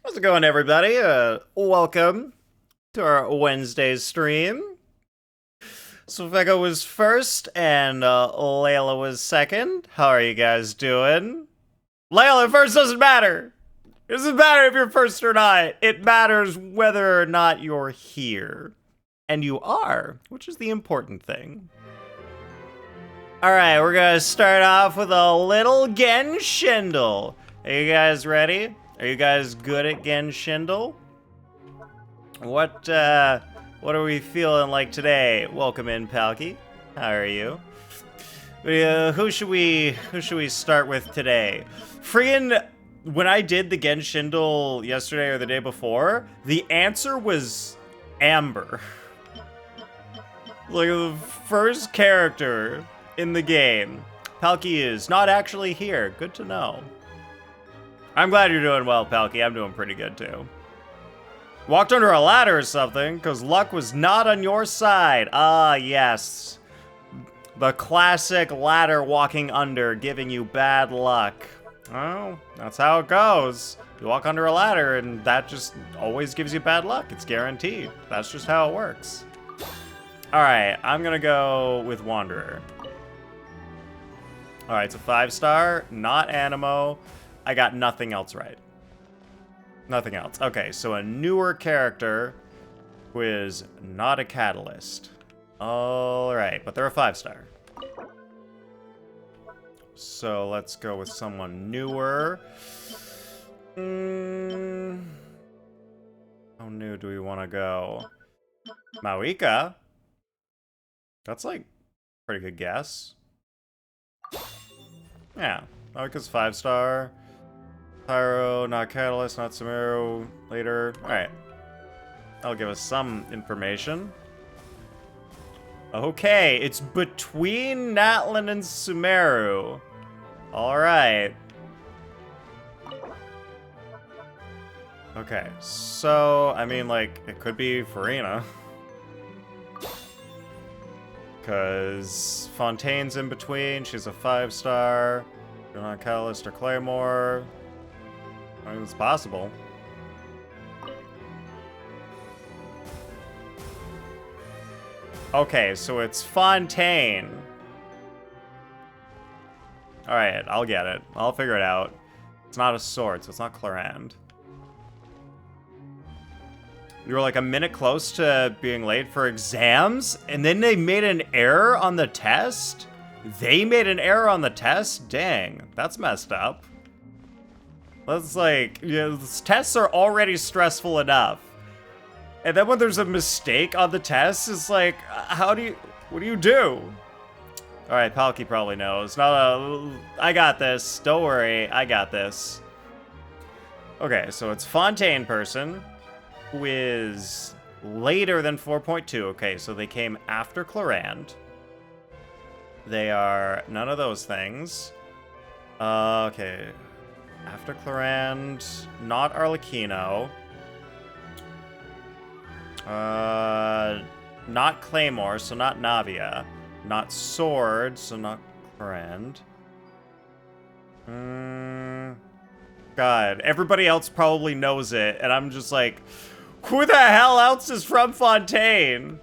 How's it going, everybody? Welcome to our Wednesday stream. So Vega was first, and Layla was second. How are you guys doing? Layla, first doesn't matter. It doesn't matter if you're first or not. It matters whether or not you're here. And you are, which is the important thing. Alright, we're gonna start off with a little Genshindle. Are you guys ready? Are you guys good at Genshindle? What are we feeling like today? Welcome in, Palky. How are you? Who should we start with today? Friggin', when I did the Genshindle yesterday or the day before, the answer was Amber. Like the first character in the game. Palky is not actually here. Good to know. I'm glad you're doing well, Palky. I'm doing pretty good, too. Walked under a ladder or something, because luck was not on your side. Ah, yes. The classic ladder walking under, giving you bad luck. Oh, that's how it goes. You walk under a ladder, and that just always gives you bad luck. It's guaranteed. That's just how it works. Alright, I'm gonna go with Wanderer. Alright, it's a 5-star, not Animo. I got nothing else right. Nothing else. Okay, so a newer character who is not a catalyst. Alright, but they're a 5-star. So let's go with someone newer. How new do we want to go? Mauika? That's like a pretty good guess. Yeah, Mauika's 5-star. Pyro, not Catalyst, not Sumeru, later. Alright. That'll give us some information. Okay, it's between Natlin and Sumeru. Alright. Okay, so, I mean, like, it could be Farina. Because Fontaine's in between, she's a 5-star. You're not Catalyst or Claymore. I mean, it's possible. Okay, so it's Fontaine. Alright, I'll get it. I'll figure it out. It's not a sword, so it's not Clarand. You were like a minute close to being late for exams, and then they made an error on the test? They made an error on the test? Dang, that's messed up. That's like, you know, tests are already stressful enough. And then when there's a mistake on the test, it's like, what do you do? Alright, Palky probably knows. I got this. Don't worry, I got this. Okay, so it's Fontaine person, who is later than 4.2. Okay, so they came after Clarand. They are none of those things. Okay. After Clarand, not Arlecchino. Not Claymore, so not Navia. Not Sword, so not Clarand. God, everybody else probably knows it, and I'm just like, who the hell else is from Fontaine?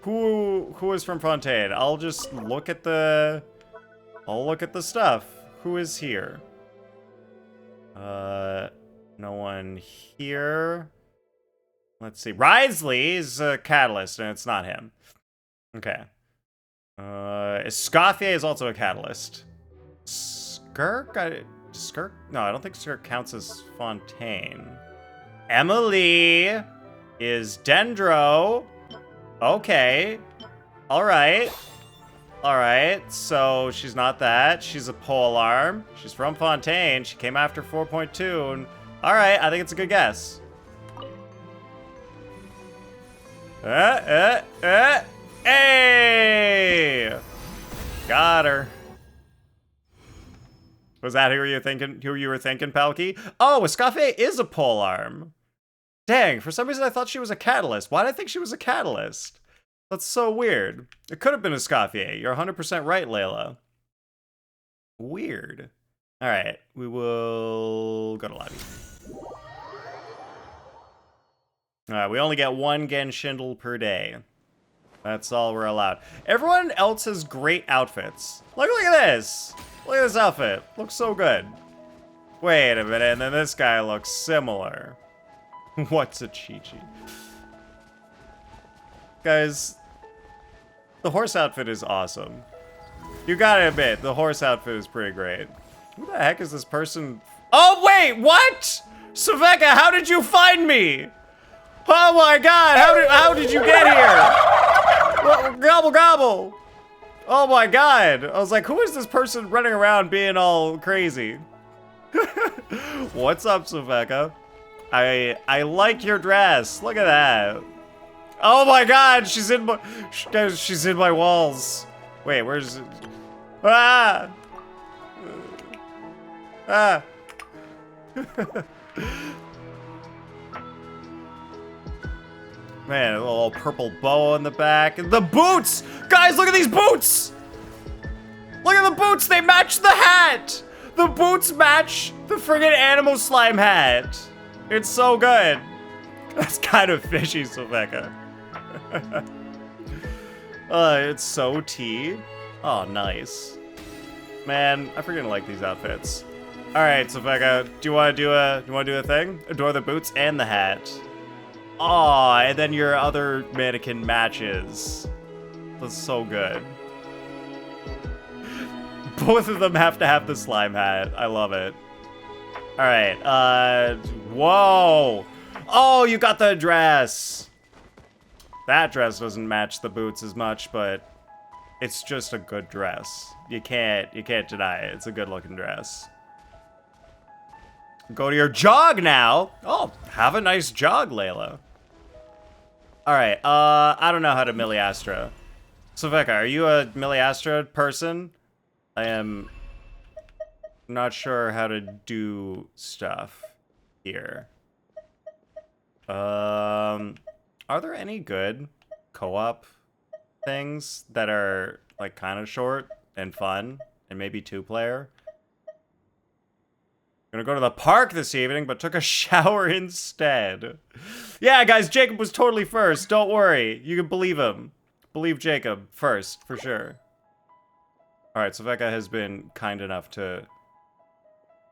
Who is from Fontaine? I'll just look at the... I'll look at the stuff. Who is here? No one here. Let's see. Risley is a catalyst, and it's not him. Okay. Escoffier is also a catalyst. Skirk? Skirk? No, I don't think Skirk counts as Fontaine. Emily is Dendro. Okay. Alright. Alright, so she's not that. She's a pole arm. She's from Fontaine. She came after 4.2. And alright, I think it's a good guess. Hey! Got her. Was that who you were thinking, Palky? Oh, Escoffier is a pole arm. Dang, for some reason I thought she was a catalyst. Why did I think she was a catalyst? That's so weird. It could have been Escoffier. You're 100% right, Layla. Weird. Alright, we will go to lobby. Alright, we only get 1 Genshindle per day. That's all we're allowed. Everyone else has great outfits. Look at this! Look at this outfit. Looks so good. Wait a minute, and then this guy looks similar. What's a Chi-Chi? Guys, the horse outfit is awesome. You gotta admit, the horse outfit is pretty great. Who the heck is this person? Oh, wait, what? Sveka, how did you find me? Oh my god, how did you get here? Well, gobble gobble. Oh my god. I was like, who is this person running around being all crazy? What's up, Sveka? I like your dress. Look at that. Oh my god, she's in my walls. Wait, where's it? Ah! Ah! Man, a little purple bow in the back. And the boots! Guys, look at these boots! Look at the boots! They match the hat! The boots match the friggin' animal slime hat. It's so good. That's kind of fishy, Sveka. It's so tea. Oh, nice. Man, I freaking like these outfits. All right, Sveka, do you want to do a thing? Adore the boots and the hat. Aw, and then your other mannequin matches. That's so good. Both of them have to have the slime hat. I love it. All right, whoa. Oh, you got the dress. That dress doesn't match the boots as much, but it's just a good dress. You can't deny it. It's a good looking dress. Go to your jog now. Oh, have a nice jog, Layla. All right, I don't know how to Miliastra. Sveka, are you a Miliastra person? I am not sure how to do stuff here. Are there any good co-op things that are like kind of short and fun and maybe 2-player? Gonna go to the park this evening, but took a shower instead. Yeah, guys, Jacob was totally first. Don't worry. You can believe him. Believe Jacob first, for sure. All right, Sveka has been kind enough to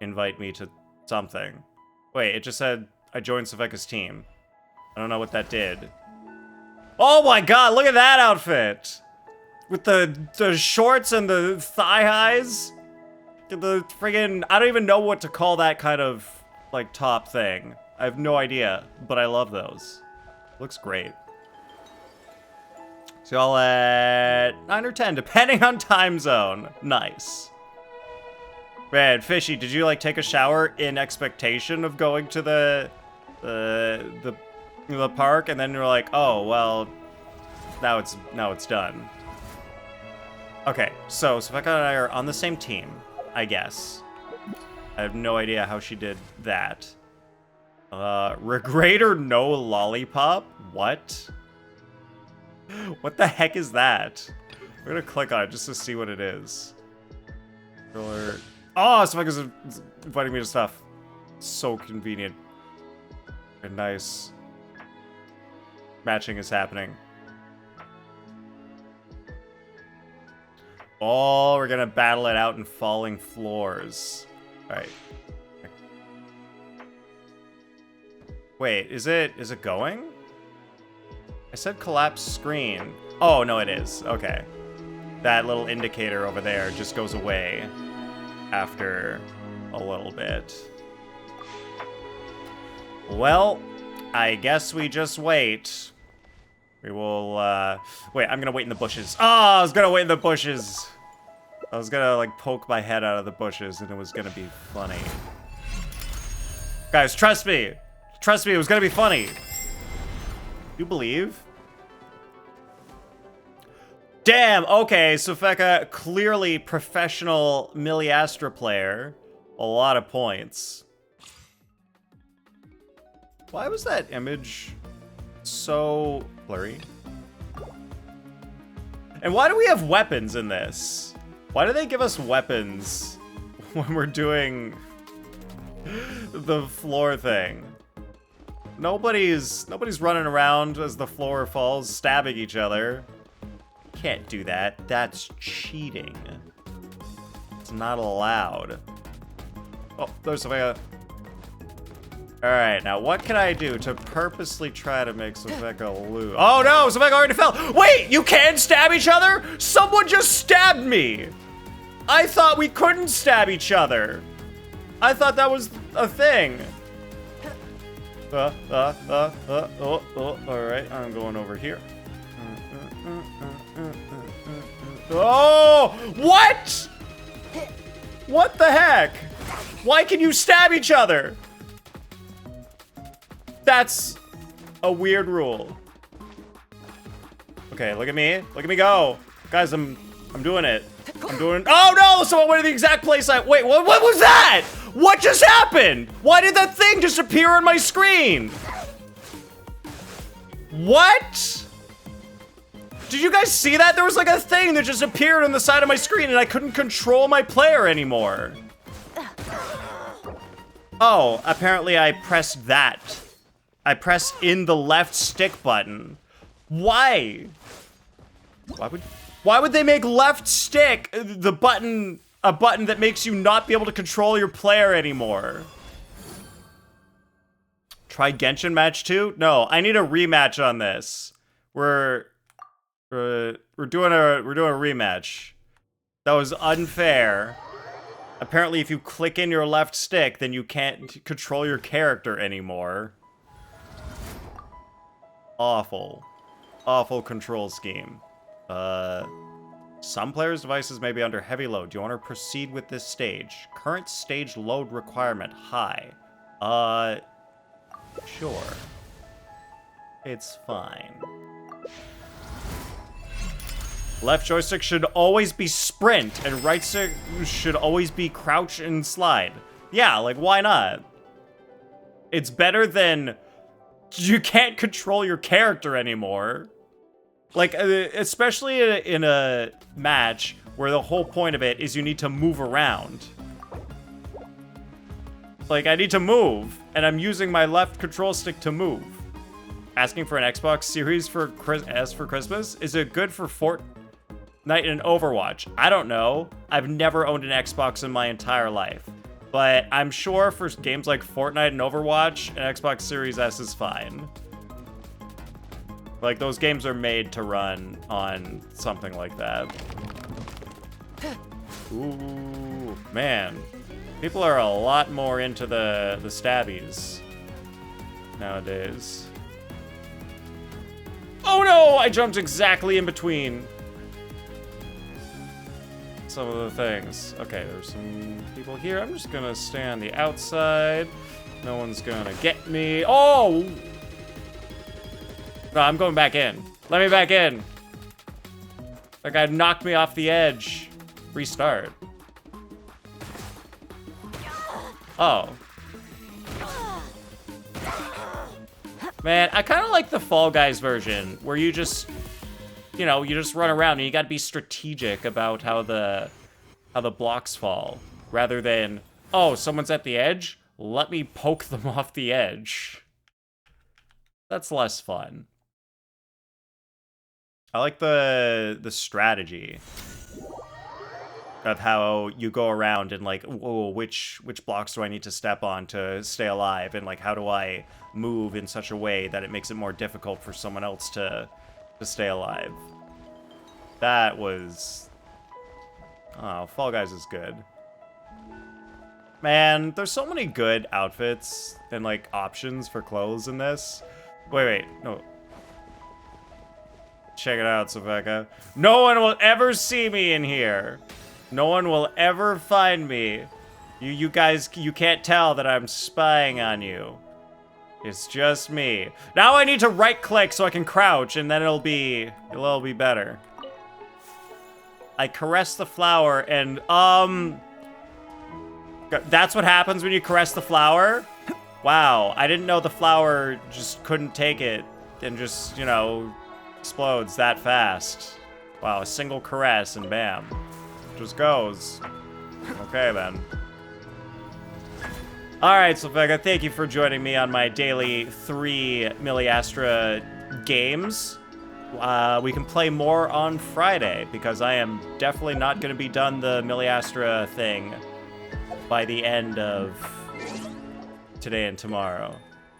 invite me to something. Wait, it just said I joined Sveka's team. I don't know what that did. Oh my god, look at that outfit! With the shorts and the thigh highs. The friggin', I don't even know what to call that kind of, like, top thing. I have no idea, but I love those. Looks great. So y'all at 9 or 10, depending on time zone. Nice. Man, Fishy, did you, like, take a shower in expectation of going to the park, and then you're like, oh, well, now it's done. Okay, so Sveka and I are on the same team. I guess. I have no idea how she did that. Regrader no lollipop? What? What the heck is that? We're gonna click on it just to see what it is. Oh, Sveka's inviting me to stuff. So convenient. And nice. Matching is happening. Oh, we're gonna battle it out in falling floors. All right. Wait, is it going? I said collapse screen. Oh, no, it is. Okay. That little indicator over there just goes away after a little bit. Well, I guess we just wait. We will, wait, I'm gonna wait in the bushes. Oh, I was gonna wait in the bushes. I was gonna, like, poke my head out of the bushes, and it was gonna be funny. Guys, trust me. Trust me, it was gonna be funny. You believe? Damn, okay, Sveka, clearly professional Miliastra player. A lot of points. Why was that image so blurry? And why do we have weapons in this? Why do they give us weapons when we're doing the floor thing? Nobody's running around as the floor falls, stabbing each other. Can't do that. That's cheating. It's not allowed. Oh, there's Saveka. Alright, now what can I do to purposely try to make Saveka lose? Oh no, Saveka already fell! Wait, you can stab each other? Someone just stabbed me! I thought we couldn't stab each other. I thought that was a thing. Alright, I'm going over here. Oh, what? What the heck? Why can you stab each other? That's a weird rule. Okay, look at me. Look at me go. Guys, I'm doing it. I'm doing. Oh no! Someone went to the exact place I. Wait, what was that? What just happened? Why did that thing just appear on my screen? What? Did you guys see that? There was like a thing that just appeared on the side of my screen and I couldn't control my player anymore. Oh, apparently I pressed that. I pressed in the left stick button. Why? Why would they make left stick a button that makes you not be able to control your player anymore? Try Genshin match 2? No, I need a rematch on this. We're doing a rematch. That was unfair. Apparently if you click in your left stick, then you can't control your character anymore. Awful. Awful control scheme. Some players' devices may be under heavy load. Do you want to proceed with this stage? Current stage load requirement high. Sure. It's fine. Left joystick should always be sprint, and right stick should always be crouch and slide. Yeah, like, why not? It's better than you can't control your character anymore. Like, especially in a match where the whole point of it is you need to move around. Like, I need to move, and I'm using my left control stick to move. Asking for an Xbox Series for Christmas? Is it good for Fortnite and Overwatch? I don't know. I've never owned an Xbox in my entire life. But I'm sure for games like Fortnite and Overwatch, an Xbox Series S is fine. Like, those games are made to run on something like that. Ooh, man. People are a lot more into the stabbies nowadays. Oh no! I jumped exactly in between some of the things. Okay, there's some people here. I'm just gonna stay on the outside. No one's gonna get me. Oh! No, I'm going back in. Let me back in. That guy knocked me off the edge. Restart. Oh. Man, I kind of like the Fall Guys version, where you just, you know, you just run around and you gotta be strategic about how the blocks fall, rather than, oh, someone's at the edge? Let me poke them off the edge. That's less fun. I like the strategy of how you go around and like, whoa, which blocks do I need to step on to stay alive, and like, how do I move in such a way that it makes it more difficult for someone else to stay alive. That was... Oh, Fall Guys is good. Man, there's so many good outfits and like options for clothes in this. Wait, no. Check it out, Saveka. No one will ever see me in here. No one will ever find me. You guys, you can't tell that I'm spying on you. It's just me. Now I need to right click so I can crouch, and then it'll be better. I caress the flower and, that's what happens when you caress the flower? Wow, I didn't know the flower just couldn't take it and just, you know, explodes that fast. Wow, a single caress and bam. Just goes. Okay, then. Alright, so Vega, thank you for joining me on my daily 3 Milliastra games. We can play more on Friday, because I am definitely not going to be done the Milliastra thing by the end of today and tomorrow.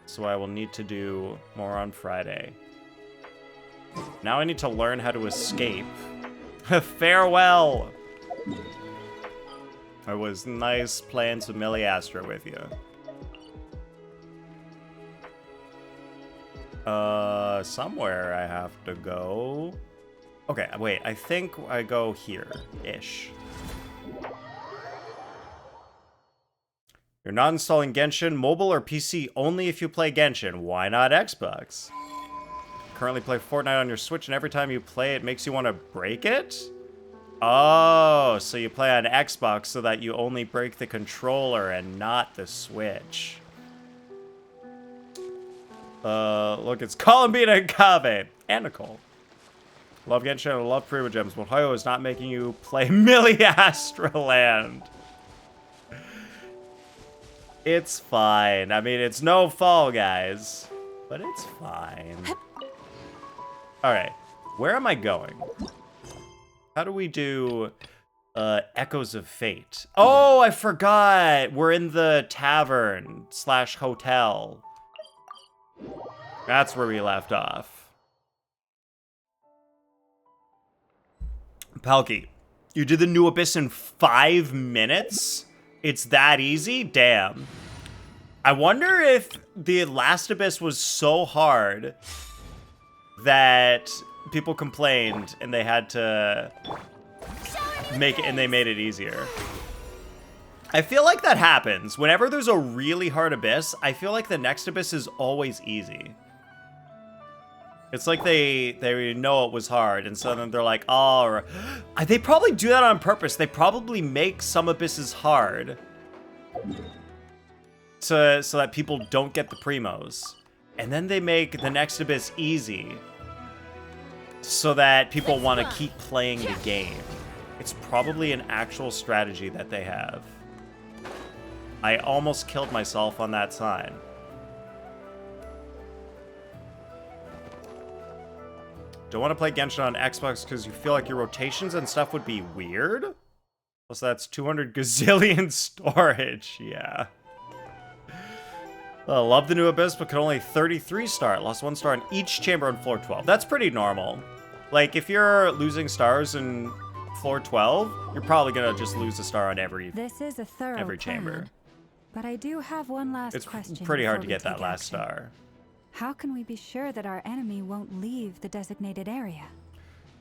So I will need to do more on Friday. Now I need to learn how to escape. Farewell! It was nice playing some Milliastra with you. Somewhere I have to go. Okay, wait, I think I go here-ish. You're not installing Genshin, mobile or PC only if you play Genshin. Why not Xbox? Currently play Fortnite on your Switch, and every time you play it makes you want to break it? Oh, so you play on Xbox so that you only break the controller and not the Switch. Look, it's Columbina and Kave. And Nicole. Love Genshin, I love Prima Gems, but Hoyo is not making you play Milliastra Land. It's fine. I mean, it's no Fall Guys, but it's fine. Alright, where am I going? How do we do Echoes of Fate? Oh, I forgot! We're in the tavern / hotel. That's where we left off. Palki, you did the New Abyss in 5 minutes? It's that easy? Damn. I wonder if the last Abyss was so hard that people complained and they had to make it, and they made it easier. I feel like that happens. Whenever there's a really hard Abyss, I feel like the next Abyss is always easy. It's like they know it was hard, and so then they're like, oh, they probably do that on purpose. They probably make some Abysses hard so that people don't get the primos. And then they make the next Abyss easy so that people want to keep playing the game. It's probably an actual strategy that they have. I almost killed myself on that sign. Don't want to play Genshin on Xbox because you feel like your rotations and stuff would be weird? Plus that's 200 gazillion storage, yeah. Love the New Abyss, but could only 33 star. Lost 1 star in each chamber on floor 12. That's pretty normal. Like, if you're losing stars in floor 12, you're probably gonna just lose a star on every chamber. Plan, but I do have one last question. It's pretty hard to get that last star. How can we be sure that our enemy won't leave the designated area?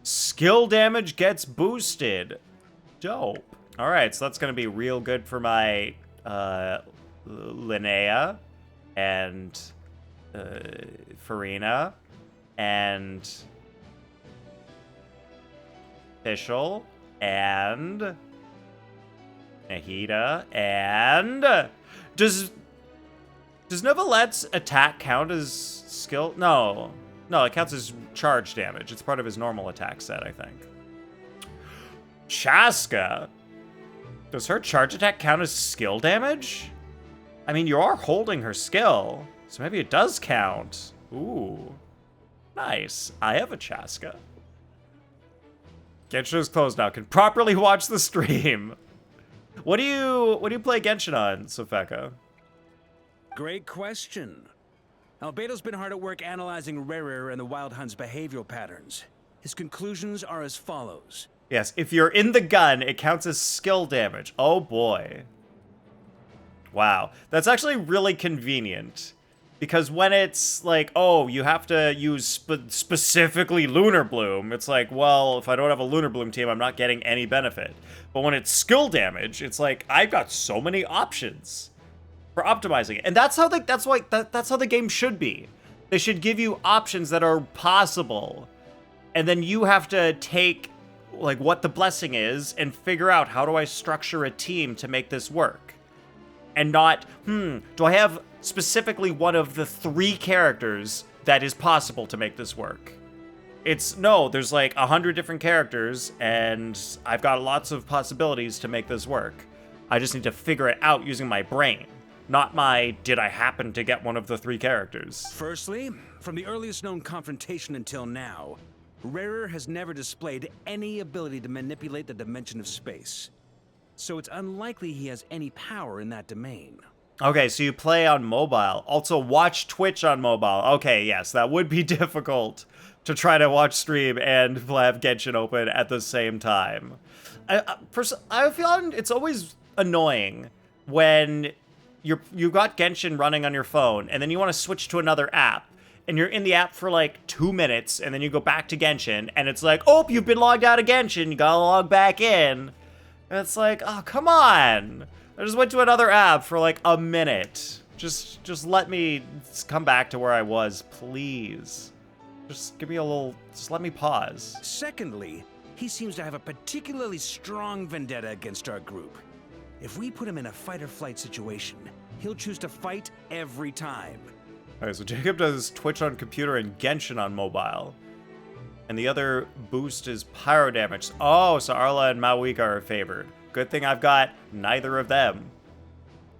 Skill damage gets boosted. Dope. Alright, so that's gonna be real good for my Linnea and Farina and Fischl and Nahida and Does Nevalet's attack count as skill? No, it counts as charge damage. It's part of his normal attack set, I think. Chaska, does her charge attack count as skill damage? I mean, you are holding her skill, so maybe it does count. Ooh, nice. I have a Chaska. Genshin is closed now. Can properly watch the stream. What do you play Genshin on, Sofeka? Great question. Albedo's been hard at work analyzing Rarer and the Wild Hunt's behavioral patterns. His conclusions are as follows. Yes, if you're in the gun, it counts as skill damage. Oh boy. Wow. That's actually really convenient. Because when it's like, oh, you have to use specifically Lunar Bloom, it's like, well, if I don't have a Lunar Bloom team, I'm not getting any benefit. But when it's skill damage, it's like, I've got so many options for optimizing it. And that's how the game should be. They should give you options that are possible. And then you have to take like what the blessing is and figure out, how do I structure a team to make this work? And not, do I have specifically one of the 3 characters that is possible to make this work? It's, no, there's like 100 different characters and I've got lots of possibilities to make this work. I just need to figure it out using my brain. not my did I happen to get one of the 3 characters. Firstly, from the earliest known confrontation until now, Rarer has never displayed any ability to manipulate the dimension of space. So it's unlikely he has any power in that domain. Okay, so you play on mobile. Also, watch Twitch on mobile. Okay, yes, that would be difficult to try to watch stream and have Genshin open at the same time. I feel it's always annoying when you've got Genshin running on your phone, and then you want to switch to another app, and you're in the app for like 2 minutes, and then you go back to Genshin, and it's like, oh, you've been logged out of Genshin, you gotta log back in. And it's like, oh, come on. I just went to another app for like a minute. Just let me come back to where I was, please. Just give me a little, just let me pause. Secondly, he seems to have a particularly strong vendetta against our group. If we put him in a fight-or-flight situation, he'll choose to fight every time. Okay, so Jacob does Twitch on computer and Genshin on mobile. And the other boost is pyro damage. Oh, so Arla and Mawika are favored. Good thing I've got neither of them.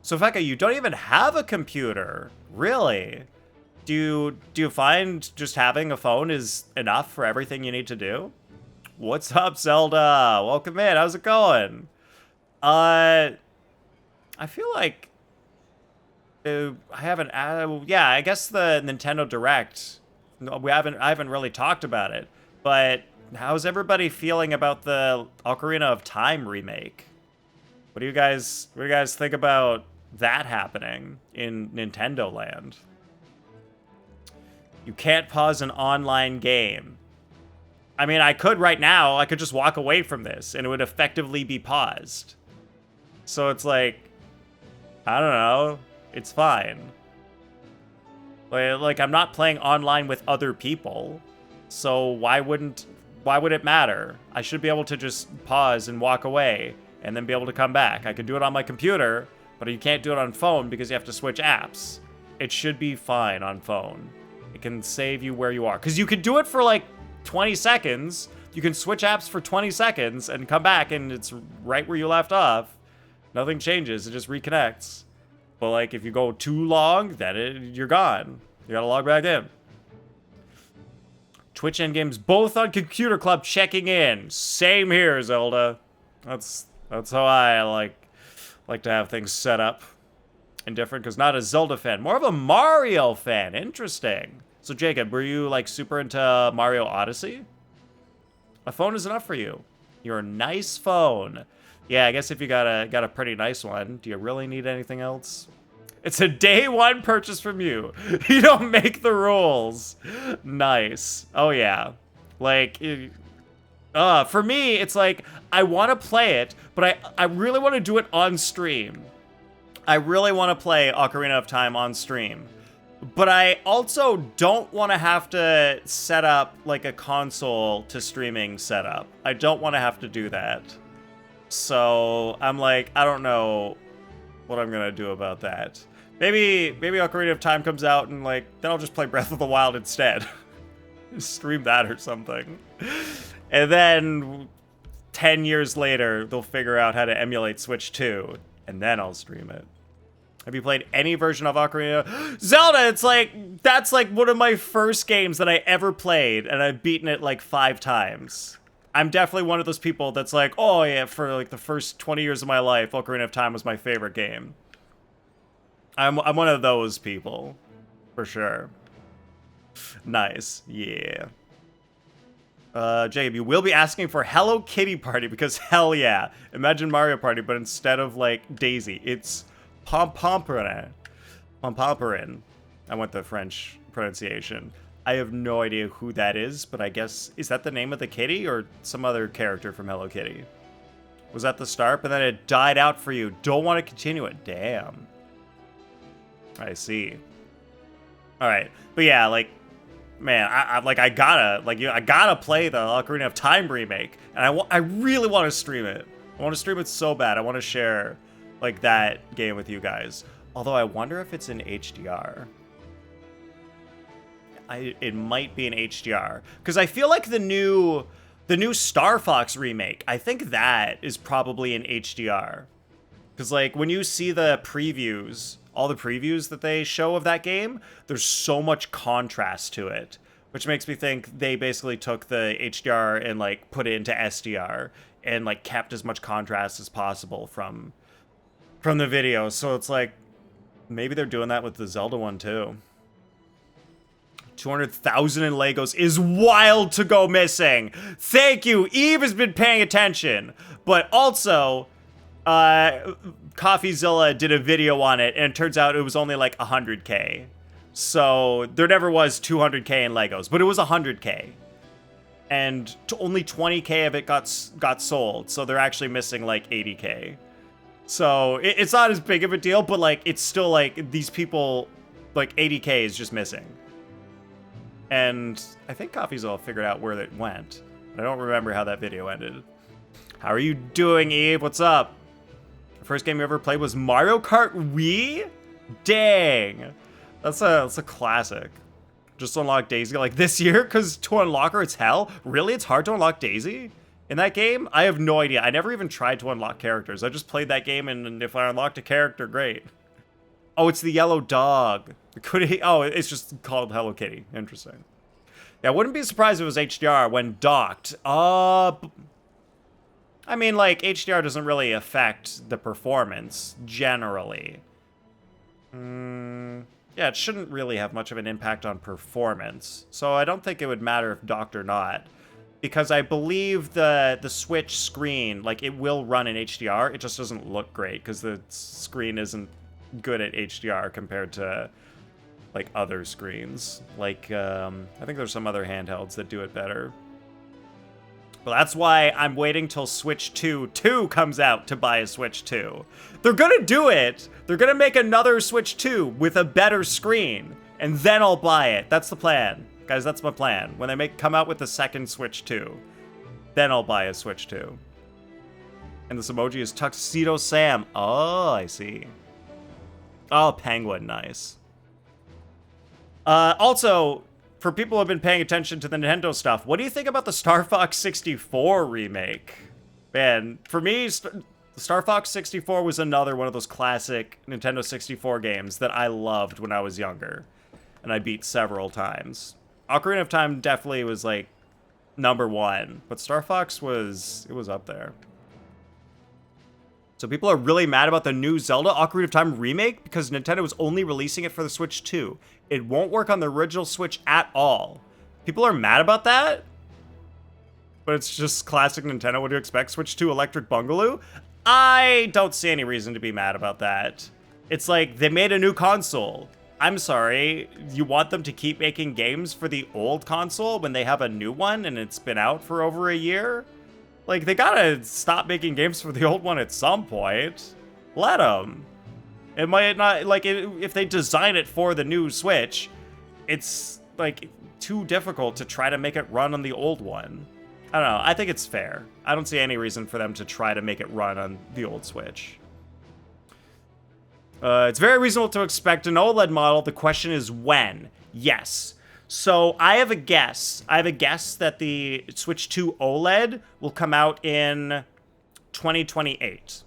So Feka, you don't even have a computer. Really? Do you find just having a phone is enough for everything you need to do? What's up, Zelda? Welcome in. How's it going? I feel like I haven't. Yeah, I guess the Nintendo Direct. I haven't really talked about it. But how's everybody feeling about the Ocarina of Time remake? What do you guys think about that happening in Nintendo Land? You can't pause an online game. I mean, I could right now. I could just walk away from this, and it would effectively be paused. So it's like, I don't know. It's fine. Like I'm not playing online with other people, so why would it matter? I should be able to just pause and walk away, and then be able to come back. I could do it on my computer, but you can't do it on phone because you have to switch apps. It should be fine on phone. It can save you where you are. Because you could do it for like 20 seconds. You can switch apps for 20 seconds and come back, and it's right where you left off. Nothing changes. It just reconnects. But like if you go too long, then you're gone. You gotta log back in. Twitch endgames both on Computer Club checking in. Same here, Zelda. That's how I like to have things set up and different, because not a Zelda fan, more of a Mario fan. Interesting. So Jacob, were you like super into Mario Odyssey? A phone is enough for you. Your nice phone. Yeah, I guess if you got a pretty nice one, do you really need anything else? It's a day one purchase from you. You don't make the rules. Nice. Oh yeah. Like, for me, it's like, I want to play it, but I really want to do it on stream. I really want to play Ocarina of Time on stream. But I also don't want to have to set up like a console to streaming setup. I don't want to have to do that. So I'm like, I don't know what I'm going to do about that. Maybe Ocarina of Time comes out and like, then I'll just play Breath of the Wild instead. Stream that or something. And then 10 years later, they'll figure out how to emulate Switch 2, and then I'll stream it. Have you played any version of Ocarina? Zelda, it's like, that's like one of my first games that I ever played, and I've beaten it like 5 times. I'm definitely one of those people that's like, oh yeah, for like the first 20 years of my life, Ocarina of Time was my favorite game. I'm one of those people, for sure. Nice, yeah. Jacob, you will be asking for Hello Kitty Party, because hell yeah. Imagine Mario Party, but instead of like Daisy, it's Pompompurin. Pompompurin. I went the French pronunciation. I have no idea who that is, but I guess, is that the name of the kitty or some other character from Hello Kitty? Was that the start, but then it died out for you? Don't want to continue it. Damn. I see. All right, but yeah, like, man, I gotta play the Ocarina of Time remake, and I really want to stream it. I want to stream it so bad. I want to share like that game with you guys. Although I wonder if it's in HDR. It might be in HDR, because I feel like the new Star Fox remake, I think that is probably in HDR. Because like when you see the previews all the previews that they show of that game, there's so much contrast to it, which makes me think they basically took the HDR and like put it into SDR and like kept as much contrast as possible from the video. So it's like maybe they're doing that with the Zelda one too. 200,000 in Legos is wild to go missing. Thank you. Eve has been paying attention. But also, CoffeeZilla did a video on it, and it turns out it was only like 100K. So there never was 200K in Legos, but it was 100K. And only 20K of it got sold, so they're actually missing like 80K. So it's not as big of a deal, but like it's still like these people, like 80K is just missing. And I think CoffeeZilla figured out where it went. I don't remember how that video ended. How are you doing, Eve? What's up? The first game you ever played was Mario Kart Wii? Dang. That's a classic. Just unlock Daisy like this year, because to unlock her, it's hell. Really? It's hard to unlock Daisy in that game? I have no idea. I never even tried to unlock characters. I just played that game, and if I unlocked a character, great. Oh, it's the yellow dog. Oh, it's just called Hello Kitty. Interesting. Yeah, I wouldn't be surprised if it was HDR when docked. I mean, like, HDR doesn't really affect the performance, generally. Yeah, it shouldn't really have much of an impact on performance. So I don't think it would matter if docked or not. Because I believe the Switch screen, like, it will run in HDR. It just doesn't look great, because the screen isn't good at HDR compared to, like, other screens. Like, I think there's some other handhelds that do it better. Well, that's why I'm waiting till Switch 2 comes out to buy a Switch 2. They're gonna do it! They're gonna make another Switch 2 with a better screen, and then I'll buy it. That's the plan. Guys, that's my plan. When they come out with the second Switch 2, then I'll buy a Switch 2. And this emoji is Tuxedo Sam. Oh, I see. Oh, penguin, nice. Also, for people who have been paying attention to the Nintendo stuff, what do you think about the Star Fox 64 remake? Man, for me, Star Fox 64 was another one of those classic Nintendo 64 games that I loved when I was younger, and I beat several times. Ocarina of Time definitely was, like, #1, but Star Fox was up there. So people are really mad about the new Zelda Ocarina of Time remake because Nintendo is only releasing it for the Switch 2. It won't work on the original Switch at all. People are mad about that? But it's just classic Nintendo. What do you expect? Switch 2 Electric Boogaloo? I don't see any reason to be mad about that. It's like, they made a new console. I'm sorry, you want them to keep making games for the old console when they have a new one and it's been out for over a year? Like, they gotta stop making games for the old one at some point. Let them. It might not, like, if they design it for the new Switch, it's, like, too difficult to try to make it run on the old one. I don't know, I think it's fair. I don't see any reason for them to try to make it run on the old Switch. It's very reasonable to expect an OLED model. The question is when. Yes. So I have a guess. I have a guess that the Switch 2 OLED will come out in 2028.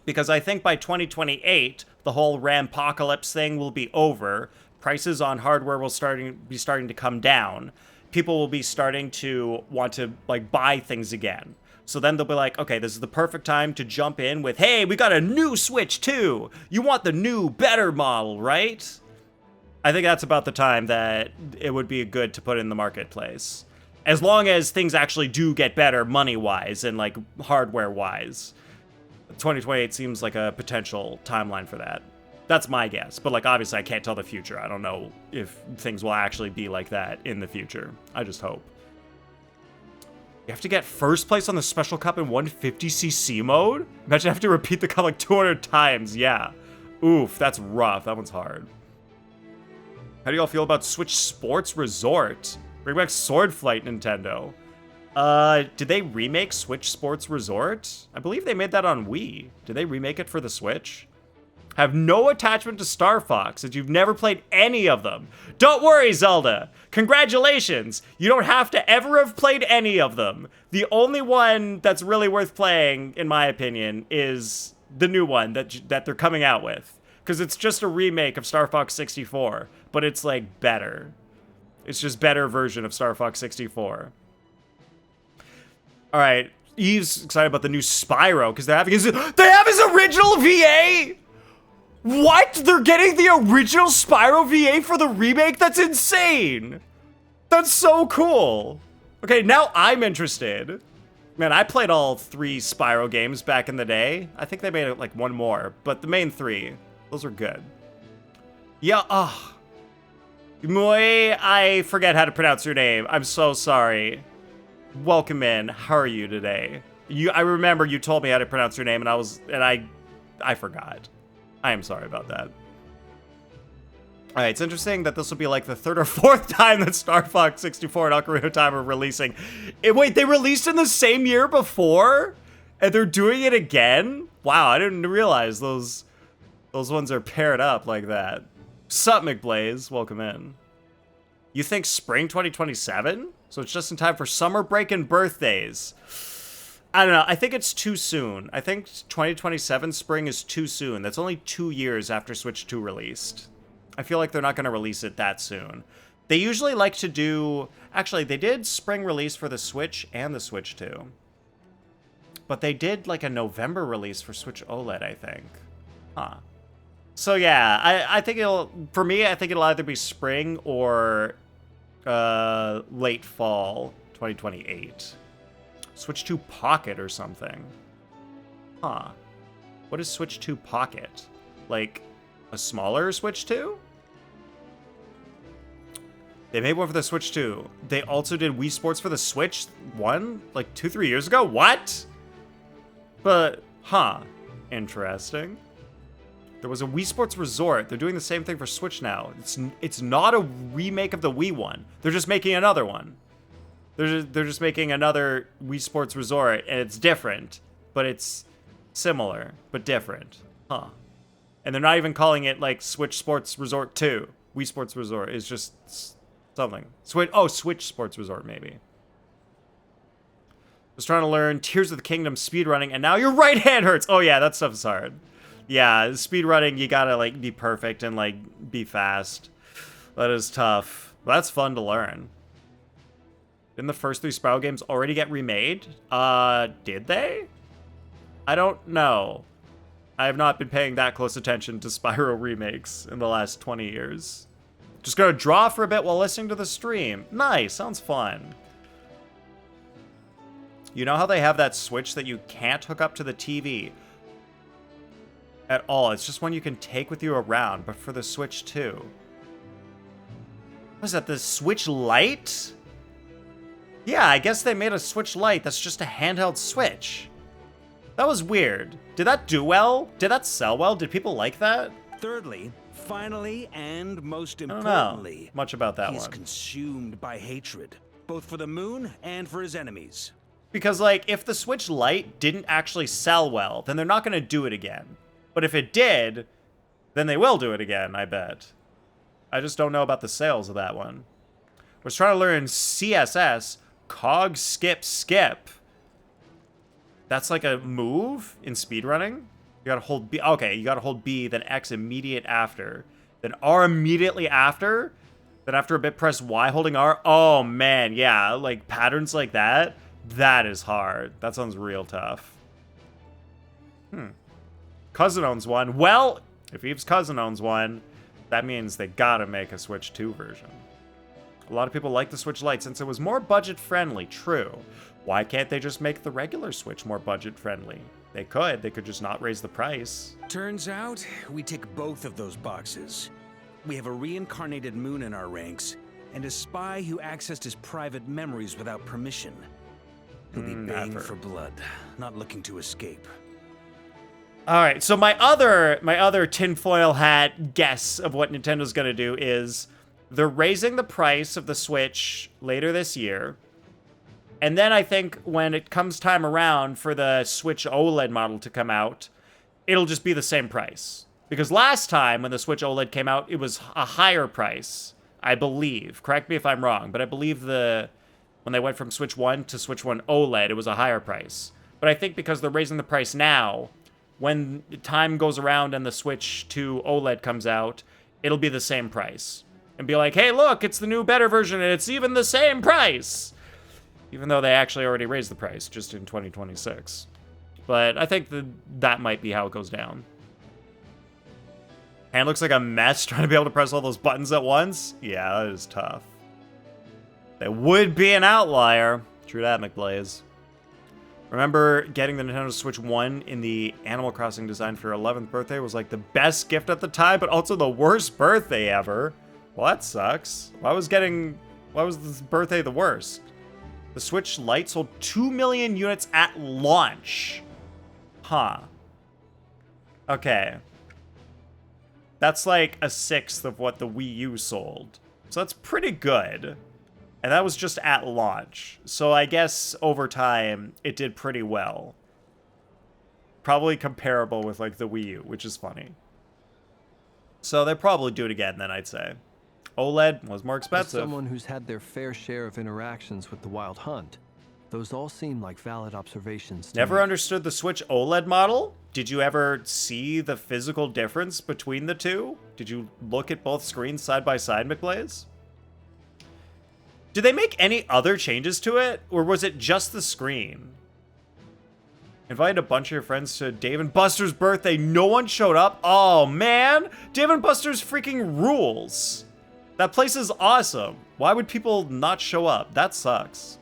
Because I think by 2028, the whole Rampocalypse thing will be over. Prices on hardware will be starting to come down. People will be starting to want to, like, buy things again. So then they'll be like, okay, this is the perfect time to jump in with, hey, we got a new Switch 2. You want the new, better model, right? I think that's about the time that it would be good to put in the marketplace. As long as things actually do get better money-wise and, like, hardware-wise. 2028 seems like a potential timeline for that. That's my guess. But, like, obviously I can't tell the future. I don't know if things will actually be like that in the future. I just hope. You have to get first place on the Special Cup in 150cc mode? Imagine I have to repeat the cup like 200 times. Yeah. Oof, that's rough. That one's hard. How do y'all feel about Switch Sports Resort? Bring back Sword Flight, Nintendo. Did they remake Switch Sports Resort? I believe they made that on Wii. Did they remake it for the Switch? Have no attachment to Star Fox, as you've never played any of them. Don't worry, Zelda. Congratulations. You don't have to ever have played any of them. The only one that's really worth playing, in my opinion, is the new one that they're coming out with. Because it's just a remake of Star Fox 64, but it's like better. It's just better version of Star Fox 64. All right, Eve's excited about the new Spyro because they have his original VA. What? They're getting the original Spyro VA for the remake? That's insane. That's so cool. Okay, now I'm interested. Man, I played all 3 Spyro games back in the day. I think they made it like one more, but the main 3, those are good. Yeah, Moi, I forget how to pronounce your name. I'm so sorry. Welcome in. How are you today? I remember you told me how to pronounce your name, and I forgot. I am sorry about that. All right, it's interesting that this will be like the 3rd or 4th time that Star Fox 64 and Ocarina of Time are releasing. Wait, they released in the same year before? And they're doing it again? Wow, I didn't realize those ones are paired up like that. Sup, McBlaze? Welcome in. You think spring 2027? So it's just in time for summer break and birthdays. I don't know. I think it's too soon. I think 2027 spring is too soon. That's only 2 years after Switch 2 released. I feel like they're not going to release it that soon. They usually like to do... Actually, they did spring release for the Switch and the Switch 2. But they did like a November release for Switch OLED, I think. Huh. So yeah, I think for me, I think it'll either be spring or late fall 2028. Switch 2 Pocket or something. Huh. What is Switch 2 Pocket? Like a smaller Switch 2? They made one for the Switch 2. They also did Wii Sports for the Switch 1 like 2-3 years ago? What? But, huh. Interesting. There was a Wii Sports Resort. They're doing the same thing for Switch now. It's not a remake of the Wii one. They're just making another one. They're just making another Wii Sports Resort, and it's different, but it's similar, but different. Huh. And they're not even calling it, like, Switch Sports Resort 2. Wii Sports Resort is just something. Switch Sports Resort, maybe. Was trying to learn Tears of the Kingdom speedrunning, and now your right hand hurts! Oh yeah, that stuff is hard. Yeah, speedrunning, you gotta, like, be perfect and, like, be fast. That is tough. But that's fun to learn. Didn't the first 3 Spyro games already get remade? Did they? I don't know. I have not been paying that close attention to Spyro remakes in the last 20 years. Just gonna draw for a bit while listening to the stream. Nice, sounds fun. You know how they have that switch that you can't hook up to the TV at all? It's just one you can take with you around, but for the Switch 2. What is that, the Switch Lite? Yeah, I guess they made a Switch Lite that's just a handheld Switch. That was weird. Did that do well? Did that sell well? Did people like that? Thirdly, finally, and most I don't importantly, know much about that he's one. consumed by hatred, both for the moon and for his enemies. Because, like, if the Switch Lite didn't actually sell well, then they're not going to do it again. But if it did, then they will do it again, I bet. I just don't know about the sales of that one. I was trying to learn CSS, cog skip skip. That's like a move in speedrunning? You gotta hold B. Okay, you gotta hold B, then X immediate after. Then R immediately after. Then after a bit, press Y holding R. Oh, man, yeah. Like, patterns like that. That is hard. That sounds real tough. Cousin owns one. Well, if Eve's cousin owns one, that means they gotta make a Switch 2 version. A lot of people like the Switch Lite since it was more budget-friendly, true. Why can't they just make the regular Switch more budget-friendly? They could just not raise the price. Turns out, we tick both of those boxes. We have a reincarnated moon in our ranks, and a spy who accessed his private memories without permission. He'll be baying for blood, not looking to escape. All right, so my other tinfoil hat guess of what Nintendo's gonna do is they're raising the price of the Switch later this year. And then I think when it comes time around for the Switch OLED model to come out, it'll just be the same price. Because last time when the Switch OLED came out, it was a higher price, I believe. Correct me if I'm wrong, but I believe when they went from Switch 1 to Switch 1 OLED, it was a higher price. But I think because they're raising the price now, when time goes around and the Switch to OLED comes out, it'll be the same price. And be like, hey, look, it's the new, better version, and it's even the same price. Even though they actually already raised the price just in 2026. But I think that might be how it goes down. Hand looks like a mess trying to be able to press all those buttons at once. Yeah, that is tough. That would be an outlier. True that, McBlaze. Remember getting the Nintendo Switch 1 in the Animal Crossing design for your 11th birthday was like the best gift at the time, but also the worst birthday ever. Well, that sucks. Why was this birthday the worst? The Switch Lite sold 2 million units at launch. Huh. Okay. That's like a sixth of what the Wii U sold. So that's pretty good. And that was just at launch. So I guess over time, it did pretty well. Probably comparable with like the Wii U, which is funny. So they probably do it again then, I'd say. OLED was more expensive. As someone who's had their fair share of interactions with the Wild Hunt, those all seem like valid observations to Never me. understood the Switch OLED model? Did you ever see the physical difference between the two? Did you look at both screens side by side, McBlaze? Did they make any other changes to it? Or was it just the screen? Invited a bunch of your friends to Dave & Buster's birthday. No one showed up? Oh, man. Dave & Buster's freaking rules. That place is awesome. Why would people not show up? That sucks.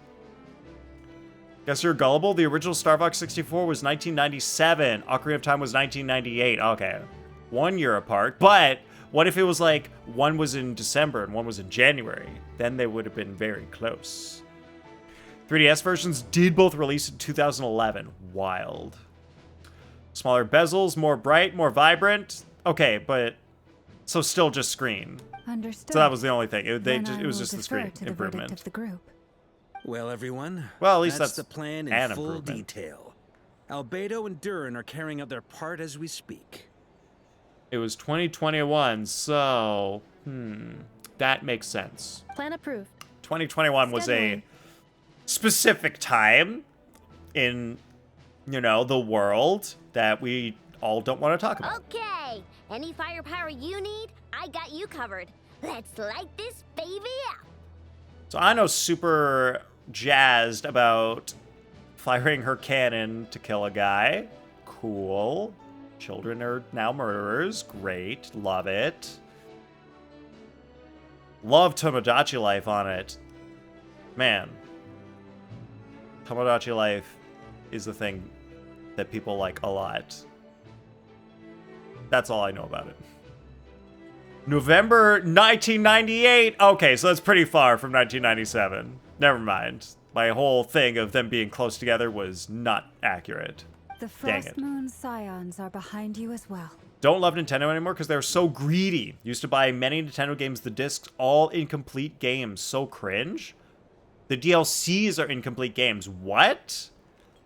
Guess you're gullible. The original Star Fox 64 was 1997. Ocarina of Time was 1998. Okay. 1 year apart. But what if it was like one was in December and one was in January? Then they would have been very close. 3DS versions did both release in 2011. Wild. Smaller bezels, more bright, more vibrant. Okay, but so still just screen. Understood. So that was the only thing. It Then was I just will the screen defer to the verdict improvement. of the group. Well, everyone. Well, at least that's that's the plan in an full improvement. detail. Albedo and Durin are carrying out their part as we speak. It was 2021, so that makes sense. Plan approved. 2021 was a Scheduling. specific time in, you know, the world that we all don't want to talk about. Okay, any firepower you need, I got you covered. Let's light this baby up. So Anno's super jazzed about firing her cannon to kill a guy. Cool. Children are now murderers. Great. Love it. Love Tomodachi Life on it. Man. Tomodachi Life is the thing that people like a lot. That's all I know about it. November 1998. Okay, so that's pretty far from 1997. Never mind. My whole thing of them being close together was not accurate. The Dang Frost it. Moon Scions are behind you as well. Don't love Nintendo anymore because they're so greedy. Used to buy many Nintendo games, the discs, all incomplete games. So cringe. The DLCs are incomplete games. What?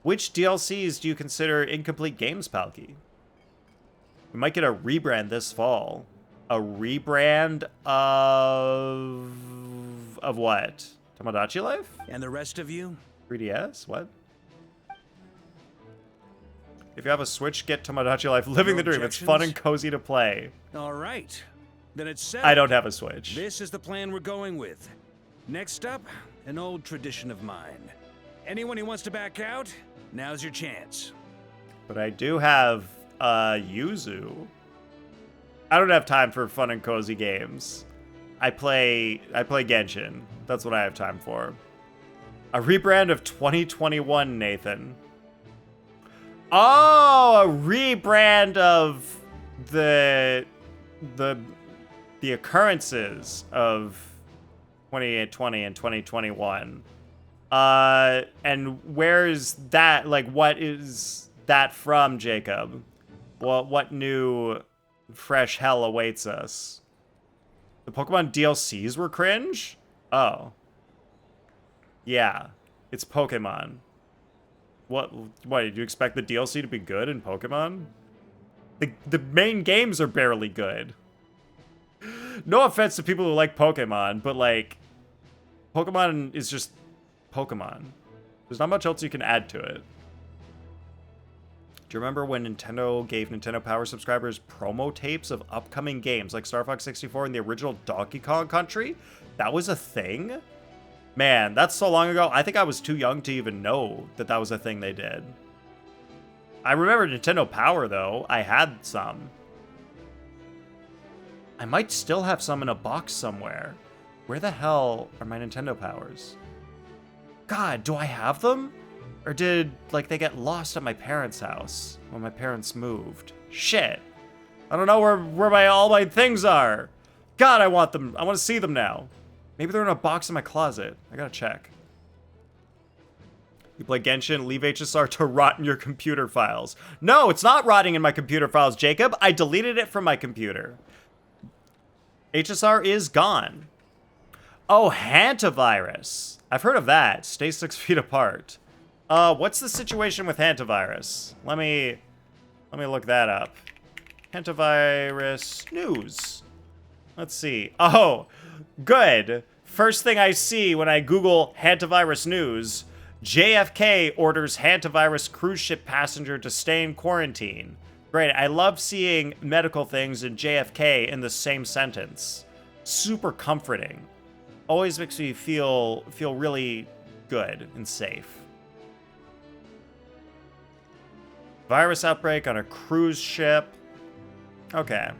Which DLCs do you consider incomplete games, Palki? We might get a rebrand this fall. A rebrand of what? Tomodachi Life? And the rest of you? 3DS? What? If you have a Switch, get Tomodachi Life Living No the Dream. It's fun and objections? cozy to play. All right. Then it's set. I don't have a Switch. This is the plan we're going with. Next up, an old tradition of mine. Anyone who wants to back out, now's your chance. But I do have Yuzu. I don't have time for fun and cozy games. I play Genshin. That's what I have time for. A rebrand of 2021, Nathan. Oh, a rebrand of the occurrences of 2020 and 2021. And where is that? Like, what is that from, Jacob? Well, what new fresh hell awaits us? The Pokemon DLCs were cringe? Oh. Yeah, it's Pokemon. What did you expect the DLC to be good in Pokemon? The main games are barely good. No offense to people who like Pokemon, but like, Pokemon is just Pokemon. There's not much else you can add to it. Do you remember when Nintendo gave Nintendo Power subscribers promo tapes of upcoming games like Star Fox 64 and the original Donkey Kong Country? That was a thing? Man, that's so long ago. I think I was too young to even know that that was a thing they did. I remember Nintendo Power, though. I had some. I might still have some in a box somewhere. Where the hell are my Nintendo Powers? God, do I have them? Or did, like, they get lost at my parents' house when my parents moved? Shit. I don't know where all my things are. God, I want them. I want to see them now. Maybe they're in a box in my closet. I gotta check. You play Genshin, leave HSR to rot in your computer files. No, it's not rotting in my computer files, Jacob. I deleted it from my computer. HSR is gone. Oh, hantavirus. I've heard of that. Stay 6 feet apart. What's the situation with hantavirus? Let me look that up. Hantavirus news. Let's see. Oh, good. First thing I see when I Google hantavirus news, JFK orders hantavirus cruise ship passenger to stay in quarantine. Great. I love seeing medical things and JFK in the same sentence. Super comforting. Always makes me feel really good and safe. Virus outbreak on a cruise ship. Okay.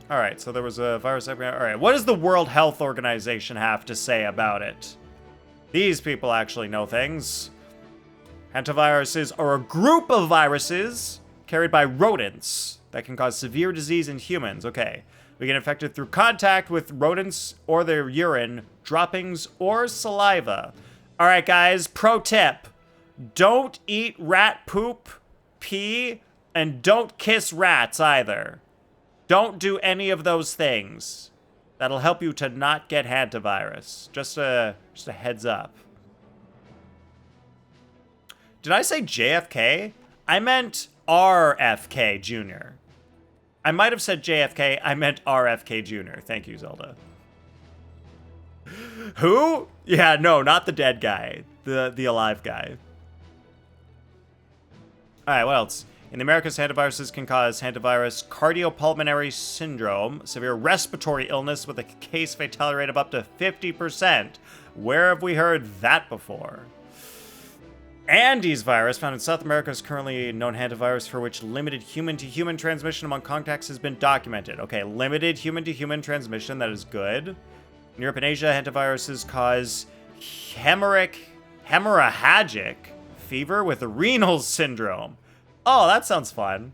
All right, so there was a virus outbreak. All right, what does the World Health Organization have to say about it? These people actually know things. Hantaviruses are a group of viruses carried by rodents that can cause severe disease in humans. Okay. We get infected through contact with rodents or their urine, droppings, or saliva. All right, guys, pro tip. Don't eat rat poop, pee, and don't kiss rats either. Don't do any of those things. That'll help you to not get hantavirus. Just a heads up. Did I say JFK? I meant RFK Jr. I might have said JFK. I meant RFK Jr. Thank you, Zelda. Who? Yeah, no, not the dead guy. The alive guy. All right, what else? In the Americas, hantaviruses can cause hantavirus cardiopulmonary syndrome, severe respiratory illness with a case fatality rate of up to 50%. Where have we heard that before? Andes virus, found in South America, is currently known hantavirus for which limited human-to-human transmission among contacts has been documented. Okay, limited human-to-human transmission, that is good. In Europe and Asia, hantaviruses cause hemorrhagic fever with renal syndrome. Oh, that sounds fun.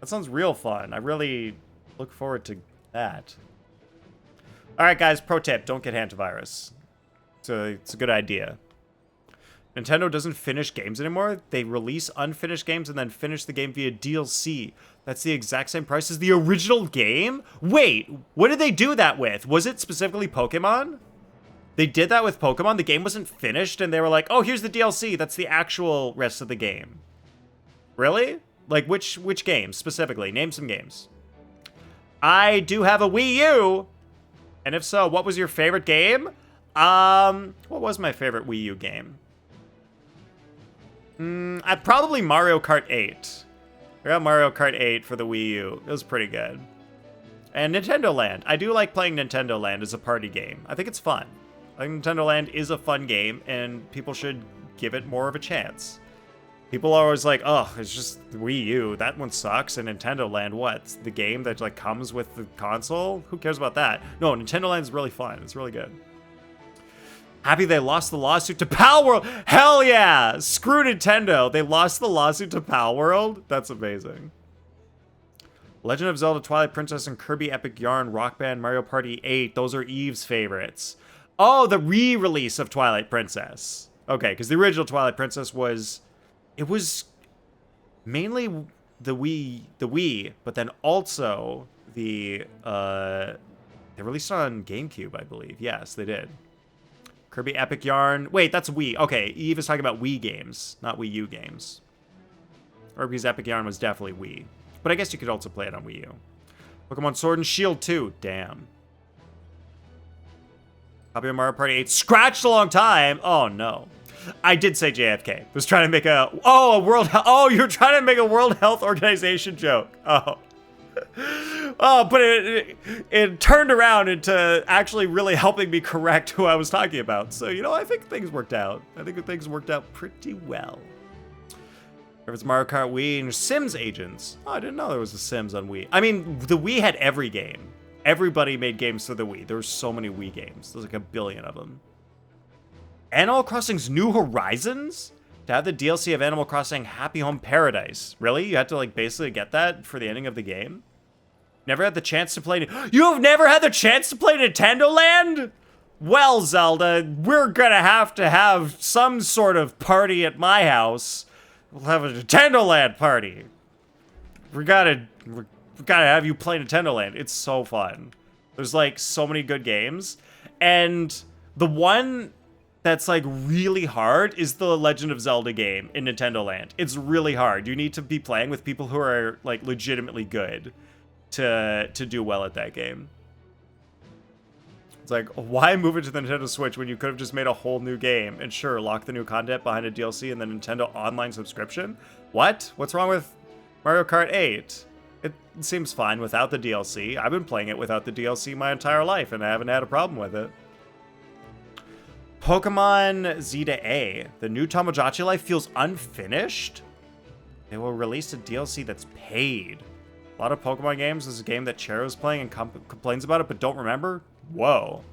That sounds real fun. I really look forward to that. All right, guys, pro tip, don't get hantavirus. It's a good idea. Nintendo doesn't finish games anymore. They release unfinished games and then finish the game via DLC. That's the exact same price as the original game? Wait, what did they do that with? Was it specifically Pokemon? They did that with Pokemon? The game wasn't finished and they were like, oh, here's the DLC. That's the actual rest of the game. Really? Like, which games specifically? Name some games. I do have a Wii U. And if so, what was your favorite game? What was my favorite Wii U game? Probably Mario Kart 8. I got Mario Kart 8 for the Wii U. It was pretty good. And Nintendo Land. I do like playing Nintendo Land as a party game. I think it's fun. I think Nintendo Land is a fun game, and people should give it more of a chance. People are always like, oh, it's just the Wii U. That one sucks. And Nintendo Land, what? It's the game that like comes with the console? Who cares about that? No, Nintendo Land is really fun. It's really good. Happy they lost the lawsuit to Palworld. Hell yeah! Screw Nintendo. They lost the lawsuit to Palworld? That's amazing. Legend of Zelda, Twilight Princess, and Kirby Epic Yarn, Rock Band, Mario Party 8. Those are Eve's favorites. Oh, the re-release of Twilight Princess. Okay, because the original Twilight Princess was... It was mainly the Wii, but then also the... They released it on GameCube, I believe. Yes, they did. Kirby Epic Yarn. Wait, that's Wii. Okay, Eve is talking about Wii games, not Wii U games. Kirby's Epic Yarn was definitely Wii. But I guess you could also play it on Wii U. Pokemon Sword and Shield 2. Damn. Copy of Mario Party 8. Scratched a long time. Oh, no. I did say JFK. Was trying to make you're trying to make a World Health Organization joke. Oh. Oh, but it turned around into actually really helping me correct who I was talking about. So, I think things worked out. I think things worked out pretty well. If it's Mario Kart Wii and Sims agents. Oh, I didn't know there was a Sims on Wii. I mean, the Wii had every game. Everybody made games for the Wii. There were so many Wii games. There's like 1 billion of them. Animal Crossing's New Horizons? To have the DLC of Animal Crossing Happy Home Paradise. Really? You had to basically get that for the ending of the game? Never had the chance to play... You have never had the chance to play Nintendo Land? Well, Zelda, we're gonna have some sort of party at my house. We'll have a Nintendo Land party. We gotta have you play Nintendo Land. It's so fun. There's so many good games. And the one that's really hard is the Legend of Zelda game in Nintendo Land. It's really hard. You need to be playing with people who are legitimately good to do well at that game. It's why move it to the Nintendo Switch when you could have just made a whole new game and sure, lock the new content behind a DLC and the Nintendo Online subscription? What? What's wrong with Mario Kart 8? It seems fine without the DLC. I've been playing it without the DLC my entire life and I haven't had a problem with it. Pokemon Z to A. The new Tamagotchi life feels unfinished? They will release a DLC that's paid. A lot of Pokemon games. There's a game that Chero's playing and complains about it, but don't remember? Whoa.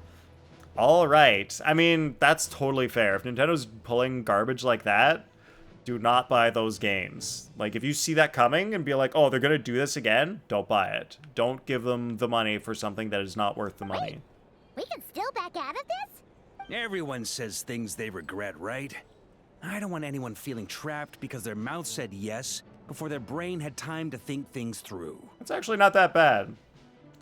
All right. I mean, that's totally fair. If Nintendo's pulling garbage like that, do not buy those games. If you see that coming and be oh, they're going to do this again, don't buy it. Don't give them the money for something that is not worth the money. We can still back out of this? Everyone says things they regret, right? I don't want anyone feeling trapped because their mouth said yes before their brain had time to think things through. It's actually not that bad.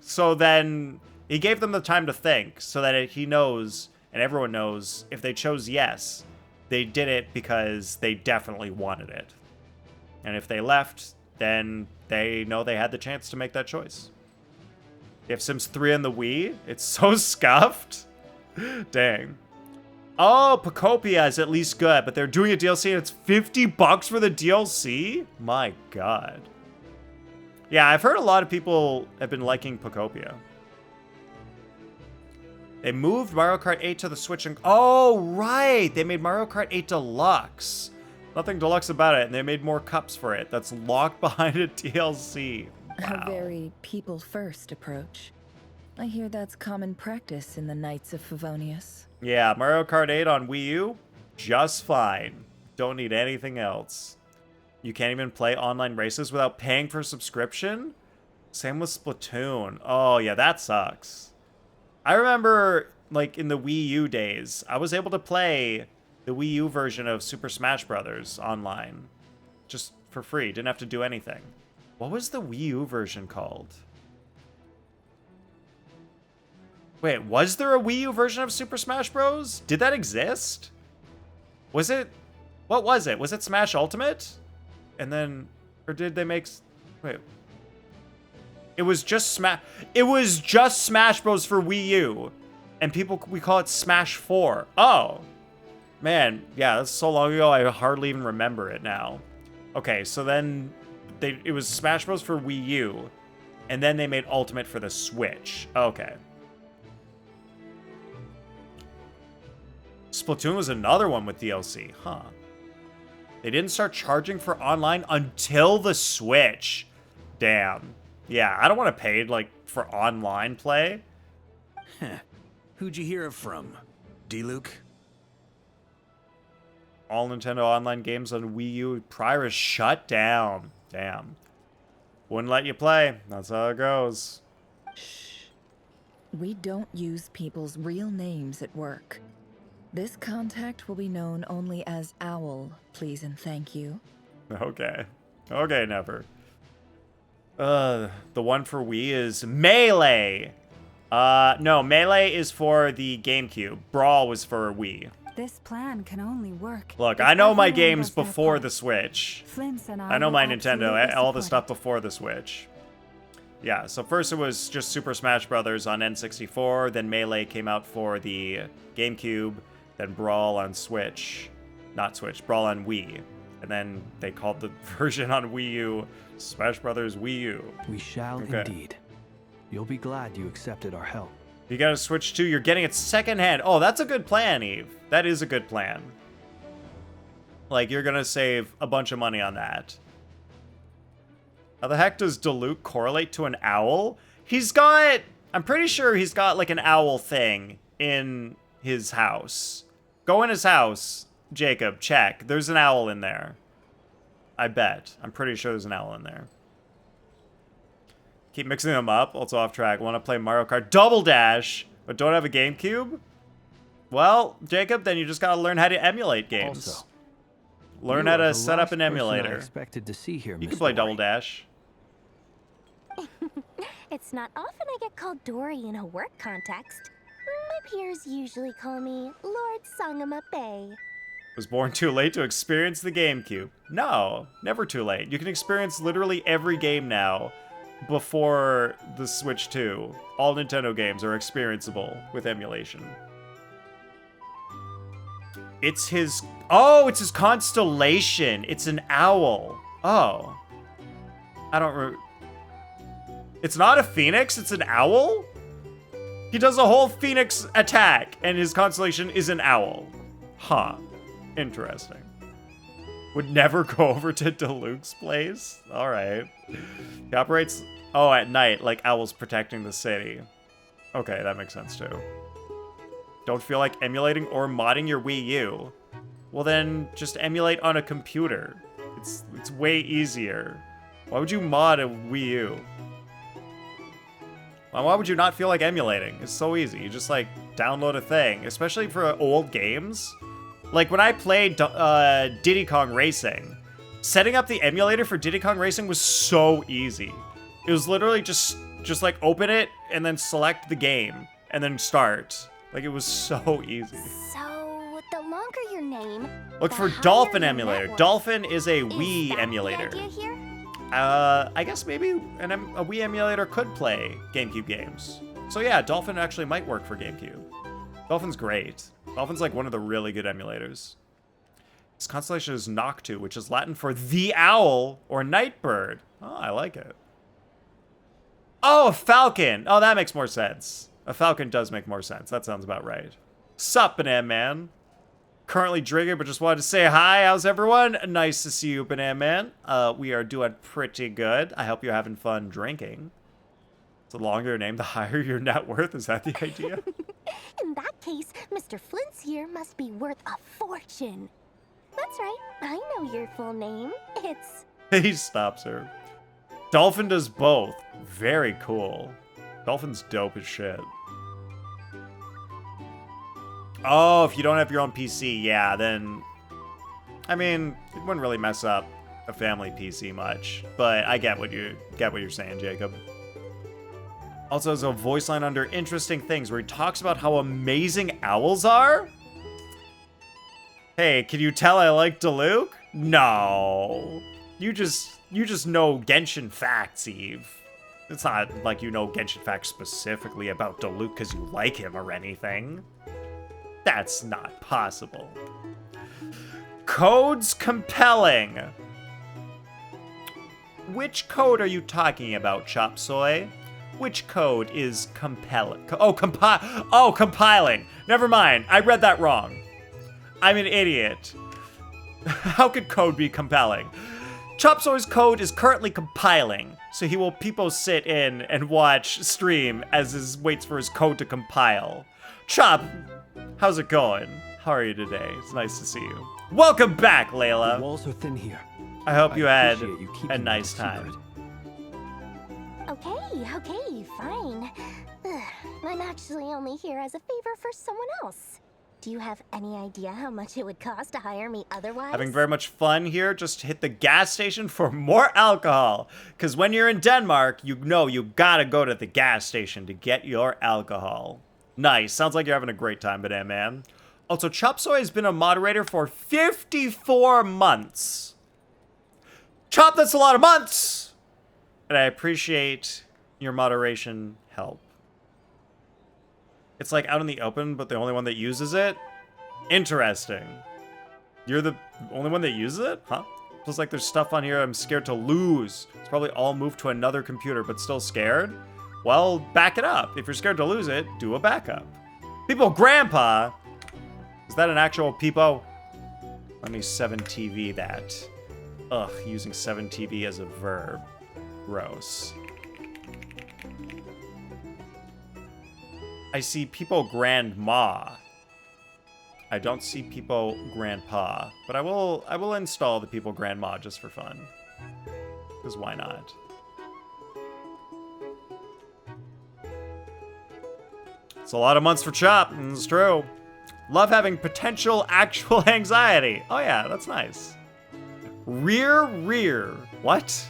So then he gave them the time to think so that he knows and everyone knows if they chose yes, they did it because they definitely wanted it. And if they left, then they know they had the chance to make that choice. You have Sims 3 on the Wii? It's so scuffed. Dang. Oh, Pocopia is at least good, but they're doing a DLC and it's $50 for the DLC? My God. Yeah, I've heard a lot of people have been liking Pocopia. They moved Mario Kart 8 to the Switch and... Oh, right! They made Mario Kart 8 Deluxe. Nothing deluxe about it, and they made more cups for it. That's locked behind a DLC. Wow. A very people-first approach. I hear that's common practice in the Knights of Favonius. Yeah, Mario Kart 8 on Wii U, just fine. Don't need anything else. You can't even play online races without paying for a subscription? Same with Splatoon. Oh, yeah, that sucks. I remember, in the Wii U days, I was able to play the Wii U version of Super Smash Bros. Online. Just for free, didn't have to do anything. What was the Wii U version called? Wait, was there a Wii U version of Super Smash Bros? Did that exist? Was it... What was it? Was it Smash Ultimate? And then... Or did they make... Wait. It was just Smash... It was just Smash Bros for Wii U. And we call it Smash 4. Oh. Man, yeah, that's so long ago, I hardly even remember it now. Okay, so then... It was Smash Bros for Wii U. And then they made Ultimate for the Switch. Okay. Splatoon was another one with DLC, huh? They didn't start charging for online until the Switch. Damn. Yeah, I don't want to pay, for online play. Who'd you hear it from? D-Luke? All Nintendo online games on Wii U prior is shut down. Damn. Wouldn't let you play. That's how it goes. Shh. We don't use people's real names at work. This contact will be known only as Owl, please and thank you. Okay. Okay, never. The one for Wii is Melee. No, Melee is for the GameCube. Brawl was for Wii. This plan can only work. Look, if I know my everyone games does their before part. the Switch. Flints and I know will my Nintendo, absolutely all the support stuff it. before the Switch. Yeah, so first it was just Super Smash Bros. On N64, then Melee came out for the GameCube, then Brawl on Switch. not Switch, Brawl on Wii. And then they called the version on Wii U Smash Brothers Wii U. We shall indeed. You'll be glad you accepted our help. You gotta Switch 2, you're getting it secondhand. Oh, that's a good plan, Eve. That is a good plan. Like, you're gonna save a bunch of money on that. How the heck does Diluc correlate to an owl? He's got... I'm pretty sure he's got, like, an owl thing in his house. Go in his house, Jacob, check. There's an owl in there. I bet. I'm pretty sure there's an owl in there. Keep mixing them up. Also off track. Want to play Mario Kart Double Dash, but don't have a GameCube? Well, Jacob, then you just gotta learn how to emulate games. Also, learn how to set up an emulator. I expected to see here, You can play Double Dash. It's not often I get called Dory in a work context. My peers usually call me Lord Sangamabe. Was born too late to experience the GameCube. No, never too late. You can experience literally every game now before the Switch 2. All Nintendo games are experienceable with emulation. It's his... Oh, it's his constellation. It's an owl. Oh. I don't... It's not a phoenix, it's an owl? He does a whole phoenix attack, and his constellation is an owl. Huh. Interesting. Would never go over to Diluc's place? Alright. He operates, oh, at night, like owls protecting the city. Okay, that makes sense too. Don't feel like emulating or modding your Wii U? Well then, just emulate on a computer. It's way easier. Why would you mod a Wii U? Why would you not feel like emulating? It's so easy. You just, like, download a thing. Especially for old games. Like, when I played Diddy Kong Racing, setting up the emulator for Diddy Kong Racing was so easy. It was literally just like, open it, and then select the game, and then start. Like, it was so easy. So, the longer your name... Look the for higher Dolphin your emulator. network. Dolphin is a Is Wii that emulator. The idea here? I guess maybe a Wii emulator could play GameCube games. So yeah, Dolphin actually might work for GameCube. Dolphin's great. Dolphin's like one of the really good emulators. His constellation is Noctu, which is Latin for the owl or night bird. Oh, I like it. Oh, a falcon. Oh, that makes more sense. A falcon does make more sense. That sounds about right. Sup, Banana Man? Currently drinking, but just wanted to say hi. How's everyone? Nice to see you, Banana Man. We are doing pretty good. I hope you're having fun drinking. The longer your name, the higher your net worth. Is that the idea? In that case, Mr. Flint's here must be worth a fortune. That's right. I know your full name. It's... He stops her. Dolphin does both. Very cool. Dolphin's dope as shit. Oh, if you don't have your own PC, yeah, then... I mean, it wouldn't really mess up a family PC much, but I get what you're saying, Jacob. Also has a voice line under Interesting Things where he talks about how amazing owls are. Hey, can you tell I like Diluc? No. You just know Genshin facts, Eve. It's not like you know Genshin facts specifically about Diluc because you like him or anything. That's not possible. Code's compelling. Which code are you talking about, Chop Soy? Which code is compelling? Compiling. Never mind. I read that wrong. I'm an idiot. How could code be compelling? Chop Soy's code is currently compiling, so he will people sit in and watch stream as he waits for his code to compile. Chop, how's it going? How are you today? It's nice to see you. Welcome back, Layla. The walls are thin here. I hope you had appreciate you keeping a it nice a secret. time. Okay, fine. Ugh, I'm actually only here as a favor for someone else. Do you have any idea how much it would cost to hire me otherwise? Having very much fun here. Just hit the gas station for more alcohol. Because when you're in Denmark, you know you gotta go to the gas station to get your alcohol. Nice. Sounds like you're having a great time, Banana Man. Also, Chop Soy has been a moderator for 54 months. Chop, that's a lot of months! And I appreciate your moderation help. It's like out in the open, but the only one that uses it? Interesting. You're the only one that uses it? Huh? Feels like there's stuff on here I'm scared to lose. It's probably all moved to another computer, but still scared? Well, back it up. If you're scared to lose it, do a backup. People Grandpa! Is that an actual peepo? Let me 7TV that. Ugh, using 7TV as a verb. Gross. I see Peepo Grandma. I don't see Peepo Grandpa, but I will install the Peepo Grandma just for fun. Because why not? It's a lot of months for Chop, and it's true. Love having potential actual anxiety. Oh yeah, that's nice. Rear. What?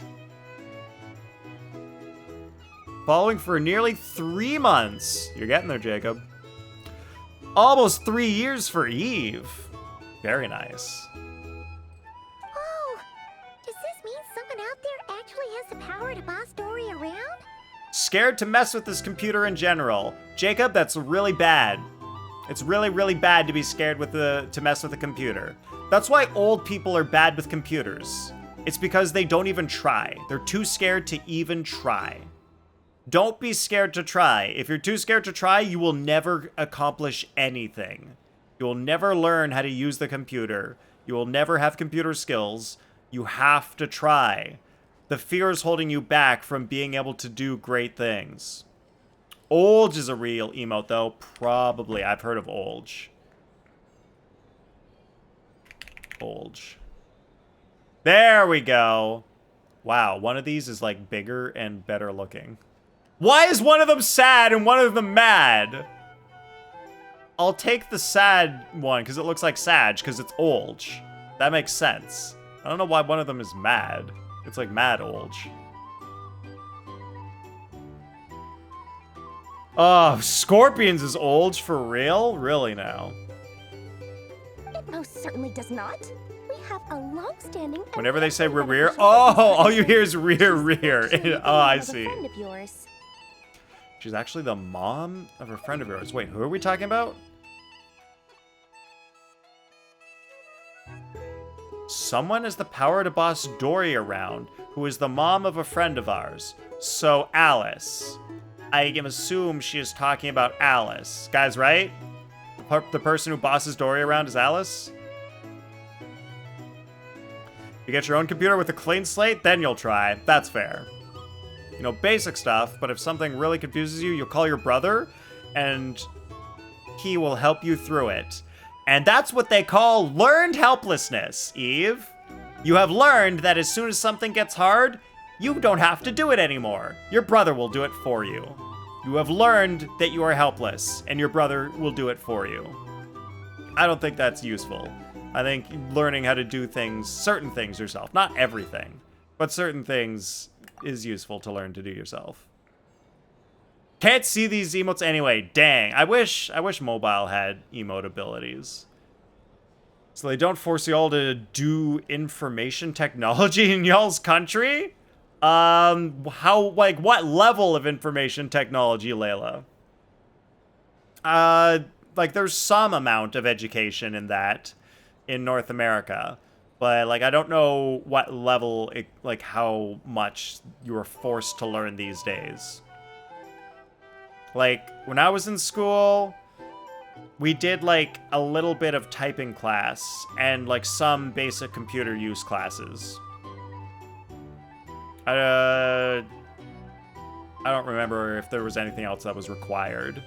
Following for nearly 3 months. You're getting there, Jacob. Almost 3 years for Eve. Very nice. Oh, does this mean someone out there actually has the power to boss Dory around? Scared to mess with this computer in general. Jacob, that's really bad. It's really, really bad to be scared to mess with a computer. That's why old people are bad with computers. It's because they don't even try. They're too scared to even try. Don't be scared to try. If you're too scared to try, you will never accomplish anything. You will never learn how to use the computer. You will never have computer skills. You have to try. The fear is holding you back from being able to do great things. Olge is a real emote, though. Probably. I've heard of Olge. Olge. There we go. Wow, one of these is like bigger and better looking. Why is one of them sad and one of them mad? I'll take the sad one because it looks like Sag because it's Olge. That makes sense. I don't know why one of them is mad. It's like mad Olge. Oh, Scorpions is Olge for real? Really now? It most certainly does not. We have a long-standing. Whenever they say rear, oh, all you hear is rear. Oh, I see. Friend of yours. She's actually the mom of a friend of yours. Wait, who are we talking about? Someone has the power to boss Dory around, who is the mom of a friend of ours. So Alice. I can assume she is talking about Alice. Guys, right? The person who bosses Dory around is Alice? You get your own computer with a clean slate, then you'll try. That's fair. You know, basic stuff, but if something really confuses you, you'll call your brother, and he will help you through it. And that's what they call learned helplessness, Eve. You have learned that as soon as something gets hard, you don't have to do it anymore. Your brother will do it for you. You have learned that you are helpless, and your brother will do it for you. I don't think that's useful. I think learning how to do things, certain things yourself, not everything, but certain things is useful to learn to do yourself. Can't see these emotes anyway. Dang. I wish mobile had emote abilities. So they don't force y'all to do information technology in y'all's country? What level of information technology, Layla? There's some amount of education in that in North America. But, I don't know what level, how much you are forced to learn these days. When I was in school, we did, a little bit of typing class and, some basic computer use classes. I don't remember if there was anything else that was required.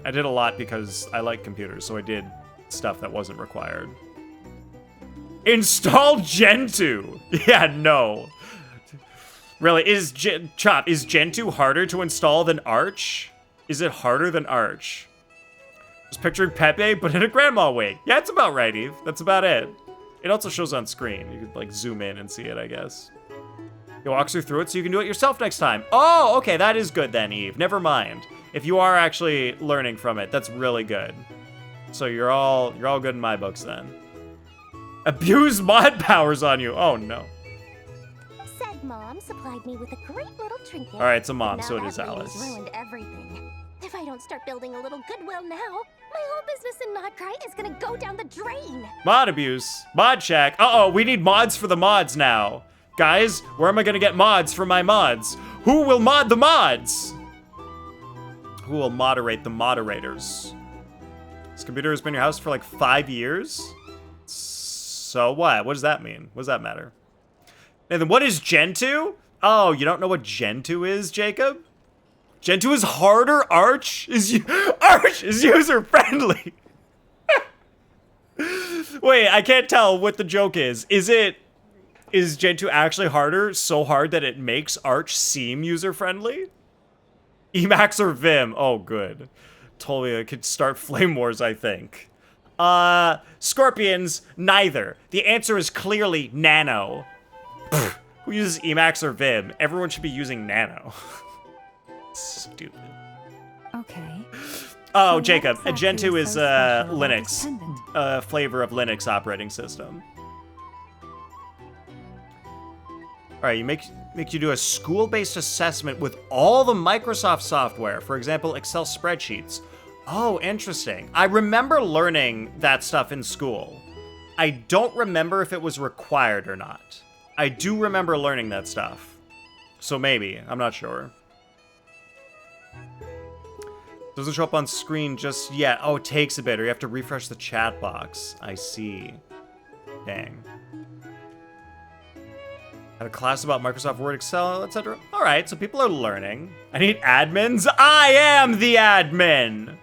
I did a lot because I like computers, so I did stuff that wasn't required. Install Gentoo! Yeah, no. Really, is Gentoo harder to install than Arch? Is it harder than Arch? Just picturing Pepe, but in a grandma wig. Yeah, it's about right, Eve. That's about it. It also shows on screen. You could, zoom in and see it, I guess. It walks you through it so you can do it yourself next time. Oh, okay, that is good then, Eve. Never mind. If you are actually learning from it, that's really good. So you're all good in my books then. Abuse mod powers on you. Oh no. Said mom supplied me with a great little trinket. All right, it's a mom, Now so it that is lady's Alice. ruined everything. The If I don't start building a little goodwill now, my whole business in Nod-Krai is gonna go down the drain. Mod abuse. Mod check. Uh-oh, we need mods for the mods now. Guys, where am I gonna get mods for my mods? Who will mod the mods? Who will moderate the moderators? This computer has been in your house for like 5 years? So what? What does that mean? What does that matter? Nathan, what is Gen 2? Oh, you don't know what Gen 2 is, Jacob? Gen 2 is harder. Arch is user-friendly. Wait, I can't tell what the joke is. Is Gen 2 actually harder? So hard that it makes Arch seem user-friendly? Emacs or Vim? Oh, good. Totally, I could start Flame Wars, I think. Scorpions, neither. The answer is clearly Nano. Pfft, who uses Emacs or Vim? Everyone should be using Nano. Stupid. Okay. Oh, So Jacob, what Gen exactly 2 is is so special about Linux. this pendant? Flavor of Linux operating system. All right, make you do a school-based assessment with all the Microsoft software. For example, Excel spreadsheets. Oh, interesting. I remember learning that stuff in school. I don't remember if it was required or not. I do remember learning that stuff. So maybe, I'm not sure. Doesn't show up on screen just yet. Oh, it takes a bit, or you have to refresh the chat box. I see. Dang. Had a class about Microsoft Word, Excel, etc. All right, so people are learning. I need admins. I am the admin.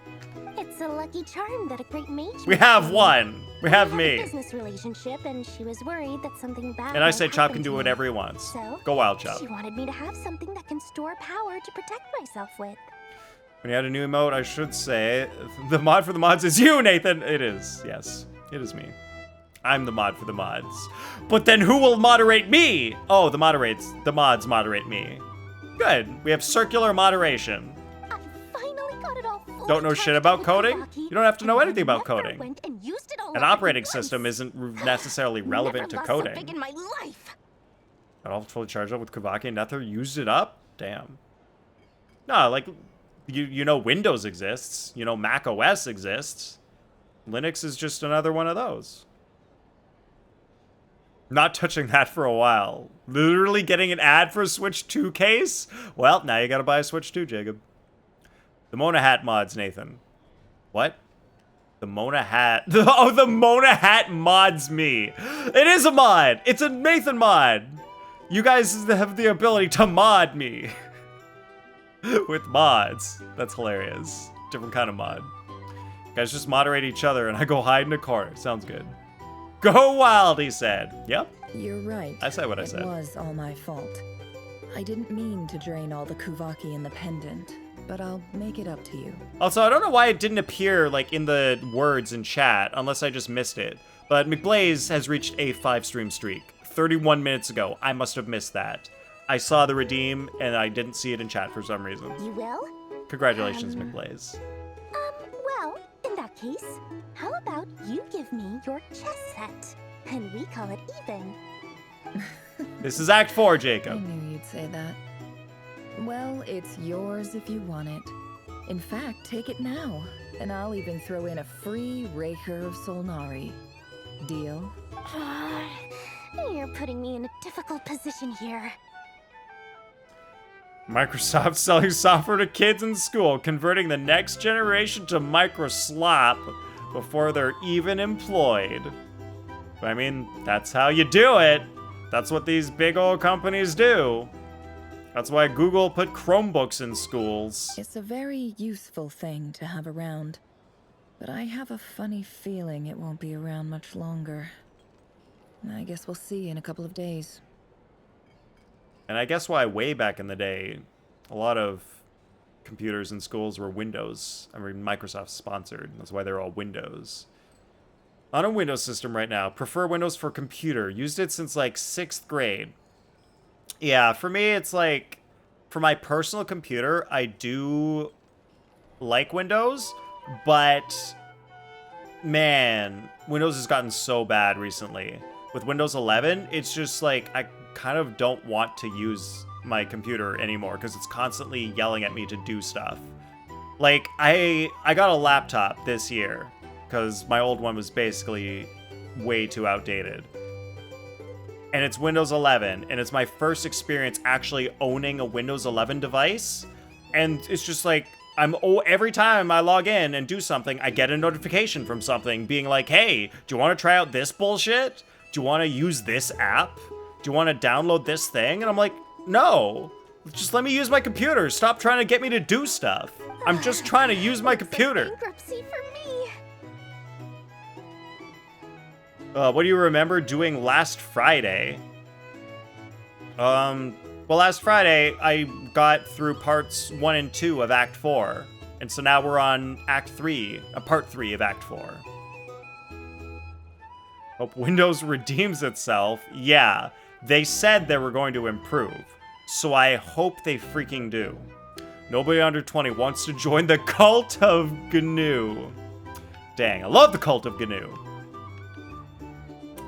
It's a lucky charm that a great mage. We have one. We have We had a me. business relationship, and she was worried that something bad. And I might say Chop happen can to do me. whatever he wants. So Go wild, Chop. she wanted me to have something that can store power to protect myself with. When you add a new emote, I should say, the mod for the mods is you, Nathan. It is, yes. It is me. I'm the mod for the mods. But then who will moderate me? Oh, the mods moderate me. Good. We have circular moderation. I finally got it all fully Don't know shit charged about with coding? Kavaki, You don't have to know and I anything about never coding. went and used it all An up operating once. system isn't necessarily relevant to Never lost so big coding. in my life. Got all fully charged up with Kavaki and Nether, used it up? Damn. No, like, you know Windows exists. You know Mac OS exists. Linux is just another one of those. Not touching that for a while. Literally getting an ad for a Switch 2 case? Well, now you gotta buy a Switch 2, Jacob. The Mona Hat mods, Nathan. What? The Mona Hat. Oh, the Mona Hat mods me. It is a mod. It's a Nathan mod. You guys have the ability to mod me. With mods. That's hilarious. Different kind of mod. You guys just moderate each other and I go hide in a corner. Sounds good. Go wild, he said. Yep. You're right. I said what I said. It was all my fault. I didn't mean to drain all the Kuvaki in the pendant, but I'll make it up to you. Also, I don't know why it didn't appear like in the words in chat, unless I just missed it. But McBlaze has reached a 5-stream streak. 31 minutes ago. I must have missed that. I saw the redeem and I didn't see it in chat for some reason. You will? Congratulations, McBlaze. Well, in that case, how about you give me your chess set? And we call it even. This is Act 4, I Jacob. knew you'd say that. Well, it's yours if you want it. In fact, take it now, and I'll even throw in a free Raker of Solnari. Deal? You're putting me in a difficult position here. Microsoft selling software to kids in school, converting the next generation to microslop before they're even employed. I mean, that's how you do it. That's what these big old companies do. That's why Google put Chromebooks in schools. It's a very useful thing to have around, but I have a funny feeling it won't be around much longer. I guess we'll see in a couple of days. And I guess why way back in the day, a lot of computers in schools were Windows. I mean, Microsoft sponsored. That's why they're all Windows. On a Windows system right now. Prefer Windows for computer. Used it since like 6th grade. Yeah, for me, it's like, for my personal computer, I do like Windows, but man, Windows has gotten so bad recently. With Windows 11, it's just like, I kind of don't want to use my computer anymore because it's constantly yelling at me to do stuff. Like, I got a laptop this year because my old one was basically way too outdated. And it's Windows 11, and it's my first experience actually owning a Windows 11 device. And it's just like, every time I log in and do something, I get a notification from something being like, hey, do you want to try out this bullshit? Do you want to use this app? Do you want to download this thing? And I'm like, no, just let me use my computer. Stop trying to get me to do stuff. I'm just trying to use my computer. Bankruptcy for me. What do you remember doing last Friday? Well, last Friday, I got through parts 1 and 2 of Act 4. And so now we're on Act 3, part 3 of Act 4. Hope Windows redeems itself. Yeah, they said they were going to improve. So I hope they freaking do. Nobody under 20 wants to join the Cult of GNU. Dang, I love the Cult of GNU.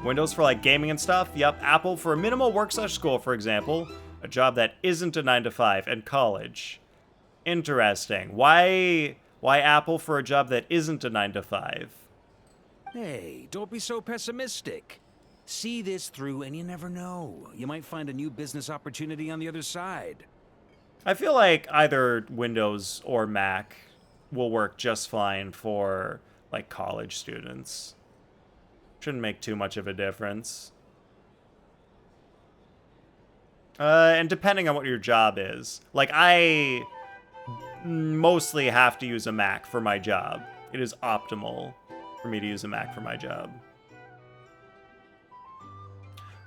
Windows for like gaming and stuff? Yep, Apple for a minimal work/school, for example. A job that isn't a 9-to-5, and college. Interesting. Why Apple for a job that isn't a 9-to-5? Hey, don't be so pessimistic. See this through and you never know. You might find a new business opportunity on the other side. I feel like either Windows or Mac will work just fine for like college students. Shouldn't make too much of a difference. And depending on what your job is. Like, I mostly have to use a Mac for my job. It is optimal for me to use a Mac for my job.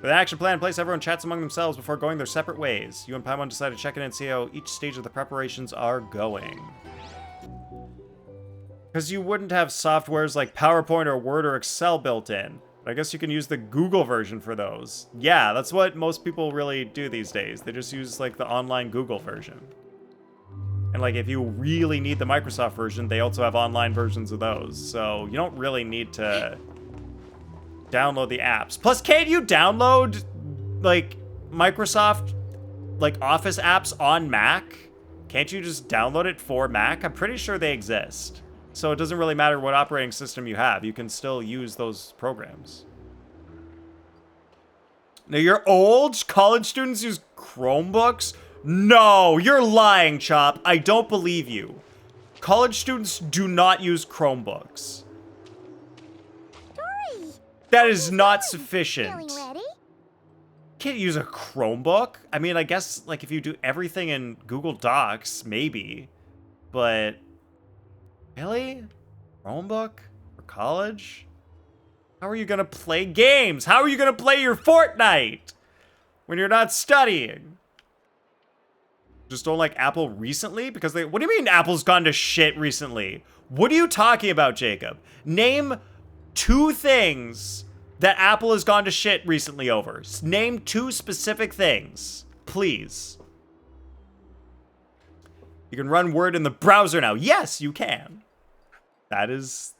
With an action plan in place, everyone chats among themselves before going their separate ways. You and Paimon decide to check in and see how each stage of the preparations are going. Because you wouldn't have softwares like PowerPoint or Word or Excel built in. But I guess you can use the Google version for those. Yeah, that's what most people really do these days. They just use like the online Google version. And like if you really need the Microsoft version, they also have online versions of those. So you don't really need to download the apps. Plus, can't you download like Microsoft like Office apps on Mac? Can't you just download it for Mac? I'm pretty sure they exist. So it doesn't really matter what operating system you have. You can still use those programs. Now, your old college students use Chromebooks? No, you're lying, Chop. I don't believe you. College students do not use Chromebooks. Dory! That is not sufficient. Feeling ready? Can't use a Chromebook? I mean, I guess, like, if you do everything in Google Docs, maybe. But... really? Chromebook? For college? How are you gonna play games? How are you gonna play your Fortnite? When you're not studying? Just don't like Apple recently? Because they... what do you mean Apple's gone to shit recently? What are you talking about, Jacob? Name 2 things that Apple has gone to shit recently over. Name 2 specific things. Please. You can run Word in the browser now. Yes, you can. That is...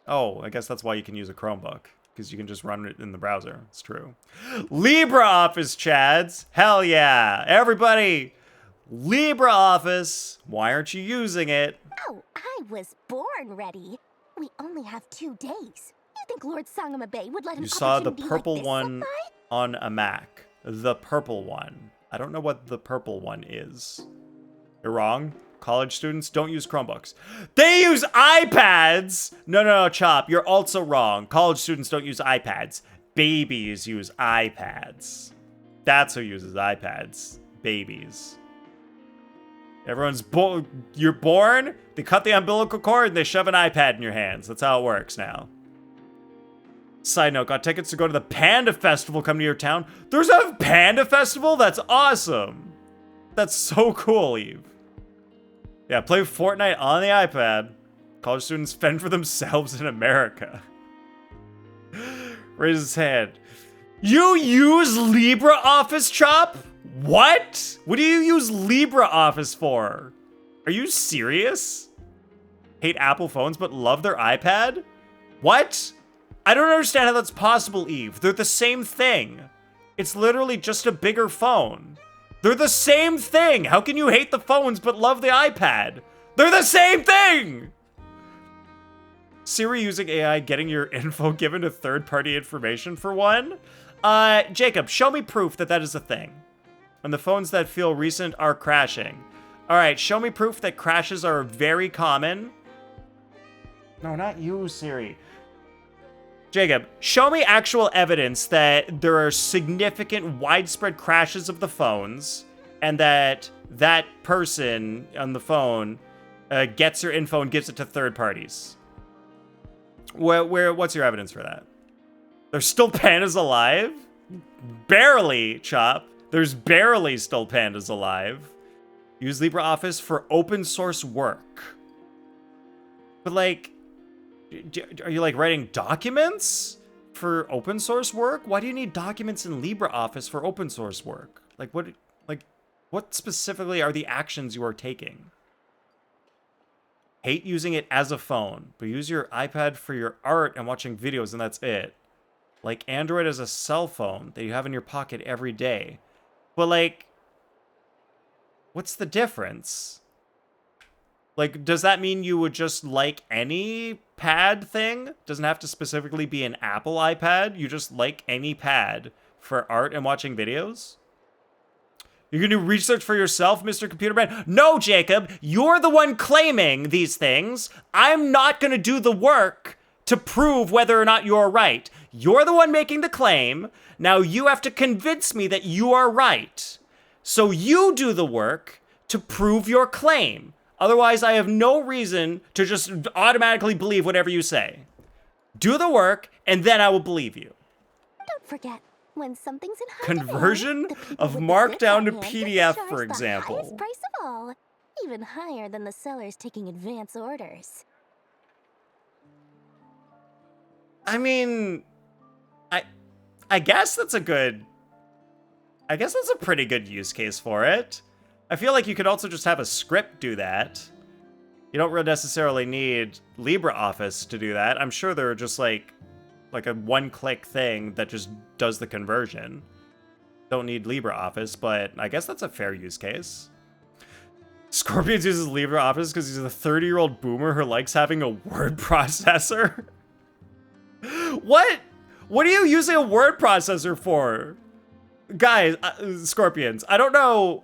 oh, I guess that's why you can use a Chromebook. Because you can just run it in the browser. It's true. LibreOffice, Chads. Hell yeah. Everybody, LibreOffice. Why aren't you using it? Oh, I was born ready. We only have 2 days. You think Lord Sangamabe would let an You saw the opportunity purple like this one slip by? on a Mac. The purple one. I don't know what the purple one is. You're wrong. College students don't use Chromebooks. They use iPads! No, Chop. You're also wrong. College students don't use iPads. Babies use iPads. That's who uses iPads. Babies. Everyone's you're born, they cut the umbilical cord, and they shove an iPad in your hands. That's how it works now. Side note, got tickets to go to the Panda Festival coming to your town. There's a Panda Festival? That's awesome. That's so cool, Eve. Yeah, play Fortnite on the iPad. College students fend for themselves in America. Raise his hand. You use LibreOffice, Chop? What? What do you use LibreOffice for? Are you serious? Hate Apple phones but love their iPad? What? I don't understand how that's possible, Eve. They're the same thing. It's literally just a bigger phone. They're the same thing. How can you hate the phones but love the iPad? They're the same thing! Siri using AI, getting your info given to third-party information for one? Jacob, show me proof that that is a thing. And the phones that feel recent are crashing. All right, show me proof that crashes are very common. No, not you, Siri. Jacob, show me actual evidence that there are significant widespread crashes of the phones and that that person on the phone gets your info and gives it to third parties. What's your evidence for that? There's still pandas alive? Barely, Chop. There's barely still pandas alive. Use LibreOffice for open source work. But like, are you like writing documents for open source work? Why do you need documents in LibreOffice for open source work? Like what specifically are the actions you are taking? Hate using it as a phone, but use your iPad for your art and watching videos and that's it. Like Android as a cell phone that you have in your pocket every day. But like, what's the difference? Like, does that mean you would just like any pad thing? Doesn't have to specifically be an Apple iPad. You just like any pad for art and watching videos? You can do research for yourself, Mr. Computer Man? No, Jacob, you're the one claiming these things. I'm not gonna do the work to prove whether or not you're right. You're the one making the claim. Now you have to convince me that you are right. So you do the work to prove your claim. Otherwise, I have no reason to just automatically believe whatever you say. Do the work, and then I will believe you. Don't forget, when something's in high Conversion demand, the people of with the Markdown to good hand PDF, can for charge example. The highest price of all, even higher than the sellers taking advance orders. I mean, I guess that's a pretty good use case for it. I feel like you could also just have a script do that. You don't really necessarily need LibreOffice to do that. I'm sure there are just like a one-click thing that just does the conversion. Don't need LibreOffice, but I guess that's a fair use case. Scorpions uses LibreOffice because he's a 30-year-old boomer who likes having a word processor. What? What are you using a word processor for? Guys, Scorpions, I don't know.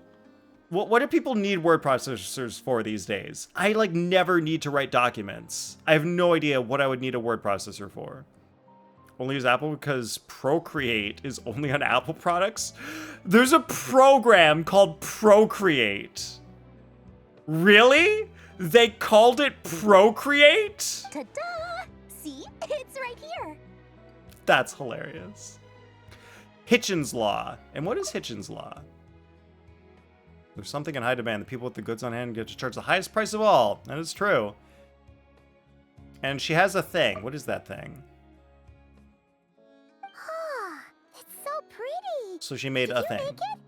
What do people need word processors for these days? I like never need to write documents. I have no idea what I would need a word processor for. Only use Apple because Procreate is only on Apple products? There's a program called Procreate. Really? They called it Procreate? Ta-da! See? It's right here. That's hilarious. Hitchens Law. And what is Hitchens Law? There's something in high demand. The people with the goods on hand get to charge the highest price of all. That is true. And she has a thing. What is that thing? Ah, it's so pretty. So she made Did a you thing. make it?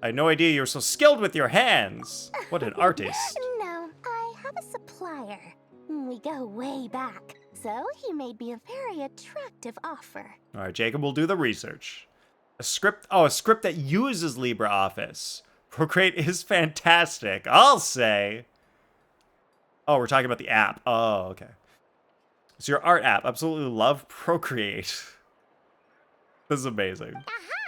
I had no idea you were so skilled with your hands. What an artist. No, I have a supplier. We go way back, so he made me a very attractive offer. All right, Jacob will do the research. A script that uses LibreOffice. Procreate is fantastic, I'll say. Oh, we're talking about the app. Oh, okay. It's your art app. Absolutely love Procreate. This is amazing.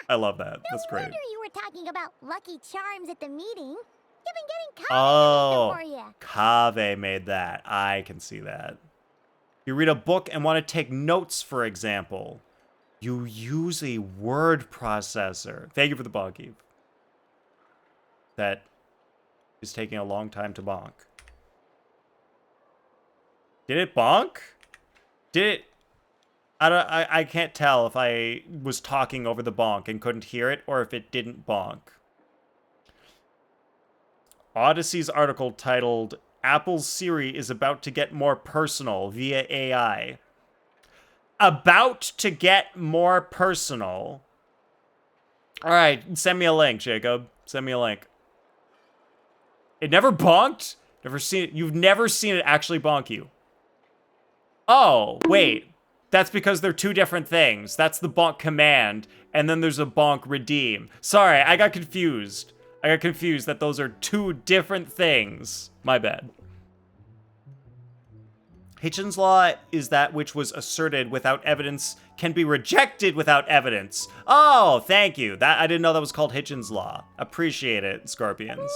I love that. That's great. No wonder you were talking about Lucky Charms at the meeting. You've been getting Oh, for you. Kaveh made that. I can see that. You read a book and want to take notes, for example. You use a word processor. Thank you for the ball keep. That is taking a long time to bonk. Did it bonk? Did it? I can't tell if I was talking over the bonk and couldn't hear it or if it didn't bonk. Odyssey's article titled Apple's Siri is about to get more personal via AI. About to get more personal. All right, send me a link, Jacob. Send me a link. It never bonked? Never seen it. You've never seen it actually bonk you. Oh, wait. That's because they're two different things. That's the bonk command, and then there's a bonk redeem. Sorry, I got confused. I got confused that those are two different things. My bad. Hitchin's law is that which was asserted without evidence can be rejected without evidence. Oh, thank you. That I didn't know that was called Hitchin's law. Appreciate it, Scorpions.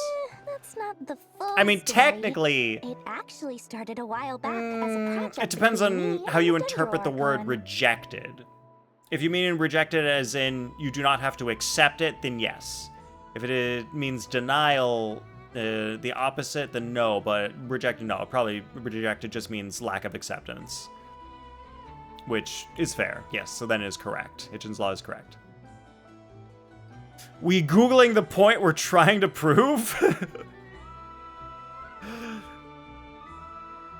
That's not the full I mean, story. technically, It actually started a while back as a project. it depends between on me how and you the interpret the Dendro word Archon. rejected. If you mean rejected as in you do not have to accept it, then yes. If it means denial, the opposite, then no, but rejected, no. Probably rejected just means lack of acceptance. Which is fair, yes, so then it is correct. Hitchin's law is correct. We Googling the point we're trying to prove?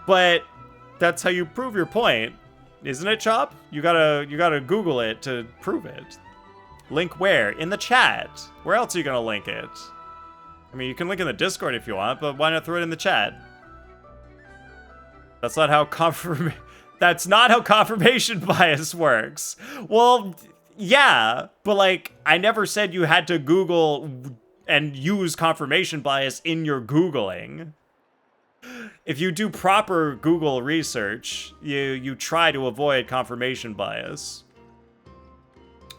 But that's how you prove your point, isn't it, Chop? You gotta Google it to prove it. Link where? In the chat. Where else are you gonna link it? I mean, you can link in the Discord if you want, but why not throw it in the chat? That's not how confirmation bias works. Well, yeah, but like, I never said you had to Google and use confirmation bias in your Googling. If you do proper Google research, you try to avoid confirmation bias.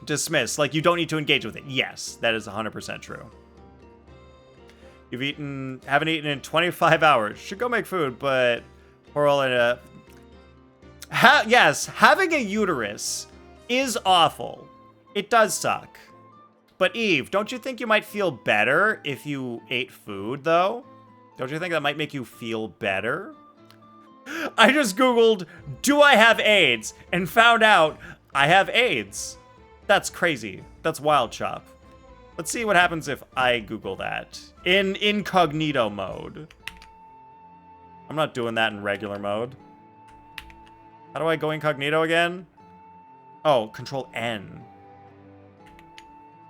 Dismiss, like you don't need to engage with it. Yes, that is 100% true. Haven't eaten in 25 hours. Should go make food, but yes, having a uterus is awful. It does suck. But Eve, don't you think you might feel better if you ate food, though? Don't you think that might make you feel better? I just Googled, do I have AIDS? And found out I have AIDS. That's crazy. That's wild, Chop. Let's see what happens if I Google that. In incognito mode. I'm not doing that in regular mode. How do I go incognito again? Oh, Control N.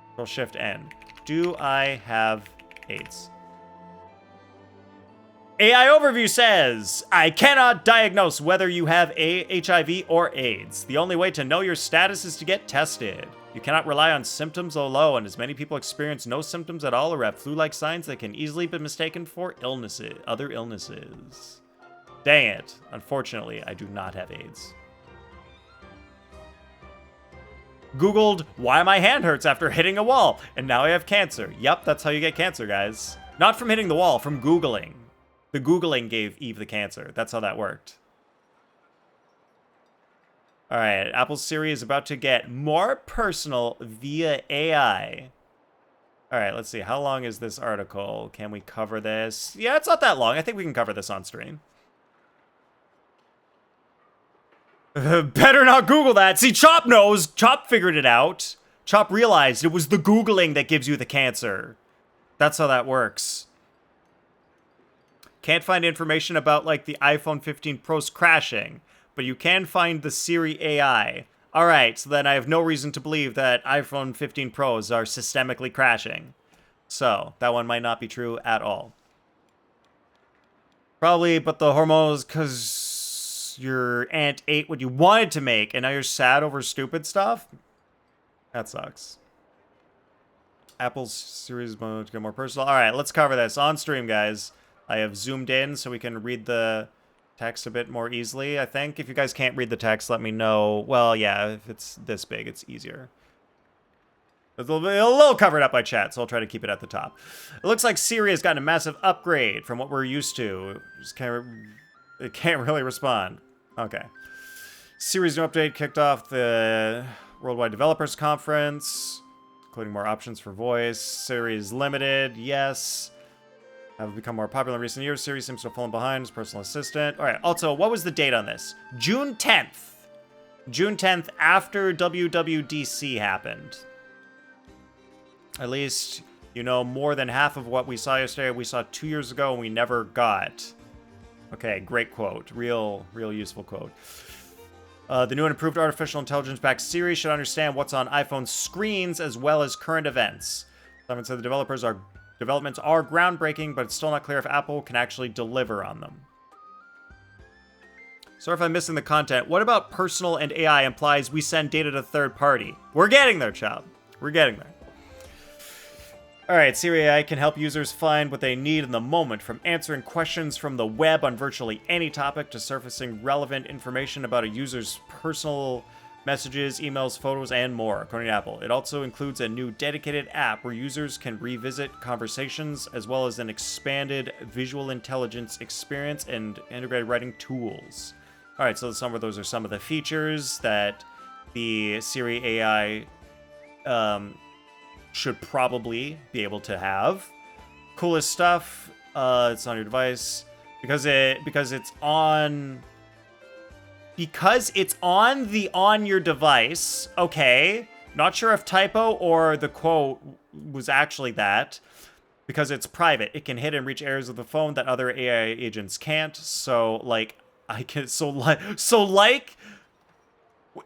Control Shift N. Do I have AIDS? AI Overview says, I cannot diagnose whether you have HIV or AIDS. The only way to know your status is to get tested. You cannot rely on symptoms alone, as many people experience no symptoms at all or have flu-like signs that can easily be mistaken for other illnesses. Dang it. Unfortunately, I do not have AIDS. Googled, why my hand hurts after hitting a wall, and now I have cancer. Yep, that's how you get cancer, guys. Not from hitting the wall, from Googling. The Googling gave Eve the cancer. That's how that worked. All right, Apple's Siri is about to get more personal via AI. All right, let's see. How long is this article? Can we cover this? Yeah, it's not that long. I think we can cover this on stream. Better not Google that. See, Chop knows. Chop figured it out. Chop realized it was the Googling that gives you the cancer. That's how that works. Can't find information about, like, the iPhone 15 Pro's crashing, but you can find the Siri AI. All right, so then I have no reason to believe that iPhone 15 Pros are systemically crashing. So, that one might not be true at all. Probably, but the hormones, because your aunt ate what you wanted to make, and now you're sad over stupid stuff? That sucks. Apple's Siri's mode to get more personal. All right, let's cover this on stream, guys. I have zoomed in so we can read the text a bit more easily, I think. If you guys can't read the text, let me know. Well, yeah, if it's this big, it's easier. It's a little covered up by chat, so I'll try to keep it at the top. It looks like Siri has gotten a massive upgrade from what we're used to. It can't really respond. Okay. Siri's new update kicked off the Worldwide Developers Conference, including more options for voice. Siri is limited, yes. Have become more popular in recent years. Siri seems to have fallen behind as personal assistant. All right, also, what was the date on this? June 10th. June 10th, after WWDC happened. At least, you know, more than half of what we saw yesterday, we saw 2 years ago and we never got. Okay, great quote. Real useful quote. The new and improved artificial intelligence-backed Siri should understand what's on iPhone screens as well as current events. Simon said the developments are groundbreaking, but it's still not clear if Apple can actually deliver on them. Sorry if I'm missing the content. What about personal and AI implies we send data to third party? We're getting there, Chop. We're getting there. Alright, Siri AI can help users find what they need in the moment, from answering questions from the web on virtually any topic to surfacing relevant information about a user's personal messages, emails, photos, and more, according to Apple. It also includes a new dedicated app where users can revisit conversations, as well as an expanded visual intelligence experience and integrated writing tools. Alright, so those are some of the features that the Siri AI should probably be able to have. Coolest stuff, it's on your device because it's on the on your device. Okay, not sure if typo or the quote was actually that. Because it's private, it can hit and reach areas of the phone that other AI agents can't. So like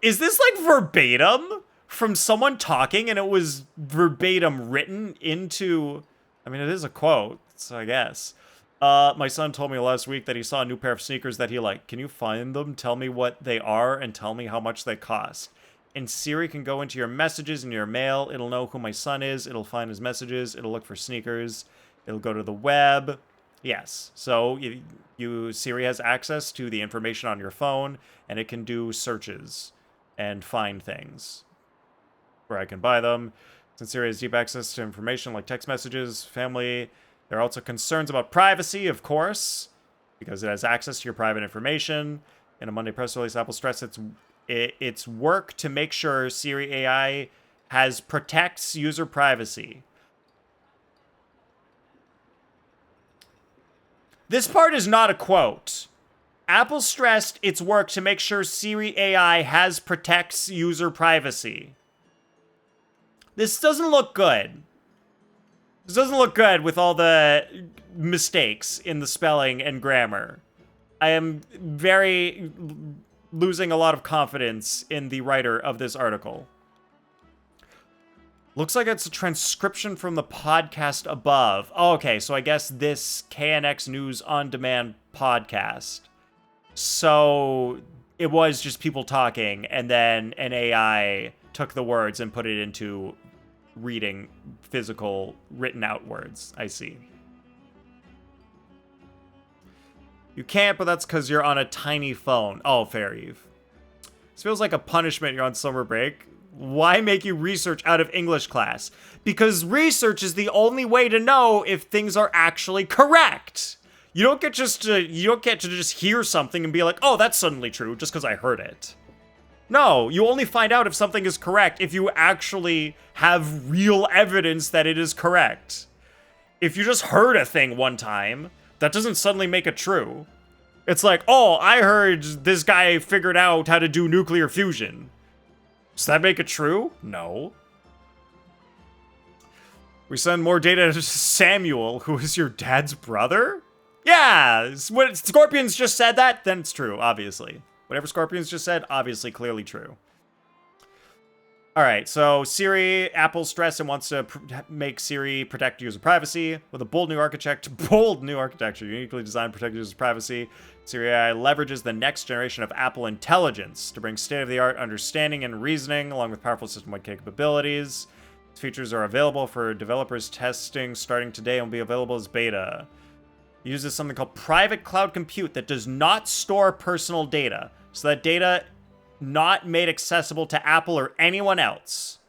is this like verbatim from someone talking, and it was verbatim written into, I mean, it is a quote, so I guess. My son told me last week that he saw a new pair of sneakers that he liked. Can you find them? Tell me what they are and tell me how much they cost. And Siri can go into your messages and your mail. It'll know who my son is. It'll find his messages. It'll look for sneakers. It'll go to the web. Yes. So Siri has access to the information on your phone, and it can do searches and find things where I can buy them. Since Siri has deep access to information like text messages, family, there are also concerns about privacy, of course, because it has access to your private information. In a Monday press release, Apple stressed its work to make sure Siri AI protects user privacy. This part is not a quote. Apple stressed its work to make sure Siri AI protects user privacy. This doesn't look good. This doesn't look good with all the mistakes in the spelling and grammar. I am losing a lot of confidence in the writer of this article. Looks like it's a transcription from the podcast above. Oh, okay, so I guess this KNX News On Demand podcast. So it was just people talking, and then an AI took the words and put it into reading physical written out words. I see. You can't, but that's because you're on a tiny phone. Oh, fair, Eve. This feels like a punishment. You're on summer break. Why make you research out of English class? Because research is the only way to know if things are actually correct. You don't get to just hear something and be like, oh, that's suddenly true just because I heard it. No, you only find out if something is correct if you actually have real evidence that it is correct. If you just heard a thing one time, that doesn't suddenly make it true. It's like, oh, I heard this guy figured out how to do nuclear fusion. Does that make it true? No. We send more data to Samuel, who is your dad's brother? Yeah, when Scorpions just said that, then it's true, obviously. Whatever Scorpions just said, obviously, clearly true. All right, so Siri, Apple stressed and wants to make Siri protect user privacy with a bold new architecture, uniquely designed to protect user privacy. Siri AI leverages the next generation of Apple intelligence to bring state-of-the-art understanding and reasoning, along with powerful system-wide capabilities. These features are available for developers testing starting today and will be available as beta. It uses something called private cloud compute that does not store personal data, so that data not made accessible to Apple or anyone else.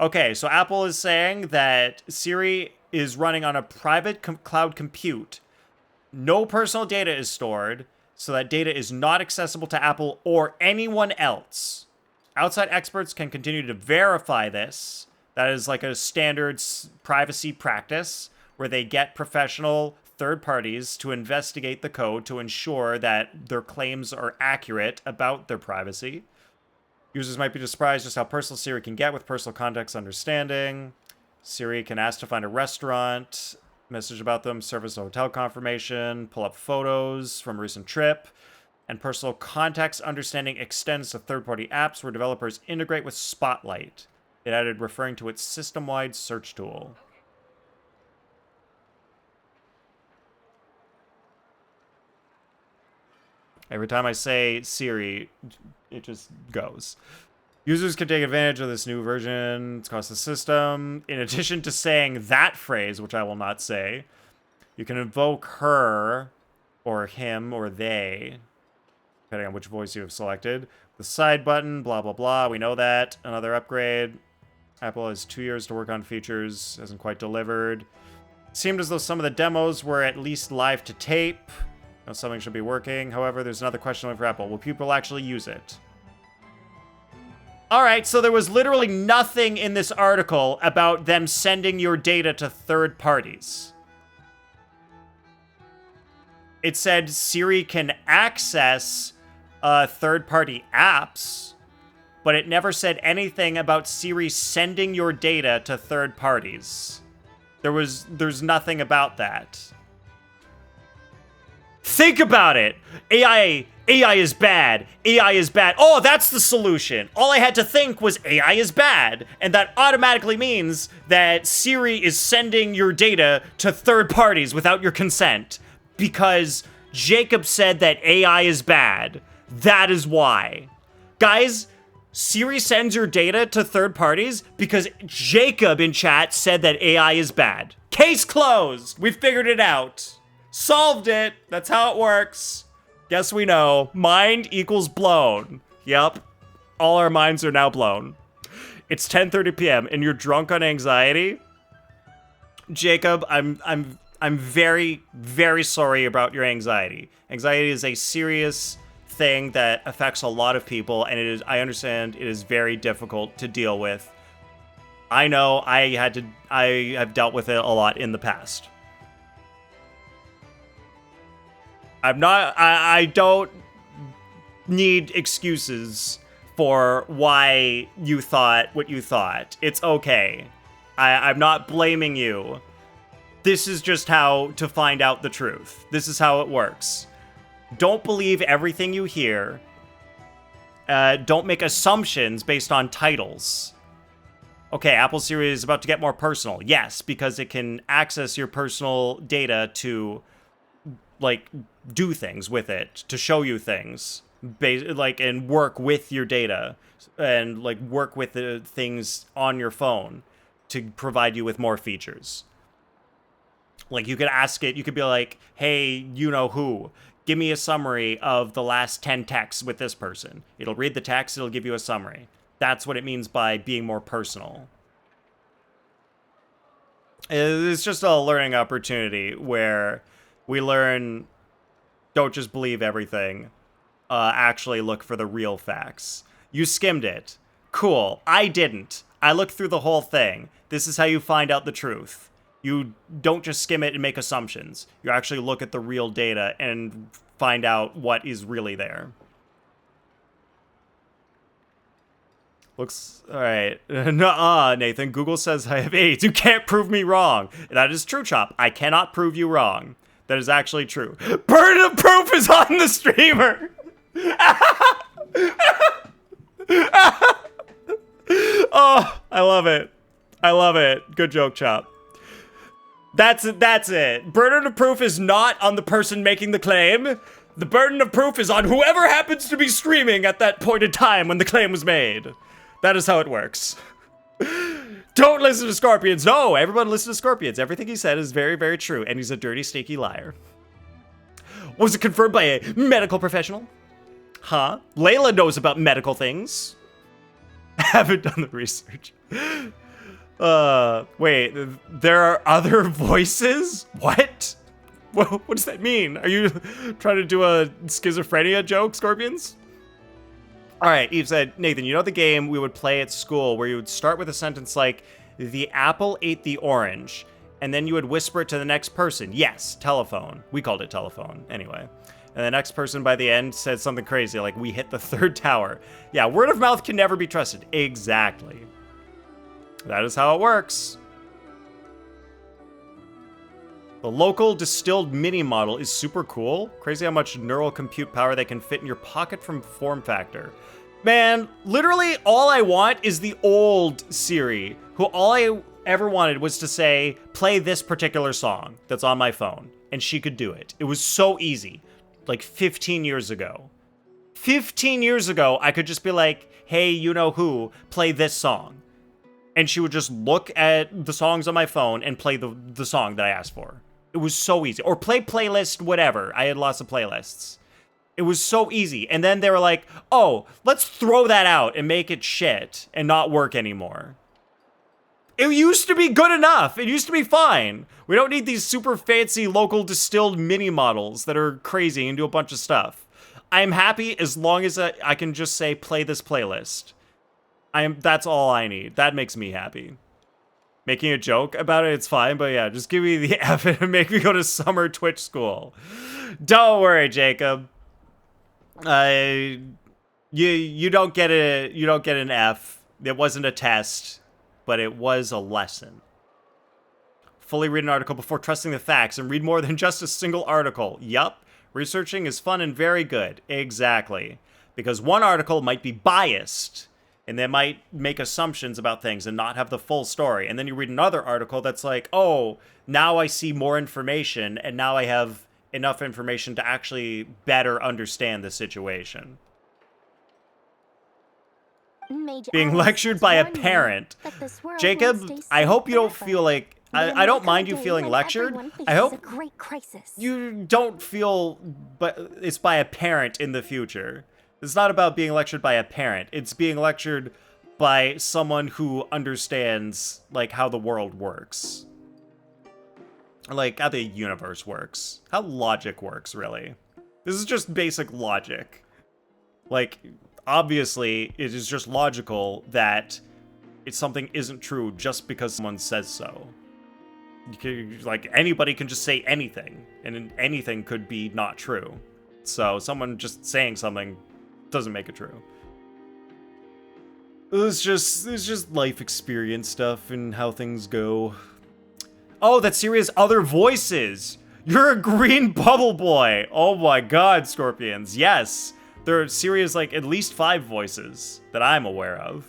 Okay, so Apple is saying that Siri is running on a private cloud compute. No personal data is stored, so that data is not accessible to Apple or anyone else. Outside experts can continue to verify this. That is like a standard privacy practice where they get professional third parties to investigate the code to ensure that their claims are accurate about their privacy. Users might be surprised just how personal Siri can get with personal context understanding. Siri can ask to find a restaurant, message about them, service a hotel confirmation, pull up photos from a recent trip, and personal context understanding extends to third-party apps where developers integrate with Spotlight. It added referring to its system-wide search tool. Every time I say Siri, it just goes. Users can take advantage of this new version. It's across the system. In addition to saying that phrase, which I will not say, you can invoke her, or him, or they, depending on which voice you have selected. The side button, blah, blah, blah. We know that. Another upgrade. Apple has 2 years to work on features. Hasn't quite delivered. It seemed as though some of the demos were at least live to tape. Now something should be working. However, there's another question for Apple. Will people actually use it? Alright, so there was literally nothing in this article about them sending your data to third parties. It said Siri can access third-party apps, but it never said anything about Siri sending your data to third parties. There's nothing about that. Think about it! AI is bad. AI is bad. Oh, that's the solution. All I had to think was AI is bad. And that automatically means that Siri is sending your data to third parties without your consent. Because Jacob said that AI is bad. That is why. Guys, Siri sends your data to third parties because Jacob in chat said that AI is bad. Case closed. We figured it out. Solved it. That's how it works. Guess we know. Mind equals blown. Yep. All our minds are now blown. It's 10:30 p.m. and you're drunk on anxiety. Jacob, I'm very, very sorry about your anxiety. Anxiety is a serious thing that affects a lot of people, and I understand it is very difficult to deal with. I know I have dealt with it a lot in the past. I don't need excuses for why you thought what you thought. It's okay. I'm not blaming you. This is just how to find out the truth. This is how it works. Don't believe everything you hear. Don't make assumptions based on titles. Okay, Apple Siri is about to get more personal. Yes, because it can access your personal data to, like, do things with it, to show you things, and work with your data, and, like, work with the things on your phone to provide you with more features. Like, you could ask it, you could be like, hey, you know who, give me a summary of the last 10 texts with this person. It'll read the text, it'll give you a summary. That's what it means by being more personal. It's just a learning opportunity where we learn, don't just believe everything. Actually look for the real facts. You skimmed it. Cool. I didn't. I looked through the whole thing. This is how you find out the truth. You don't just skim it and make assumptions. You actually look at the real data and find out what is really there. Looks... Alright. Nuh-uh, Nathan. Google says I have AIDS. You can't prove me wrong. That is true, Chop. I cannot prove you wrong. That is actually true. Burden of proof is on the streamer! Oh, I love it. I love it. Good joke, Chop. That's it. Burden of proof is not on the person making the claim. The burden of proof is on whoever happens to be streaming at that point in time when the claim was made. That is how it works. Don't listen to Scorpions. No, everyone listen to Scorpions. Everything he said is very, very true, and he's a dirty, sneaky liar. Was it confirmed by a medical professional? Huh? Layla knows about medical things. Haven't done the research. Wait, there are other voices? What? What does that mean? Are you trying to do a schizophrenia joke, Scorpions? Alright, Eve said, Nathan, you know the game we would play at school where you would start with a sentence like, the apple ate the orange, and then you would whisper it to the next person. Yes, telephone. We called it telephone, anyway. And the next person by the end said something crazy, like, we hit the third tower. Yeah, word of mouth can never be trusted. Exactly. That is how it works. The local distilled mini model is super cool. Crazy how much neural compute power they can fit in your pocket from form factor. Man, literally all I want is the old Siri, who all I ever wanted was to say, play this particular song that's on my phone. And she could do it. It was so easy. Like 15 years ago. 15 years ago, I could just be like, hey, you know who, play this song. And she would just look at the songs on my phone and play the song that I asked for. It was so easy. Or play playlist, whatever. I had lots of playlists. It was so easy. And then they were like, oh, let's throw that out and make it shit and not work anymore. It used to be good enough. It used to be fine. We don't need these super fancy local distilled mini models that are crazy and do a bunch of stuff. I'm happy as long as I can just say, play this playlist. That's all I need. That makes me happy. Making a joke about it, it's fine, but yeah, just give me the F and make me go to summer Twitch school. Don't worry, Jacob. You don't get an F. It wasn't a test, but it was a lesson. Fully read an article before trusting the facts and read more than just a single article. Yup, researching is fun and very good. Exactly. Because one article might be biased, and they might make assumptions about things and not have the full story. And then you read another article that's like, oh, now I see more information, and now I have enough information to actually better understand the situation. Being lectured by a parent. Jacob, I hope you don't feel like... I don't mind you feeling lectured. I hope you don't feel... but it's by a parent in the future. It's not about being lectured by a parent. It's being lectured by someone who understands, like, how the world works. Like, how the universe works. How logic works, really. This is just basic logic. Like, obviously, it is just logical that something isn't true just because someone says so. Like, anybody can just say anything, and anything could be not true. So, someone just saying something doesn't make it true. It's just life experience stuff and how things go. Oh, that series Other Voices. You're a green bubble boy. Oh my god, Scorpions. Yes. There are series like at least 5 voices that I'm aware of.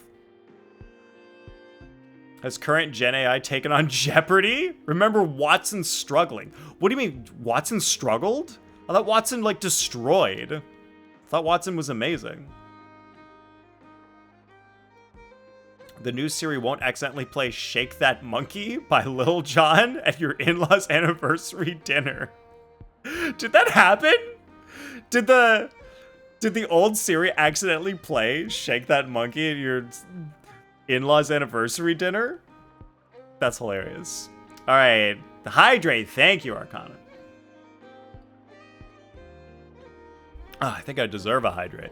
Has current Gen AI taken on Jeopardy? Remember Watson struggling. What do you mean, Watson struggled? I thought Watson, like, destroyed. I thought Watson was amazing. The new Siri won't accidentally play Shake That Monkey by Lil Jon at your in-laws' anniversary dinner. Did that happen? Did the old Siri accidentally play Shake That Monkey at your in-laws' anniversary dinner? That's hilarious. All right, hydrate. Thank you, Arcana. Oh, I think I deserve a hydrate.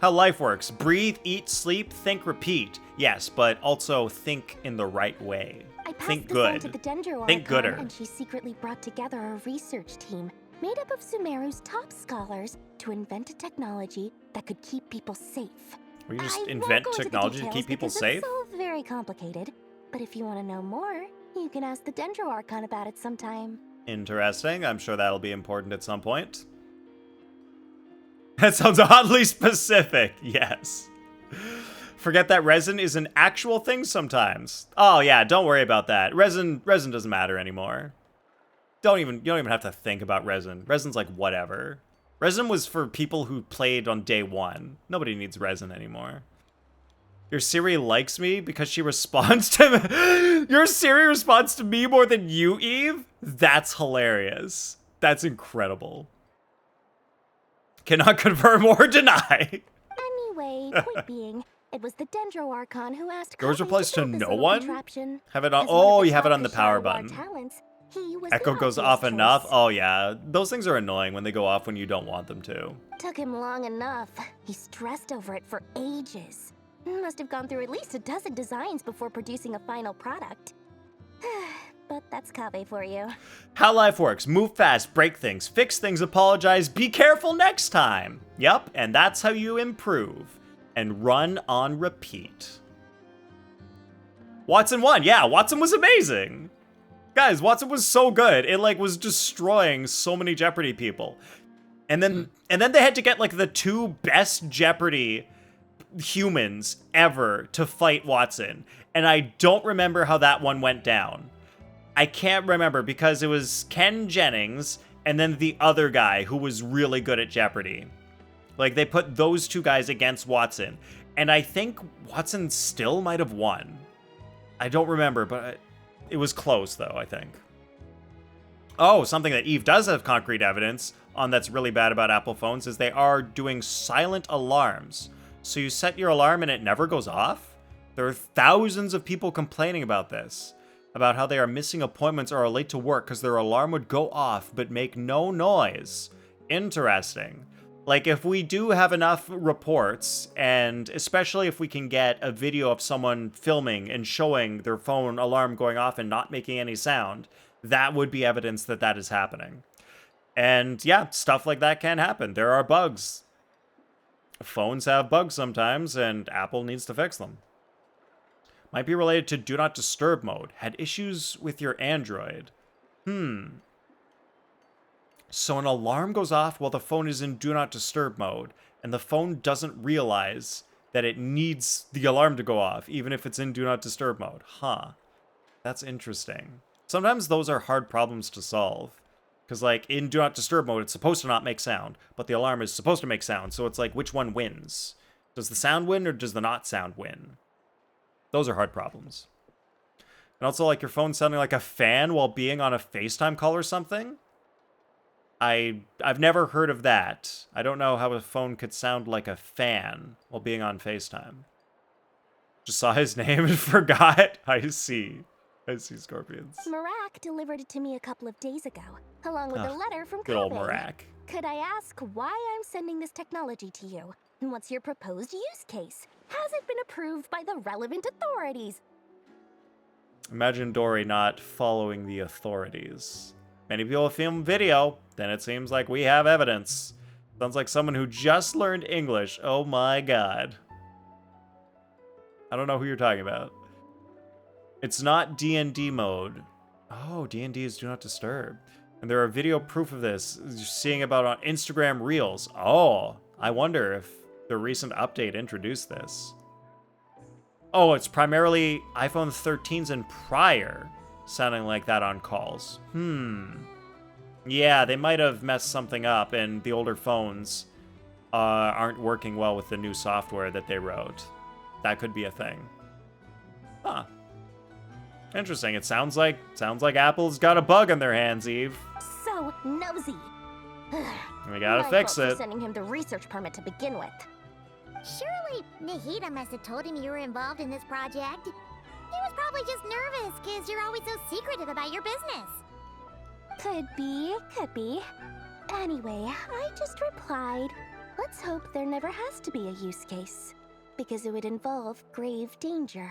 How life works. Breathe, eat, sleep, think, repeat. Yes, but also think in the right way. Think good. To the Dendro Think Archon, gooder. And she secretly brought together a research team made up of Sumeru's top scholars to invent a technology that could keep people safe. We just I won't invent go into the technology to details keep people because safe? It's all very complicated. But if you want to know more, you can ask the Dendro Archon about it sometime. Interesting. I'm sure that'll be important at some point. That sounds oddly specific. Yes. Forget that resin is an actual thing sometimes. Oh yeah, don't worry about that. Resin doesn't matter anymore. You don't even have to think about resin. Resin's like whatever. Resin was for people who played on day 1. Nobody needs resin anymore. Your Siri likes me because she responds to me. Your Siri responds to me more than you, Eve? That's hilarious. That's incredible. Cannot confirm or deny. Anyway, point being, it was the Dendro Archon who asked Yours Kabe replies to build this no little one? contraption. Have it on. As one of Oh, the you have it top on the to power show our button. talents, he was Echo the goes obvious off enough. choice. Oh yeah, those things are annoying when they go off when you don't want them to. Took him long enough. He stressed over it for ages. Must have gone through at least a dozen designs before producing a final product. But that's Kabe for you. How life works. Move fast, break things, fix things, apologize, be careful next time. Yep, and that's how you improve. And run on repeat. Watson won. Yeah, Watson was amazing. Guys, Watson was so good. It like was destroying so many Jeopardy people. And then they had to get like the 2 best Jeopardy humans ever to fight Watson. And I don't remember how that one went down. I can't remember because it was Ken Jennings and then the other guy who was really good at Jeopardy. Like, they put those two guys against Watson. And I think Watson still might have won. I don't remember, but it was close, though, I think. Oh, something that Eve does have concrete evidence on that's really bad about Apple phones is they are doing silent alarms. So you set your alarm and it never goes off? There are thousands of people complaining about this, about how they are missing appointments or are late to work because their alarm would go off but make no noise. Interesting. Like, if we do have enough reports, and especially if we can get a video of someone filming and showing their phone alarm going off and not making any sound, that would be evidence that that is happening. And yeah, stuff like that can happen. There are bugs. Phones have bugs sometimes, and Apple needs to fix them. Might be related to Do Not Disturb mode. Had issues with your Android. So an alarm goes off while the phone is in Do Not Disturb mode, and the phone doesn't realize that it needs the alarm to go off, even if it's in Do Not Disturb mode. Huh. That's interesting. Sometimes those are hard problems to solve. Because, like, in Do Not Disturb mode, it's supposed to not make sound, but the alarm is supposed to make sound, so it's like, which one wins? Does the sound win, or does the not sound win? Those are hard problems. And also, like, your phone sounding like a fan while being on a FaceTime call or something? I've never heard of that. I don't know how a phone could sound like a fan while being on FaceTime. Just saw his name and forgot. I see, Scorpions. Marak delivered it to me a couple of days ago, along with a letter from Good old Kaveh. Marak. Could I ask why I'm sending this technology to you? And what's your proposed use case? Has it been approved by the relevant authorities? Imagine Dory not following the authorities. Many people film video, then it seems like we have evidence. Sounds like someone who just learned English. Oh my god. I don't know who you're talking about. It's not D&D mode. Oh, D&D is Do Not Disturb. And there are video proof of this. You're seeing about on Instagram Reels. Oh, I wonder if the recent update introduced this. Oh, it's primarily iPhone 13s and prior sounding like that on calls. Yeah, they might have messed something up and the older phones aren't working well with the new software that they wrote. That could be a thing. Huh. Interesting. It sounds like Apple's got a bug on their hands, Eve. So nosy. We gotta My fix fault it. for sending him the research permit to begin with. Surely Nahida must have told him you were involved in this project. He was probably just nervous because you're always so secretive about your business. Could be, could be. Anyway, I just replied, let's hope there never has to be a use case, because it would involve grave danger.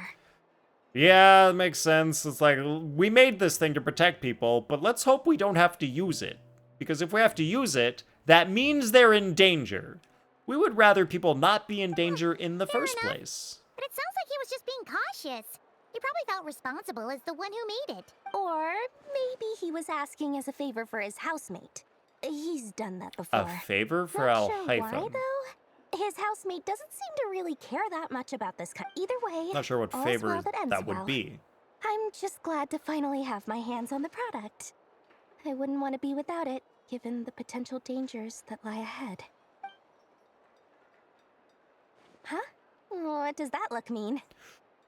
Yeah, it makes sense. It's like, we made this thing to protect people, but let's hope we don't have to use it. Because if we have to use it, that means they're in danger. We would rather people not be in danger in the first place. But it sounds like he was just being cautious. He probably felt responsible as the one who made it. Or maybe he was asking as a favor for his housemate. He's done that before. A favor for Not Al sure why, Haytham. though. His housemate doesn't seem to really care that much about this cut. Either way, Not sure what all's favor well that ends that would well. be. I'm just glad to finally have my hands on the product. I wouldn't want to be without it, given the potential dangers that lie ahead. Huh? What does that look mean?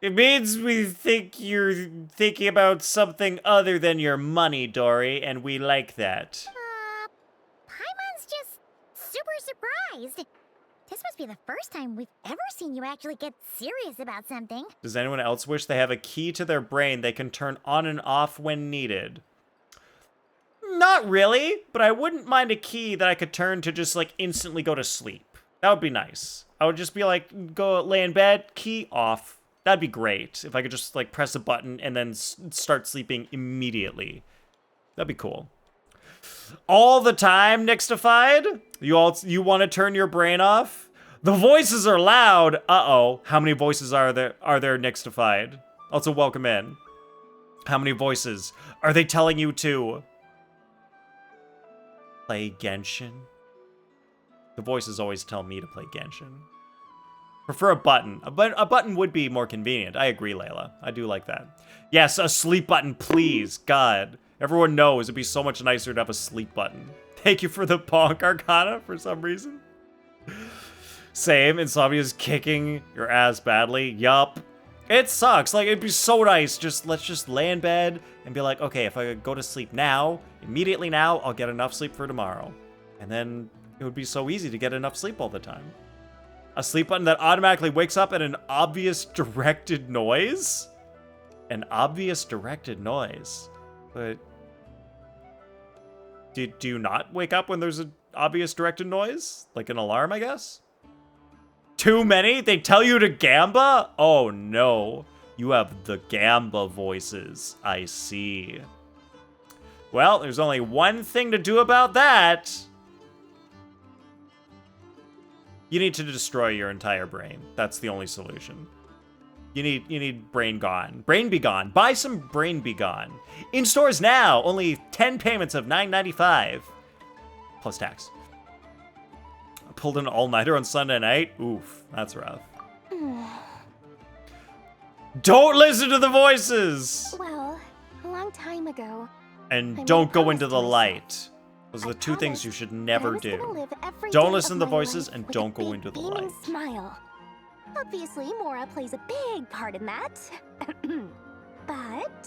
It means we think you're thinking about something other than your money, Dory, and we like that. Paimon's just super surprised. This must be the first time we've ever seen you actually get serious about something. Does anyone else wish they have a key to their brain they can turn on and off when needed? Not really, but I wouldn't mind a key that I could turn to just, like, instantly go to sleep. That would be nice. I would just be like, go lay in bed, key off. That'd be great if I could just, like, press a button and then start sleeping immediately. That'd be cool. All the time, Nixtified? You want to turn your brain off? The voices are loud. Uh-oh. How many voices are there, Nixtified? Also, welcome in. How many voices are they telling you to play Genshin? The voices always tell me to play Genshin. Prefer a button. A button would be more convenient. I agree, Layla. I do like that. Yes, a sleep button, please. God. Everyone knows it'd be so much nicer to have a sleep button. Thank you for the Bonk Arcana for some reason. Same. Insomnia's kicking your ass badly. Yup. It sucks. Like, it'd be so nice. Let's just lay in bed and be like, okay, if I go to sleep now, immediately now, I'll get enough sleep for tomorrow. And then it would be so easy to get enough sleep all the time. A sleep button that automatically wakes up at an obvious directed noise? An obvious directed noise. But do you not wake up when there's an obvious directed noise? Like an alarm, I guess? Too many? They tell you to gamba? Oh no. You have the gamba voices. I see. Well, there's only one thing to do about that. You need to destroy your entire brain. That's the only solution. You need brain gone. Brain be gone. Buy some brain be gone. In stores now. Only 10 payments of $9.95. Plus tax. I pulled an all-nighter on Sunday night. Oof, that's rough. Don't listen to the voices! Well, a long time ago. And don't go into the light. Those are the two things you should never do. Don't listen to the voices and don't go into the light. Smile. Obviously, Mora plays a big part in that. But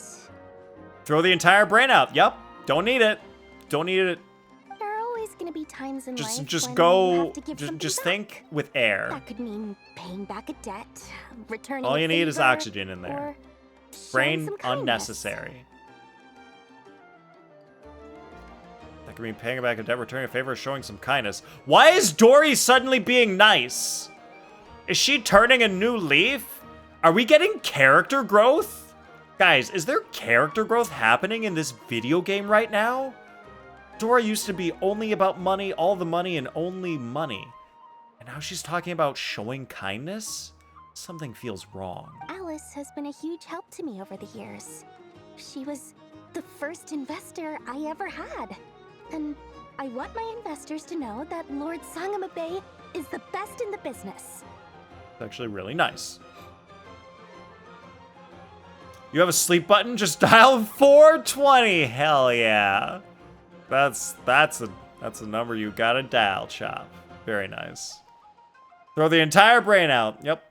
Throw the entire brain out. Yep. Don't need it. Don't need it. there are always going to be times in life Just when you go. have to give something Just back. think with air. That could mean paying back a debt, returning All a you need is favor, oxygen in there. or showing Brain some kindness. unnecessary. That could mean paying back a debt, returning a favor, or showing some kindness. Why is Dory suddenly being nice? Is she turning a new leaf? Are we getting character growth? Guys, is there character growth happening in this video game right now? Dora used to be only about money, all the money, and only money. And now she's talking about showing kindness? Something feels wrong. Alice has been a huge help to me over the years. She was the first investor I ever had. And I want my investors to know that Lord Sangamabe is the best in the business. It's actually really nice. You have a sleep button? Just dial 420. Hell yeah. That's a number you gotta dial, Chop. Very nice. Throw the entire brain out. Yep.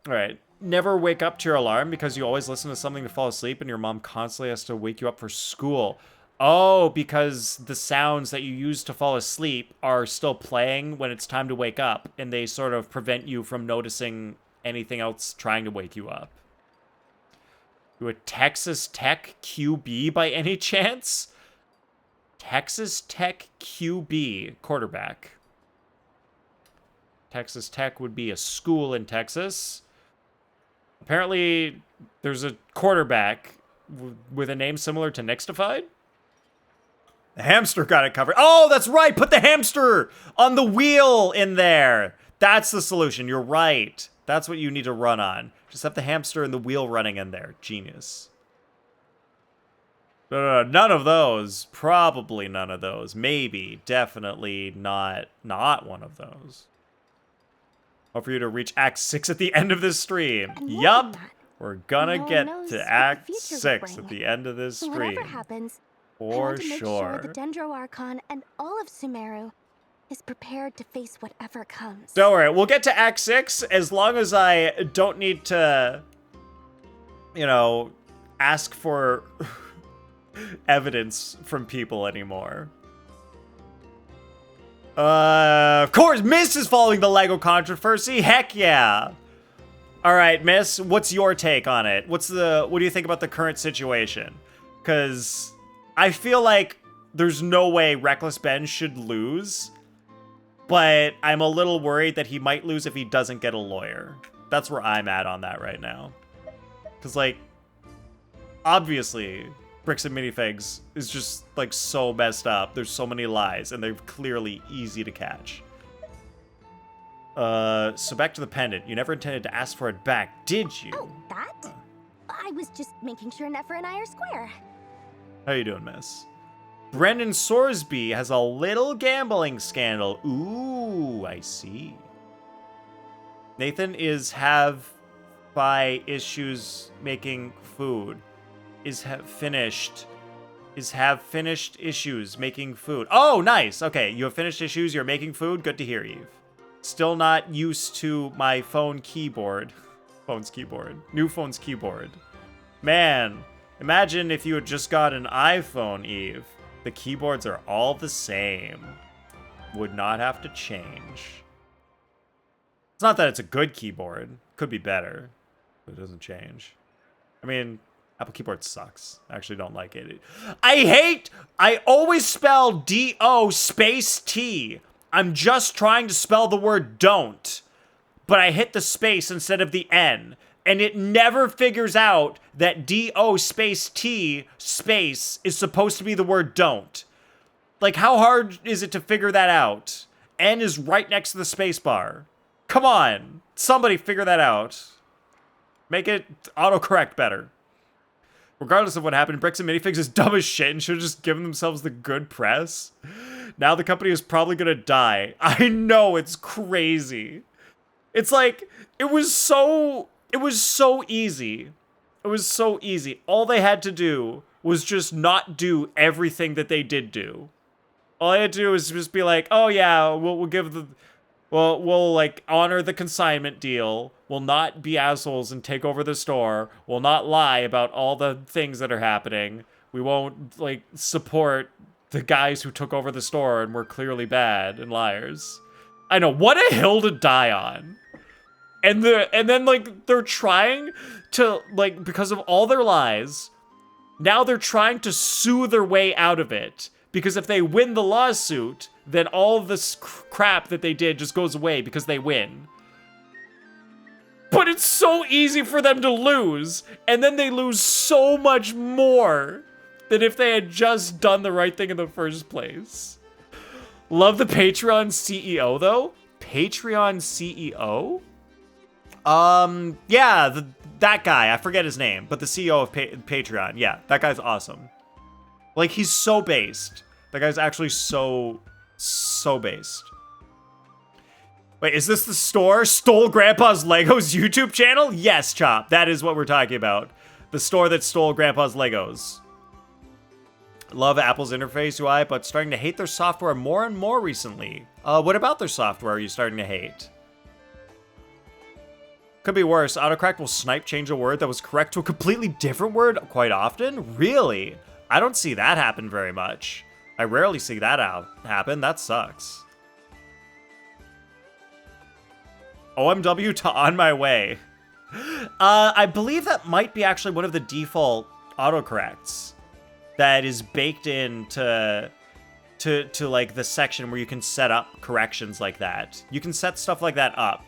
All right. Never wake up to your alarm because you always listen to something to fall asleep and your mom constantly has to wake you up for school. Oh, because the sounds that you use to fall asleep are still playing when it's time to wake up, and they sort of prevent you from noticing anything else trying to wake you up. You a Texas Tech QB by any chance? Texas Tech QB, quarterback. Texas Tech would be a school in Texas. Apparently, there's a quarterback with a name similar to Nixtified. The hamster got it covered. Oh, that's right. Put the hamster on the wheel in there. That's the solution. You're right. That's what you need to run on. Just have the hamster and the wheel running in there. Genius. None of those. Probably none of those. Maybe. Definitely not one of those. Hope for you to reach Act 6 at the end of this stream. And more Yup. than that, We're gonna no one get knows to what the Act future will 6 bring. at the end of this So stream. whatever happens, I For want to make sure the sure. Dendro Archon and all of Sumeru is prepared to face whatever comes. Don't worry, we'll get to Act 6 as long as I don't need to, you know, ask for evidence from people anymore. Of course, Miss is following the Lego controversy. Heck yeah. All right, Miss, what's your take on it? What do you think about the current situation? Because I feel like there's no way Reckless Ben should lose, but I'm a little worried that he might lose if he doesn't get a lawyer. That's where I'm at on that right now. Because, like, obviously, Bricks and Minifigs is just, like, so messed up. There's so many lies, and they're clearly easy to catch. So back to the pendant. You never intended to ask for it back, did you? Oh, that? I was just making sure Nefer and I are square. How you doing, miss? Brendan Sorsby has a little gambling scandal. Ooh, I see. Nathan is have issues making food. Have finished issues making food. Oh, nice. Okay, you have finished issues. You're making food. Good to hear, Eve. Still not used to my phone keyboard. Phone's keyboard. New phone's keyboard. Man, imagine if you had just got an iPhone, Eve. The keyboards are all the same. Would not have to change. It's not that it's a good keyboard. Could be better, but it doesn't change. I mean, Apple keyboard sucks. I actually don't like it. I always spell D-O space T. I'm just trying to spell the word don't, but I hit the space instead of the N, and it never figures out that D-O space T space is supposed to be the word don't. Like, how hard is it to figure that out? N is right next to the space bar. Come on, somebody figure that out. Make it autocorrect better. Regardless of what happened, Bricks and Minifigs is dumb as shit and should have just given themselves the good press. Now the company is probably gonna die. I know, it's crazy. It's like, it was so easy. It was so easy. All they had to do was just not do everything that they did do. All they had to do was just be like, oh yeah, we'll give the... We'll like honor the consignment deal. We'll not be assholes and take over the store. We'll not lie about all the things that are happening. We won't like support the guys who took over the store and were clearly bad and liars. I know, what a hill to die on. And then like they're trying to like, because of all their lies, now they're trying to sue their way out of it. Because if they win the lawsuit, then all this crap that they did just goes away because they win. But it's so easy for them to lose, and then they lose so much more than if they had just done the right thing in the first place. Love the Patreon CEO, though. Patreon CEO? Yeah, that guy. I forget his name, but the CEO of Patreon. Yeah, that guy's awesome. Like, he's so based. That guy's actually so based. Wait, is this the store? Stole Grandpa's Legos YouTube channel? Yes, Chop. That is what we're talking about. The store that stole Grandpa's Legos. Love Apple's interface UI, but starting to hate their software more and more recently. What about their software are you starting to hate? Could be worse. Autocorrect will snipe change a word that was correct to a completely different word quite often? Really? I don't see that happen very much. I rarely see that happen. That sucks. OMW to on my way. I believe that might be actually one of the default autocorrects that is baked into to like the section where you can set up corrections like that. You can set stuff like that up.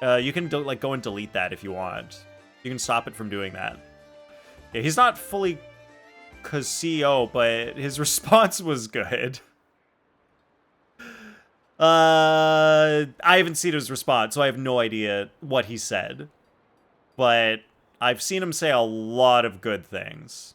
You can like go and delete that if you want. You can stop it from doing that. Yeah, he's not fully CEO, but his response was good. I haven't seen his response, so I have no idea what he said. But I've seen him say a lot of good things.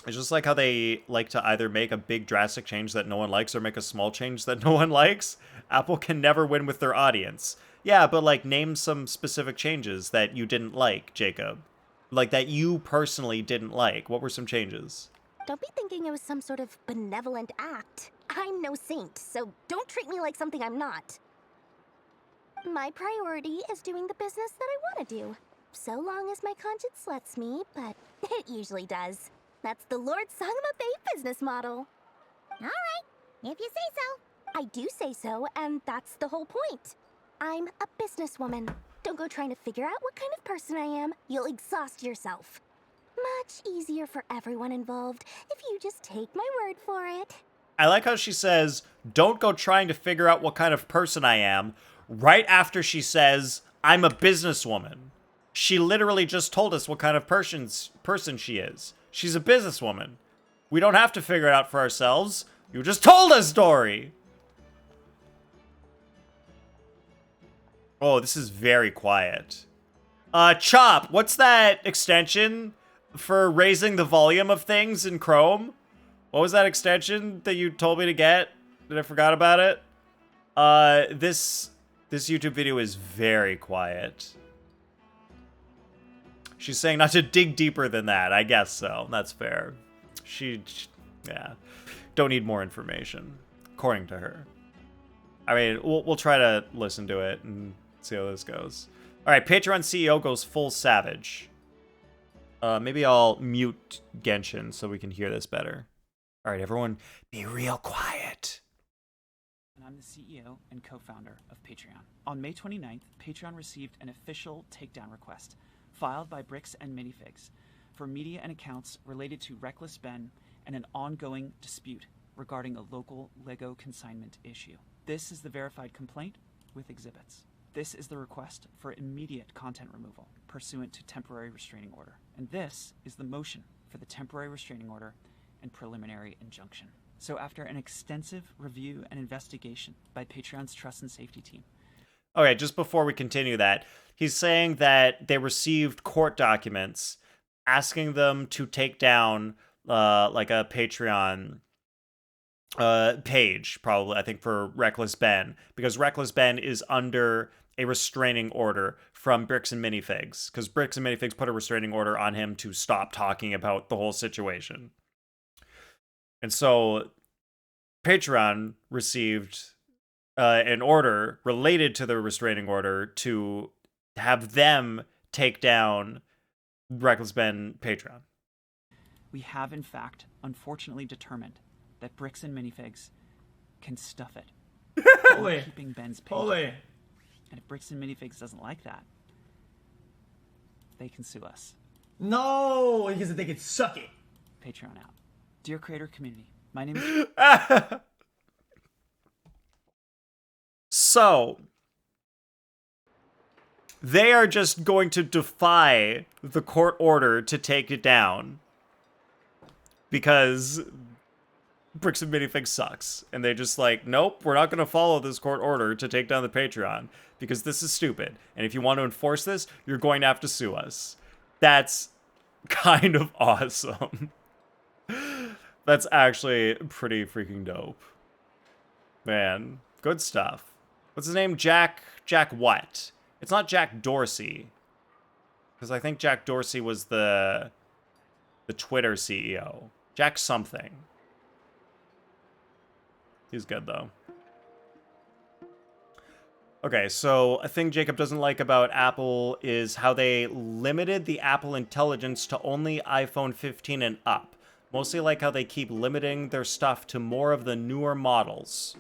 It's just like how they like to either make a big drastic change that no one likes or make a small change that no one likes. Apple can never win with their audience. Yeah, but like name some specific changes that you didn't like, Jacob. Like that you personally didn't like. What were some changes? Don't be thinking it was some sort of benevolent act. I'm no saint, so don't treat me like something I'm not. My priority is doing the business that I want to do. So long as my conscience lets me, but it usually does. That's the Lord Sangama Bay business model. Alright, if you say so. I do say so, and that's the whole point. I'm a businesswoman. Don't go trying to figure out what kind of person I am. You'll exhaust yourself. Much easier for everyone involved if you just take my word for it. I like how she says, don't go trying to figure out what kind of person I am, right after she says, I'm a businesswoman. She literally just told us what kind of person she is. She's a businesswoman. We don't have to figure it out for ourselves. You just told us, Dory! Oh, this is very quiet. Chop, what's that extension for raising the volume of things in Chrome? What was that extension that you told me to get? Did I forgot about it? This YouTube video is very quiet. She's saying not to dig deeper than that. I guess so. That's fair. Yeah. Don't need more information, according to her. I mean, we'll try to listen to it and see how this goes. All right, Patreon CEO goes full savage. Maybe I'll mute Genshin so we can hear this better. All right, everyone, be real quiet. And I'm the CEO and co-founder of Patreon. On May 29th, Patreon received an official takedown request filed by Bricks and Minifigs for media and accounts related to Reckless Ben and an ongoing dispute regarding a local LEGO consignment issue. This is the verified complaint with exhibits. This is the request for immediate content removal pursuant to temporary restraining order. And this is the motion for the temporary restraining order and preliminary injunction. So after an extensive review and investigation by Patreon's Trust and Safety team. Okay, just before we continue that, he's saying that they received court documents asking them to take down like a Patreon page, probably, I think, for Reckless Ben, because Reckless Ben is under a restraining order from Bricks and Minifigs, because Bricks and Minifigs put a restraining order on him to stop talking about the whole situation. And so Patreon received an order related to the restraining order to have them take down Reckless Ben Patreon. We have, in fact, unfortunately determined that Bricks and Minifigs can stuff it. Holy. Keeping Ben's page. Holy. And if Bricks and Minifigs doesn't like that, they can sue us. No, because they could suck it. Patreon out. Dear creator community, my name is... So, they are just going to defy the court order to take it down because Bricks and Minifigs sucks. And they just like, nope, we're not going to follow this court order to take down the Patreon because this is stupid. And if you want to enforce this, you're going to have to sue us. That's kind of awesome. That's actually pretty freaking dope. Man, good stuff. What's his name? Jack what? It's not Jack Dorsey. Because I think Jack Dorsey was the Twitter CEO. Jack something. He's good, though. Okay, so a thing Jacob doesn't like about Apple is how they limited the Apple Intelligence to only iPhone 15 and up. Mostly like how they keep limiting their stuff to more of the newer models.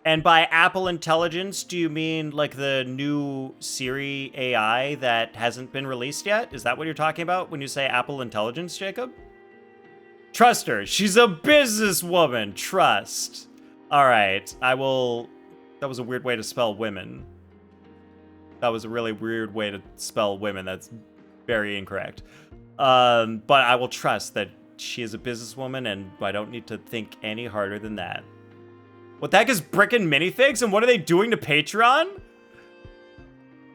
And by Apple Intelligence, do you mean like the new Siri AI that hasn't been released yet? Is that what you're talking about when you say Apple Intelligence, Jacob? Trust her. She's a businesswoman. Trust. All right. I will... That was a weird way to spell women. That was a really weird way to spell women. That's very incorrect. But I will trust that she is a businesswoman and I don't need to think any harder than that. What the heck is Brick and Minifigs, and what are they doing to Patreon?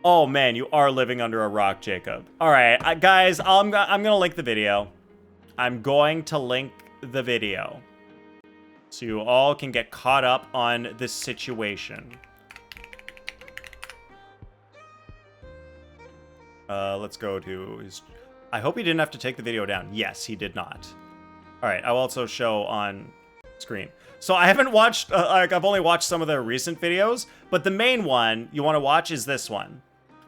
Oh man, you are living under a rock, Jacob. All right, guys, I'm gonna link the video. I'm going to link the video so you all can get caught up on this situation. Let's go to his... I hope he didn't have to take the video down. Yes, he did not. All right, I'll also show on screen. So I haven't watched, like I've only watched some of their recent videos, but the main one you want to watch is this one.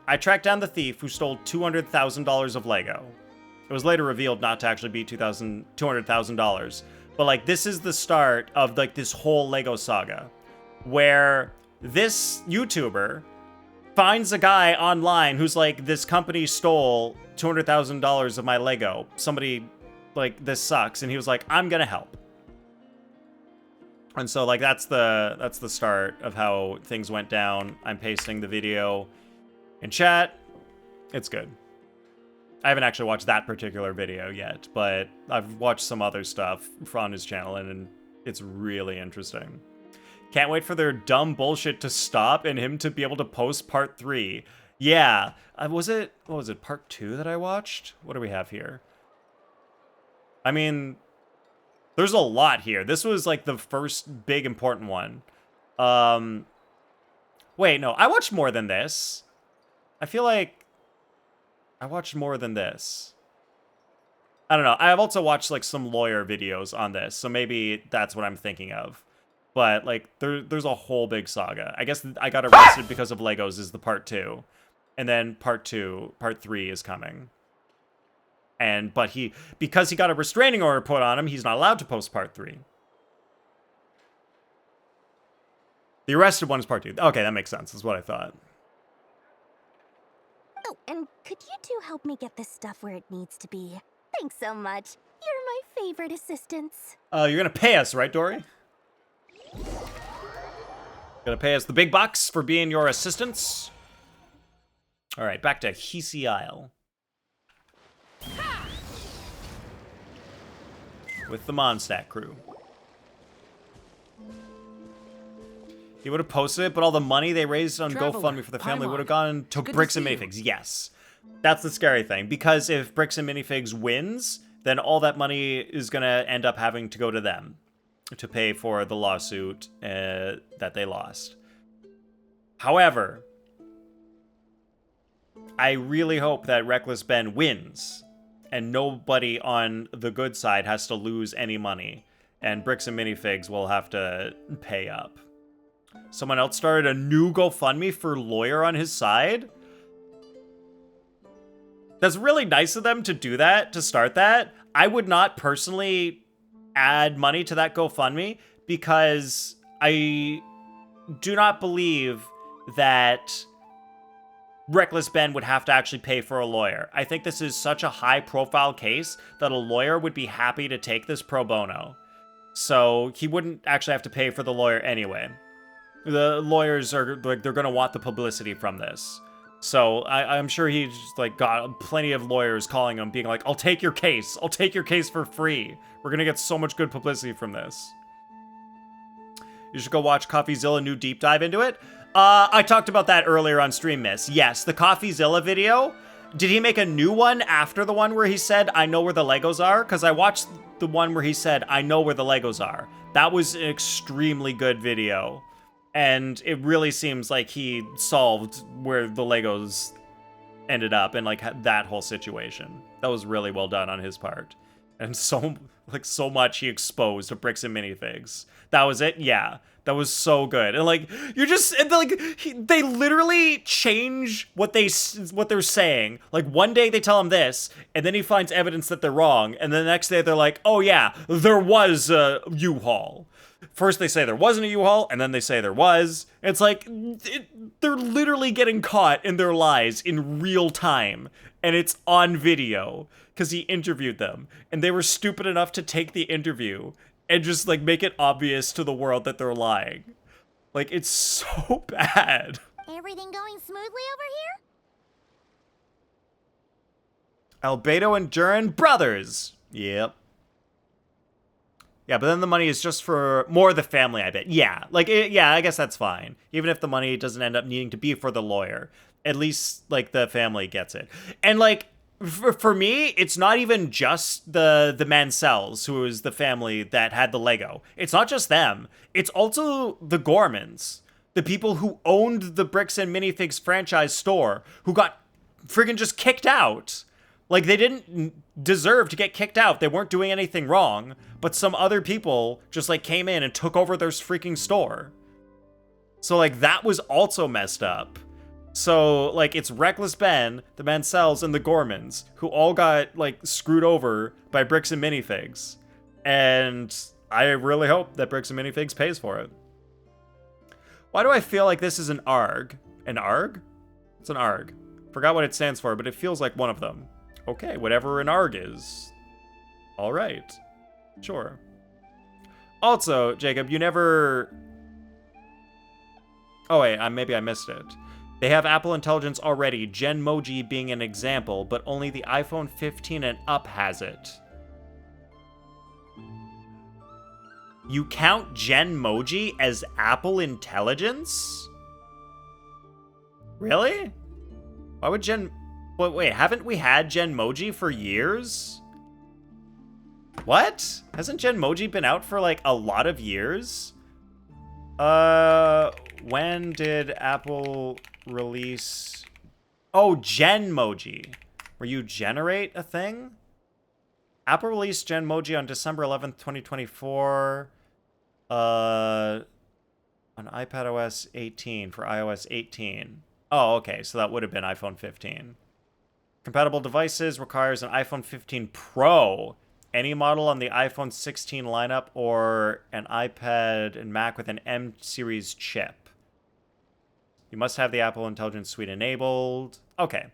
I tracked down the thief who stole $200,000 of Lego. It was later revealed not to actually be $200,000. But like this is the start of like this whole Lego saga where this YouTuber finds a guy online who's like, this company stole $200,000 of my Lego. Somebody like, this sucks. And he was like, I'm gonna help. And so like that's the start of how things went down. I'm pasting the video in chat. It's good. I haven't actually watched that particular video yet, but I've watched some other stuff on his channel and it's really interesting. Can't wait for their dumb bullshit to stop and him to be able to post part 3. Yeah. What was it, part 2 that I watched? What do we have here? I mean, there's a lot here. This was like the first big important one. Wait, no, I watched more than this. I feel like I watched more than this. I don't know. I've also watched like some lawyer videos on this, so maybe that's what I'm thinking of. But like, there's a whole big saga. I guess I got arrested because of Legos is the part 2, and then part 3 is coming. But because he got a restraining order put on him, he's not allowed to post part 3. The arrested one is part 2. Okay, that makes sense. That's what I thought. Oh, and could you two help me get this stuff where it needs to be? Thanks so much. You're my favorite assistants. You're gonna pay us, right, Dory? Gonna pay us the big bucks for being your assistants? All right, back to Hisi Isle. With the Mondstadt crew. He would have posted it, but all the money they raised on GoFundMe for the family would have gone to Bricks and Minifigs. Yes. That's the scary thing. Because if Bricks and Minifigs wins, then all that money is going to end up having to go to them to pay for the lawsuit that they lost. However, I really hope that Reckless Ben wins and nobody on the good side has to lose any money, and Bricks and Minifigs will have to pay up. Someone else started a new GoFundMe for lawyer on his side? That's really nice of them to do that, to start that. I would not personally add money to that GoFundMe because I do not believe that Reckless Ben would have to actually pay for a lawyer. I think this is such a high-profile case that a lawyer would be happy to take this pro bono. So he wouldn't actually have to pay for the lawyer anyway. The lawyers are like, they're going to want the publicity from this. So I'm sure he's like got plenty of lawyers calling him being like, I'll take your case. I'll take your case for free. We're going to get so much good publicity from this. You should go watch CoffeeZilla new deep dive into it. I talked about that earlier on Stream Miss. Yes, the CoffeeZilla video. Did he make a new one after the one where he said, I know where the Legos are? Because I watched the one where he said, I know where the Legos are. That was an extremely good video. And it really seems like he solved where the Legos ended up and like that whole situation. That was really well done on his part. And so much he exposed to Bricks and Minifigs. That was it? Yeah. That was so good. And like, they literally change what they're saying. Like one day they tell him this, and then he finds evidence that they're wrong. And then the next day they're like, oh yeah, there was a U-Haul. First they say there wasn't a U-Haul, and then they say there was. It's like, they're literally getting caught in their lies in real time. And it's on video, because he interviewed them. And they were stupid enough to take the interview and just, like, make it obvious to the world that they're lying. Like, it's so bad. Everything going smoothly over here? Albedo and Durin, brothers. Yep. Yeah, but then the money is just for more of the family, I bet. Yeah, like, I guess that's fine. Even if the money doesn't end up needing to be for the lawyer. At least, like, the family gets it. And, like, for me, it's not even just the Mansells, who is the family that had the Lego. It's not just them. It's also the Gormans. The people who owned the Bricks and Minifigs franchise store, who got friggin' just kicked out. Like, they didn't deserve to get kicked out. They weren't doing anything wrong. But some other people just, like, came in and took over their freaking store. So, like, that was also messed up. So, like, it's Reckless Ben, the Mansells, and the Gormans, who all got, like, screwed over by Bricks and Minifigs. And I really hope that Bricks and Minifigs pays for it. Why do I feel like this is an ARG? An ARG? It's an ARG. Forgot what it stands for, but it feels like one of them. Okay, whatever an ARG is. All right. Sure. Also, Jacob, you never... Oh, wait, maybe I missed it. They have Apple Intelligence already, Genmoji being an example, but only the iPhone 15 and up has it. You count Genmoji as Apple Intelligence? Really? Why would wait, haven't we had Genmoji for years? What? Hasn't Genmoji been out for, like, a lot of years? When did Apple release... Oh, Genmoji. Where you generate a thing? Apple released Genmoji on December 11th, 2024. On iPadOS 18 for iOS 18. Oh, okay, so that would have been iPhone 15. Compatible devices requires an iPhone 15 Pro, any model on the iPhone 16 lineup, or an iPad and Mac with an M series chip. You must have the Apple Intelligence Suite enabled. Okay.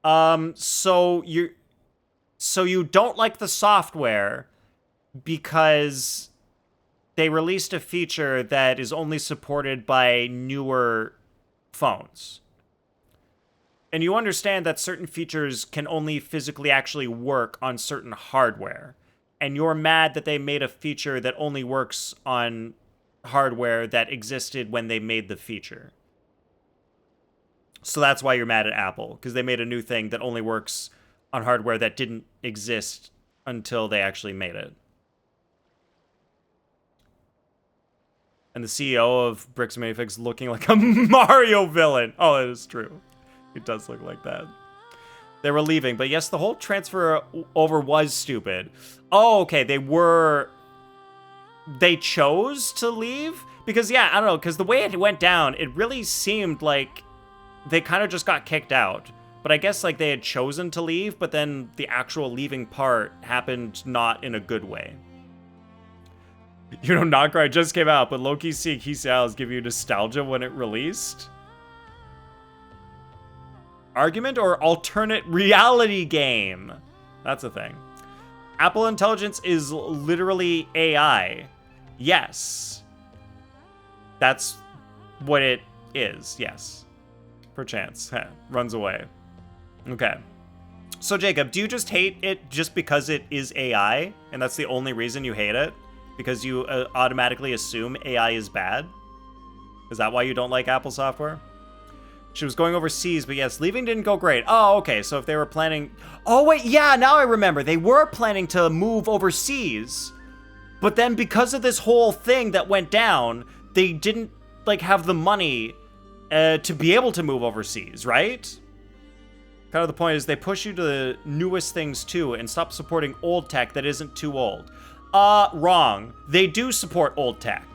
So you don't like the software because they released a feature that is only supported by newer phones. And you understand that certain features can only physically actually work on certain hardware. And you're mad that they made a feature that only works on hardware that existed when they made the feature. So that's why you're mad at Apple, because they made a new thing that only works on hardware that didn't exist until they actually made it. And the CEO of Bricks Minifigs looking like a Mario villain. Oh, it is true. It does look like that. They were leaving, but yes, the whole transfer over was stupid. Oh, okay, they chose to leave? Because, yeah, I don't know, because the way it went down, it really seemed like they kind of just got kicked out. But I guess, like, they had chosen to leave, but then the actual leaving part happened not in a good way. You know, Nod-Krai just came out, but low-key seeing key styles give you nostalgia when it released? Argument or alternate reality game? That's a thing. Apple Intelligence is literally AI. Yes. That's what it is, yes. Perchance. Runs away. Okay. So, Jacob, do you just hate it just because it is AI? And that's the only reason you hate it? Because you automatically assume AI is bad? Is that why you don't like Apple software? She was going overseas, but yes, leaving didn't go great. Oh, okay, so if they were planning... Oh, wait, yeah, now I remember. They were planning to move overseas. But then because of this whole thing that went down, they didn't, like, have the money to be able to move overseas, right? Kind of the point is they push you to the newest things, too, and stop supporting old tech that isn't too old. Wrong. They do support old tech.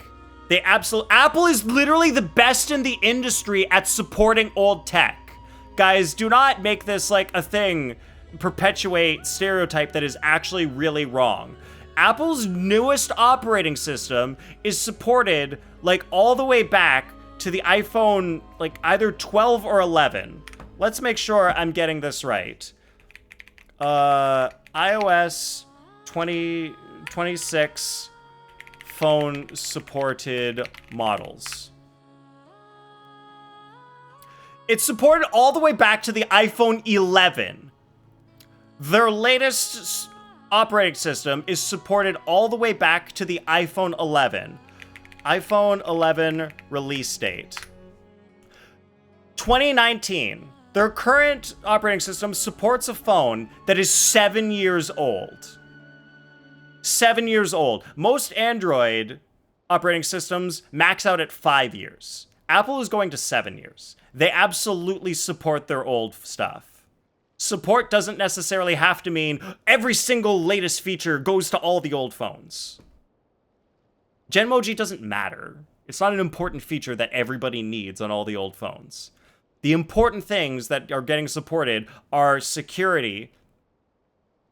Apple is literally the best in the industry at supporting old tech. Guys, do not make this like a thing, perpetuate stereotype that is actually really wrong. Apple's newest operating system is supported like all the way back to the iPhone, like either 12 or 11. Let's make sure I'm getting this right. iOS 2026 phone supported models. It's supported all the way back to the iPhone 11. Their latest operating system is supported all the way back to the iPhone 11. iPhone 11 release date. 2019. Their current operating system supports a phone that is 7 years old. 7 years old. Most Android operating systems max out at 5 years. Apple is going to 7 years. They absolutely support their old stuff. Support doesn't necessarily have to mean every single latest feature goes to all the old phones. Genmoji doesn't matter. It's not an important feature that everybody needs on all the old phones. The important things that are getting supported are security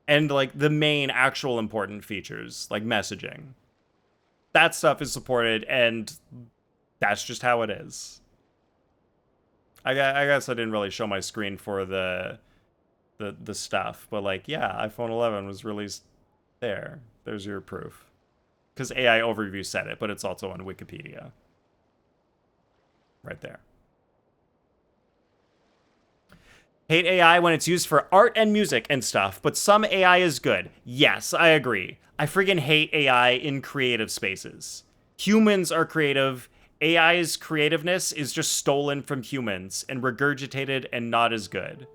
and, like, the main actual important features, like messaging. That stuff is supported, and that's just how it is. I guess I didn't really show my screen for the stuff, but, like, yeah, iPhone 11 was released there. There's your proof. Because AI Overview said it, but it's also on Wikipedia. Right there. Hate AI when it's used for art and music and stuff, but some AI is good. Yes, I agree. I friggin' hate AI in creative spaces. Humans are creative. AI's creativeness is just stolen from humans and regurgitated and not as good.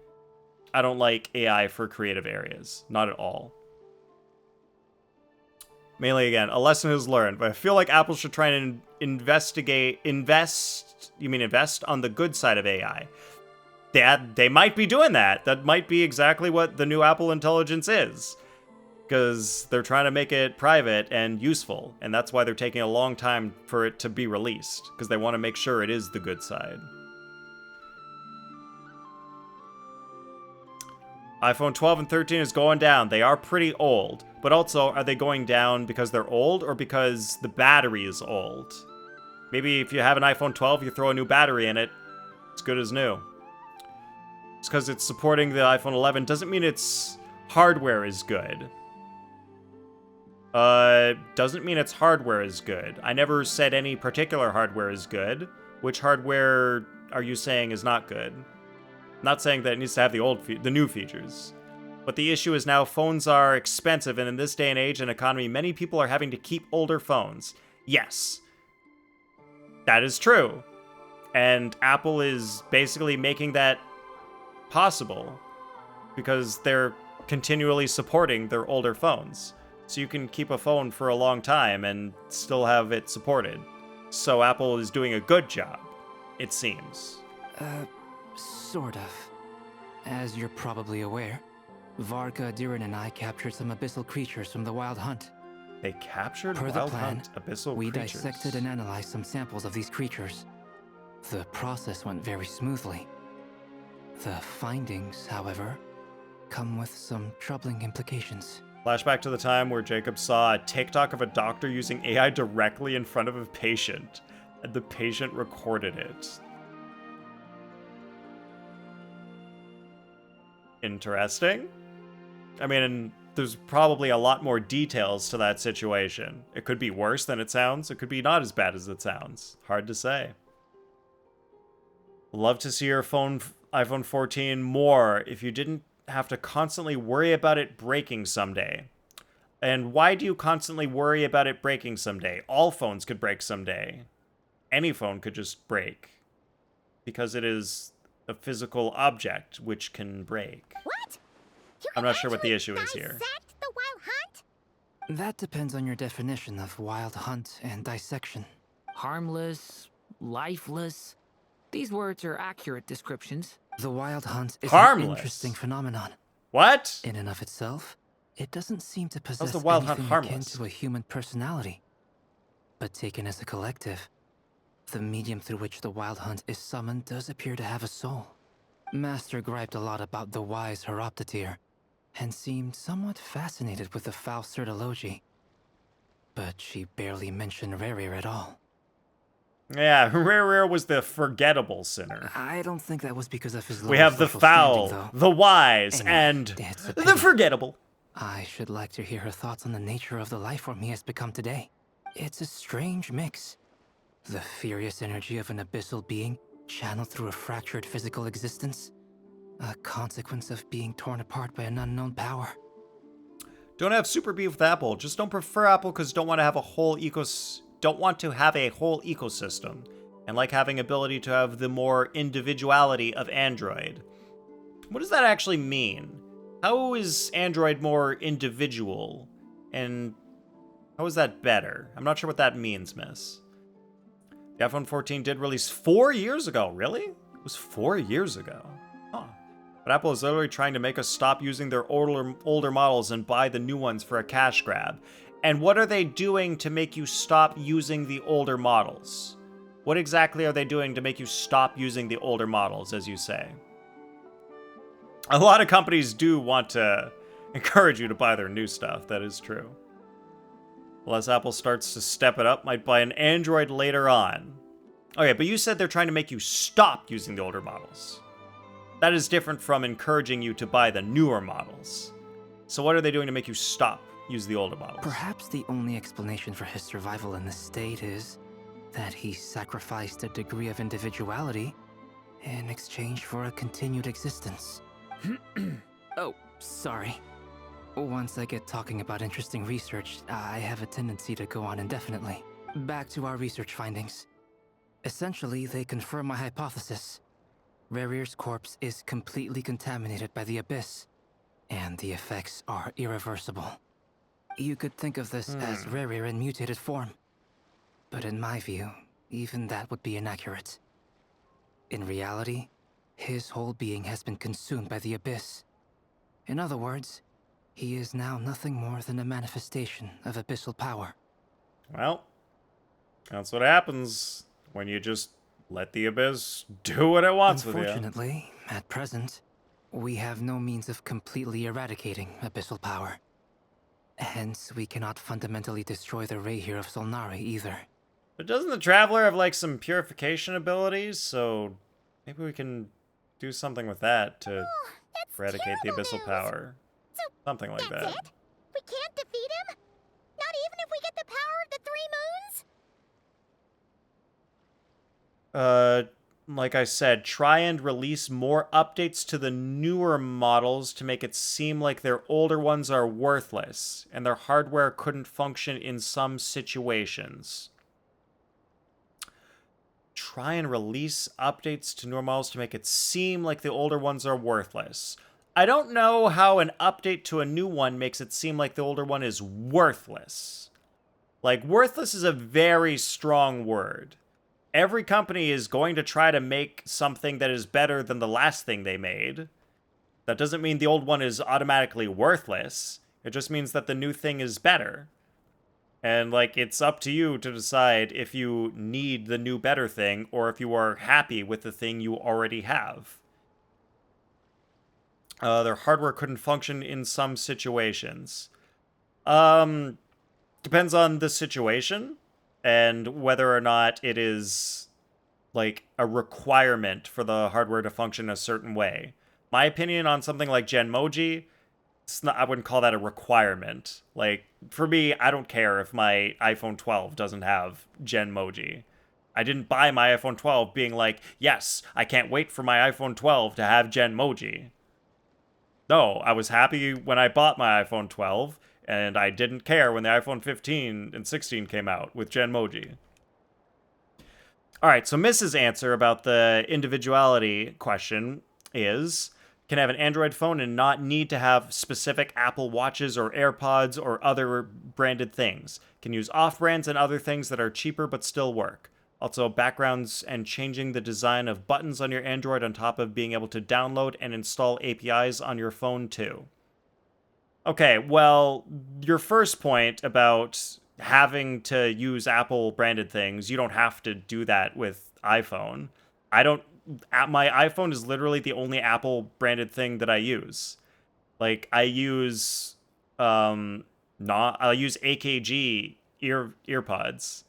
I don't like AI for creative areas. Not at all. Mainly, again, a lesson is learned, but I feel like Apple should try and invest on the good side of AI. They might be doing that. That might be exactly what the new Apple Intelligence is. because they're trying to make it private and useful, and that's why they're taking a long time for it to be released, because they want to make sure it is the good side. iPhone 12 and 13 is going down. They are pretty old, but also, are they going down because they're old or because the battery is old? Maybe if you have an iPhone 12, you throw a new battery in it, it's good as new. It's because it's supporting the iPhone 11 doesn't mean its hardware is good. Doesn't mean its hardware is good. I never said any particular hardware is good. Which hardware are you saying is not good? Not saying that it needs to have the new features. But the issue is now phones are expensive, and in this day and age and economy, many people are having to keep older phones. Yes. That is true. And Apple is basically making that possible because they're continually supporting their older phones. So you can keep a phone for a long time and still have it supported. So Apple is doing a good job, it seems. Sort of. As you're probably aware, Varka, Durin, and I captured some abyssal creatures from the Wild Hunt. They captured Per the Wild plan, Hunt abyssal we creatures. dissected and analyzed some samples of these creatures. The process went very smoothly. The findings, however, come with some troubling implications. Flashback to the time where Jacob saw a TikTok of a doctor using AI directly in front of a patient, and the patient recorded it. Interesting. I mean, there's probably a lot more details to that situation. It could be worse than it sounds. It could be not as bad as it sounds. Hard to say. Love to see your iPhone 14 more if you didn't have to constantly worry about it breaking someday. And why do you constantly worry about it breaking someday? All phones could break someday. Any phone could just break. Because it is a physical object which can break. What? I'm not sure what the issue is here. Dissect the Wild Hunt? That depends on your definition of Wild Hunt and dissection. Harmless, lifeless. These words are accurate descriptions. The Wild Hunt is Harmless. an interesting phenomenon. What? In and of itself, it doesn't seem to possess the Wild Hunt anything akin harmless? to a human personality. But taken as a collective, the medium through which the Wild Hunt is summoned does appear to have a soul. Master griped a lot about the wise Horoptotire, and seemed somewhat fascinated with the foul Certology. But she barely mentioned Rerir at all. Yeah, Rerir was the forgettable sinner. I don't think that was because of his low We have the social foul, standing, though. the wise, Anyway, and it's a the pity. forgettable. I should like to hear her thoughts on the nature of the life form he has become today. It's a strange mix. The furious energy of an abyssal being channeled through a fractured physical existence. A consequence of being torn apart by an unknown power. Don't have super beef with Apple. Just don't prefer Apple because don't want to have a whole ecosystem, and like having ability to have the more individuality of Android. What does that actually mean? How is Android more individual, and how is that better? I'm not sure what that means, miss. The iPhone 14 did release 4 years ago. Really? It was 4 years ago. Huh. But Apple is literally trying to make us stop using their older models and buy the new ones for a cash grab. And what are they doing to make you stop using the older models? What exactly are they doing to make you stop using the older models, as you say? A lot of companies do want to encourage you to buy their new stuff, that is true. Unless Apple starts to step it up, might buy an Android later on. Okay, but you said they're trying to make you stop using the older models. That is different from encouraging you to buy the newer models. So what are they doing to make you stop use the older models? Perhaps the only explanation for his survival in this state is that he sacrificed a degree of individuality in exchange for a continued existence. Oh, sorry. Once I get talking about interesting research, I have a tendency to go on indefinitely. Back to our research findings. Essentially, they confirm my hypothesis. Rerir's corpse is completely contaminated by the Abyss, and the effects are irreversible. You could think of this as Rerir in mutated form. But in my view, even that would be inaccurate. In reality, his whole being has been consumed by the Abyss. In other words, He is now nothing more than a manifestation of abyssal power. Well, that's what happens when you just let the Abyss do what it wants with you. Unfortunately, at present, we have no means of completely eradicating abyssal power. Hence, we cannot fundamentally destroy the Rayhir of Solnari either. But doesn't the Traveler have, like, some purification abilities? So maybe we can do something with that to eradicate the abyssal power. So Something like that's that. it? We can't defeat him? Not even if we get the power of the Three Moons? Like I said, try and release more updates to the newer models to make it seem like their older ones are worthless, and their hardware couldn't function in some situations. Try and release updates to newer models to make it seem like the older ones are worthless. I don't know how an update to a new one makes it seem like the older one is worthless. Like, worthless is a very strong word. Every company is going to try to make something that is better than the last thing they made. That doesn't mean the old one is automatically worthless. It just means that the new thing is better. And, like, it's up to you to decide if you need the new better thing or if you are happy with the thing you already have. Their hardware couldn't function in some situations. Depends on the situation and whether or not it is, like, a requirement for the hardware to function a certain way. My opinion on something like Genmoji, I wouldn't call that a requirement. Like, for me, I don't care if my iPhone 12 doesn't have Genmoji. I didn't buy my iPhone 12 being like, yes, I can't wait for my iPhone 12 to have Genmoji. No, I was happy when I bought my iPhone 12, and I didn't care when the iPhone 15 and 16 came out with Genmoji. Alright, so Miss's answer about the individuality question is, can have an Android phone and not need to have specific Apple Watches or AirPods or other branded things. Can use off-brands and other things that are cheaper but still work. Also, backgrounds and changing the design of buttons on your Android on top of being able to download and install APIs on your phone too. Okay, well, your first point about having to use Apple branded things, you don't have to do that with iPhone. My iPhone is literally the only Apple branded thing that I use. Like, I use AKG earbuds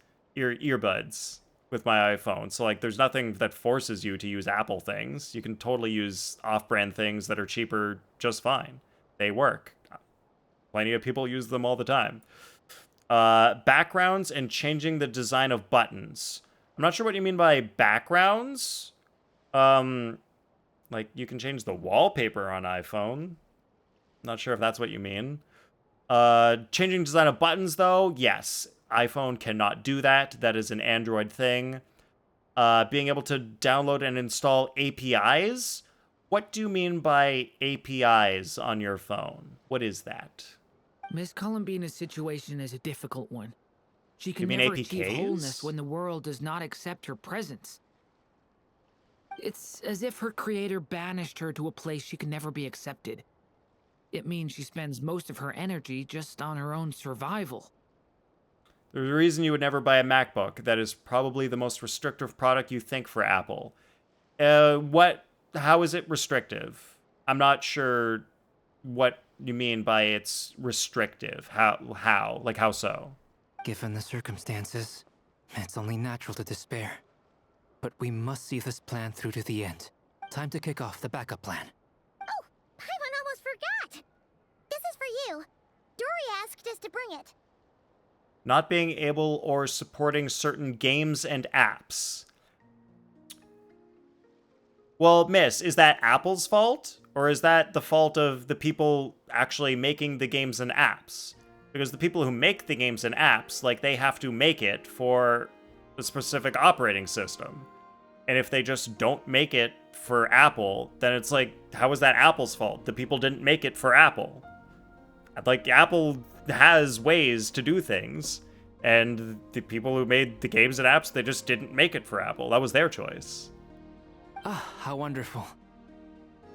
with my iPhone. So, like, there's nothing that forces you to use Apple things. You can totally use off-brand things that are cheaper just fine. They work. Plenty of people use them all the time. Backgrounds and changing the design of buttons. I'm not sure what you mean by backgrounds. Like, you can change the wallpaper on iPhone. Not sure if that's what you mean. Changing design of buttons, though, yes. iPhone cannot do that. That is an Android thing. Being able to download and install APIs? What do you mean by APIs on your phone? What is that? Miss Columbina's situation is a difficult one. She can You mean never APKs? achieve wholeness when the world does not accept her presence. It's as if her creator banished her to a place she can never be accepted. It means she spends most of her energy just on her own survival. There's a reason you would never buy a MacBook. That is probably the most restrictive product you think for Apple. How is it restrictive? I'm not sure what you mean by it's restrictive. How? Like, how so? Given the circumstances, it's only natural to despair. But we must see this plan through to the end. Time to kick off the backup plan. Oh, Paimon almost forgot! This is for you. Dory asked us to bring it. Not being able or supporting certain games and apps. Well, Miss, is that Apple's fault? Or is that the fault of the people actually making the games and apps? Because the people who make the games and apps, like, they have to make it for a specific operating system. And if they just don't make it for Apple, then it's like, how is that Apple's fault? The people didn't make it for Apple. Like, Apple has ways to do things, and the people who made the games and apps, they just didn't make it for Apple. That was their choice. Ah, how wonderful.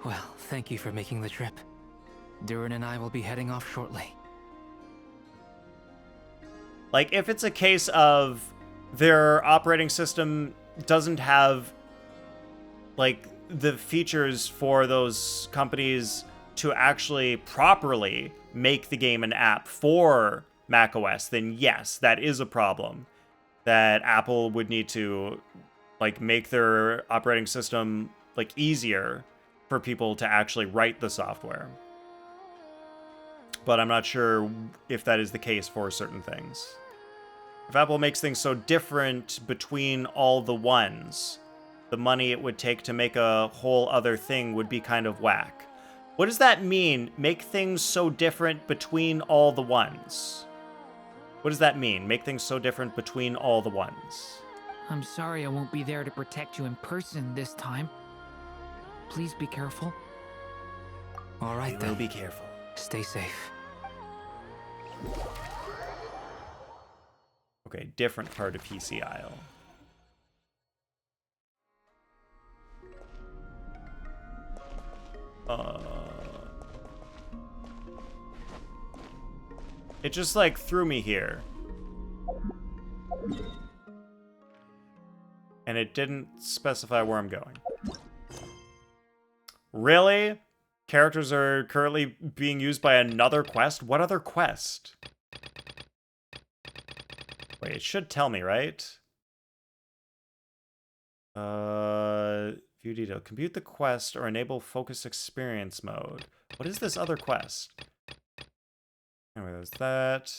Well, thank you for making the trip. Durin and I will be heading off shortly. Like, if it's a case of their operating system doesn't have, like, the features for those companies to actually properly make the game an app for macOS, then yes, that is a problem. That Apple would need to, like, make their operating system, like, easier for people to actually write the software. But I'm not sure if that is the case for certain things. If Apple makes things so different between all the ones, the money it would take to make a whole other thing would be kind of whack. What does that mean, make things so different between all the ones? What does that mean, make things so different between all the ones? I'm sorry I won't be there to protect you in person this time. Please be careful. All right, then. Will be careful. Stay safe. Okay, different part of PC Isle. It just, like, threw me here. And it didn't specify where I'm going. Really? Characters are currently being used by another quest? What other quest? Wait, it should tell me, right? View detail. Compute the quest or enable focus experience mode. What is this other quest? Anyway, there's that.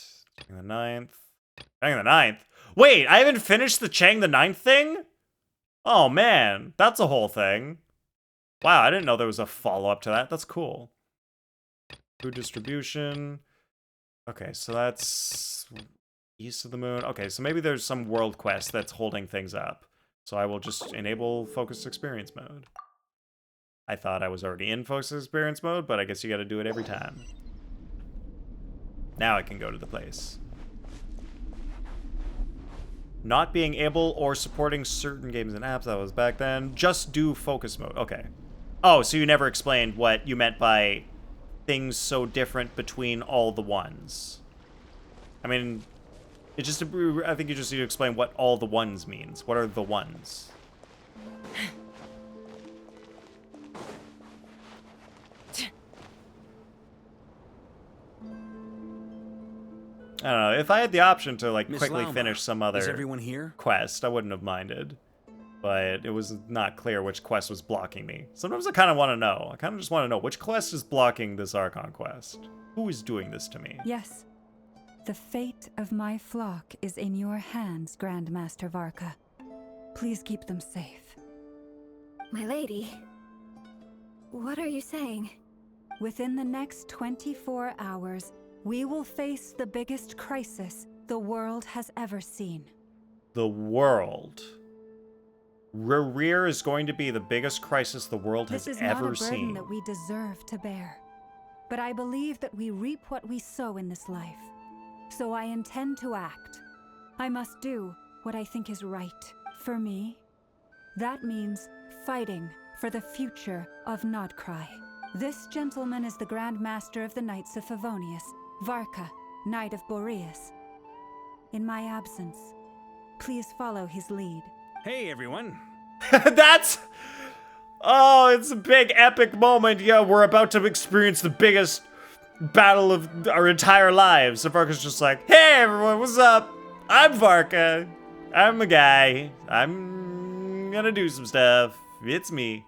Chang the Ninth. Chang the Ninth? Wait, I haven't finished the Chang the Ninth thing? Oh man, that's a whole thing. Wow, I didn't know there was a follow-up to that. That's cool. Food distribution. Okay, so that's east of the moon. Okay, so maybe there's some world quest that's holding things up. So I will just enable focused experience mode. I thought I was already in focused experience mode, but I guess you gotta do it every time. Now I can go to the place. Not being able or supporting certain games and apps, that was back then. Just do focus mode. Okay. Oh, so you never explained what you meant by things so different between all the ones. I mean, I think you just need to explain what all the ones means. What are the ones? I don't know. If I had the option to, like, Miss quickly Lauma, finish some other is everyone here? quest, I wouldn't have minded. But it was not clear which quest was blocking me. Sometimes I kind of want to know. I kind of just want to know which quest is blocking this Archon quest. Who is doing this to me? Yes. The fate of my flock is in your hands, Grandmaster Varka. Please keep them safe. My lady, what are you saying? Within the next 24 hours, we will face the biggest crisis the world has ever seen. The world. Rear is going to be the biggest crisis the world has ever seen. This is not a burden that we deserve to bear. But I believe that we reap what we sow in this life. So I intend to act. I must do what I think is right for me. That means fighting for the future of Nod-Krai. This gentleman is the Grand Master of the Knights of Favonius, Varka, Knight of Boreas. In my absence, please follow his lead. Hey, everyone. That's... Oh, it's a big epic moment. Yeah, we're about to experience the biggest battle of our entire lives. So Varka's just like, hey, everyone, what's up? I'm Varka. I'm a guy. I'm gonna do some stuff. It's me.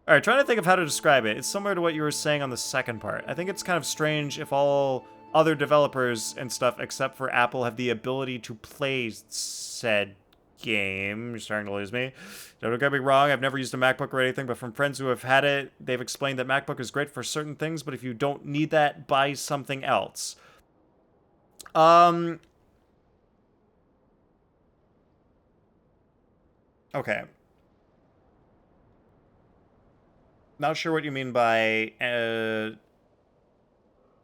All right, trying to think of how to describe it. It's similar to what you were saying on the second part. I think it's kind of strange if all other developers and stuff except for Apple have the ability to play said game. You're starting to lose me. Don't get me wrong, I've never used a MacBook or anything, but from friends who have had it, they've explained that MacBook is great for certain things, but if you don't need that, buy something else. Okay. Not sure what you mean by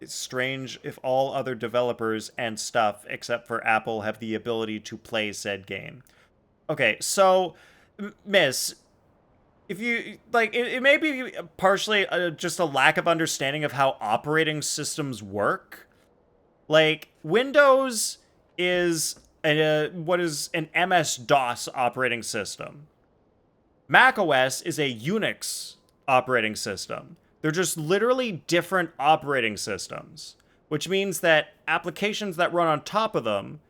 it's strange if all other developers and stuff except for Apple have the ability to play said game. Okay, so, miss, if you, like, it may be partially just a lack of understanding of how operating systems work. Like, Windows is what is an MS-DOS operating system. macOS is a Unix operating system. They're just literally different operating systems, which means that applications that run on top of them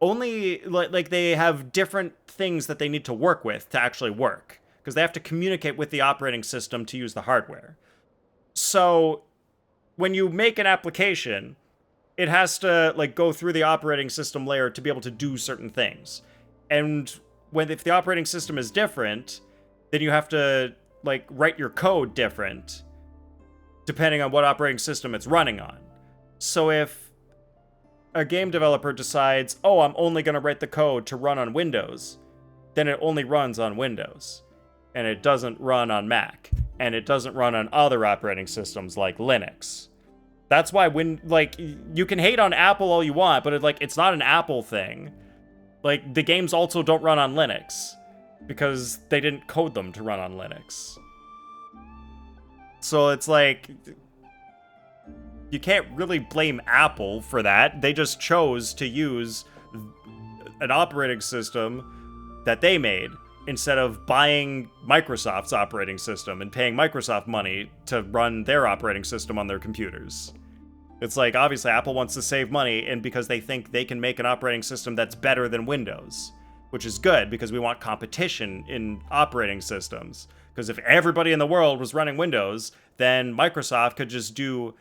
only, like they have different things that they need to work with to actually work, because they have to communicate with the operating system to use the hardware. So when you make an application, it has to like go through the operating system layer to be able to do certain things. And if the operating system is different, then you have to like write your code different depending on what operating system it's running on. So if a game developer decides, oh, I'm only going to write the code to run on Windows, then it only runs on Windows. And it doesn't run on Mac. And it doesn't run on other operating systems like Linux. That's why you can hate on Apple all you want, but it's not an Apple thing. Like, the games also don't run on Linux because they didn't code them to run on Linux. So it's like, you can't really blame Apple for that. They just chose to use an operating system that they made instead of buying Microsoft's operating system and paying Microsoft money to run their operating system on their computers. It's like, obviously, Apple wants to save money, and because they think they can make an operating system that's better than Windows, which is good because we want competition in operating systems. Because if everybody in the world was running Windows, then Microsoft could just do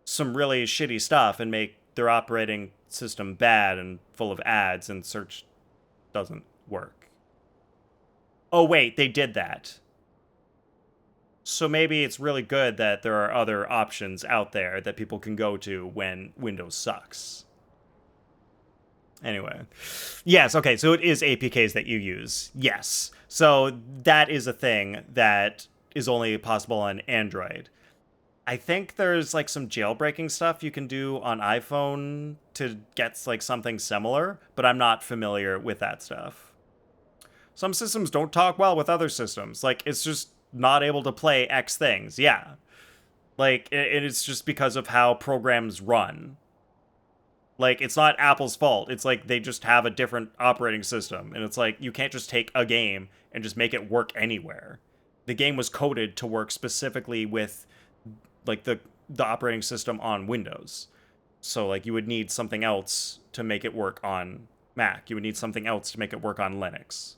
some really shitty stuff and make their operating system bad and full of ads, and search doesn't work. Oh wait, they did that. So maybe it's really good that there are other options out there that people can go to when Windows sucks. Anyway. Yes, okay, so it is APKs that you use. Yes. So that is a thing that is only possible on Android. I think there's like some jailbreaking stuff you can do on iPhone to get like something similar, but I'm not familiar with that stuff. Some systems don't talk well with other systems. Like, it's just not able to play X things. Yeah. Like, it's just because of how programs run. Like, it's not Apple's fault. It's like they just have a different operating system. And it's like, you can't just take a game and just make it work anywhere. The game was coded to work specifically with, like, the operating system on Windows. So, like, you would need something else to make it work on Mac. You would need something else to make it work on Linux.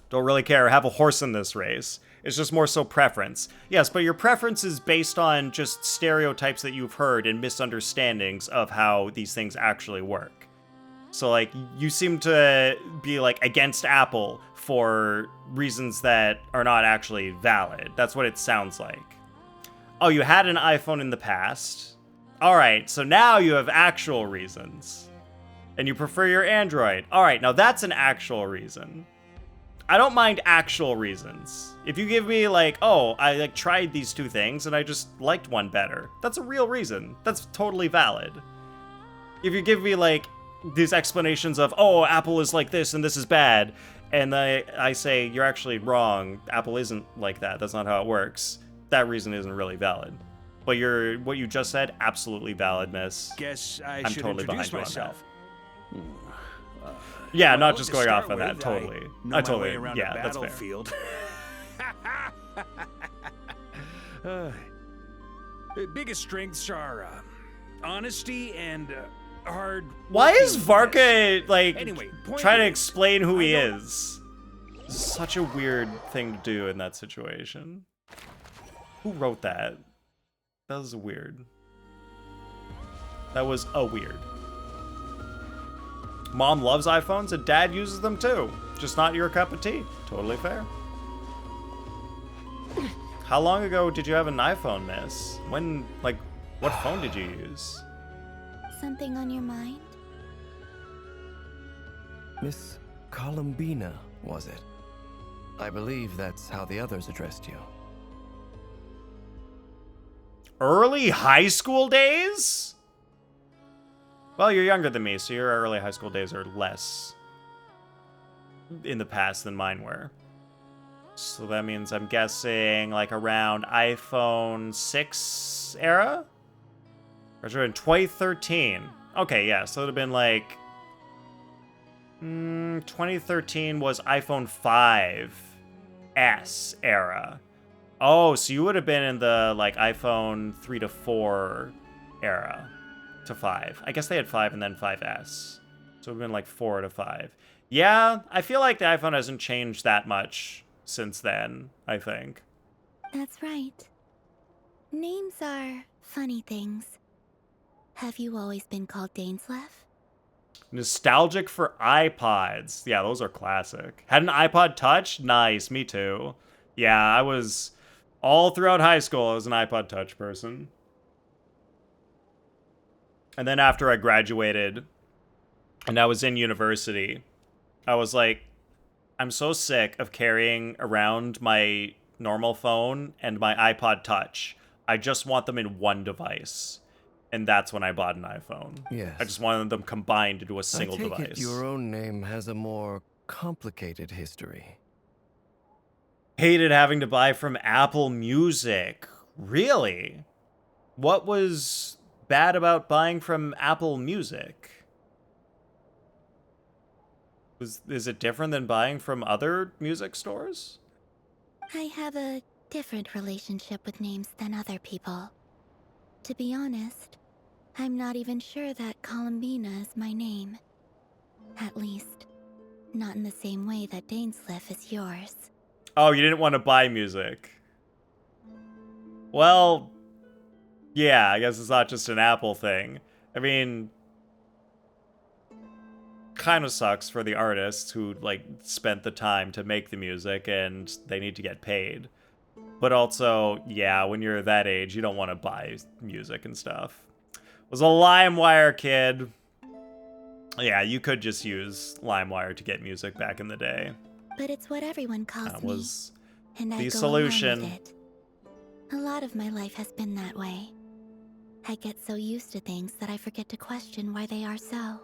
Don't really care, have a horse in this race. It's just more so preference. Yes, but your preference is based on just stereotypes that you've heard and misunderstandings of how these things actually work. So, like, you seem to be, like, against Apple for reasons that are not actually valid. That's what it sounds like. Oh, you had an iPhone in the past. Alright, so now you have actual reasons. And you prefer your Android. Alright, now that's an actual reason. I don't mind actual reasons. If you give me like, oh, I like tried these two things and I just liked one better, that's a real reason. That's totally valid. If you give me like these explanations of, oh, Apple is like this and this is bad, and I say you're actually wrong, Apple isn't like that, that's not how it works, that reason isn't really valid. But what you just said, absolutely valid, miss. Guess I'm should totally introduce myself. Yeah, Well, not just to going off start on that, with, totally. I know I my totally, way around yeah, a that's fair. battlefield. Biggest strengths are honesty and hard. Why is Varka, like, Anyway, point trying to is, explain who he I don't- is? Such a weird thing to do in that situation. Who wrote that? That was weird. That was a weird. Mom loves iPhones and dad uses them too. Just not your cup of tea. Totally fair. How long ago did you have an iPhone, miss? When, like, what phone did you use? Something on your mind? Miss Columbina, was it? I believe that's how the others addressed you. Early high school days? Well, you're younger than me, so your early high school days are less in the past than mine were. So that means I'm guessing like around iPhone 6 era? Or in 2013. Okay, yeah, so it would have been like... 2013 was iPhone 5S era. Oh, so you would have been in the like iPhone 3 to 4 era to 5. I guess they had 5 and then 5S. So it would have been like 4 to 5. Yeah, I feel like the iPhone hasn't changed that much since then, I think. That's right. Names are funny things. Have you always been called Dainsleif? Nostalgic for iPods. Yeah, those are classic. Had an iPod Touch? Nice, me too. Yeah, I was... all throughout high school, I was an iPod Touch person. And then after I graduated, and I was in university, I was like, I'm so sick of carrying around my normal phone and my iPod Touch. I just want them in one device. And that's when I bought an iPhone. Yes. I just wanted them combined into a single I take device. it your own name has a more complicated history. Hated having to buy from Apple Music. Really? What was bad about buying from Apple Music? Is it different than buying from other music stores? I have a different relationship with names than other people. To be honest, I'm not even sure that Columbina is my name. At least, not in the same way that Dainsleif is yours. Oh, you didn't want to buy music. Well, yeah, I guess it's not just an Apple thing. I mean, kind of sucks for the artists who, like, spent the time to make the music and they need to get paid. But also, yeah, when you're that age, you don't want to buy music and stuff. Was a LimeWire kid. Yeah, you could just use LimeWire to get music back in the day. But it's what everyone calls That me, was and I the go solution. along with it. A lot of my life has been that way. I get so used to things that I forget to question why they are so.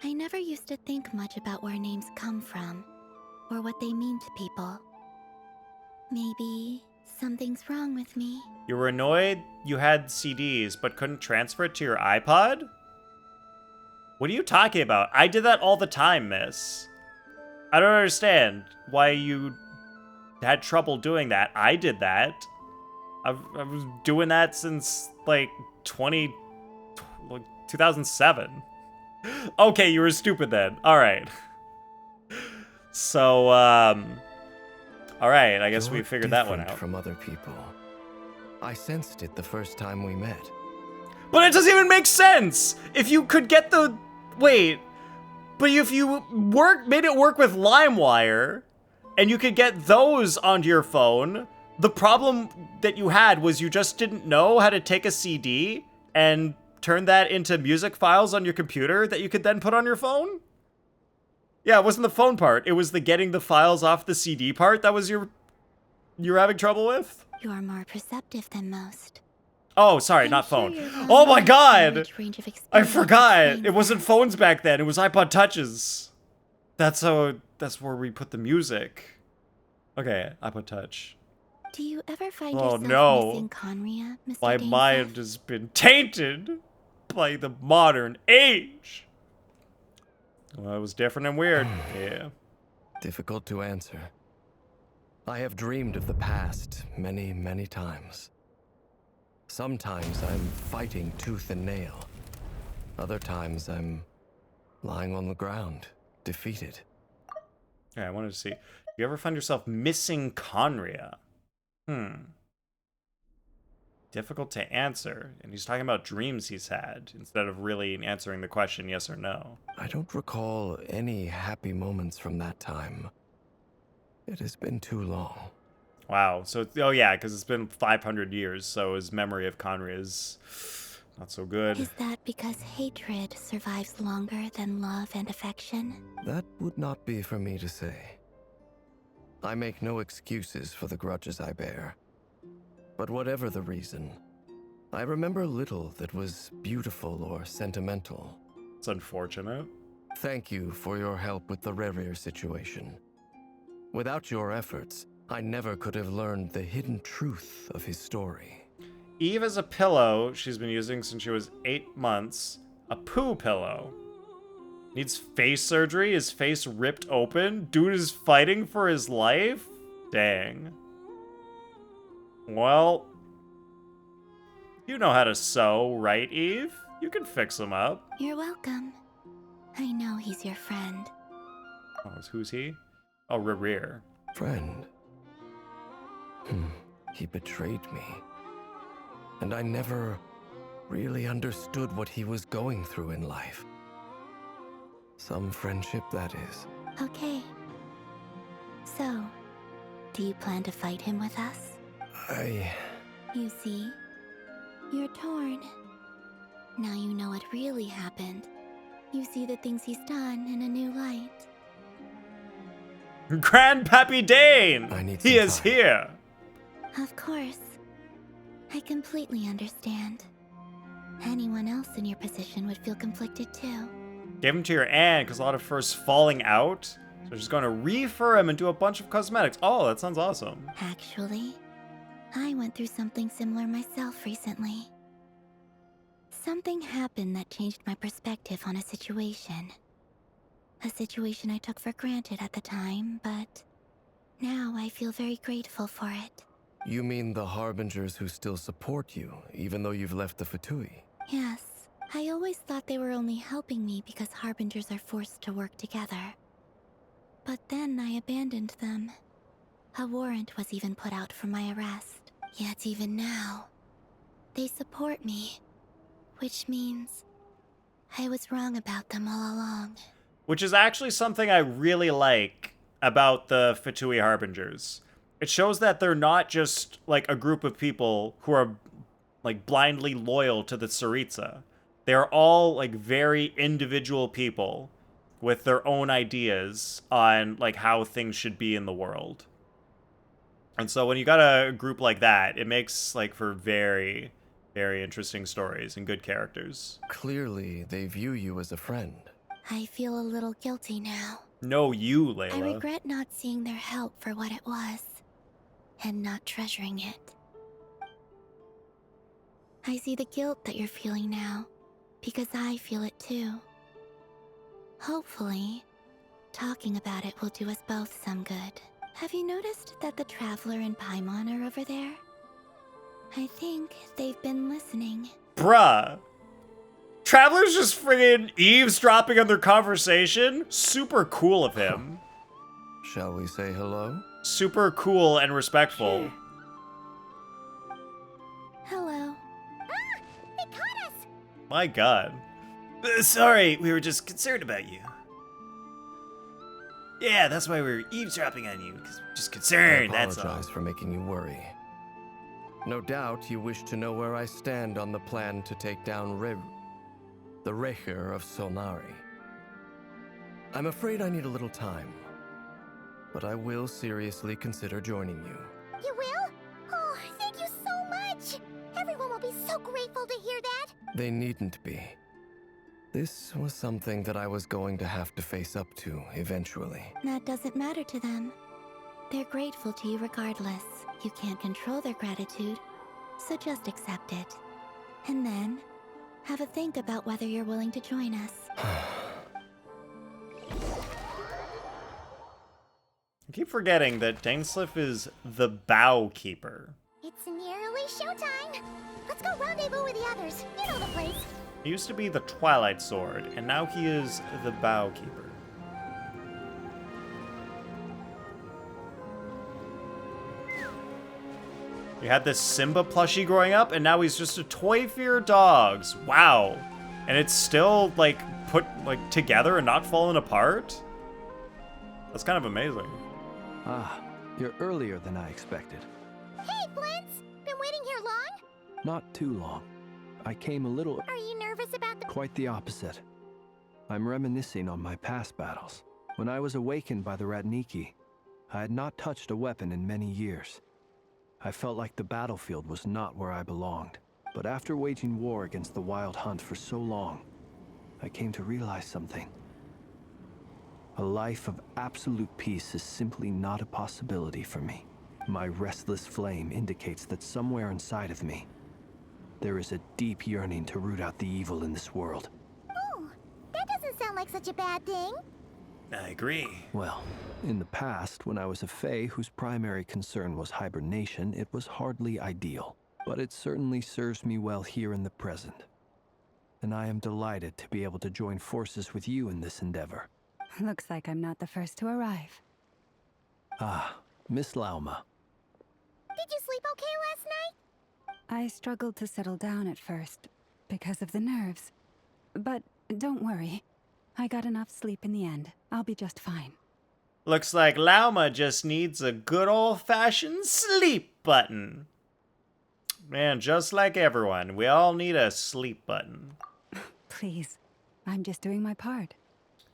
I never used to think much about where names come from, or what they mean to people. Maybe something's wrong with me. You were annoyed you had CDs but couldn't transfer it to your iPod? What are you talking about? I did that all the time, miss. I don't understand why you had trouble doing that. I did that. I was doing that since, like, 2007. Okay, you were stupid then. All right. So, all right, I guess we You're figured that one different out. from other people. I sensed it the first time we met. But it doesn't even make sense! If you could get the... Wait. But if you made it work with LimeWire, and you could get those onto your phone, the problem that you had was you just didn't know how to take a CD and turn that into music files on your computer that you could then put on your phone? Yeah, it wasn't the phone part. It was the getting the files off the CD part that was you were having trouble with? You're more perceptive than most. Oh, sorry, I'm not sure phone. you're Oh my well-versed in god! the rich range of I experience forgot. names It wasn't have. phones back then. It was iPod Touches. That's where we put the music. Okay, iPod Touch. Do you ever find Oh, yourself no. missing Conria, Mr. My Dainsleif? mind has been tainted by the modern age. Well, it was different and weird. Yeah. Difficult to answer. I have dreamed of the past many, many times. Sometimes I'm fighting tooth and nail. Other times I'm lying on the ground, defeated. Yeah, I wanted to see. You ever find yourself missing Conria? Difficult to answer. And he's talking about dreams he's had instead of really answering the question yes or no. I don't recall any happy moments from that time. It has been too long. Wow. So, oh yeah, because it's been 500 years, so his memory of Conria is not so good. Is that because hatred survives longer than love and affection? That would not be for me to say. I make no excuses for the grudges I bear. But whatever the reason, I remember little that was beautiful or sentimental. It's unfortunate. Thank you for your help with the Rerir situation. Without your efforts, I never could have learned the hidden truth of his story. Eve is a pillow she's been using since she was 8 months. A poo pillow. Needs face surgery, his face ripped open. Dude is fighting for his life? Dang. Well, you know how to sew, right, Eve? You can fix him up. You're welcome. I know he's your friend. Oh, who's he? Oh, Rear. Friend. He betrayed me. And I never really understood what he was going through in life. Some friendship, that is. Okay. So, do you plan to fight him with us? You see, you're torn. Now you know what really happened. You see the things he's done in a new light. Grandpappy Dane! I need He some is time. here! Of course. I completely understand. Anyone else in your position would feel conflicted too. Give him to your aunt, because a lot of fur's falling out. So she's going to refur him and do a bunch of cosmetics. Oh, that sounds awesome. Actually, I went through something similar myself recently. Something happened that changed my perspective on a situation. A situation I took for granted at the time, but now I feel very grateful for it. You mean the Harbingers who still support you, even though you've left the Fatui? Yes, I always thought they were only helping me because Harbingers are forced to work together. But then I abandoned them. A warrant was even put out for my arrest. Yet even now, they support me. Which means I was wrong about them all along. Which is actually something I really like about the Fatui Harbingers. It shows that they're not just, like, a group of people who are, like, blindly loyal to the Tsaritsa. They're all, like, very individual people with their own ideas on, like, how things should be in the world. And so when you got a group like that, it makes, like, for very, very interesting stories and good characters. Clearly, they view you as a friend. I feel a little guilty now. No, you, Layla. I regret not seeing their help for what it was, and not treasuring it. I see the guilt that you're feeling now, because I feel it too. Hopefully, talking about it will do us both some good. Have you noticed that the Traveler and Paimon are over there? I think they've been listening. Bruh. Traveler's just friggin' eavesdropping on their conversation? Super cool of him. Shall we say hello? Super cool and respectful. Sure. Hello. Ah! They caught us! My god. Sorry, we were just concerned about you. Yeah, that's why we were eavesdropping on you, because we're just concerned, I that's all. apologize for making you worry. No doubt you wish to know where I stand on the plan to take down the Recher of Solnari. I'm afraid I need a little time, but I will seriously consider joining you. You will? Oh, thank you so much! Everyone will be so grateful to hear that! They needn't be. This was something that I was going to have to face up to eventually. That doesn't matter to them. They're grateful to you regardless. You can't control their gratitude, so just accept it. And then, have a think about whether you're willing to join us. I keep forgetting that Dainsliff is the Bow Keeper. It's nearly showtime! Let's go rendezvous with the others. You know the place. He used to be the Twilight Sword, and now he is the Bow Keeper. We had this Simba plushie growing up, and now he's just a toy for your dogs. Wow. And it's still, like, put, like, together and not falling apart? That's kind of amazing. Ah, you're earlier than I expected. Hey, Flint's! Been waiting here long? Not too long. I came a little... Are you nervous about the... Quite the opposite. I'm reminiscing on my past battles. When I was awakened by the Ratniki, I had not touched a weapon in many years. I felt like the battlefield was not where I belonged. But after waging war against the Wild Hunt for so long, I came to realize something. A life of absolute peace is simply not a possibility for me. my restless flame indicates that somewhere inside of me, there is a deep yearning to root out the evil in this world. Oh, that doesn't sound like such a bad thing. I agree. Well, in the past, when I was a Fae whose primary concern was hibernation, it was hardly ideal. But it certainly serves me well here in the present. And I am delighted to be able to join forces with you in this endeavor. Looks like I'm not the first to arrive. Ah, Miss Lauma. Did you sleep okay last night? I struggled to settle down at first because of the nerves. But don't worry. I got enough sleep in the end. I'll be just fine. Looks like Lauma just needs a good old-fashioned sleep button. Man, just like everyone, we all need a sleep button. Please, I'm just doing my part.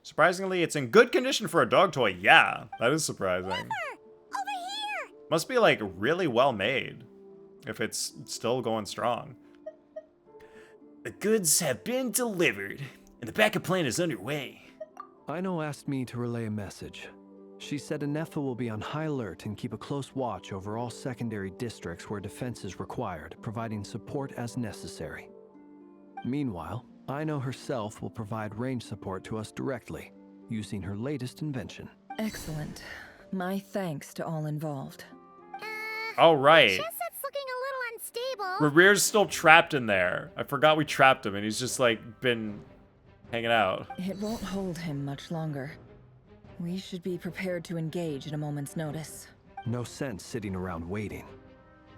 Surprisingly, it's in good condition for a dog toy. Yeah, that is surprising. Over here! Must be, like, really well made, if it's still going strong. The goods have been delivered, and the backup plan is underway. Aino asked me to relay a message. She said Anefa will be on high alert and keep a close watch over all secondary districts where defense is required, providing support as necessary. Meanwhile, Aino herself will provide range support to us directly, using her latest invention. Excellent. My thanks to all involved. All right. Just that's looking a little unstable. Revere's still trapped in there. I forgot we trapped him, and he's just, like, been hanging out. It won't hold him much longer. We should be prepared to engage at a moment's notice. No sense sitting around waiting.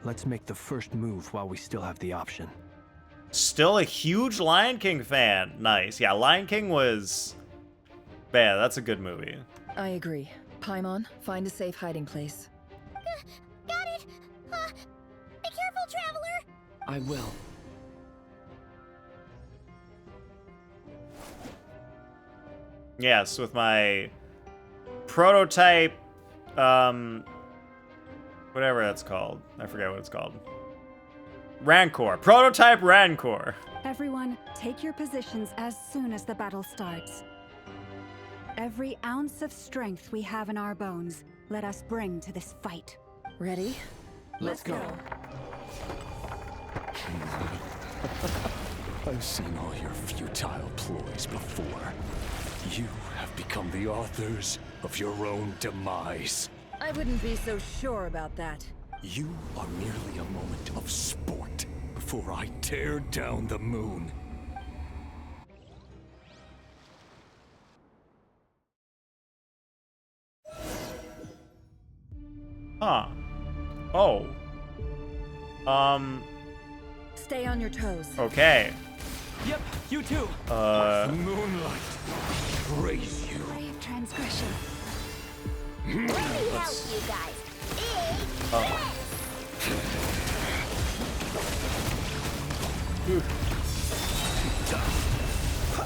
Let's make the first move while we still have the option. Still a huge Lion King fan. Nice. Yeah, Lion King was... Man, that's a good movie. I agree. Paimon, find a safe hiding place. Got it! Be careful, Traveler! I will. Yes, with my prototype, whatever that's called. I forget what it's called. Rancor. Prototype Rancor. Everyone, take your positions as soon as the battle starts. Every ounce of strength we have in our bones, let us bring to this fight. Ready? Let's go. I've seen all your futile ploys before. You have become the authors of your own demise. I wouldn't be so sure about that. You are merely a moment of sport before I tear down the moon. Huh. Oh. Stay on your toes. Okay. Yep, you too. Moonlight, praise you. Brave transgression. Let me help you guys.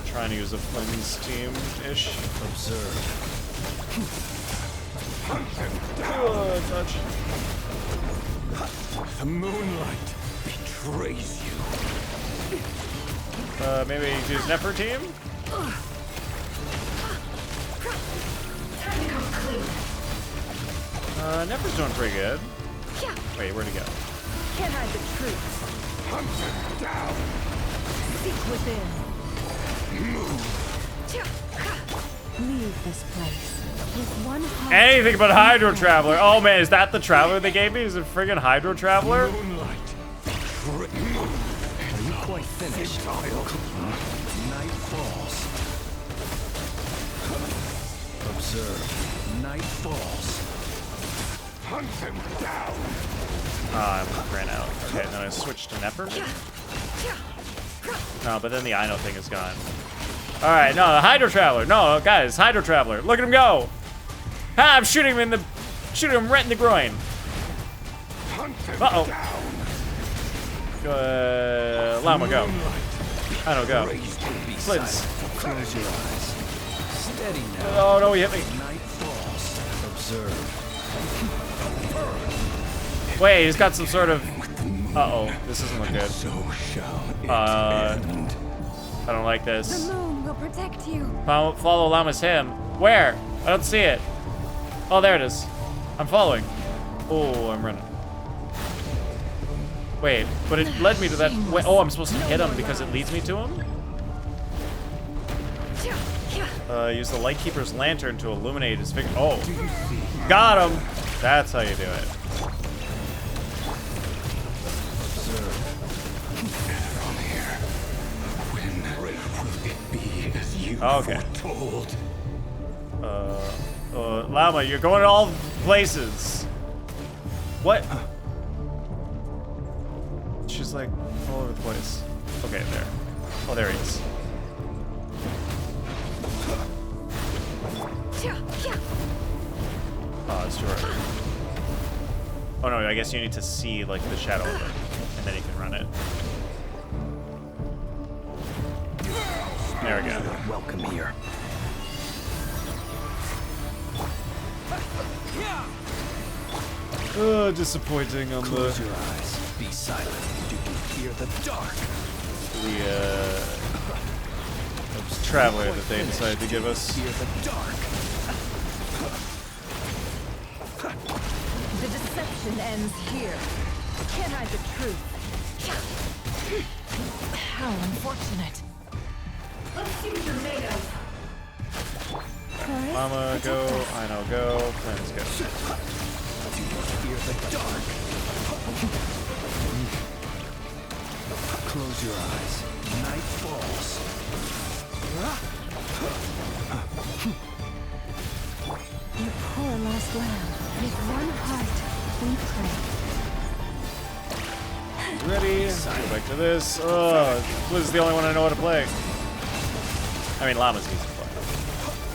Trying to use a flame steam-ish. Observe. Touch. The moonlight betrays you. Maybe use Nefertiti? Nefer's doing pretty good. Wait, where'd he go? Can't hide the truth. Hunt them down. Seek within. Leave this place with one heart. Anything but Hydro Traveler. Oh man, is that the Traveler they gave me? Is it friggin' Hydro Traveler? Moonlight betray you. Are you quite finished? Night falls. Observe. Night falls. Hunt them down. I ran out. Okay, then I switched to Nefer. No, but then the Aino thing is gone. Alright, no, the Hydro Traveler. No, guys, Hydro Traveler. Look at him go. Ah, I'm shooting him right in the groin. Uh-oh. Llama, go. Aino, go. Slids. Close your eyes. Steady now. Oh, no, he hit me. Night falls. Observe. Wait, he's got some sort of... Uh-oh, this doesn't look good. So shall it end. I don't like this. The moon will protect you. Follow Llama's hymn. Where? I don't see it. Oh, there it is. I'm following. Oh, I'm running. Wait, but it led me to that. Wait, oh, I'm supposed to hit him because it leads me to him? Use the Lightkeeper's lantern to illuminate his figure. Oh, got him! That's how you do it. Okay. Llama, you're going to all places. What? She's like all over the place. Okay, there. Oh, there he is. Oh, it's too early. Oh no, I guess you need to see like the shadow of it, and then you can run it. There we go. Welcome here. Oh, disappointing on Close your eyes. Be silent. You can hear the dark. The traveler that they decided to give us. Hear the dark. The deception ends here. Can't hide the truth. How unfortunate. Let's see what you're made of. Mama, go. I know, go. Plans go. Fear the dark. Close your eyes. Night falls. You poor lost lamb. With one heart, we pray. Ready? Go back to this. Oh, Blizz is the only one I know how to play. I mean, Llama's easy to play.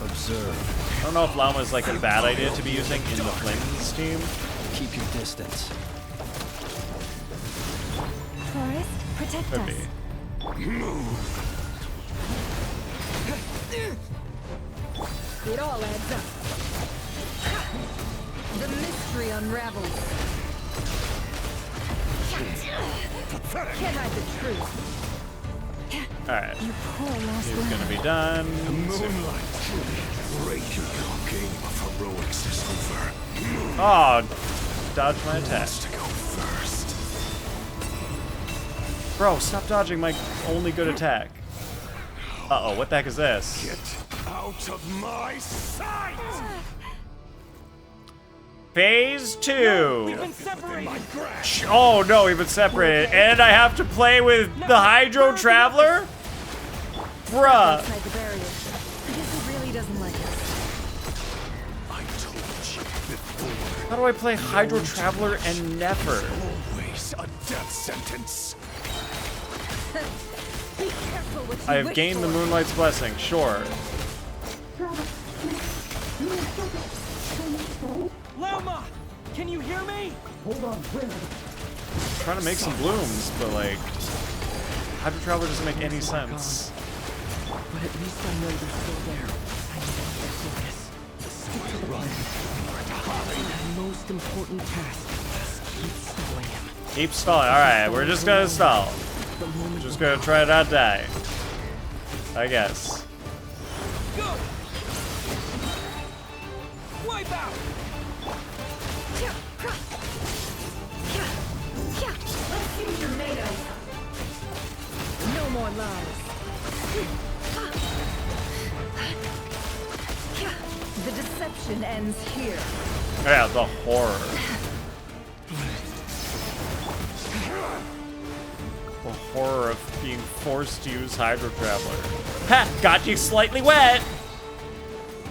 Observe. I don't know if Llama is like a bad idea to be using in the Flames team. Keep your distance. Forest, protect Could us. be. It all adds up. The mystery unravels. Can't hide the truth. Alright. You poor lost He's lamb. gonna be done. Moonlight. Break your game of heroics is over. Oh, dodge my attack. To go first. Bro, stop dodging my only good attack. Uh-oh, what the heck is this? Get out of my sight! Phase 2. We've been separated. Oh no, we've been separated. And I have to play with the Hydro Traveler? Bruh. Outside the barrier. I guess he really doesn't like us. I told you before. How do I play Hydro Traveler and never? Always a death sentence. Be careful what you I have wish gained the for. Moonlight's Blessing, sure. Lama, can you hear me? I'm trying to make some blooms, but like, Hydro Traveler doesn't make any sense. But at least I know they're still there. I need to focus. Stick to the plan. The most important task is keep stalling him. Keep stalling. Alright, we're just gonna stall. Just gonna try to not die. I guess. Go! Wipe out! Let's see what you're made of. No more lies. The deception ends here. Yeah, the horror. The horror of being forced to use Hydro Traveler. Ha! Got you slightly wet!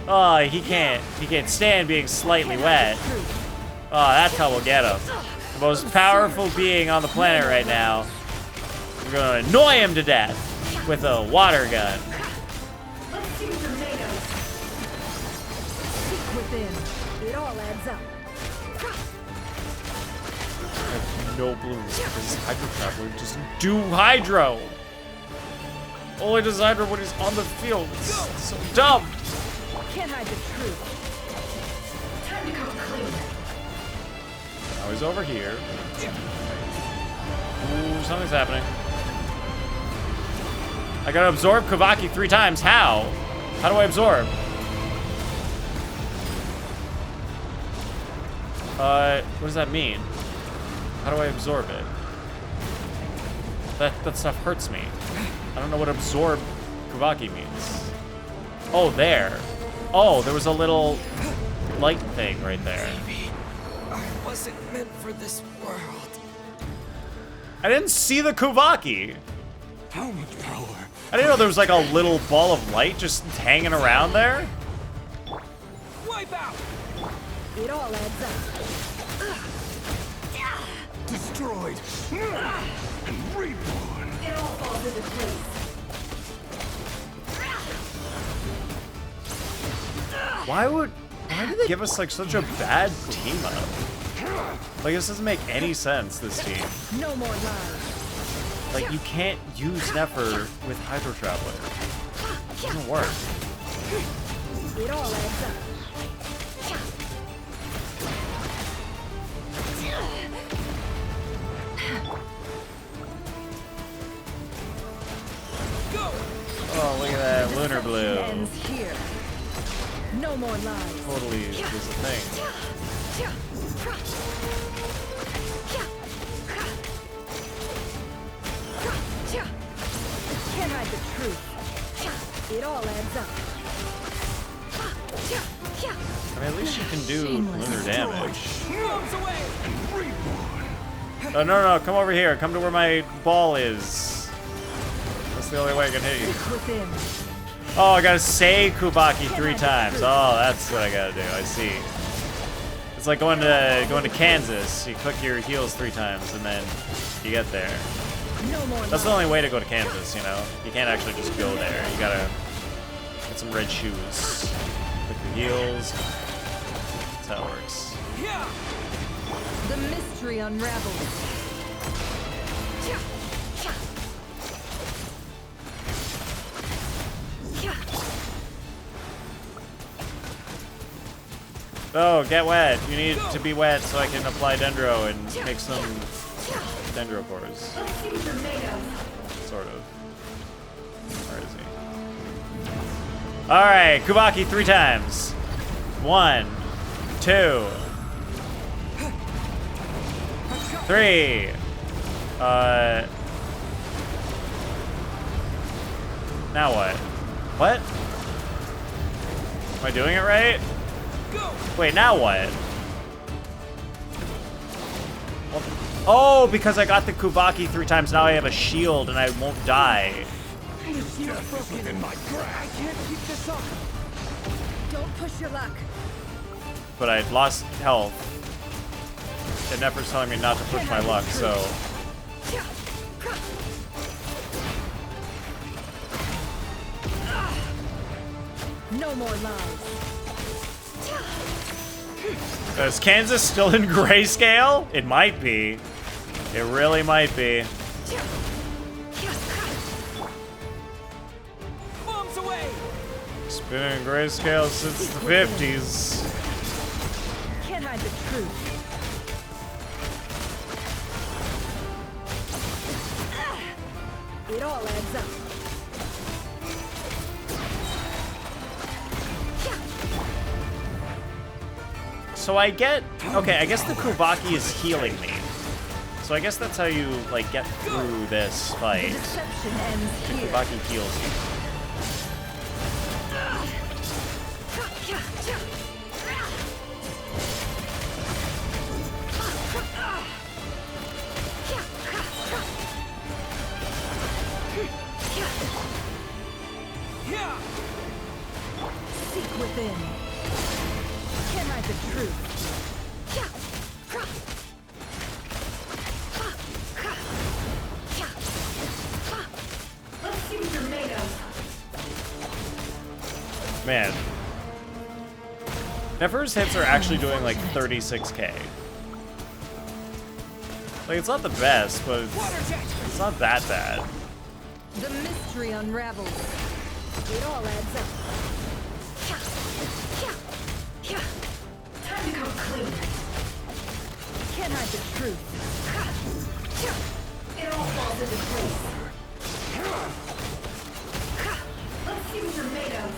Oh, he can't stand being slightly wet. Oh, that's how we'll get him. The most powerful being on the planet right now. We're gonna annoy him to death with a water gun. Let's see what you're made of. Seek within. It all adds up. I have no blooms because Hydro Traveler doesn't do Hydro. Only does Hydro when he's on the field. It's so dumb. Can't hide the truth. Time to go clean. Now he's over here. Ooh, something's happening. I gotta absorb Kavaki 3 times. How? How do I absorb? What does that mean? How do I absorb it? That stuff hurts me. I don't know what absorb Kuvaki means. Oh, there. Oh, there was a little light thing right there. Maybe I wasn't meant for this world. I didn't see the Kuvaki. How much power? I didn't know there was like a little ball of light just hanging around there. Wipe out! It all adds up. Destroyed and reborn. It all falls into place. Why did they give us like such a bad team up? Like this doesn't make any sense, this team. No more lies. Like you can't use Nefer with Hydro Traveler. It doesn't work. It all adds up. Oh, look at that lunar blue. Ends here. No more lies. Totally is a thing. Can't hide the truth. It all adds up. I mean, at least you can do lunar damage. Oh, no, come over here. Come to where my ball is. That's the only way I can hit you. Oh, I gotta say Kubaki 3 times. Oh, that's what I gotta do. I see. It's like going to Kansas. You click your heels 3 times and then you get there. That's the only way to go to Kansas, you know? You can't actually just go there. You gotta get some red shoes. Click your heels. That's how it works. The mystery unravels. Oh, get wet. You need to be wet so I can apply Dendro and make some Dendro cores. Sort of. Where is he? Alright, Kubaki 3 times. 1, 2, 3. Now what? What? Am I doing it right? Wait, now what? Oh, because I got the Kubaki 3 times, now I have a shield and I won't die. In my grasp. I can't keep this up. Don't push your luck. But I lost health. And Nefer's telling me not to push my luck, so... No more lies. Is Kansas still in grayscale? It might be. It really might be. Bombs away. It's been in grayscale since the 50s. Can't hide the truth. It all adds up. So I get... Okay, I guess the Kubaki is healing me. So I guess that's how you, like, get through this fight. The Kubaki heals you. Seek within. Can't hide the truth. Let's see what you're made of. Man. Nefer's hits are actually doing like 36k. Like, it's not the best, but it's not that bad. The mystery unravels. It all adds up. Time to come clean. Can't hide the truth. It all falls into place. Let's see what you're made of.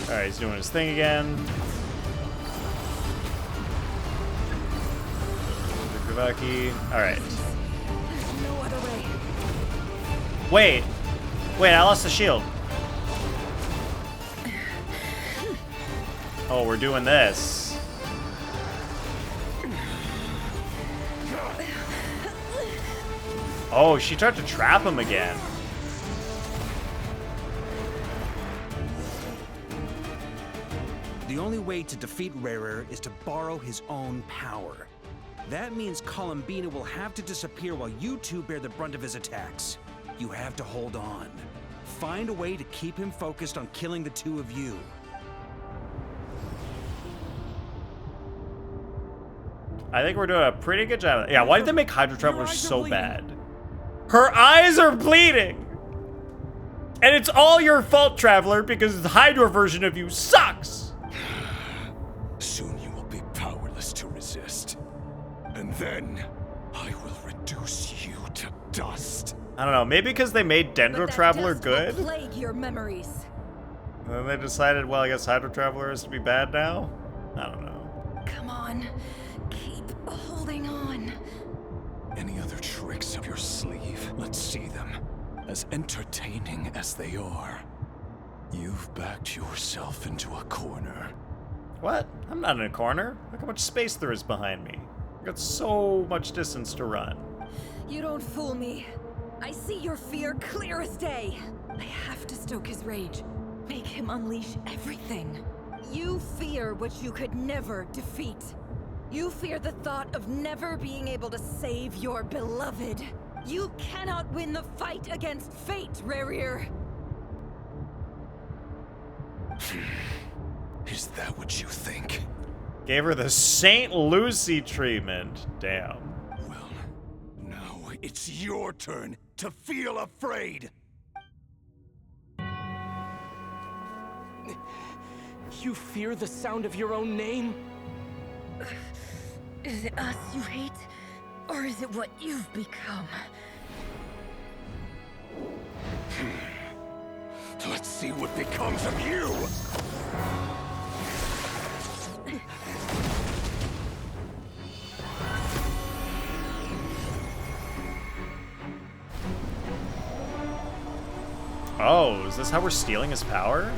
Alright, he's doing his thing again. Vaki. Alright. There's no other way. Wait. Wait, I lost the shield. Oh, we're doing this. Oh, she tried to trap him again. The only way to defeat Rarer is to borrow his own power. That means Columbina will have to disappear while you two bear the brunt of his attacks. You have to hold on. Find a way to keep him focused on killing the two of you. I think we're doing a pretty good job. Yeah, why did they make Hydro Traveler so bad? Her eyes are bleeding! And it's all your fault, Traveler, because the Hydro version of you sucks! Soon you will be powerless to resist. And then, I will reduce you to dust. I don't know, maybe because they made Dendro Traveler good? Plague your memories. And then they decided, well, I guess Hydro Traveler is to be bad now? I don't know. Come on. Keep holding on. Any other tricks up your sleeve? Let's see them. As entertaining as they are. You've backed yourself into a corner. What? I'm not in a corner. Look how much space there is behind me. I've got so much distance to run. You don't fool me. I see your fear clear as day. I have to stoke his rage. Make him unleash everything. You fear what you could never defeat. You fear the thought of never being able to save your beloved. You cannot win the fight against fate, Rarir. Is that what you think? Gave her the St. Lucy treatment. Damn. Well, now it's your turn to feel afraid. You fear the sound of your own name? Is it us you hate? Or is it what you've become? Let's see what becomes of you! Oh, is this how we're stealing his power?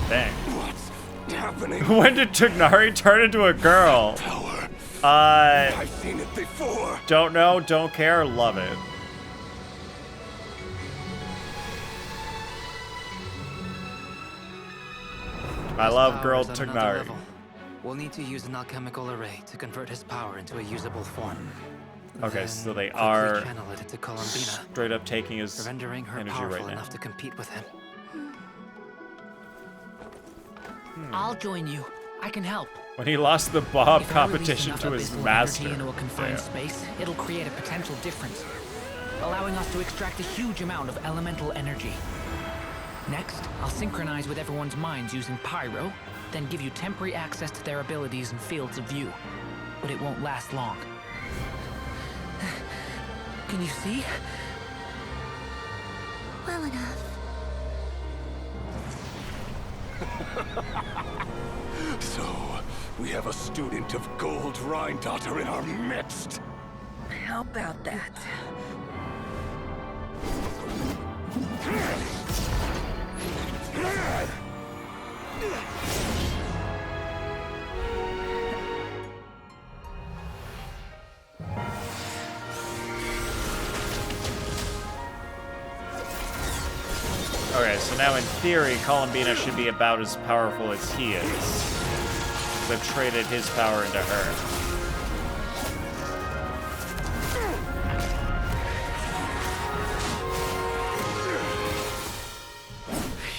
Dang. What's happening? When did Tugnari turn into a girl? Power. I've seen it before. Don't know, don't care, love it. I love girl His power is at another Tugnari. level. We'll need to use an alchemical array to convert his power into a usable form. Okay, Then so they quickly are channel it to Columbina, straight up taking his rendering her energy powerful right now. enough to compete with him. I'll join you. I can help. When he lost the Bob If I release competition enough to his abysmal master. energy into a confined Yeah. space, it'll create a potential difference, allowing us to extract a huge amount of elemental energy. Next, I'll synchronize with everyone's minds using Pyro, then give you temporary access to their abilities and fields of view. But it won't last long. Can you see? Well enough. So, we have a student of Gold Rheindotter in our midst. How about that? Okay, so now in theory, Columbina should be about as powerful as he is. They've traded his power into her.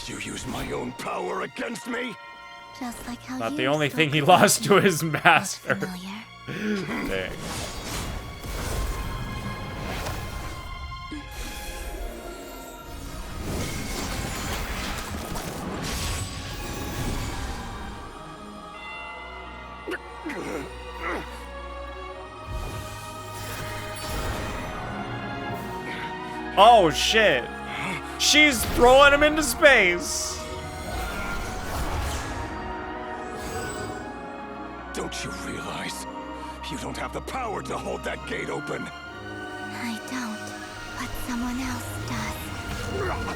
You use my own power against me? Just like how Not you the only still thing he could lost to be his master. familiar. Dang. Oh shit! She's throwing him into space. Don't you realize you don't have the power to hold that gate open? I don't, but someone else does.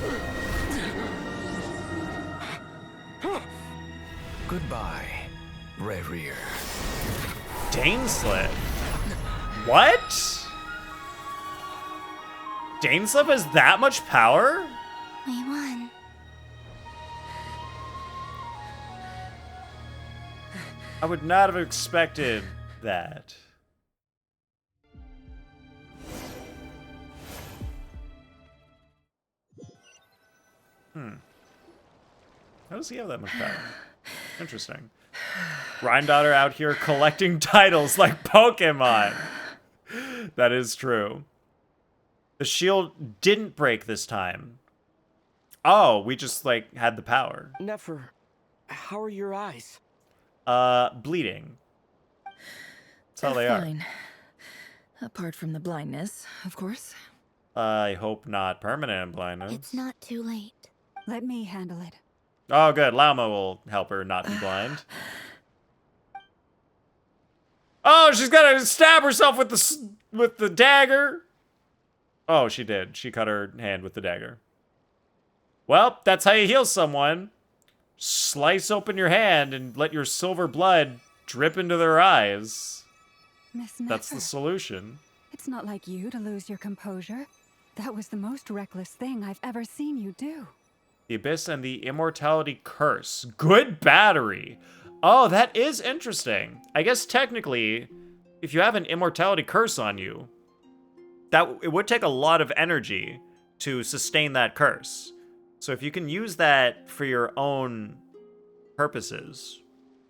Goodbye, Rerir. Dainslet? What? Dainslet has that much power? We won. I would not have expected that. How does he have that much power? Interesting. Rhindaughter out here collecting titles like Pokemon. That is true. The shield didn't break this time. Oh, we just, like, had the power. Nefer, how are your eyes? Bleeding. That's how they Fine. Apart from the blindness, of course. are. I hope not permanent blindness. It's not too late. Let me handle it. Oh, good. Lama will help her not be blind. Oh, she's gonna stab herself with the dagger. Oh, she did. She cut her hand with the dagger. Well, that's how you heal someone. Slice open your hand and let your silver blood drip into their eyes. Miss That's Nefer, the solution. it's not like you to lose your composure. That was the most reckless thing I've ever seen you do. The Abyss and the Immortality Curse. Good battery. Oh, that is interesting. I guess technically, if you have an Immortality Curse on you, it would take a lot of energy to sustain that curse. So if you can use that for your own purposes,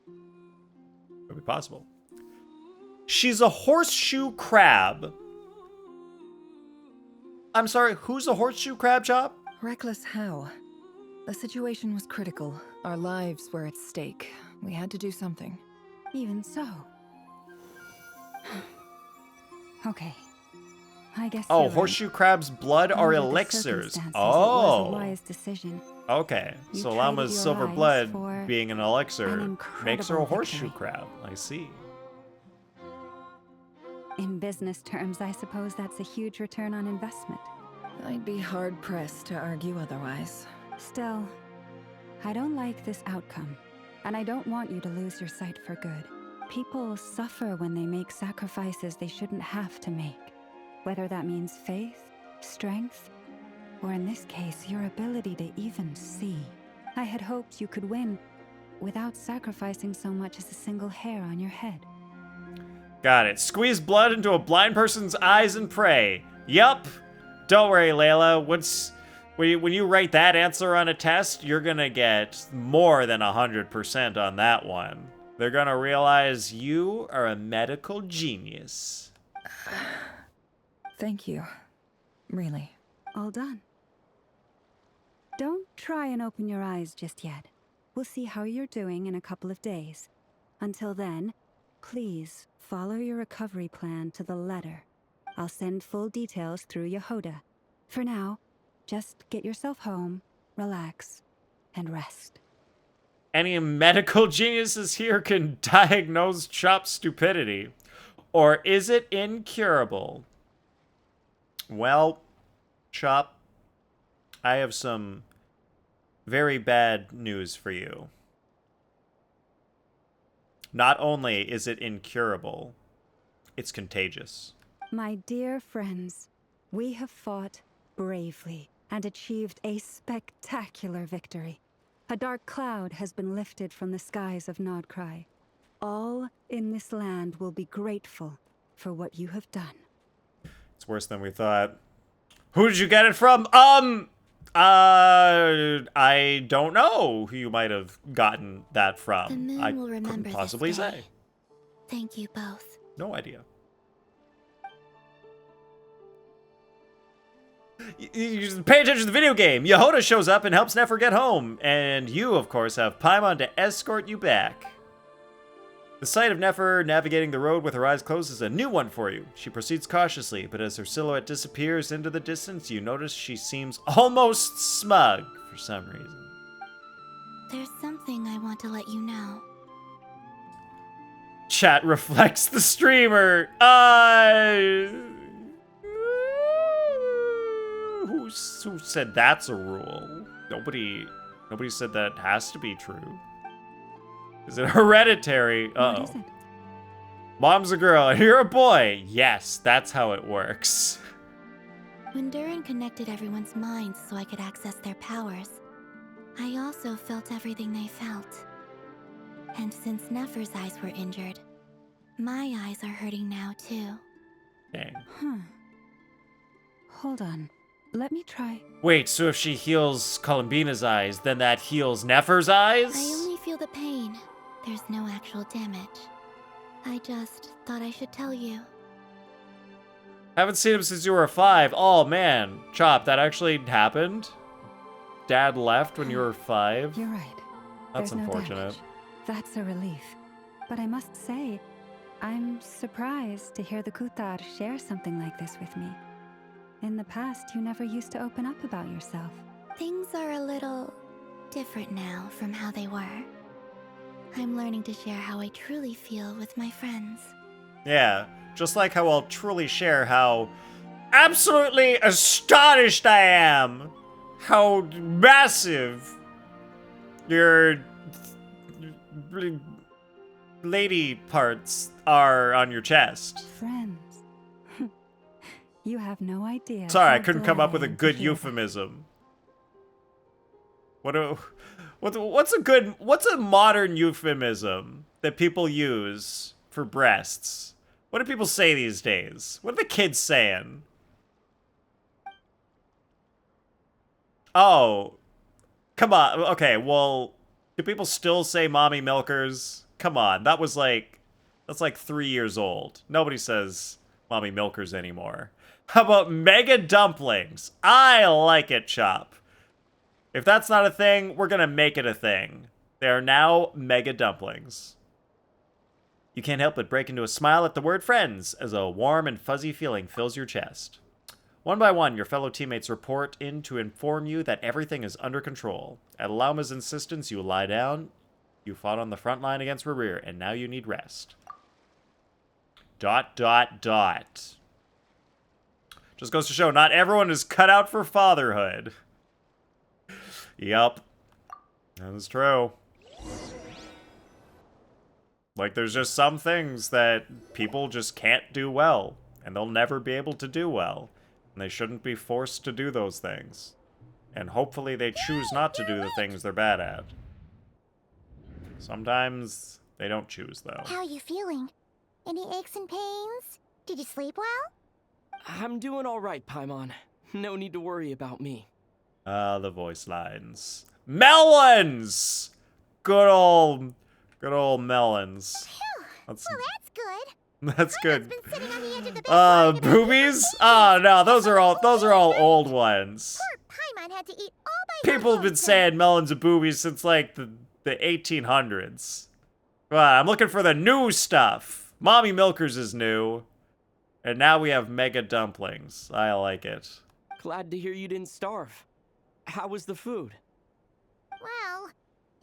it would be possible. She's a horseshoe crab. I'm sorry, who's a horseshoe crab, Chop? Reckless how? The situation was critical. Our lives were at stake. We had to do something. Even so. Okay. I guess Oh, you're right. horseshoe crab's blood are Under the elixirs. circumstances, Oh. It was a wise decision. Okay, You so traded Llama's your silver eyes blood for being an elixir an makes her a incredible horseshoe victory. crab. I see. In business terms, I suppose that's a huge return on investment. I'd be hard-pressed to argue otherwise. Still, I don't like this outcome, and I don't want you to lose your sight for good. People suffer when they make sacrifices they shouldn't have to make, whether that means faith, strength, or in this case, your ability to even see. I had hoped you could win without sacrificing so much as a single hair on your head. Got it. Squeeze blood into a blind person's eyes and pray. Yup. Don't worry, Layla. When you write that answer on a test, you're gonna get more than 100% on that one. They're gonna realize you are a medical genius. Thank you. Really. All done. Don't try and open your eyes just yet. We'll see how you're doing in a couple of days. Until then, please follow your recovery plan to the letter. I'll send full details through Yehoda. For now, just get yourself home, relax, and rest. Any medical geniuses here can diagnose Chop's stupidity. Or is it incurable? Well, Chop, I have some very bad news for you. Not only is it incurable, it's contagious. My dear friends, we have fought bravely and achieved a spectacular victory. A dark cloud has been lifted from the skies of Nod-Krai. All in this land will be grateful for what you have done. It's worse than we thought. Who did you get it from? I don't know who you might have gotten that from. The moon I will remember couldn't this possibly day. say. Thank you both. No idea. You pay attention to the video game. Yehoda shows up and helps Nefer get home. And you, of course, have Paimon to escort you back. The sight of Nefer navigating the road with her eyes closed is a new one for you. She proceeds cautiously, but as her silhouette disappears into the distance, you notice she seems almost smug for some reason. There's something I want to let you know. Chat reflects the streamer. Who said that's a rule? Nobody said that has to be true. Is it hereditary? Uh-oh. What is it? Mom's a girl and you're a boy. Yes, that's how it works. When Durin connected everyone's minds so I could access their powers, I also felt everything they felt. And since Nefer's eyes were injured, my eyes are hurting now too. Dang. Hold on. Let me try. Wait, so if she heals Columbina's eyes, then that heals Nefer's eyes? I only feel the pain. There's no actual damage. I just thought I should tell you. Haven't seen him since you were 5. Oh man, Chop, that actually happened? Dad left when you were 5? You're right. That's There's unfortunate. No damage. That's a relief. But I must say, I'm surprised to hear the Kuthar share something like this with me. In the past, you never used to open up about yourself. Things are a little different now from how they were. I'm learning to share how I truly feel with my friends. Yeah, just like how I'll truly share how absolutely astonished I am. How massive your lady parts are on your chest. Friends. You have no idea. Sorry, I how couldn't come glad up with I a am to good hear that. euphemism. What's a modern euphemism that people use for breasts? What do people say these days? What are the kids saying? Oh, come on. Okay, well, do people still say mommy milkers? Come on, that's like 3 years old. Nobody says mommy milkers anymore. How about mega dumplings? I like it, Chop. If that's not a thing, we're gonna make it a thing. They are now mega dumplings. You can't help but break into a smile at the word friends as a warm and fuzzy feeling fills your chest. One by one, your fellow teammates report in to inform you that everything is under control. At Alauma's insistence, you lie down. You fought on the front line against Rerir, and now you need rest. ... Just goes to show, not everyone is cut out for fatherhood. Yup. That is true. Like, there's just some things that people just can't do well, and they'll never be able to do well. And they shouldn't be forced to do those things. And hopefully they choose not to do the things they're bad at. Sometimes they don't choose, though. How are you feeling? Any aches and pains? Did you sleep well? I'm doing all right, Paimon. No need to worry about me. The voice lines. Melons! Good old melons. Well, that's good. That's good. Been sitting on the edge of the bed Boobies? Oh no, those are all old ones. Poor Paimon had to eat all by People have been saying melons are boobies since like the 1800s. I'm looking for the new stuff. Mommy Milkers is new. And now we have mega dumplings. I like it. Glad to hear you didn't starve. How was the food? Well,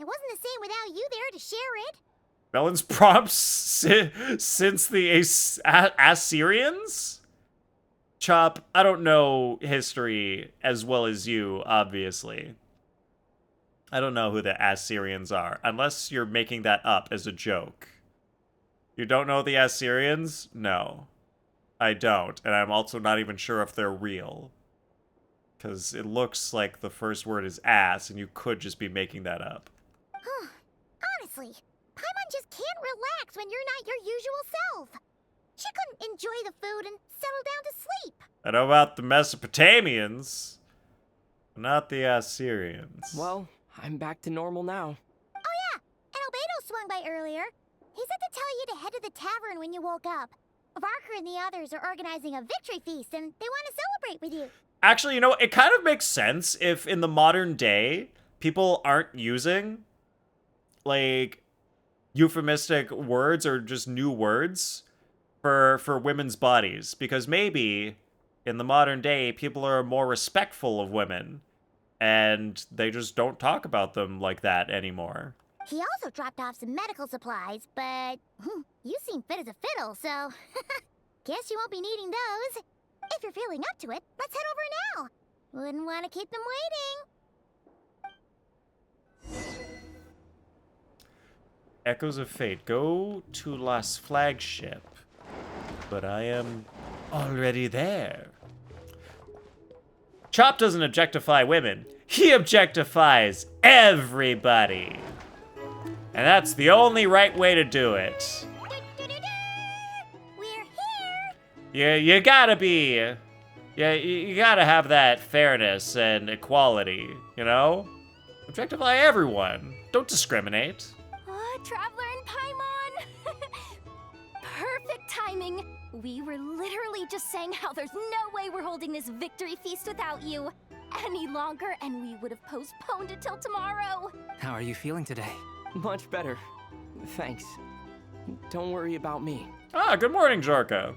it wasn't the same without you there to share it. Melons prompts since the Assyrians? Chop, I don't know history as well as you, obviously. I don't know who the Assyrians are, unless you're making that up as a joke. You don't know the Assyrians? No. I don't, and I'm also not even sure if they're real. Because it looks like the first word is ass, and you could just be making that up. Honestly, Paimon just can't relax when you're not your usual self. She couldn't enjoy the food and settle down to sleep. I know about the Mesopotamians, but not the Assyrians. Well, I'm back to normal now. Oh yeah, and Albedo swung by earlier. He said to tell you to head to the tavern when you woke up. Varker and the others are organizing a victory feast, and they want to celebrate with you. Actually, you know, it kind of makes sense if in the modern day, people aren't using, like, euphemistic words or just new words for women's bodies, because maybe in the modern day people are more respectful of women and they just don't talk about them like that anymore. He also dropped off some medical supplies, but you seem fit as a fiddle, so guess you won't be needing those. If you're feeling up to it, let's head over now. Wouldn't want to keep them waiting. Echoes of Fate. Go to Las Flagship. But I am already there. Chop doesn't objectify women. He objectifies everybody. And that's the only right way to do it. We're here. Yeah, you gotta be. Yeah, you gotta have that fairness and equality, you know? Objectify everyone. Don't discriminate. Oh, Traveler and Paimon! Perfect timing. We were literally just saying how there's no way we're holding this victory feast without you any longer, and we would have postponed it till tomorrow. How are you feeling today? Much better. Thanks. Don't worry about me. Ah, good morning, Jorka.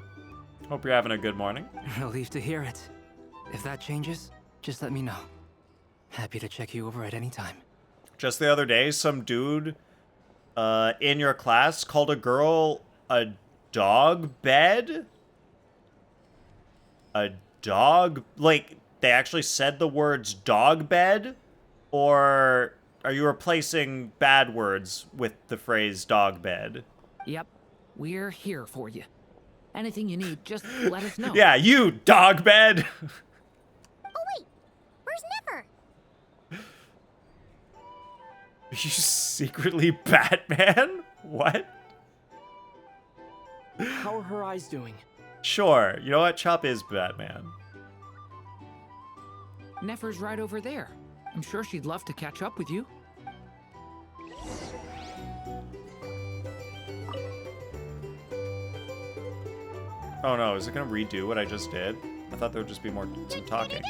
Hope you're having a good morning. Relieved to hear it. If that changes, just let me know. Happy to check you over at any time. Just the other day, some dude in your class called a girl a dog bed? A dog? Like, they actually said the words dog bed? Or are you replacing bad words with the phrase dog bed? Yep, we're here for you. Anything you need, just let us know. Yeah, you dog bed! Oh wait, where's Never? Are you secretly Batman? What? How are her eyes doing? Sure, you know what? Chop is Batman. Nefer's right over there. I'm sure she'd love to catch up with you. Oh no, is it gonna redo what I just did? I thought there would just be more some talking.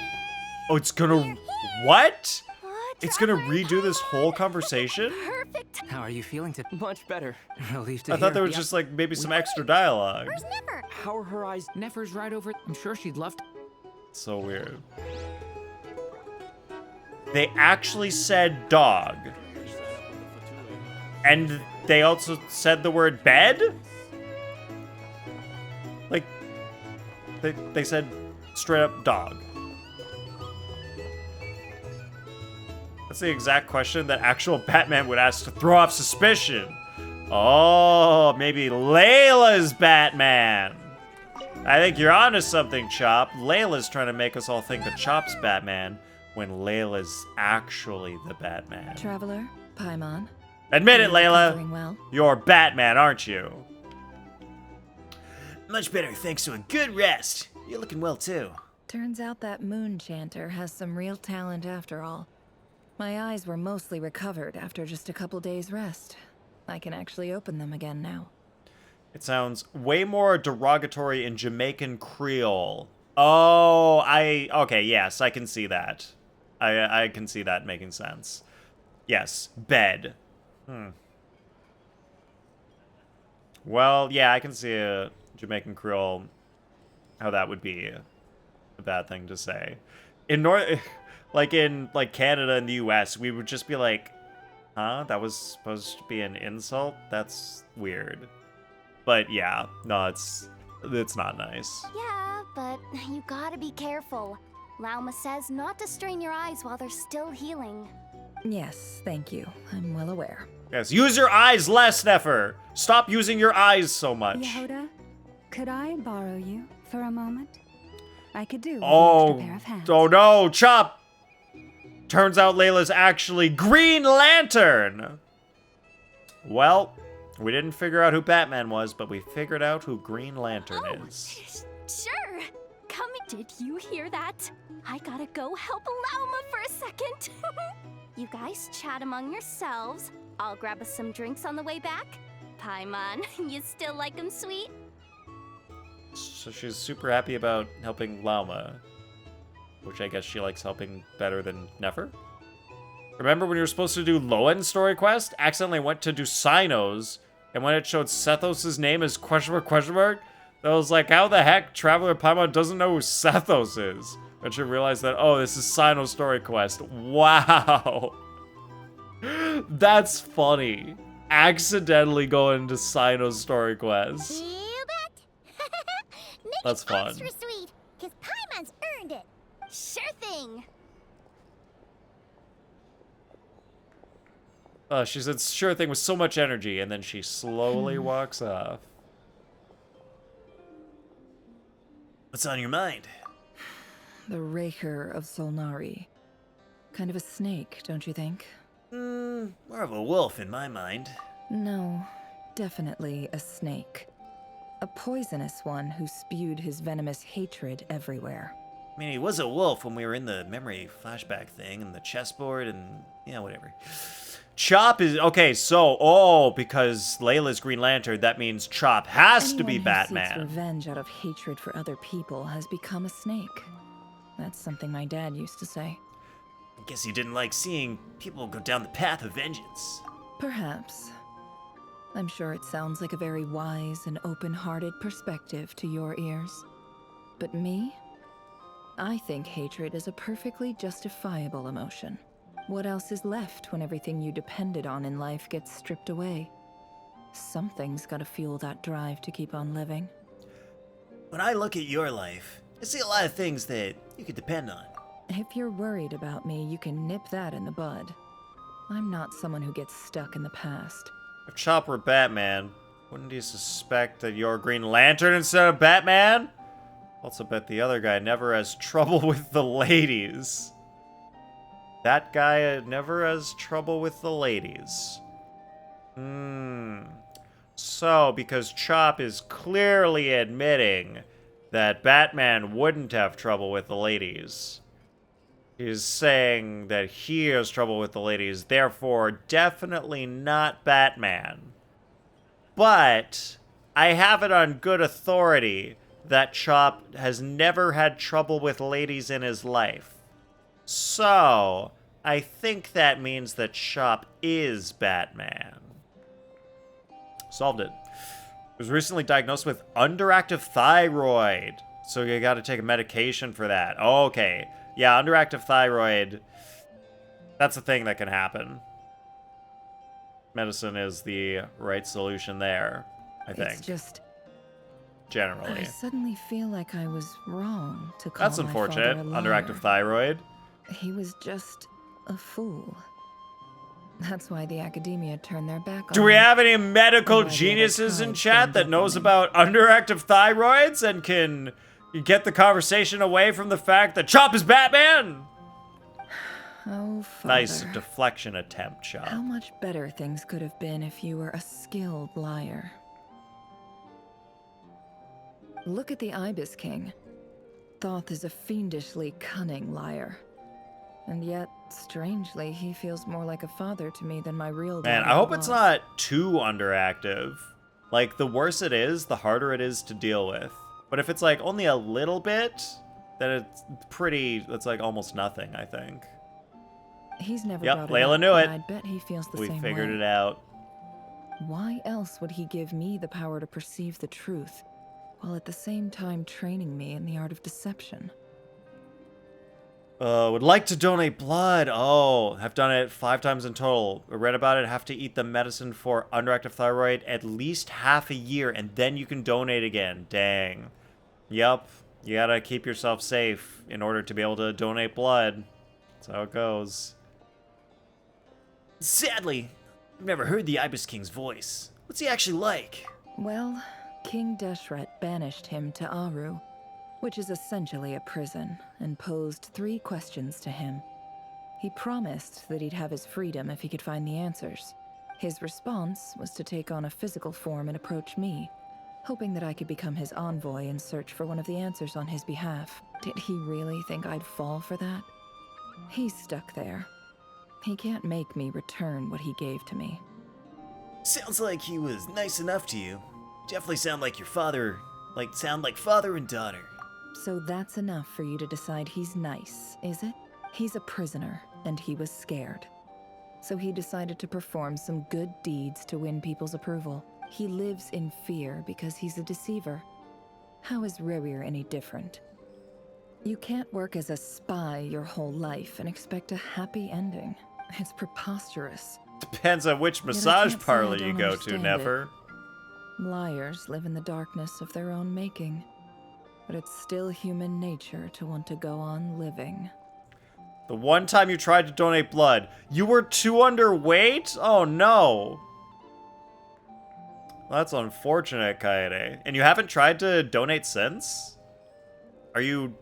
Oh, it's gonna... What? It's gonna redo this whole conversation? Perfect. How are you feeling today? Much better. Relieved to I hear. thought there was just like maybe some extra dialogue. Where's Never? How are her eyes? Nefer's right over. I'm sure she'd love to. So weird. They actually said dog. And they also said the word bed? Like, they said straight up dog. That's the exact question that actual Batman would ask to throw off suspicion. Oh, maybe Layla's Batman. I think you're onto something, Chop. Layla's trying to make us all think that Chop's Batman when Layla's actually the Batman. Traveler, Paimon. Admit it, Layla. Recovering well? You're Batman, aren't you? Much better thanks to a good rest. You're looking well, too. Turns out that moon chanter has some real talent after all. My eyes were mostly recovered after just a couple days' rest. I can actually open them again now. It sounds way more derogatory in Jamaican Creole. Oh, okay, yes, I can see that. I can see that making sense. Yes, bed. Well, yeah, I can see a Jamaican Creole, how that would be a bad thing to say. In Canada and the US, we would just be like, huh? That was supposed to be an insult? That's weird. But yeah, no, it's not nice. Yeah, but you gotta be careful. Lauma says not to strain your eyes while they're still healing. Yes, thank you. I'm well aware. Yes, use your eyes less, Nefer. Stop using your eyes so much. Yehoda, could I borrow you for a moment? I could do with an Oh, extra pair of hands. oh no, Chop! Turns out Layla's actually Green Lantern! Well, we didn't figure out who Batman was, but we figured out who Green Lantern is. Sure. Come. Did you hear that? I gotta go help Lauma for a second. You guys chat among yourselves. I'll grab us some drinks on the way back. Paimon, you still like 'em sweet? So she's super happy about helping Lauma, which I guess she likes helping better than Nefer? Remember when you were supposed to do low-end story quest? Accidentally went to do Sinos, and when it showed Sethos' name as question mark, I was like, how the heck Traveler Paimon doesn't know who Sethos is? And she realized that, oh, this is Sino story quest. Wow. That's funny. Accidentally going to Sino story quest. You bet. Make That's it fun. extra sweet, because Paimon's earned it. Sure thing. She said, sure thing, with so much energy, and then she slowly walks off. What's on your mind? The Raker of Solnari. Kind of a snake, don't you think? More of a wolf in my mind. No, definitely a snake. A poisonous one who spewed his venomous hatred everywhere. I mean, he was a wolf when we were in the memory flashback thing and the chessboard and, yeah, whatever. Chop is, okay, so, because Layla's Green Lantern, that means Chop has to be Anyone who Batman. seeks revenge out of hatred for other people has become a snake. That's something my dad used to say. I guess he didn't like seeing people go down the path of vengeance. Perhaps. I'm sure it sounds like a very wise and open-hearted perspective to your ears. But me? I think hatred is a perfectly justifiable emotion. What else is left when everything you depended on in life gets stripped away? Something's gotta fuel that drive to keep on living. When I look at your life, I see a lot of things that you could depend on. If you're worried about me, you can nip that in the bud. I'm not someone who gets stuck in the past. If Chop were Batman, wouldn't you suspect that you're Green Lantern instead of Batman? Also bet the other guy never has trouble with the ladies. That guy never has trouble with the ladies. So, because Chop is clearly admitting that Batman wouldn't have trouble with the ladies, he's saying that he has trouble with the ladies, therefore definitely not Batman. But I have it on good authority that Chop has never had trouble with ladies in his life. So, I think that means that Chop is Batman. Solved it. He was recently diagnosed with underactive thyroid. So you gotta take a medication for that. Okay. Yeah, underactive thyroid. That's a thing that can happen. Medicine is the right solution there, I think. It's just... Generally. I suddenly feel like I was wrong to call That's my unfortunate. father a liar. Underactive thyroid. He was just a fool. That's why the academia turned their back on Do we him. have any medical And why the other geniuses in tribes chat ganged that up on knows him. about underactive thyroids and can get the conversation away from the fact that Chop is Batman? Oh, Father. Nice deflection attempt, Chop. How much better things could have been if you were a skilled liar. Look at the Ibis King. Thoth is a fiendishly cunning liar. And yet, strangely, he feels more like a father to me than my real dad Man, I ever hope it's was. not too underactive. Like, the worse it is, the harder it is to deal with. But if it's, like, only a little bit, then it's like almost nothing, I think. He's never Yep, brought it Layla up, knew but it. I bet he feels the We same figured way. it out. Why else would he give me the power to perceive the truth, while at the same time training me in the art of deception? Would like to donate blood. Oh, have done it 5 times in total. I read about it. Have to eat the medicine for underactive thyroid at least half a year, and then you can donate again. Dang. Yup. You gotta keep yourself safe in order to be able to donate blood. That's how it goes. Sadly, I've never heard the Ibis King's voice. What's he actually like? Well, King Deshret banished him to Aru, which is essentially a prison, and posed 3 questions to him. He promised that he'd have his freedom if he could find the answers. His response was to take on a physical form and approach me, hoping that I could become his envoy and search for one of the answers on his behalf. Did he really think I'd fall for that? He's stuck there. He can't make me return what he gave to me. Sounds like he was nice enough to you. Definitely sound like your father, sound like father and daughter. So that's enough for you to decide he's nice, is it? He's a prisoner, and he was scared. So he decided to perform some good deeds to win people's approval. He lives in fear because he's a deceiver. How is Rerir any different? You can't work as a spy your whole life and expect a happy ending. It's preposterous. Depends on which Yet I massage can't say I parlor you don't go to, understand Never. it. Liars live in the darkness of their own making. But it's still human nature to want to go on living. The one time you tried to donate blood, you were too underweight? Oh no. That's unfortunate, Kaede. And you haven't tried to donate since? Are you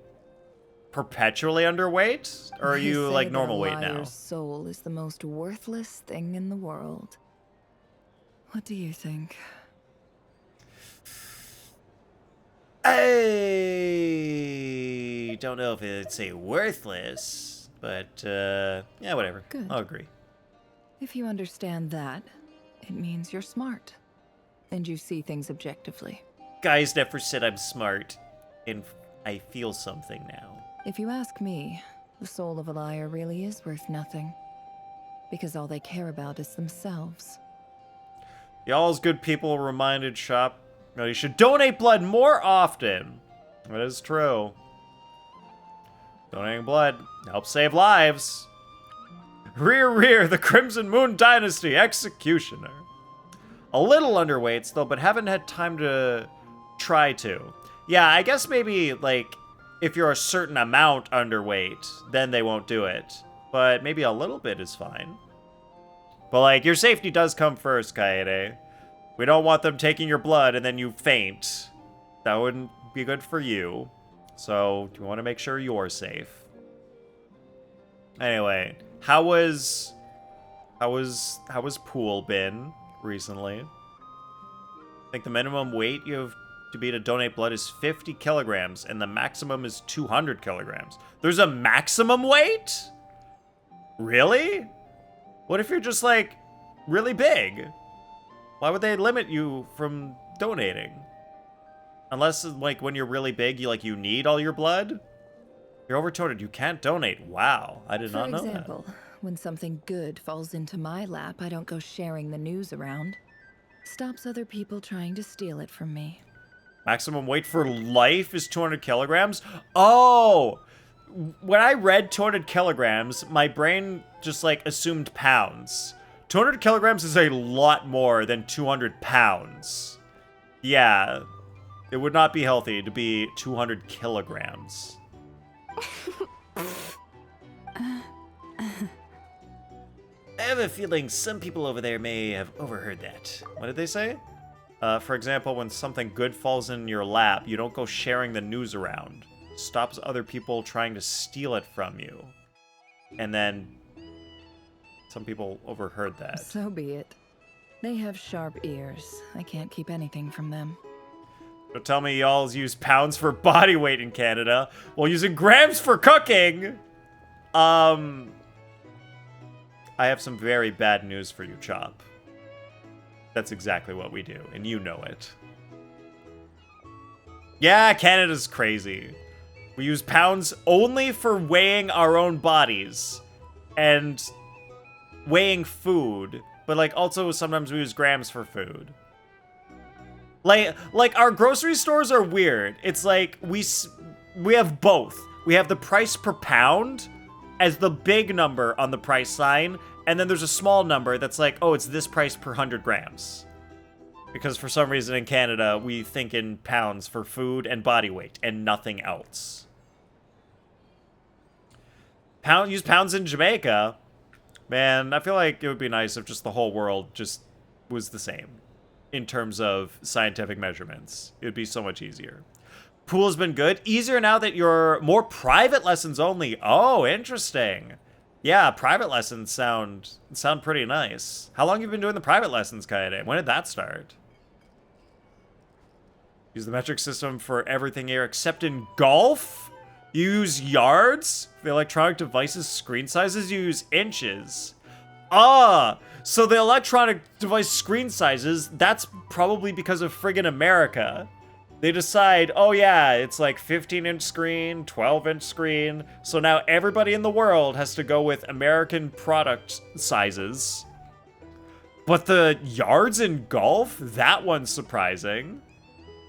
perpetually underweight? Or are They you say like that normal a weight now? liar's soul is the most worthless thing in the world. What do you think? I don't know if it's say worthless, but yeah, whatever. Good. I'll agree. If you understand that, it means you're smart. And you see things objectively. Guys never said I'm smart, and I feel something now. If you ask me, the soul of a liar really is worth nothing. Because all they care about is themselves. Y'all's good people reminded Shop, you should donate blood more often. That is true. Donating blood helps save lives. Rear, the Crimson Moon Dynasty Executioner. A little underweight still, but haven't had time to try to. Yeah, I guess maybe, like, if you're a certain amount underweight, then they won't do it. But maybe a little bit is fine. But, like, your safety does come first, Kaede. We don't want them taking your blood and then you faint. That wouldn't be good for you. So, you want to make sure you're safe. Anyway, how was Pool been recently? I think the minimum weight you have to be to donate blood is 50 kilograms, and the maximum is 200 kilograms. There's a maximum weight? Really? What if you're just, like, really big? Why would they limit you from donating? Unless, like, when you're really big, you need all your blood? You're over 200, you can't donate. Wow, I did not know that. For example, when something good falls into my lap, I don't go sharing the news around. Stops other people trying to steal it from me. Maximum weight for life is 200 kilograms? Oh! When I read 200 kilograms, my brain just, like, assumed pounds. 200 kilograms is a lot more than 200 pounds. Yeah. It would not be healthy to be 200 kilograms. I have a feeling some people over there may have overheard that. What did they say? For example, when something good falls in your lap, you don't go sharing the news around. Stops other people trying to steal it from you. And then some people overheard that. So be it. They have sharp ears. I can't keep anything from them. Don't tell me y'all use pounds for body weight in Canada while using grams for cooking. I have some very bad news for you, Chop. That's exactly what we do, and you know it. Yeah, Canada's crazy. We use pounds only for weighing our own bodies and weighing food, but like also sometimes we use grams for food. Like our grocery stores are weird. It's like we have both. We have the price per pound as the big number on the price sign, and then there's a small number that's like, oh, it's this price per 100 grams. Because for some reason in Canada, we think in pounds for food and body weight and nothing else. Use pounds in Jamaica. Man, I feel like it would be nice if just the whole world just was the same in terms of scientific measurements. It would be so much easier. Pool's been good. Easier now that you're more private lessons only. Oh, interesting. Yeah, private lessons sound pretty nice. How long have you been doing the private lessons, Kaede? When did that start? Use the metric system for everything here except in golf? You use yards? The electronic device's screen sizes, you use inches. Ah, so the electronic device screen sizes, that's probably because of friggin' America. They decide, oh yeah, it's like 15-inch screen, 12-inch screen, so now everybody in the world has to go with American product sizes. But the yards in golf, that one's surprising.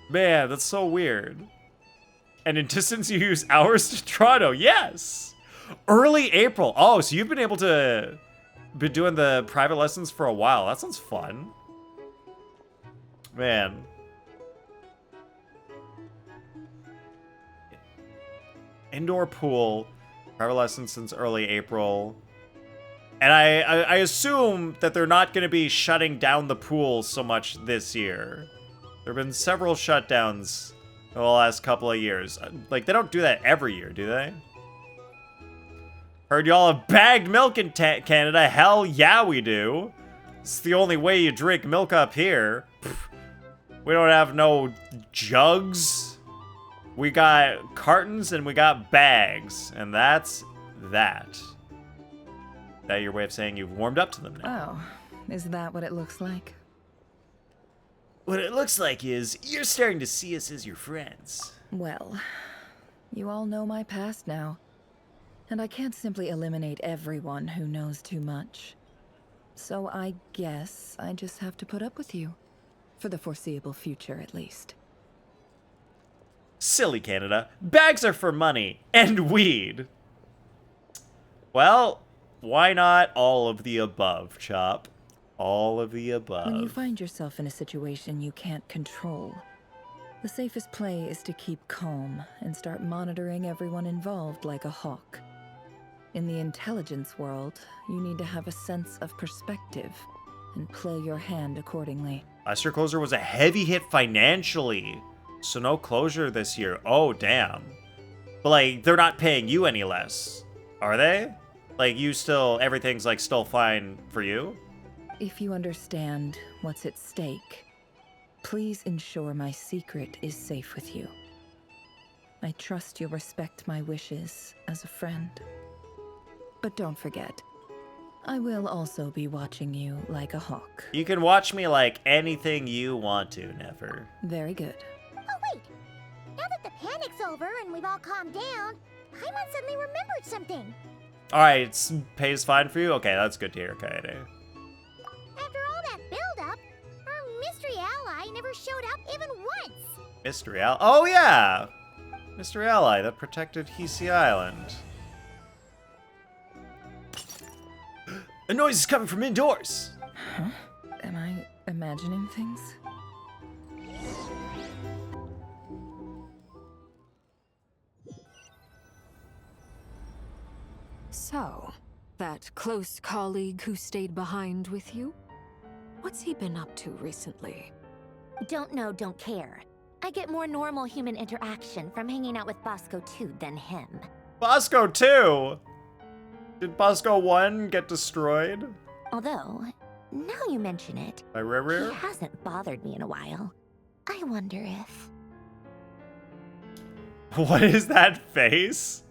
Man, that's so weird. And in distance, you use hours to Toronto. Yes! Early April. Oh, so you've been able to be doing the private lessons for a while. That sounds fun. Man. Indoor pool. Private lessons since early April. And I assume that they're not going to be shutting down the pool so much this year. There have been several shutdowns in the last couple of years. Like, they don't do that every year, do they? Heard y'all have bagged milk in Canada. Hell yeah, we do. It's the only way you drink milk up here. Pfft. We don't have no jugs. We got cartons and we got bags. And that's that. Is that your way of saying you've warmed up to them now? Oh, is that what it looks like? What it looks like is you're starting to see us as your friends. Well, you all know my past now. And I can't simply eliminate everyone who knows too much. So I guess I just have to put up with you. For the foreseeable future, at least. Silly Canada. Bags are for money. And weed. Well, why not all of the above, Chop? All of the above. When you find yourself in a situation you can't control, the safest play is to keep calm and start monitoring everyone involved like a hawk. In the intelligence world, you need to have a sense of perspective and play your hand accordingly. Last year closure was a heavy hit financially, so no closure this year. Oh, damn. But, like, they're not paying you any less, are they? Like, you still, everything's, like, still fine for you? If you understand what's at stake, please ensure my secret is safe with you. I trust you'll respect my wishes as a friend. But don't forget, I will also be watching you like a hawk. You can watch me like anything you want to, Never. Very good. Oh, wait! Now that the panic's over and we've all calmed down, Paimon suddenly remembered something. Alright, pays fine for you? Okay, that's good to hear, Kaede. After all that build-up, our mystery ally never showed up even once. Mystery Ally? Oh, yeah! Mystery Ally that protected Hisi Island. A noise is coming from indoors! Huh? Am I imagining things? So, that close colleague who stayed behind with you? What's he been up to recently? Don't know, don't care. I get more normal human interaction from hanging out with Bosco 2 than him. Bosco 2? Did Bosco 1 get destroyed? Although, now you mention it, By Rerir? he hasn't bothered me in a while. I wonder if... What is that face?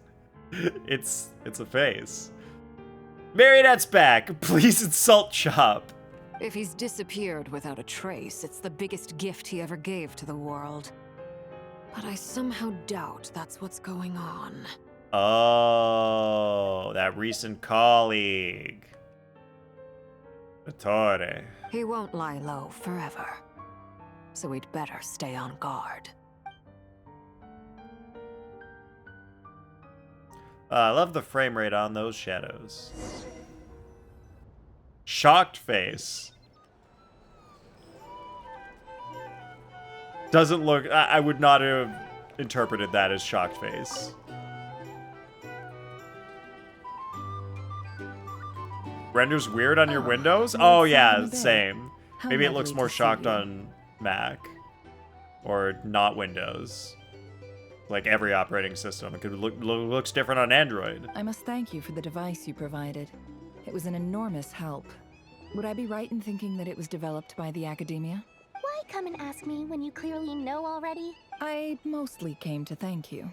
It's a face. Marionette's back. Please insult Chop. If he's disappeared without a trace, it's the biggest gift he ever gave to the world. But I somehow doubt that's what's going on. Oh, that recent colleague. Ettore. He won't lie low forever. So we'd better stay on guard. I love the frame rate on those shadows. Shocked face. Doesn't look... I would not have interpreted that as shocked face. Renders weird on your Windows? Oh yeah, same. Maybe it looks more shocked on Mac. Or not Windows. Like every operating system. It could looks different on Android. I must thank you for the device you provided. It was an enormous help. Would I be right in thinking that it was developed by the academia? Why come and ask me when you clearly know already? I mostly came to thank you.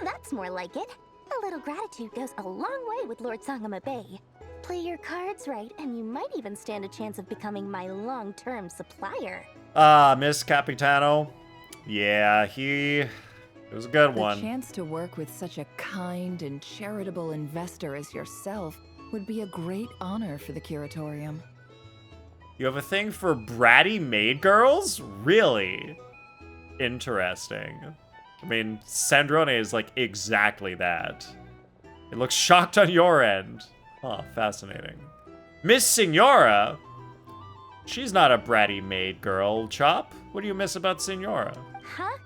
That's more like it. A little gratitude goes a long way with Lord Sangama Bay. Play your cards right, and you might even stand a chance of becoming my long-term supplier. Ah, Miss Capitano. Yeah, it was a good one. The chance to work with such a kind and charitable investor as yourself would be a great honor for the curatorium. You have a thing for bratty maid girls? Really? Interesting. I mean, Sandrone is like exactly that. It looks shocked on your end. Huh, fascinating. Miss Signora? She's not a bratty maid girl, Chop. What do you miss about Signora? Huh?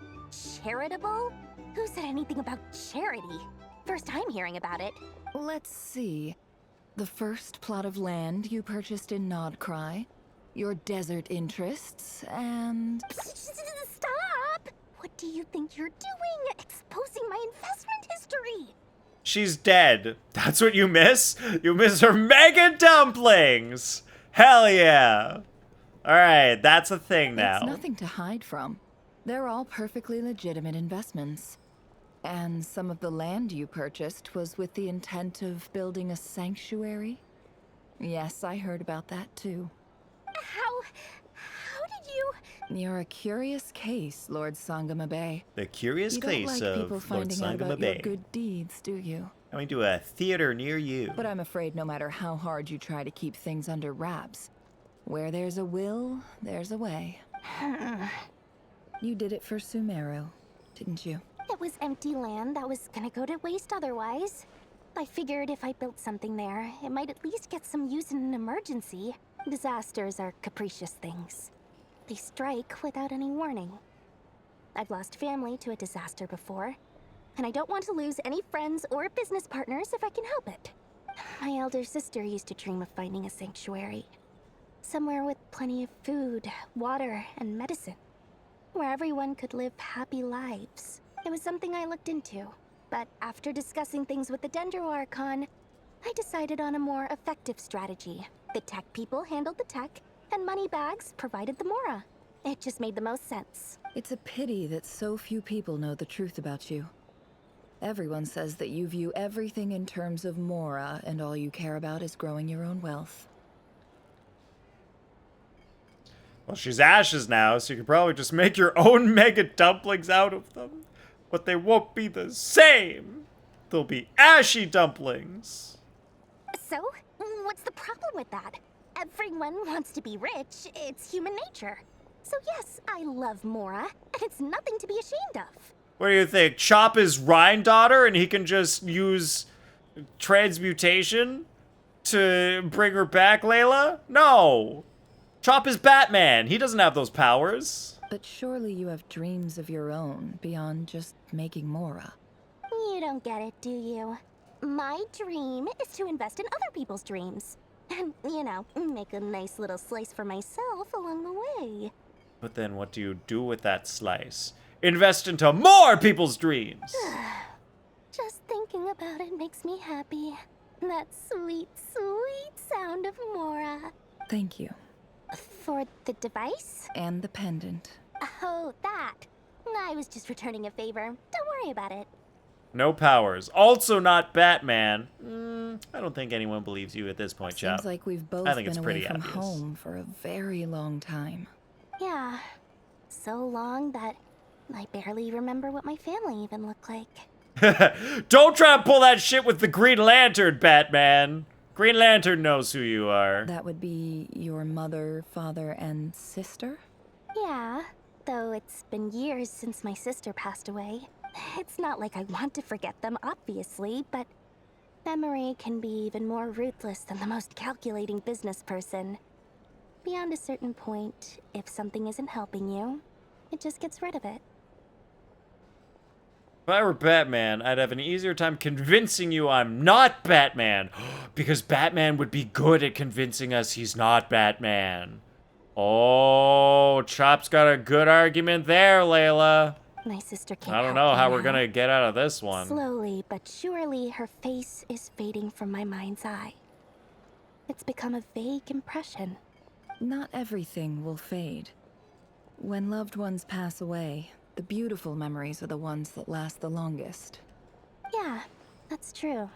Charitable? Who said anything about charity? First time hearing about it. Let's see. The first plot of land you purchased in Nod-Krai, your desert interests, and... Stop! What do you think you're doing? Exposing my investment history! She's dead. That's what you miss? You miss her mega dumplings! Hell yeah! Alright, that's a thing now. It's nothing to hide from. They're all perfectly legitimate investments. And some of the land you purchased was with the intent of building a sanctuary? Yes, I heard about that too. How did you... You're a curious case, Lord Sangamabe. The curious case you don't like people of Lord finding out about your Sangamabe. good deeds, do you? Coming to a theater near you. But I'm afraid no matter how hard you try to keep things under wraps, where there's a will, there's a way. You did it for Sumeru, didn't you? It was empty land that was gonna go to waste otherwise. I figured if I built something there, it might at least get some use in an emergency. Disasters are capricious things. They strike without any warning. I've lost family to a disaster before, and I don't want to lose any friends or business partners if I can help it. My elder sister used to dream of finding a sanctuary. Somewhere with plenty of food, water, and medicine. Where everyone could live happy lives. It was something I looked into, but after discussing things with the Dendro Archon, I decided on a more effective strategy. The tech people handled the tech, and Moneybags provided the Mora. It just made the most sense. It's a pity that so few people know the truth about you. Everyone says that you view everything in terms of Mora, and all you care about is growing your own wealth. Well, she's ashes now, so you could probably just make your own mega dumplings out of them. But they won't be the same. They'll be ashy dumplings. So, what's the problem with that? Everyone wants to be rich. It's human nature. So yes, I love Mora, and it's nothing to be ashamed of. What do you think? Chop is Rhine daughter and he can just use transmutation to bring her back, Layla? No. Chop is Batman. He doesn't have those powers. But surely you have dreams of your own beyond just making Mora. You don't get it, do you? My dream is to invest in other people's dreams. And, you know, make a nice little slice for myself along the way. But then what do you do with that slice? Invest into more people's dreams. Just thinking about it makes me happy. That sweet, sweet sound of Mora. Thank you. For the device? And the pendant. Oh, that. I was just returning a favor. Don't worry about it. No powers. Also not Batman. I don't think anyone believes you at this point, Chop. Seems like we've both I think been it's away pretty from obvious. home for a very long time. Yeah. So long that I barely remember what my family even looked like. Don't try to pull that shit with the Green Lantern, Batman. Green Lantern knows who you are. That would be your mother, father, and sister? Yeah, though it's been years since my sister passed away. It's not like I want to forget them, obviously, but memory can be even more ruthless than the most calculating business person. Beyond a certain point, if something isn't helping you, it just gets rid of it. If I were Batman, I'd have an easier time convincing you I'm not Batman. Because Batman would be good at convincing us he's not Batman. Oh, Chop's got a good argument there, Layla. My sister can't I don't help know me how we're now. gonna get out of this one. Slowly but surely, her face is fading from my mind's eye. It's become a vague impression. Not everything will fade. When loved ones pass away, the beautiful memories are the ones that last the longest. Yeah, that's true.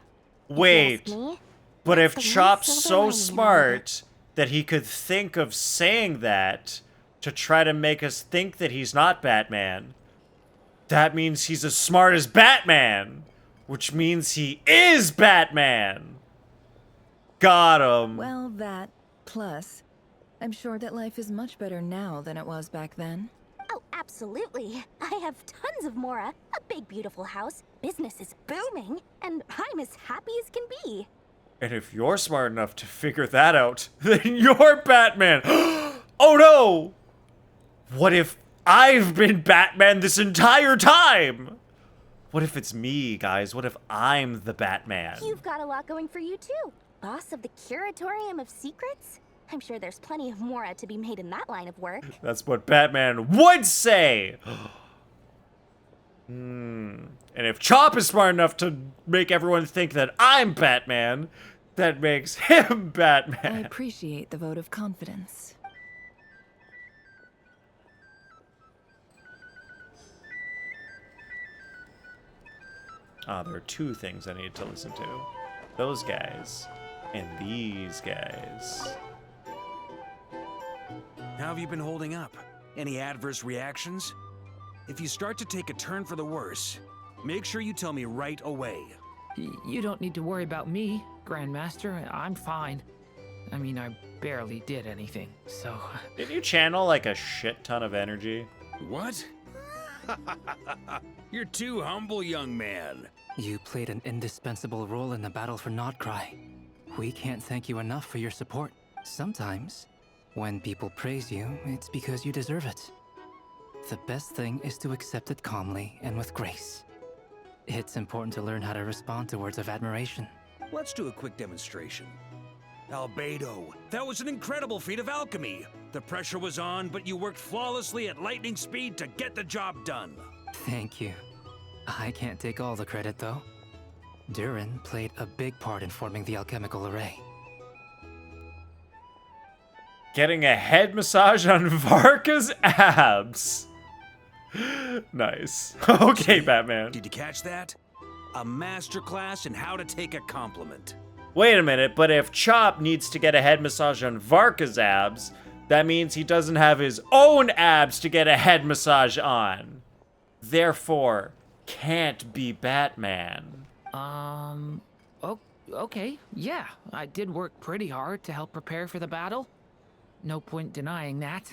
Wait, me, but if that's the one Chop's silver so lining in all of it. smart that he could think of saying that, to try to make us think that he's not Batman. That means he's as smart as Batman, which means he is Batman. Got him. Well, that, plus, I'm sure that life is much better now than it was back then. Oh, absolutely. I have tons of Mora, a big beautiful house, business is booming, and I'm as happy as can be. And if you're smart enough to figure that out, then you're Batman. Oh no! What if I've been Batman this entire time? What if it's me, guys? What if I'm the Batman? You've got a lot going for you too. Boss of the Curatorium of Secrets? I'm sure there's plenty of Mora to be made in that line of work. That's what Batman would say! And if Chop is smart enough to make everyone think that I'm Batman, that makes him Batman. I appreciate the vote of confidence. Ah, there are two things I need to listen to. Those guys and these guys. How have you been holding up? Any adverse reactions? If you start to take a turn for the worse, make sure you tell me right away. You don't need to worry about me, Grandmaster. I'm fine. I mean, I barely did anything, so... Did you channel like a shit ton of energy? What? You're too humble, young man. You played an indispensable role in the battle for Nod-Krai. We can't thank you enough for your support. Sometimes, when people praise you, it's because you deserve it. The best thing is to accept it calmly and with grace. It's important to learn how to respond to words of admiration. Let's do a quick demonstration. Albedo, that was an incredible feat of alchemy. The pressure was on, but you worked flawlessly at lightning speed to get the job done. Thank you. I can't take all the credit, though. Durin played a big part in forming the alchemical array. Getting a head massage on Varka's abs. Nice. Okay, Batman. Did you catch that? A masterclass in how to take a compliment. Wait a minute, but if Chop needs to get a head massage on Varka's abs, that means he doesn't have his own abs to get a head massage on. Therefore, can't be Batman. Okay, yeah. I did work pretty hard to help prepare for the battle. No point denying that.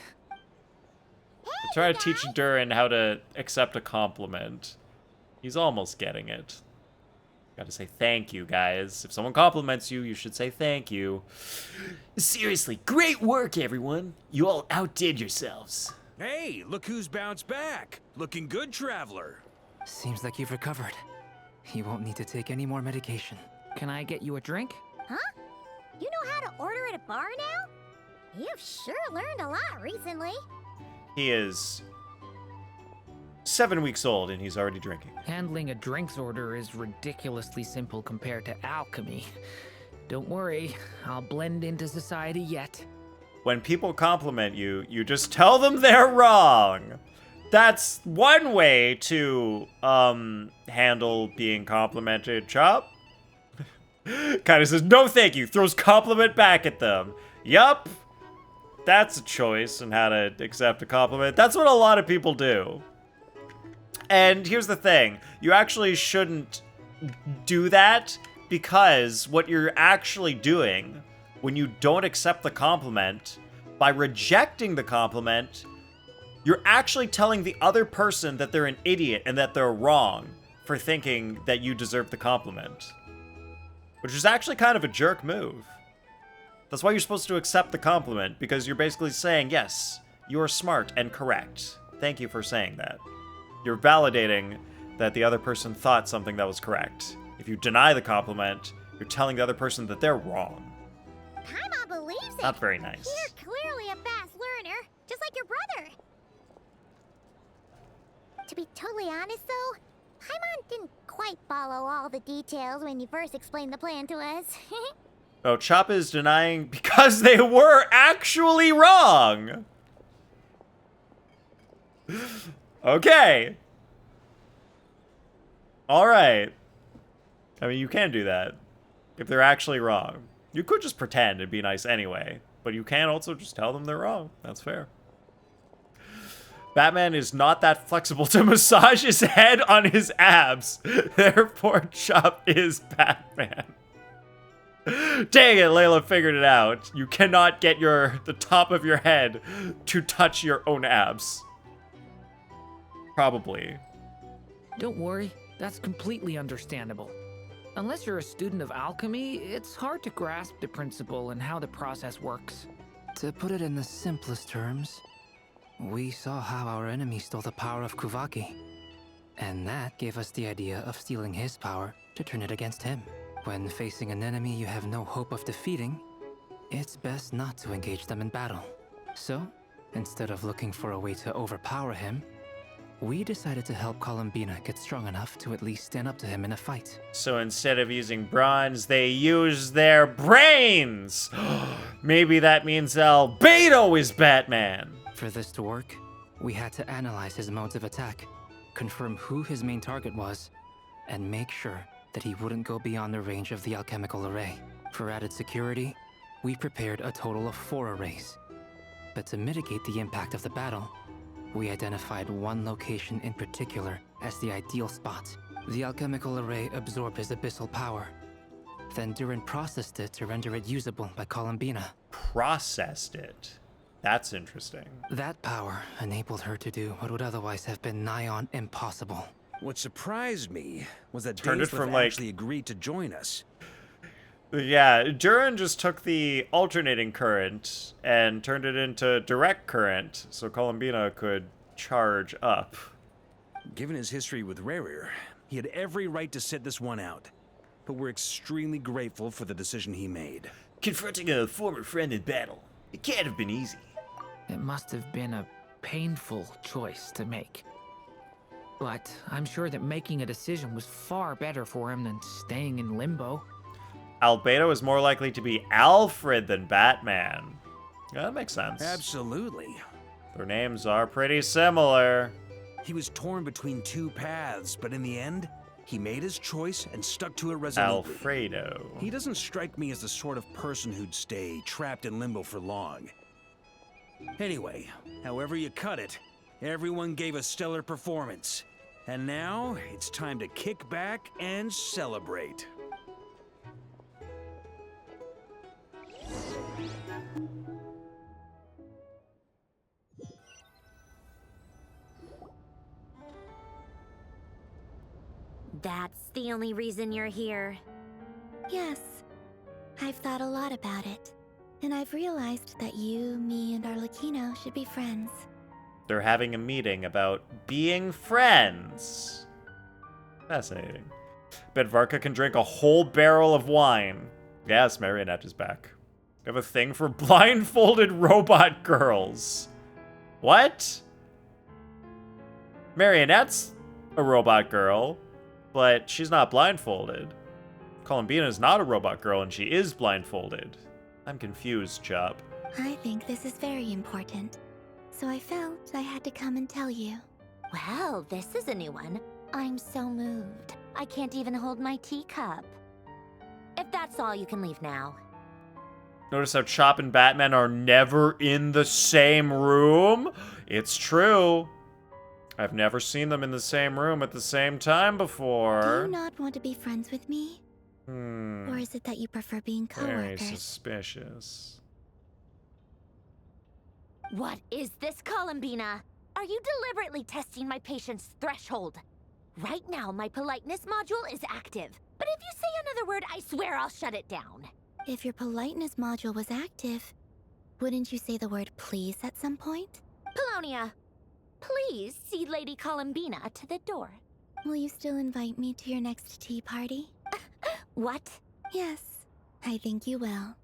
Try to teach Durin how to accept a compliment. He's almost getting it. Gotta say thank you, guys. If someone compliments you, you should say thank you. Seriously, great work, everyone. You all outdid yourselves. Hey, look who's bounced back. Looking good, Traveler. Seems like you've recovered. You won't need to take any more medication. Can I get you a drink? Huh? You know how to order at a bar now? You've sure learned a lot recently. He is 7 weeks old and he's already drinking. Handling a drinks order is ridiculously simple compared to alchemy. Don't worry, I'll blend into society yet. When people compliment you, you just tell them they're wrong. That's one way to handle being complimented. Chop kind of says no thank you, throws compliment back at them. Yup, that's a choice in how to accept a compliment. That's what a lot of people do. And here's the thing, you actually shouldn't do that, because what you're actually doing when you don't accept the compliment, by rejecting the compliment, you're actually telling the other person that they're an idiot and that they're wrong for thinking that you deserve the compliment. Which is actually kind of a jerk move. That's why you're supposed to accept the compliment, because you're basically saying, yes, you're smart and correct. Thank you for saying that. You're validating that the other person thought something that was correct. If you deny the compliment, you're telling the other person that they're wrong. Paimon believes it. Not very nice. You're clearly a fast learner, just like your brother. To be totally honest, though, Paimon didn't quite follow all the details when you first explained the plan to us. Oh, Chop is denying because they were actually wrong. Okay. All right. I mean, you can do that if they're actually wrong. You could just pretend and be nice anyway, but you can also just tell them they're wrong. That's fair. Batman is not that flexible to massage his head on his abs. Therefore, Chop is Batman. Dang it, Layla figured it out. You cannot get the top of your head to touch your own abs. Probably. Don't worry, that's completely understandable. Unless you're a student of alchemy, it's hard to grasp the principle and how the process works. To put it in the simplest terms, we saw how our enemy stole the power of Kuvaki. And that gave us the idea of stealing his power to turn it against him. When facing an enemy you have no hope of defeating, it's best not to engage them in battle. So, instead of looking for a way to overpower him, we decided to help Columbina get strong enough to at least stand up to him in a fight. So instead of using bronze, they use their brains! Maybe that means Albedo is Batman! For this to work, we had to analyze his modes of attack, confirm who his main target was, and make sure that he wouldn't go beyond the range of the alchemical array. For added security, we prepared a total of 4 arrays. But to mitigate the impact of the battle, we identified one location in particular as the ideal spot. The alchemical array absorbed his abyssal power. Then Durin processed it to render it usable by Columbina. Processed it? That's interesting. That power enabled her to do what would otherwise have been nigh on impossible. What surprised me was that Turned it Daislip from, actually agreed to join us. Yeah, Durin just took the alternating current and turned it into direct current so Columbina could charge up. Given his history with Rarer, he had every right to sit this one out. But we're extremely grateful for the decision he made. Confronting a former friend in battle, it can't have been easy. It must have been a painful choice to make. But I'm sure that making a decision was far better for him than staying in limbo. Albedo is more likely to be Alfred than Batman. Yeah, that makes sense. Absolutely. Their names are pretty similar. He was torn between 2 paths, but in the end, he made his choice and stuck to it resolutely. Alfredo. He doesn't strike me as the sort of person who'd stay trapped in limbo for long. Anyway, however you cut it, everyone gave a stellar performance. And now, it's time to kick back and celebrate. That's the only reason you're here. Yes. I've thought a lot about it. And I've realized that you, me, and Arlecchino should be friends. They're having a meeting about being friends. Fascinating. Bet Varka can drink a whole barrel of wine. Yes, Marionette is back. We have a thing for blindfolded robot girls. What? Marionette's a robot girl, but she's not blindfolded. Columbina is not a robot girl, and she is blindfolded. I'm confused, Chop. I think this is very important. So I felt I had to come and tell you. Well, this is a new one. I'm so moved. I can't even hold my teacup. If that's all, you can leave now. Notice how Chop and Batman are never in the same room? It's true. I've never seen them in the same room at the same time before. Do you not want to be friends with me? Or is it that you prefer being Very co-workers? suspicious. What is this, Columbina? Are you deliberately testing my patience threshold? Right now, my politeness module is active. But if you say another word, I swear I'll shut it down. If your politeness module was active, wouldn't you say the word please at some point? Polonia, please see Lady Columbina to the door. Will you still invite me to your next tea party? What? Yes, I think you will.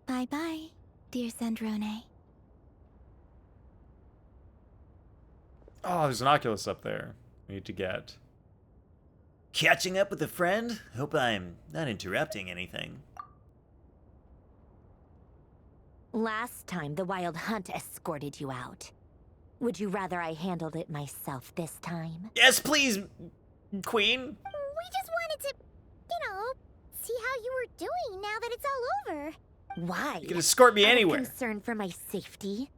Bye-bye, dear Sandrone. Oh, there's an Oculus up there. We need to get. Catching up with a friend? Hope I'm not interrupting anything. Last time, the Wild Hunt escorted you out. Would you rather I handled it myself this time? Yes, please, Queen. We just wanted to, see how you were doing now that it's all over. Why? You can escort me Out of anywhere. concern for my safety?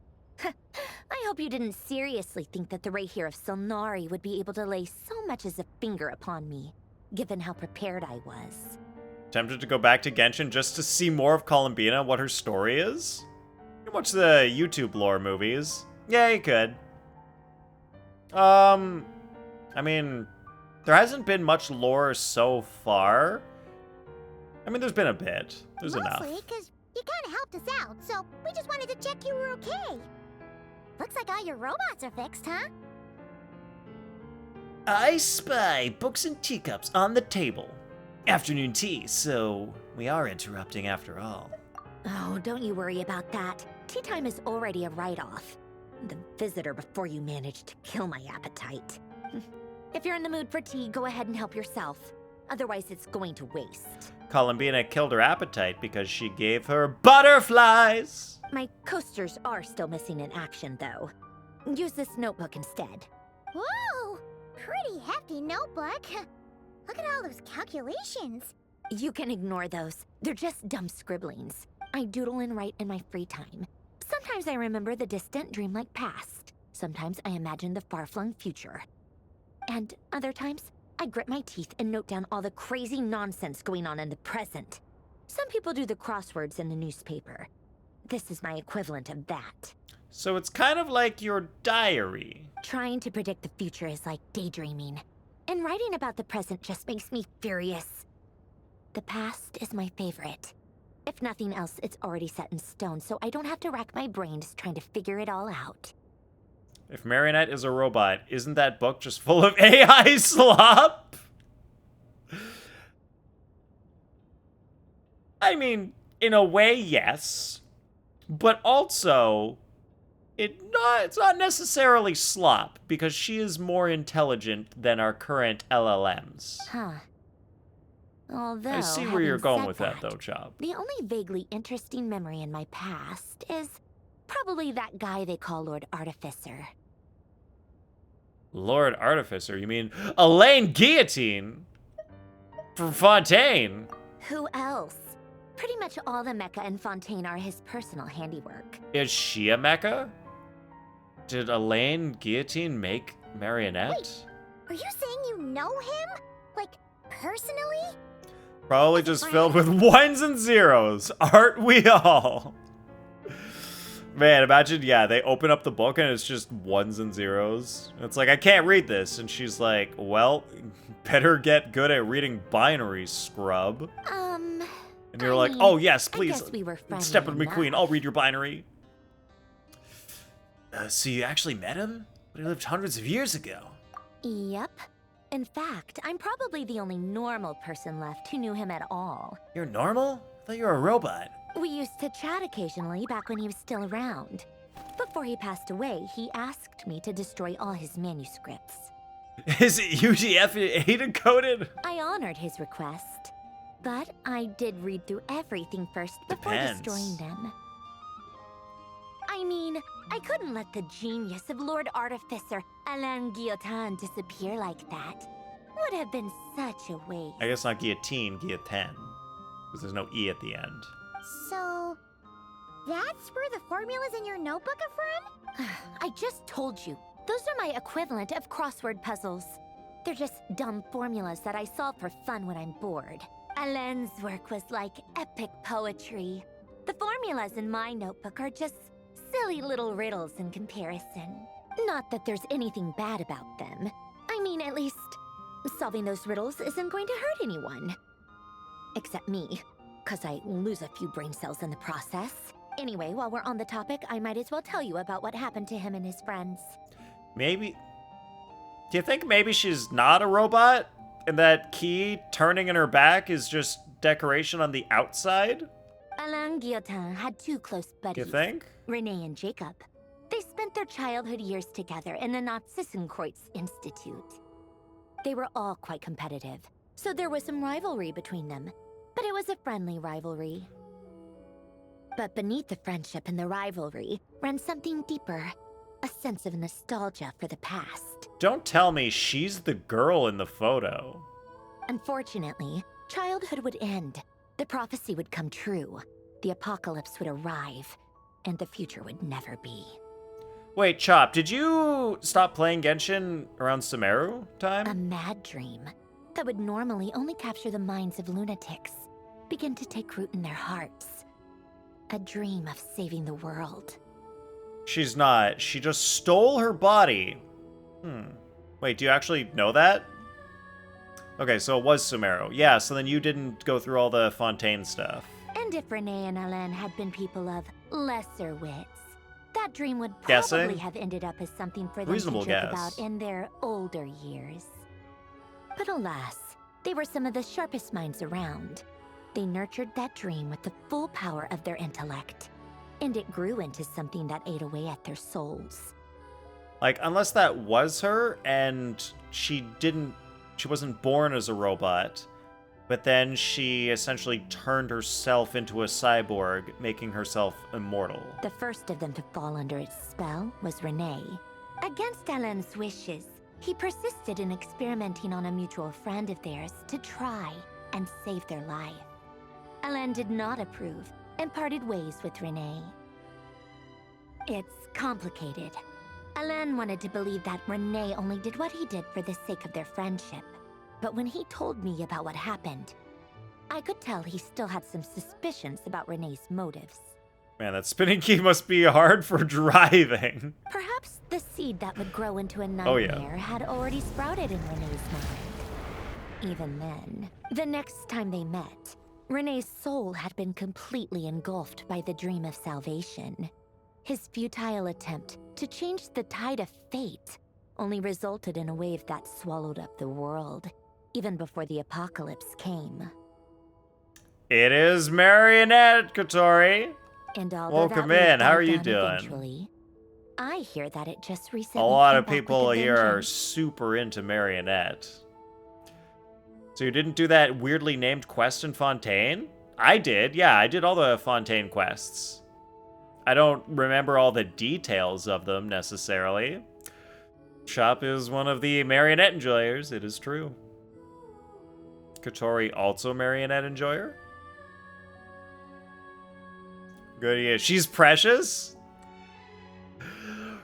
I I hope you didn't seriously think that the Rayhir of Solnari would be able to lay so much as a finger upon me, given how prepared I was. Tempted to go back to Genshin just to see more of Columbina, what her story is? You can watch the YouTube lore movies. Yeah, you could. I mean, there hasn't been much lore so far. I mean, there's been a bit. There's enough. Mostly because you kind of helped us out, so we just wanted to check you were okay. Looks like all your robots are fixed, huh? I spy books and teacups on the table. Afternoon tea, so we are interrupting after all. Oh, don't you worry about that. Tea time is already a write-off. The visitor before you managed to kill my appetite. If you're in the mood for tea, go ahead and help yourself. Otherwise, it's going to waste. Columbina killed her appetite because she gave her butterflies. My coasters are still missing in action, though. Use this notebook instead. Whoa! Pretty hefty notebook. Look at all those calculations. You can ignore those. They're just dumb scribblings. I doodle and write in my free time. Sometimes I remember the distant, dreamlike past. Sometimes I imagine the far-flung future. And other times, I grit my teeth and note down all the crazy nonsense going on in the present. Some people do the crosswords in the newspaper. This is my equivalent of that. So it's kind of like your diary. Trying to predict the future is like daydreaming. And writing about the present just makes me furious. The past is my favorite. If nothing else, it's already set in stone, so I don't have to rack my brains trying to figure it all out. If Marionette is a robot, isn't that book just full of AI slop? I mean, in a way, yes. But also, it's not necessarily slop, because she is more intelligent than our current LLMs. Huh. Although, I see where you're going said with that, though, Chop. The only vaguely interesting memory in my past is probably that guy they call Lord Artificer. Lord Artificer? You mean Elaine Guillotine? From Fontaine? Who else? Pretty much all the mecha in Fontaine are his personal handiwork. Is she a mecha? Did Elaine Guillotine make Marionette? Wait, are you saying you know him? Like, personally? Probably just filled with ones and zeros. Aren't we all? Man, imagine, yeah, they open up the book and it's just ones and zeros. It's like, I can't read this. And she's like, well, better get good at reading binary, scrub. And you're like, oh, yes, please. Step with me, queen. I'll read your binary. So you actually met him? But he lived hundreds of years ago. Yep. In fact, I'm probably the only normal person left who knew him at all. You're normal? I thought you were a robot. We used to chat occasionally back when he was still around. Before he passed away, he asked me to destroy all his manuscripts. Is it UTF-8 encoded? I honored his request, but I did read through everything first before destroying them. I mean, I couldn't let the genius of Lord Artificer Alain Guillotin disappear like that. Would have been such a waste. I guess not guillotine, guillotine. Because there's no E at the end. So, that's where the formulas in your notebook are from? I just told you. Those are my equivalent of crossword puzzles. They're just dumb formulas that I solve for fun when I'm bored. Alain's work was like epic poetry. The formulas in my notebook are just silly little riddles in comparison. Not that there's anything bad about them. I mean, at least, solving those riddles isn't going to hurt anyone. Except me, because I lose a few brain cells in the process. Anyway, while we're on the topic, I might as well tell you about what happened to him and his friends. Maybe... Do you think maybe she's not a robot? And that key turning in her back is just decoration on the outside? Alain Guillotin had two close buddies. You think? Renee and Jacob. They spent their childhood years together in the Narzissenkreuz Institute. They were all quite competitive, so there was some rivalry between them. But it was a friendly rivalry. But beneath the friendship and the rivalry ran something deeper. A sense of nostalgia for the past. Don't tell me she's the girl in the photo. Unfortunately, childhood would end. The prophecy would come true. The apocalypse would arrive. And the future would never be. Wait, Chop, did you stop playing Genshin around Sumeru time? A mad dream that would normally only capture the minds of lunatics begin to take root in their hearts. A dream of saving the world. She's not. She just stole her body. Wait, do you actually know that? Okay, so it was Sumeru. Yeah, so then you didn't go through all the Fontaine stuff. And if Renee and Alain had been people of lesser wits, that dream would Guessing? probably have ended up as something for them Reasonable to joke guess. about in their older years. But alas, they were some of the sharpest minds around. They nurtured that dream with the full power of their intellect, and it grew into something that ate away at their souls. Like, unless that was her, and she wasn't born as a robot, but then she essentially turned herself into a cyborg, making herself immortal. The first of them to fall under its spell was Renee. Against Alain's wishes, he persisted in experimenting on a mutual friend of theirs to try and save their life. Alain did not approve and parted ways with Renee. It's complicated. Alain wanted to believe that Renee only did what he did for the sake of their friendship. But when he told me about what happened, I could tell he still had some suspicions about Renee's motives. Man, that spinning key must be hard for driving. Perhaps the seed that would grow into a Oh, yeah. nightmare had already sprouted in Renee's mind. Even then, the next time they met, Renee's soul had been completely engulfed by the dream of salvation. His futile attempt to change the tide of fate only resulted in a wave that swallowed up the world, even before the apocalypse came. It is Marionette, Kotori. And although Welcome that in. How are you done doing? eventually, I hear that it just A recently lot came of back with people a here are vengeance. super into Marionette. So you didn't do that weirdly named quest in Fontaine? I did. Yeah, I did all the Fontaine quests. I don't remember all the details of them necessarily. Chop is one of the Marionette enjoyers, it is true. Kotori also Marionette enjoyer? Good, yeah. She's precious?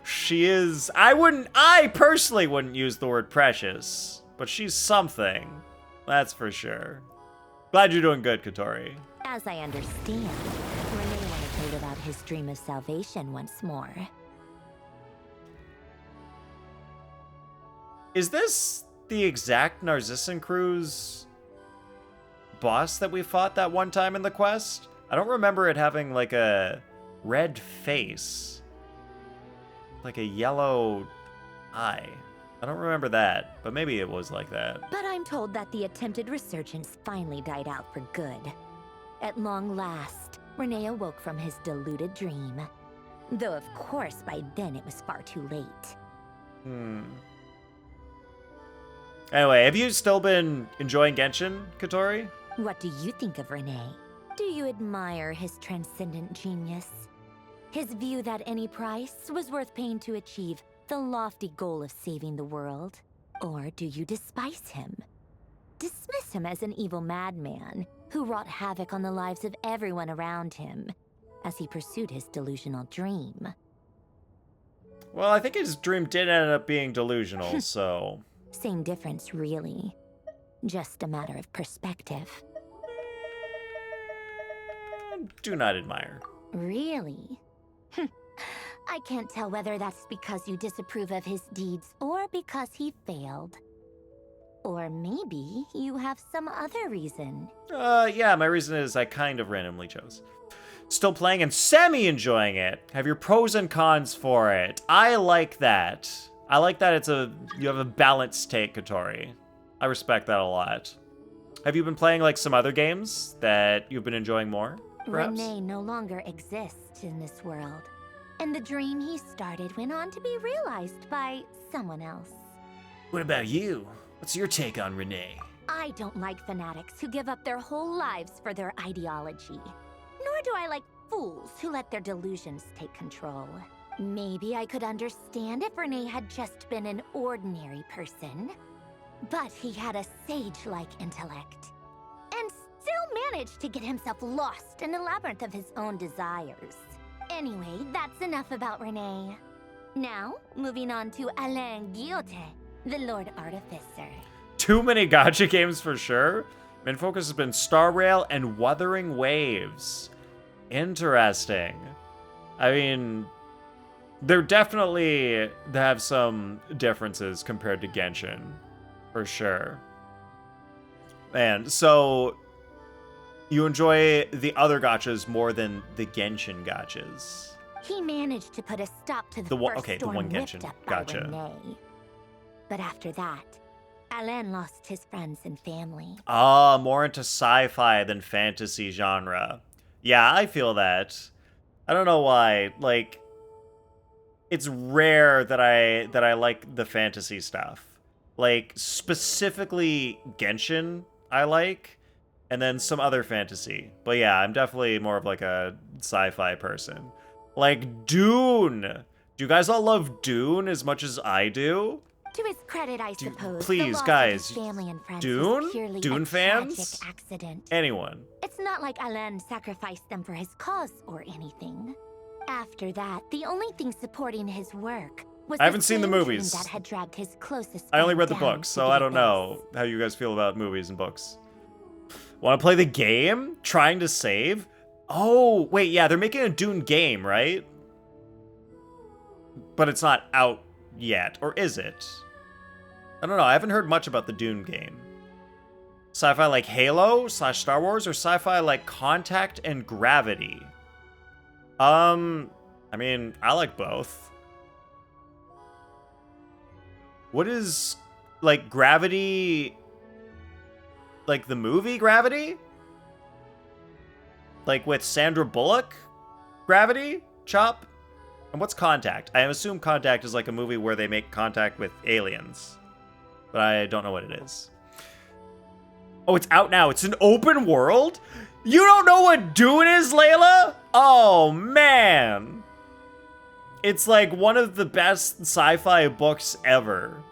She is... I personally wouldn't use the word precious, but she's something. That's for sure. Glad you're doing good, Kotori. As I understand, Renee wanted to live out his dream of salvation once more. Is this the exact Narcissan Crew's boss that we fought that one time in the quest? I don't remember it having like a red face. Like a yellow eye. I don't remember that, but maybe it was like that. But I'm told that the attempted resurgence finally died out for good. At long last, Renee awoke from his deluded dream. Though of course by then it was far too late. Anyway, have you still been enjoying Genshin, Kotori? What do you think of Renee? Do you admire his transcendent genius? His view that any price was worth paying to achieve the lofty goal of saving the world? Or do you despise him? Dismiss him as an evil madman who wrought havoc on the lives of everyone around him as he pursued his delusional dream? Well, I think his dream did end up being delusional, so... Same difference, really. Just a matter of perspective. Do not admire. Really? I can't tell whether that's because you disapprove of his deeds or because he failed. Or maybe you have some other reason. Yeah, my reason is I kind of randomly chose. Still playing and semi-enjoying it. Have your pros and cons for it. I like that. I like that you have a balanced take, Kotori. I respect that a lot. Have you been playing like some other games that you've been enjoying more, perhaps? Renee no longer exists in this world, and the dream he started went on to be realized by someone else. What about you? What's your take on Renee? I don't like fanatics who give up their whole lives for their ideology. Nor do I like fools who let their delusions take control. Maybe I could understand if Renee had just been an ordinary person. But he had a sage-like intellect, and still managed to get himself lost in a labyrinth of his own desires. Anyway, that's enough about Renee. Now, moving on to Alain Guillotin, the Lord Artificer. Too many gacha games for sure. Main focus has been Star Rail and Wuthering Waves. Interesting. I mean, there definitely have some differences compared to Genshin, for sure. And so you enjoy the other gachas more than the Genshin gachas. He managed to put a stop to the The one- first okay, the storm one whipped Genshin. up by Gotcha. Renee. But after that, Alain lost his friends and family. Ah, more into sci-fi than fantasy genre. Yeah, I feel that. I don't know why. Like, it's rare that I like the fantasy stuff. Like, specifically Genshin, I like, and then some other fantasy. But yeah, I'm definitely more of like a sci-fi person. Like Dune. Do you guys all love Dune as much as I do? To his credit, I suppose. Please, the loss guys, of his family and friends Dune? was purely Dune a fans? tragic accident. Anyone. It's not like Alain sacrificed them for his cause or anything. After that, the only thing supporting his work was I haven't seen the same dream movies. that had dragged his closest I only friend read the down books, to so the I don't abyss. know how you guys feel about movies and books. Want to play the game? Trying to save? Oh, wait, yeah, they're making a Dune game, right? But it's not out yet, or is it? I don't know, I haven't heard much about the Dune game. Sci-fi like Halo / Star Wars, or sci-fi like Contact and Gravity? I mean, I like both. What is, like, Gravity... Like, the movie Gravity? Like, with Sandra Bullock? Gravity? Chop? And what's Contact? I assume Contact is like a movie where they make contact with aliens. But I don't know what it is. Oh, it's out now. It's an open world? You don't know what Dune is, Layla? Oh, man. It's like one of the best sci-fi books ever.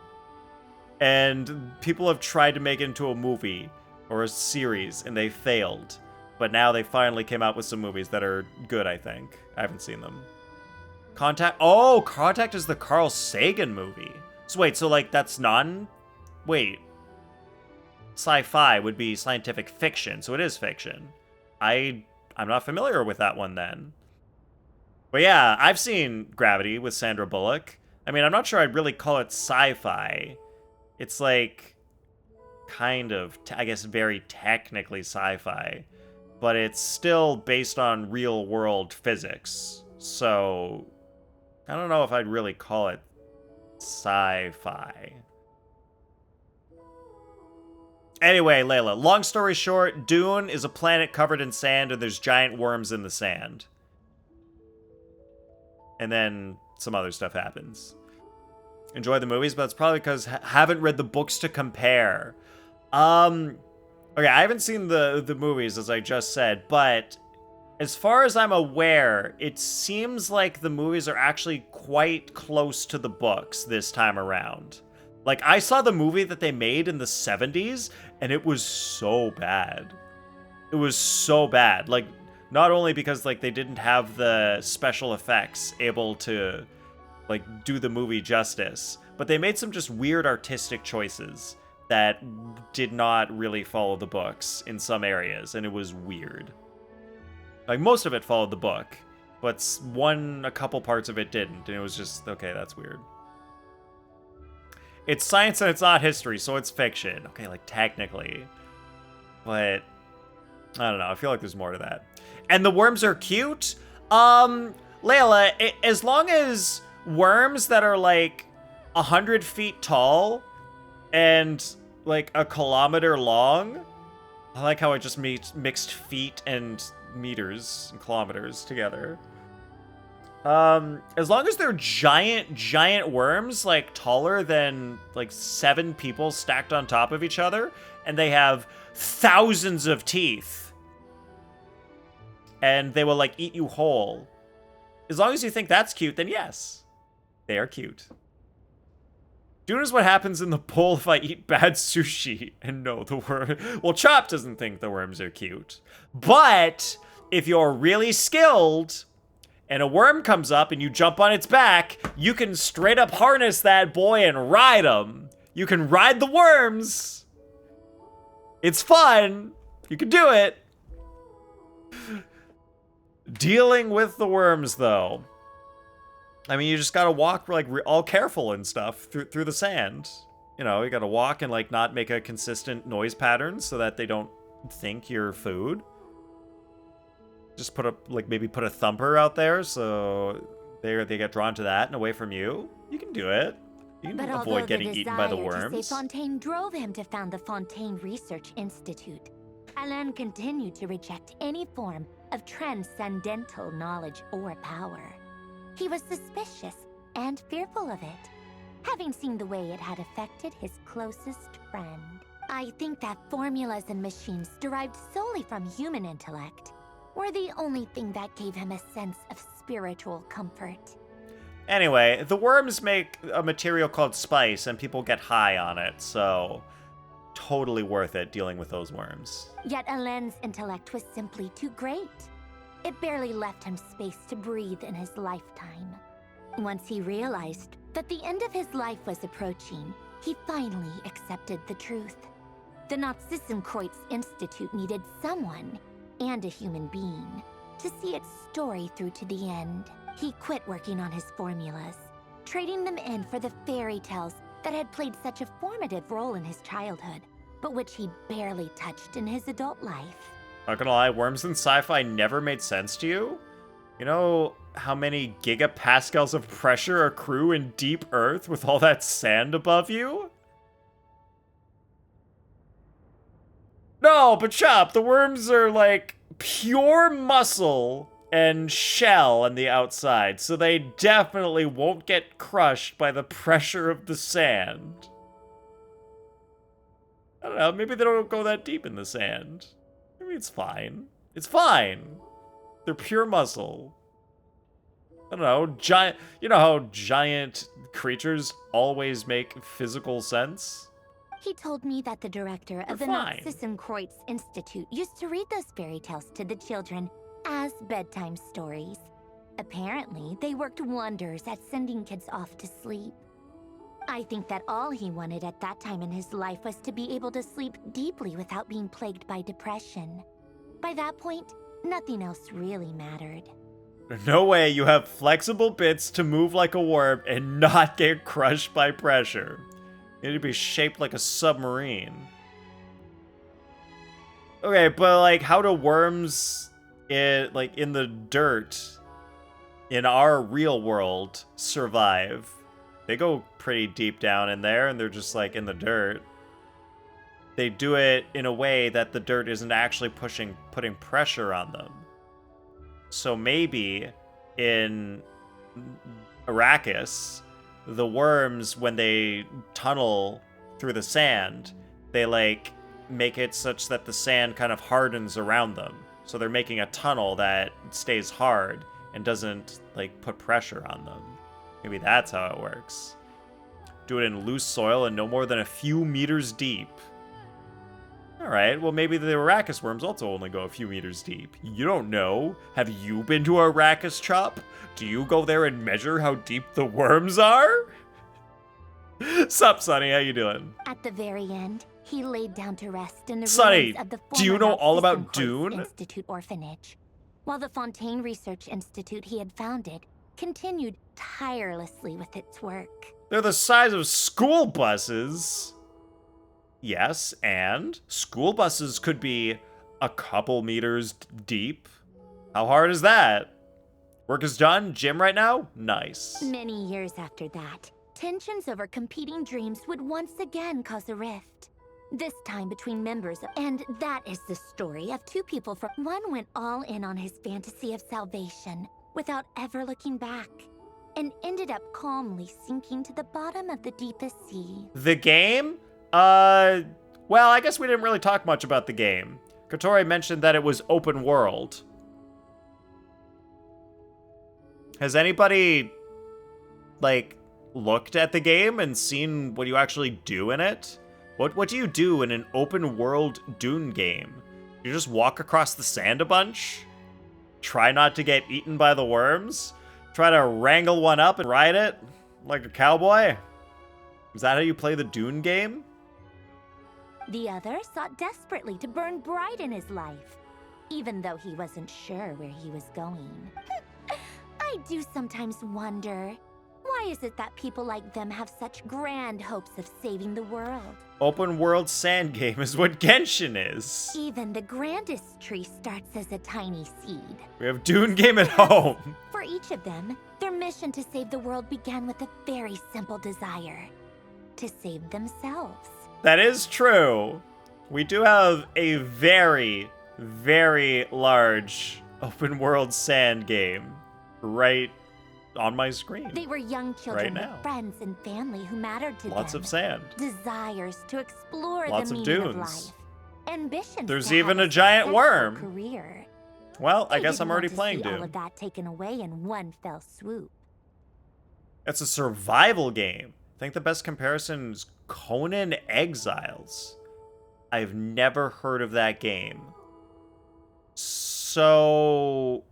And people have tried to make it into a movie or a series, and they failed. But now they finally came out with some movies that are good, I think. I haven't seen them. Contact? Oh, Contact is the Carl Sagan movie. So wait, so like that's wait. Sci-fi would be scientific fiction, so it is fiction. I'm not familiar with that one then. But yeah, I've seen Gravity with Sandra Bullock. I mean, I'm not sure I'd really call it sci-fi. It's like, kind of, I guess, very technically sci-fi. But it's still based on real-world physics. So, I don't know if I'd really call it sci-fi. Anyway, Layla, long story short, Dune is a planet covered in sand and there's giant worms in the sand. And then some other stuff happens. Enjoy the movies, but it's probably because I haven't read the books to compare. Okay, I haven't seen the movies, as I just said, but as far as I'm aware, it seems like the movies are actually quite close to the books this time around. Like, I saw the movie that they made in the 70s, and it was so bad. It was so bad. Like, not only because, like, they didn't have the special effects able to, like, do the movie justice, but they made some just weird artistic choices that did not really follow the books in some areas, and it was weird. Like, most of it followed the book, but a couple parts of it didn't, and it was just, okay, that's weird. It's science and it's not history, so it's fiction. Okay, like, technically. But, I don't know, I feel like there's more to that. And the worms are cute? Layla, as long as worms that are, like, 100 feet tall and, like, a kilometer long... I like how I just mixed feet and meters and kilometers together. As long as they're giant worms, like, taller than, like, 7 people stacked on top of each other, and they have thousands of teeth, and they will, like, eat you whole. As long as you think that's cute, then yes, they are cute. Dune is what happens in the bowl if I eat bad sushi. And no, the worm... Well, Chop doesn't think the worms are cute. But if you're really skilled and a worm comes up and you jump on its back, you can straight up harness that boy and ride him. You can ride the worms. It's fun. You can do it. Dealing with the worms, though. I mean, you just gotta walk, like, all careful and stuff through the sand. You know, you gotta walk and, like, not make a consistent noise pattern so that they don't think you're food. Just put a, like, maybe put a thumper out there so they get drawn to that and away from you. You can do it. You can avoid getting eaten by the worms. To save Fontaine drove him to found the Fontaine Research Institute, Alain continued to reject any form of transcendental knowledge or power. He was suspicious and fearful of it, having seen the way it had affected his closest friend. I think that formulas and machines derived solely from human intellect were the only thing that gave him a sense of spiritual comfort. Anyway, the worms make a material called spice, and people get high on it, so totally worth it dealing with those worms. Yet Alain's intellect was simply too great. It barely left him space to breathe in his lifetime. Once he realized that the end of his life was approaching, he finally accepted the truth. The Nod-Krai Institute needed someone, and a human being, to see its story through to the end. He quit working on his formulas, trading them in for the fairy tales that had played such a formative role in his childhood, but which he barely touched in his adult life. Not gonna lie, worms in sci-fi never made sense to you? You know how many gigapascals of pressure accrue in deep earth with all that sand above you? No, but Chop, the worms are like pure muscle and shell on the outside, so they definitely won't get crushed by the pressure of the sand. I don't know, maybe they don't go that deep in the sand. Maybe it's fine. It's fine. They're pure muscle. I don't know, giant. You know how giant creatures always make physical sense? He told me that the director of the Nod-Krai Institute used to read those fairy tales to the children as bedtime stories. Apparently, they worked wonders at sending kids off to sleep. I think that all he wanted at that time in his life was to be able to sleep deeply without being plagued by depression. By that point, nothing else really mattered. No way you have flexible bits to move like a worm and not get crushed by pressure. You need to be shaped like a submarine. Okay, but like, how do worms in the dirt in our real world survive? They go pretty deep down in there and they're just like in the dirt. They do it in a way that the dirt isn't actually putting pressure on them. So maybe in Arrakis, the worms, when they tunnel through the sand, they like make it such that the sand kind of hardens around them. So they're making a tunnel that stays hard and doesn't like put pressure on them. Maybe that's how it works. Do it in loose soil and no more than a few meters deep. Alright, well maybe the Arrakis worms also only go a few meters deep. You don't know. Have you been to Arrakis, Chop? Do you go there and measure how deep the worms are? Sup, Sonny, how you doing? At the very end, he laid down to rest in the Sonny, ruins of the do you former know all about Nod-Krai Dune? Institute orphanage, while the Fontaine Research Institute he had founded continued tirelessly with its work. They're the size of school buses. Yes, and school buses could be a couple meters deep. How hard is that? Work is done? Gym right now? Nice. Many years after that, tensions over competing dreams would once again cause a rift. This time between members, and that is the story of two people from one went all in on his fantasy of salvation without ever looking back, and ended up calmly sinking to the bottom of the deepest sea. The game? Well, I guess we didn't really talk much about the game. Kotori mentioned that it was open world. Has anybody, like, looked at the game and seen what you actually do in it? What do you do in an open world Dune game? You just walk across the sand a bunch? try not to get eaten by the worms? Try to wrangle one up and ride it like a cowboy? Is that how you play the Dune game? The other sought desperately to burn bright in his life, even though he wasn't sure where he was going. I do sometimes wonder, why is it that people like them have such grand hopes of saving the world? Open world sand game is what Genshin is. Even the grandest tree starts as a tiny seed. We have Dune game at home. For each of them, their mission to save the world began with a very simple desire: to save themselves. That is true. We do have a very, very large open world sand game right on my screen. They were young children right now. with friends and family who mattered to them. Lots of sand. Desires to explore Lots the of meaning of dunes. life. Ambitions. There's to even have a giant successful worm. Career. Well, I They guess didn't I'm already want to playing see all Dune. of that taken away in one fell swoop. It's a survival game. I think the best comparison is Conan Exiles. I've never heard of that game. So,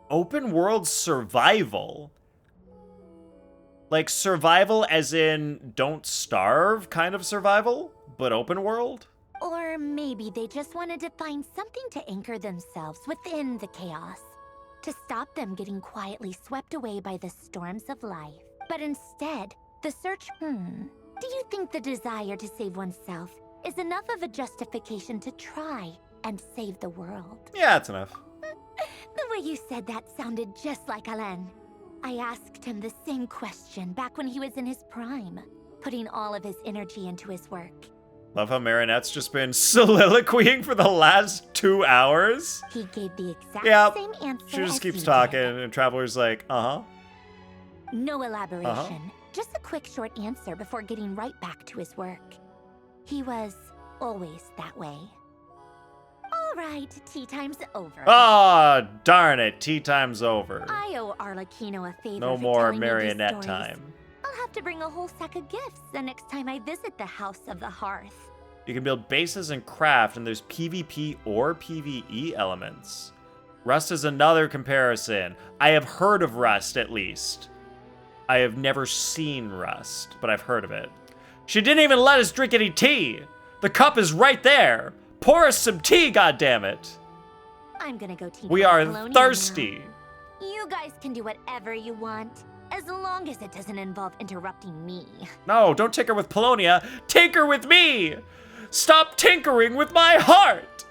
open world survival. Like survival as in don't starve kind of survival, but open world? Or maybe they just wanted to find something to anchor themselves within the chaos, to stop them getting quietly swept away by the storms of life. But instead, the search, do you think the desire to save oneself is enough of a justification to try and save the world? Yeah, that's enough. The way you said that sounded just like Alain. I asked him the same question back when he was in his prime, putting all of his energy into his work. Love how Marinette's just been soliloquying for the last 2 hours. He gave the exact Yep. same answer. She just as keeps he talking, did. and Traveler's like, uh-huh. No elaboration. Just a quick short answer before getting right back to his work. He was always that way. All right, tea time's over. Ah, darn it. Tea time's over. I owe Arlecchino a favor. No for more telling me these marionette stories. time. I'll have to bring a whole sack of gifts the next time I visit the House of the Hearth. You can build bases and craft, and there's PvP or PvE elements. Rust is another comparison. I have heard of Rust, at least. I have never seen Rust, but I've heard of it. She didn't even let us drink any tea! The cup is right there! Pour us some tea, goddammit! I'm gonna go tea. We party are Colonia thirsty! now. You guys can do whatever you want, as long as it doesn't involve interrupting me. No, don't tinker with Polonia. Tinker with me! Stop tinkering with my heart!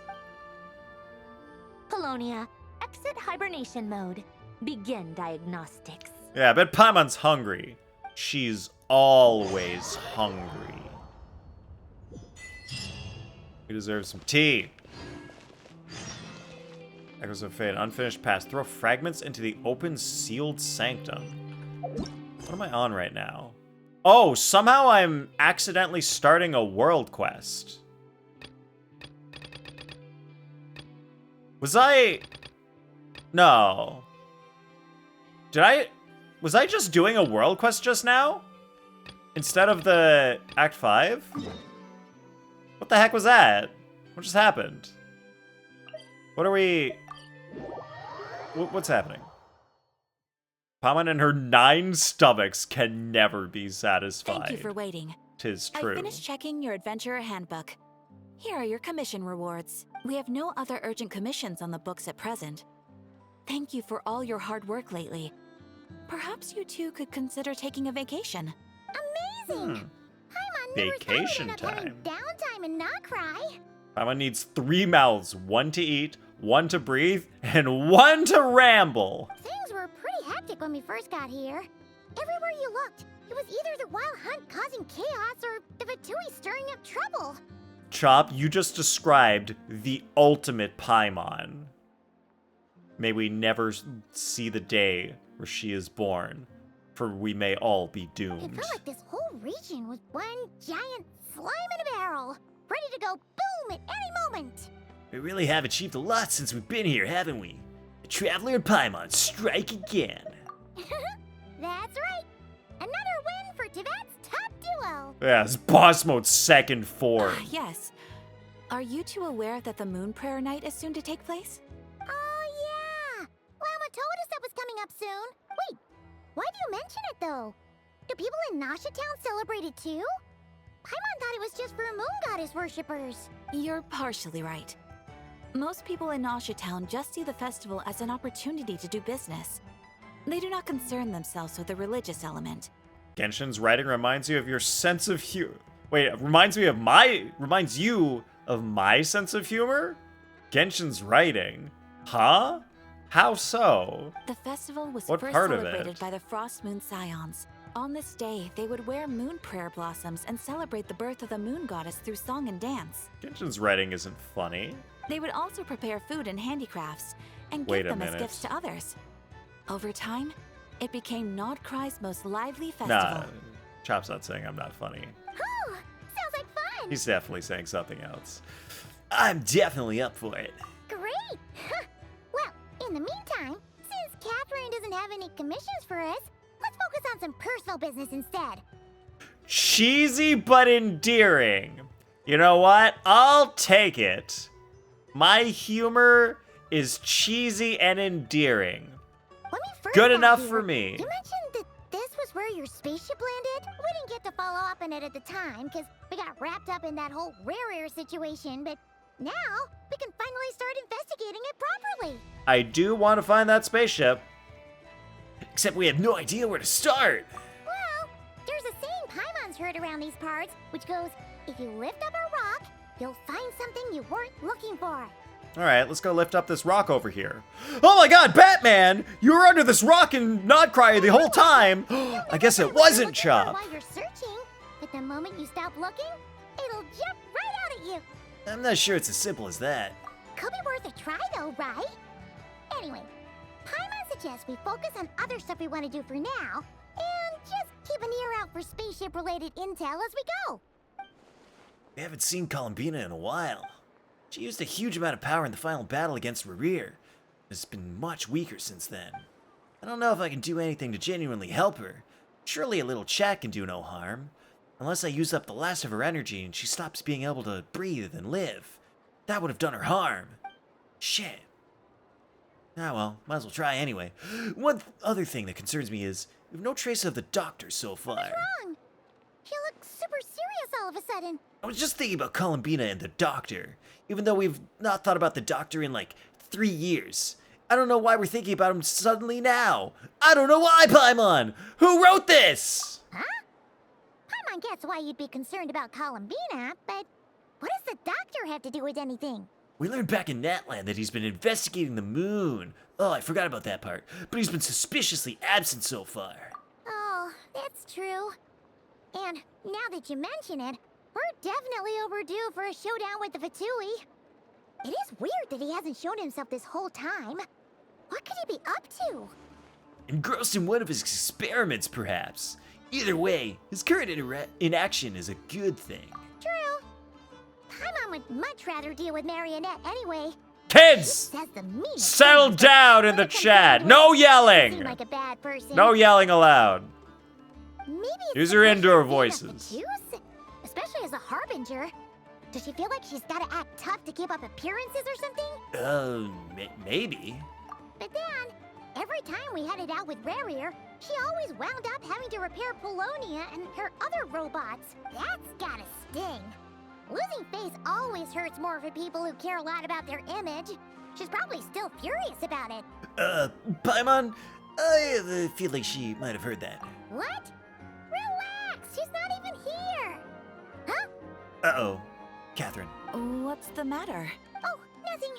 Colonia, exit hibernation mode. Begin diagnostics. Yeah, I bet Paimon's hungry. She's always hungry. We deserve some tea. Echoes of Fate, unfinished past. Throw fragments into the open sealed sanctum. What am I on right now? Oh, somehow I'm accidentally starting a world quest. Was I... No. Was I just doing a world quest just now? Instead of the Act 5? What the heck was that? What just happened? What are we... What's happening? Paimon and her 9 stomachs can never be satisfied. Thank you for waiting. 'Tis true. I finished checking your adventurer handbook. Here are your commission rewards. We have no other urgent commissions on the books at present. Thank you for all your hard work lately. Perhaps you two could consider taking a vacation. Amazing! Vacation time. Downtime in Nod-Krai. Paimon needs 3 mouths. 1 to eat, 1 to breathe, and 1 to ramble. Things were pretty hectic when we first got here. Everywhere you looked, it was either the Wild Hunt causing chaos or the Vatui stirring up trouble. Chop, you just described the ultimate Paimon. May we never see the day where she is born, for we may all be It doomed. felt like this whole region was one giant slime in a barrel, ready to go boom at any moment. We really have achieved a lot since we've been here, haven't we? The Traveler and Paimon strike again. That's right. Another win for Tibet's top duo. Yeah, it's boss mode 2nd form. Yes. Are you two aware that the Moon Prayer Night is soon to take place? Oh coming up soon. Wait, why do you mention it though? Do people in Nasha Town celebrate it too? Paimon thought it was just for moon goddess worshippers. You're partially right. Most people in Nasha Town just see the festival as an opportunity to do business. They do not concern themselves with the religious element. Genshin's writing reminds you of your sense of humor. Wait, reminds you of my sense of humor? Genshin's writing. Huh? How so? The festival was What first part of celebrated it? by the Frost Moon Scions. On this day, they would wear moon prayer blossoms and celebrate the birth of the moon goddess through song and dance. Genshin's writing isn't funny. They would also prepare food and handicrafts and Wait give a them as minute. gifts to others. Over time, it became Nod-Krai's most lively festival. Nah, Chop's not saying I'm not funny. Oh, sounds like fun. He's definitely saying something else. I'm definitely up for it. Great. Well, in the meantime, since Catherine doesn't have any commissions for us, let's focus on some personal business instead. Cheesy but endearing. You know what? I'll take it. My humor is cheesy and endearing. When we first Good got enough here, for me. You mentioned that this was where your spaceship landed? We didn't get to follow up on it at the time, because we got wrapped up in that whole rare situation, but now we can finally start investigating it properly. I do want to find that spaceship. Except we have no idea where to start. Well, there's a saying Paimon's heard around these parts, which goes, if you lift up a rock, you'll find something you weren't looking for. All right, let's go lift up this rock over here. Oh my god, Batman! You were under this rock in Nod-Krai the whole time! I guess it wasn't Chop. While you're searching, but the moment you stop looking, it'll jump right out at you. I'm not sure it's as simple as that. Could be worth a try though, right? Anyway, Paimon suggests we focus on other stuff we want to do for now, and just keep an ear out for spaceship-related intel as we go. We haven't seen Columbina in a while. She used a huge amount of power in the final battle against Rerir. It's been much weaker since then. I don't know if I can do anything to genuinely help her. Surely a little chat can do no harm. Unless I use up the last of her energy and she stops being able to breathe and live. That would have done her harm. Shit. Ah well, might as well try anyway. One other thing that concerns me is, we have no trace of the doctor so far. What's wrong? She looks super serious all of a sudden. I was just thinking about Columbina and the doctor. Even though we've not thought about the doctor in like 3 years. I don't know why we're thinking about him suddenly now. I don't know why, Paimon! Who wrote this? Huh? Paimon gets why you'd be concerned about Columbina, but what does the doctor have to do with anything? We learned back in Natland that he's been investigating the moon. Oh, I forgot about that part. But he's been suspiciously absent so far. Oh, that's true. And now that you mention it, we're definitely overdue for a showdown with the Fatui. It is weird that he hasn't shown himself this whole time. What could he be up to? Engrossed in one of his experiments, perhaps. Either way, his current inaction is a good thing. True. Paimon would much rather deal with Marionette anyway. Kids! Says the meanest Settle things, down in the chat. No seem yelling! like a bad person. No yelling allowed. Maybe it's Use the your pressure indoor of being a voices. Fatui, especially as a harbinger. Does she feel like she's gotta act tough to keep up appearances or something? Maybe. But then, every time we headed out with Rerir, she always wound up having to repair Polonia and her other robots. That's gotta sting. Losing face always hurts more for people who care a lot about their image. She's probably still furious about it. Paimon, I have a feeling she might have heard that. What? Relax, she's not even here. Huh? Uh-oh. Catherine. What's the matter? Oh, nothing.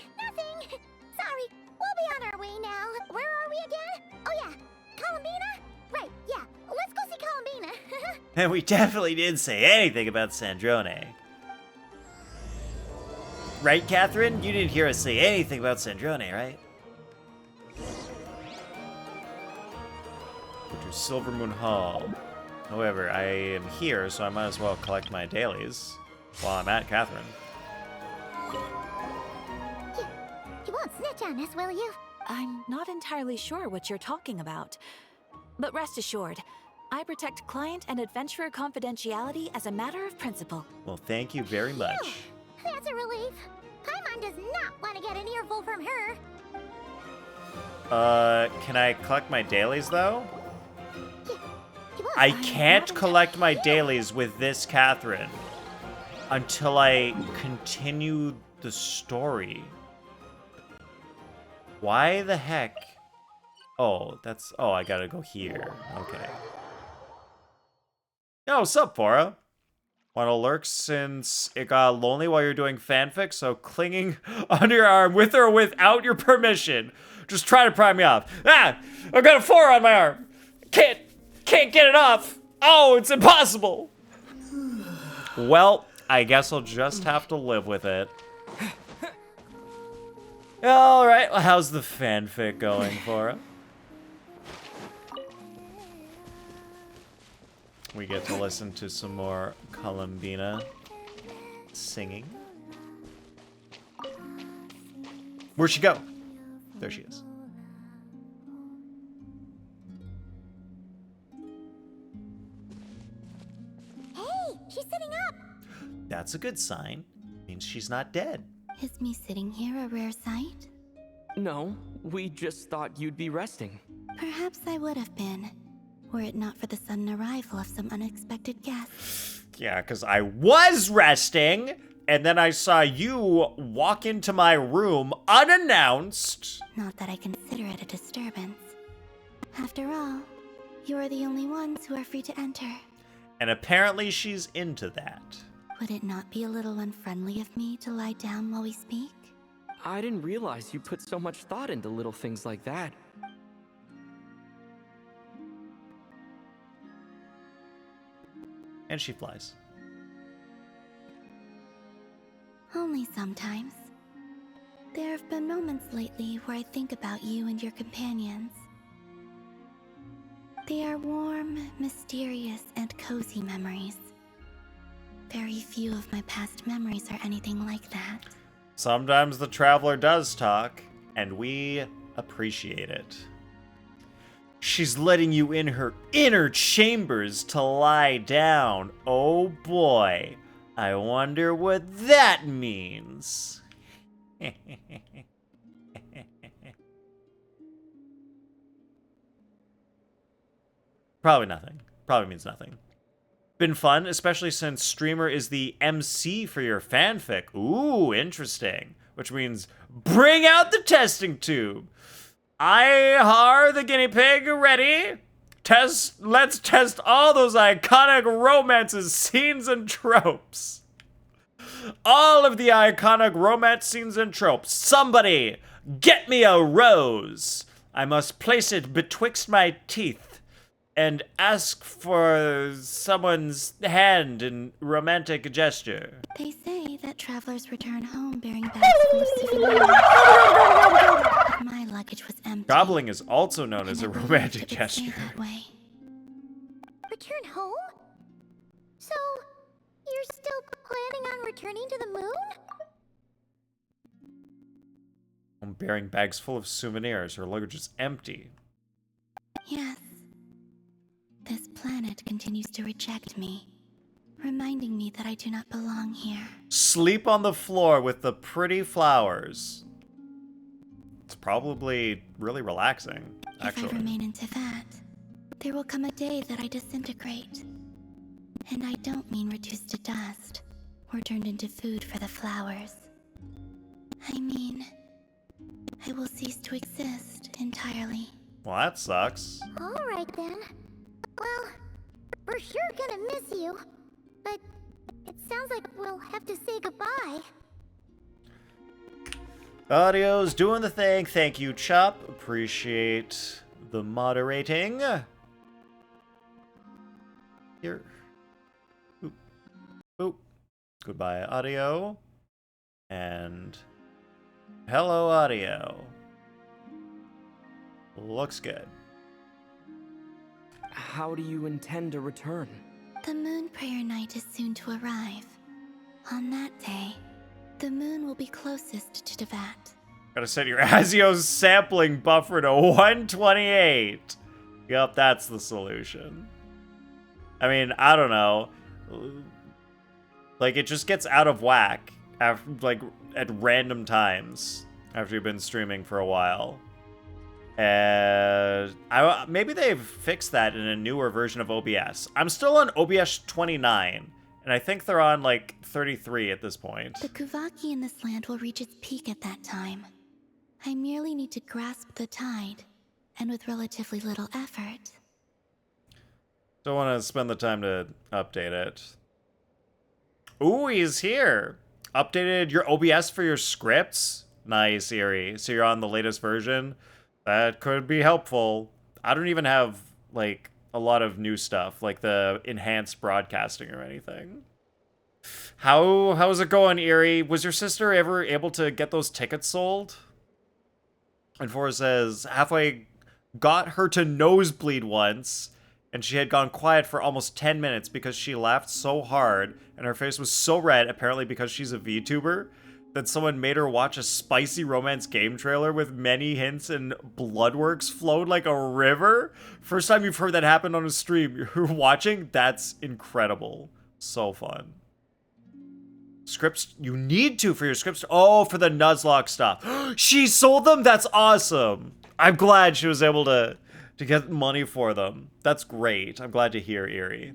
Sorry, we'll be on our way now. Where are we again? Oh yeah, Columbina? Right, yeah, let's go see Columbina. And we definitely didn't say anything about Sandrone. Right, Catherine? You didn't hear us say anything about Sandrone, right? Go to Silvermoon Hall. However, I am here, so I might as well collect my dailies while I'm at Catherine. You won't snitch on us, will you? I'm not entirely sure what you're talking about. But rest assured, I protect client and adventurer confidentiality as a matter of principle. Well, thank you very much. That's a relief. Paimon does not want to get an earful from her. Can I collect my dailies, though? I can't collect my dailies with this Catherine until I continue the story. Why the heck? Oh, that's... Oh, I gotta go here. Okay. Yo, what's up, Fora? Want to lurk since it got lonely while you're doing fanfic, so clinging onto your arm with or without your permission. Just try to pry me off. Ah! I've got a 4 on my arm. Can't get it off. Oh, it's impossible. Well, I guess I'll just have to live with it. Alright, well, how's the fanfic going, Fora? We get to listen to some more Columbina singing. Where'd she go? There she is. Hey, she's sitting up. That's a good sign. Means she's not dead. Is me sitting here a rare sight? No, we just thought you'd be resting. Perhaps I would have been, were it not for the sudden arrival of some unexpected guests. Yeah, because I was resting, and then I saw you walk into my room unannounced. Not that I consider it a disturbance. After all, you are the only ones who are free to enter. And apparently she's into that. Would it not be a little unfriendly of me to lie down while we speak? I didn't realize you put so much thought into little things like that. And she flies. Only sometimes. There have been moments lately where I think about you and your companions. They are warm, mysterious, and cozy memories. Very few of my past memories are anything like that. Sometimes the traveler does talk, and we appreciate it. She's letting you in her inner chambers to lie down. Oh boy, I wonder what that means. Probably nothing. Probably means nothing. Been fun, especially since Streamer is the MC for your fanfic. Ooh, interesting. Which means bring out the testing tube. The guinea pig, ready? Let's test all those iconic romances, scenes, and tropes. All of the iconic romance scenes and tropes. Somebody, get me a rose. I must place it betwixt my teeth and ask for someone's hand in romantic gesture. They say that travelers return home bearing bags full of souvenirs. My luggage was empty. Gobbling is also known as a romantic gesture. That way. Return home? So, you're still planning on returning to the moon? I'm bearing bags full of souvenirs. Her luggage is empty. Yes. This planet continues to reject me, reminding me that I do not belong here. Sleep on the floor with the pretty flowers. It's probably really relaxing, actually. If I remain into that, there will come a day that I disintegrate. And I don't mean reduced to dust, or turned into food for the flowers. I mean, I will cease to exist entirely. Well, that sucks. Alright then. Well, we're sure gonna miss you. But it sounds like we'll have to say goodbye. Audio's doing the thing. Thank you, Chop. Appreciate the moderating. Here. Boop. Boop. Goodbye, audio. And hello, audio. Looks good. How do you intend to return? The moon prayer night is soon to arrive. On that day, the moon will be closest to Devat. Gotta set your Azio's sampling buffer to 128. Yup, that's the solution. I mean, I don't know. Like, it just gets out of whack after, like, at random times after you've been streaming for a while. Maybe they've fixed that in a newer version of OBS. I'm still on OBS 29, and I think they're on like 33 at this point. The Kuvaki in this land will reach its peak at that time. I merely need to grasp the tide, and with relatively little effort. Don't want to spend the time to update it. Ooh, he's here. Updated your OBS for your scripts? Nice, Eerie. So you're on the latest version? That could be helpful. I don't even have, like, a lot of new stuff, like the enhanced broadcasting or anything. How's it going, Eerie? Was your sister ever able to get those tickets sold? And Fora says, halfway got her to nosebleed once, and she had gone quiet for almost 10 minutes because she laughed so hard, and her face was so red, apparently because she's a VTuber, that someone made her watch a spicy romance game trailer with many hints and bloodworks flowed like a river. First time you've heard that happen on a stream. You're watching? That's incredible. So fun. Scripts, you need to for your scripts. Oh, for the Nuzlocke stuff. She sold them? That's awesome. I'm glad she was able to get money for them. That's great. I'm glad to hear, Eerie.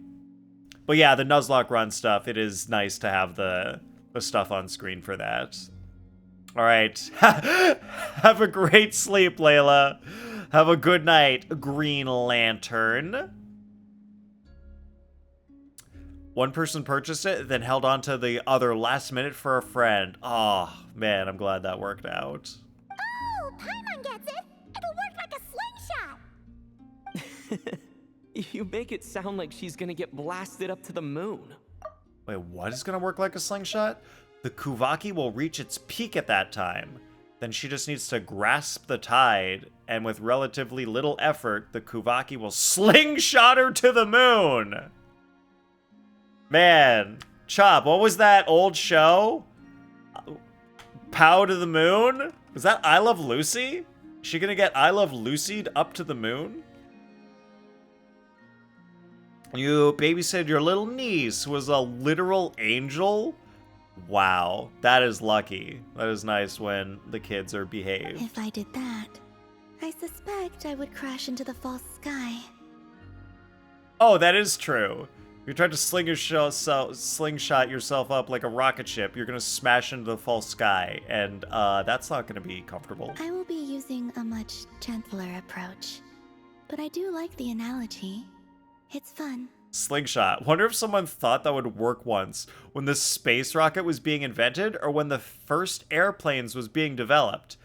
But yeah, the Nuzlocke run stuff, it is nice to have the stuff on screen for that. All right. Have a great sleep, Layla. Have a good night, Green Lantern. One person purchased it, then held on to the other last minute for a friend. Oh, man, I'm glad that worked out. Oh, Paimon gets it! It'll work like a slingshot! You make it sound like she's gonna get blasted up to the moon. Wait, what is gonna work like a slingshot? The Kuvaki will reach its peak at that time. Then she just needs to grasp the tide, and with relatively little effort, the Kuvaki will slingshot her to the moon! Man, Chop, what was that old show? Pow to the moon? Was that I Love Lucy? Is she gonna get I Love Lucy'd up to the moon? You babysitted your little niece, who was a literal angel? Wow, that is lucky. That is nice when the kids are behaved. If I did that, I suspect I would crash into the false sky. Oh, that is true. If you tried to slingshot yourself up like a rocket ship, you're gonna smash into the false sky, and that's not gonna be comfortable. I will be using a much gentler approach, but I do like the analogy. It's fun. Slingshot. Wonder if someone thought that would work once when the space rocket was being invented or when the first airplanes was being developed.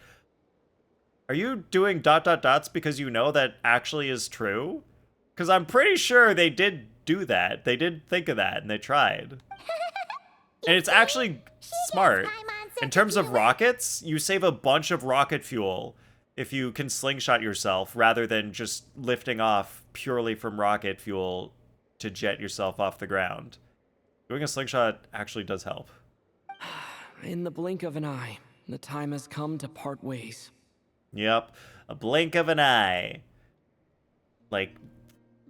Are you doing ... because you know that actually is true? Because I'm pretty sure they did do that. They did think of that and they tried. And it's actually smart. In terms of rockets, you save a bunch of rocket fuel if you can slingshot yourself rather than just lifting off purely from rocket fuel to jet yourself off the ground. Doing a slingshot actually does help. In the blink of an eye, the time has come to part ways. Yep, a blink of an eye. Like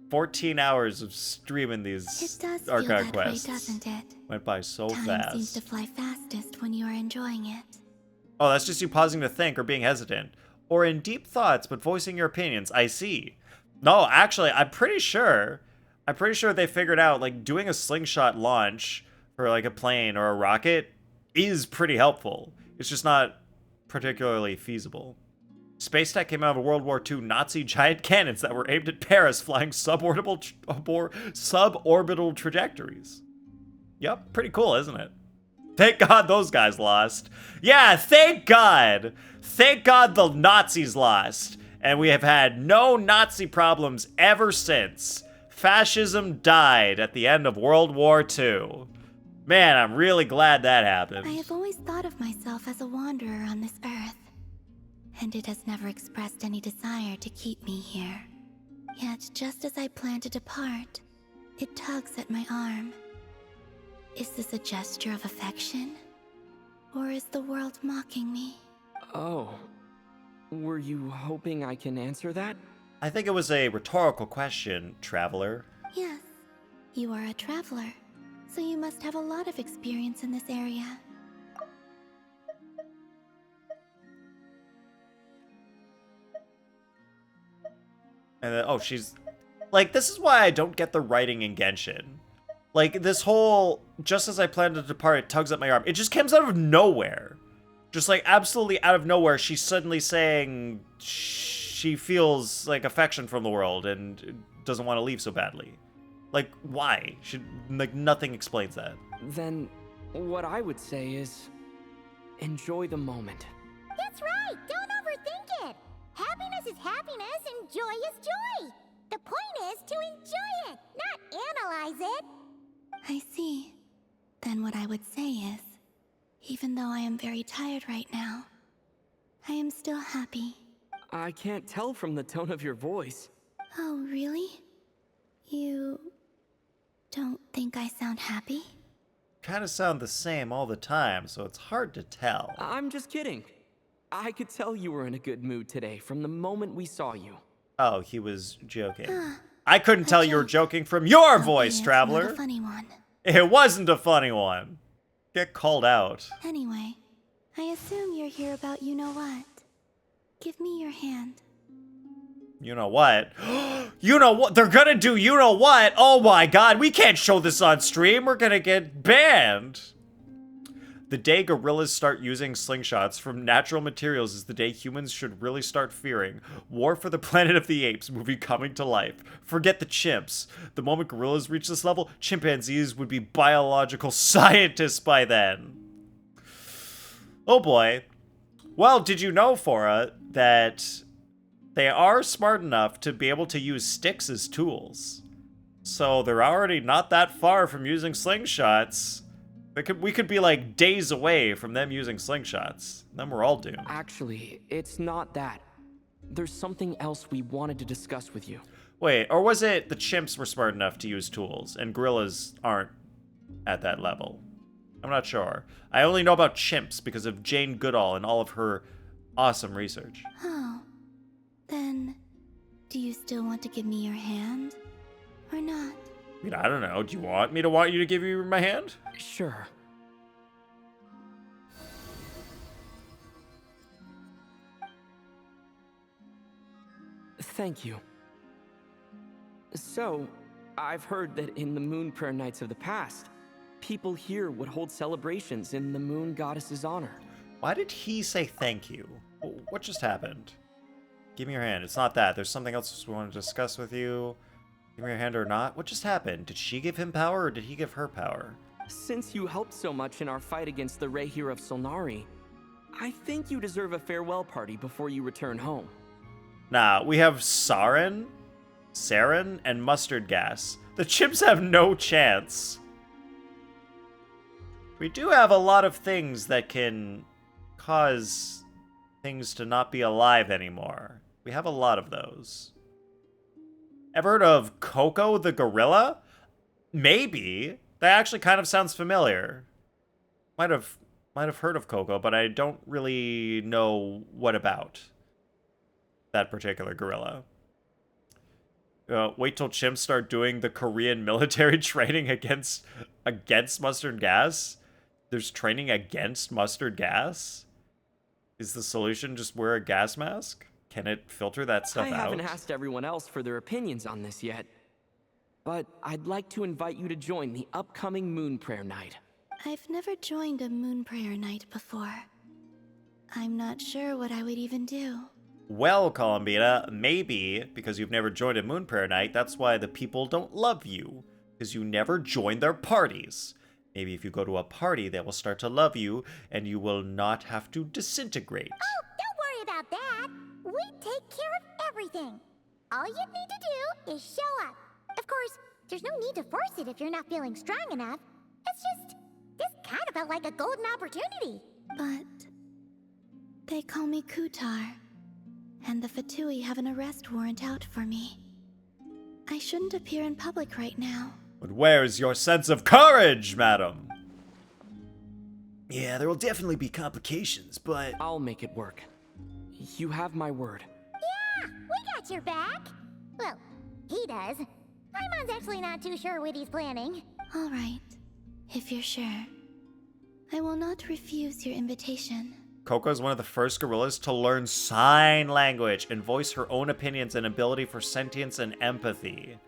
14 hours of streaming these archive quests. Way, doesn't it? Went by so Time fast. Seems to fly fastest when you are enjoying it. Oh, that's just you pausing to think or being hesitant. Or in deep thoughts but voicing your opinions. I see. No, actually, I'm pretty sure they figured out, like, doing a slingshot launch for, like, a plane or a rocket is pretty helpful. It's just not particularly feasible. Space tech came out of World War II Nazi giant cannons that were aimed at Paris, flying suborbital trajectories. Yep, pretty cool, isn't it? Thank God those guys lost. Yeah, thank God. Thank God the Nazis lost. And we have had no Nazi problems ever since. Fascism died at the end of World War II. Man, I'm really glad that happened. I have always thought of myself as a wanderer on this earth, and it has never expressed any desire to keep me here. Yet, just as I plan to depart, it tugs at my arm. Is this a gesture of affection? Or is the world mocking me? Oh. Were you hoping I can answer that? I think it was a rhetorical question, traveler. Yes. You are a traveler, so you must have a lot of experience in this area. And then, oh, she's... Like, this is why I don't get the writing in Genshin. Like, this whole, just as I planned to depart, it tugs at my arm. It just comes out of nowhere. Just, like, absolutely out of nowhere, she's suddenly saying she feels, like, affection from the world and doesn't want to leave so badly. Like, why? Like, nothing explains that. Then, what I would say is, enjoy the moment. That's right! Don't overthink it! Happiness is happiness and joy is joy! The point is to enjoy it, not analyze it! I see. Then what I would say is, even though I am very tired right now, I am still happy. I can't tell from the tone of your voice. Oh, really? You don't think I sound happy? Kind of sound the same all the time, so it's hard to tell. I'm just kidding. I could tell you were in a good mood today from the moment we saw you. Oh, he was joking. I couldn't tell you were joking from your voice, Traveler. Not a funny one. It wasn't a funny one. Get called out. Anyway, I assume you're here about you-know-what. Give me your hand. You know what? You know what? They're gonna do you know what? Oh my god, we can't show this on stream. We're gonna get banned. The day gorillas start using slingshots from natural materials is the day humans should really start fearing. War for the Planet of the Apes movie coming to life. Forget the chimps. The moment gorillas reach this level, chimpanzees would be biological scientists by then. Oh boy. Well, did you know, Fora, that they are smart enough to be able to use sticks as tools? So they're already not that far from using slingshots. We could be like days away from them using slingshots. Then we're all doomed. Actually, it's not that. There's something else we wanted to discuss with you. Wait, or was it the chimps were smart enough to use tools and gorillas aren't at that level? I'm not sure. I only know about chimps because of Jane Goodall and all of her awesome research. Oh. Then, do you still want to give me your hand? Or not? I mean, I don't know. Do you want me to give you my hand? Sure. Thank you. So, I've heard that in the Moon Prayer Nights of the past, people here would hold celebrations in the Moon Goddess's honor. Why did he say thank you? What just happened? Give me your hand. It's not that. There's something else we want to discuss with you. Give me your hand or not. What just happened? Did she give him power or did he give her power? Since you helped so much in our fight against the Rehir of Solnari, I think you deserve a farewell party before you return home. Nah, we have sarin, and mustard gas. The chimps have no chance. We do have a lot of things that can cause things to not be alive anymore. We have a lot of those. Ever heard of Coco the gorilla? Maybe. That actually kind of sounds familiar. Might have heard of Coco, but I don't really know what about that particular gorilla. Wait till chimps start doing the Korean military training against mustard gas. There's training against mustard gas? Is the solution just wear a gas mask? Can it filter that stuff out? I haven't asked everyone else for their opinions on this yet, but I'd like to invite you to join the upcoming Moon Prayer Night. I've never joined a Moon Prayer Night before. I'm not sure what I would even do. Well, Columbina, maybe because you've never joined a Moon Prayer Night, that's why the people don't love you, because you never join their parties. Maybe if you go to a party, they will start to love you, and you will not have to disintegrate. Oh, don't worry about that. We take care of everything. All you need to do is show up. Of course, there's no need to force it if you're not feeling strong enough. It's just, this kind of felt like a golden opportunity. But they call me Kutar, and the Fatui have an arrest warrant out for me. I shouldn't appear in public right now. But where's your sense of courage, madam? Yeah, there will definitely be complications, but I'll make it work. You have my word. Yeah, we got your back. Well, he does. Paimon's actually not too sure what he's planning. All right, if you're sure. I will not refuse your invitation. Coco is one of the first gorillas to learn sign language and voice her own opinions and ability for sentience and empathy.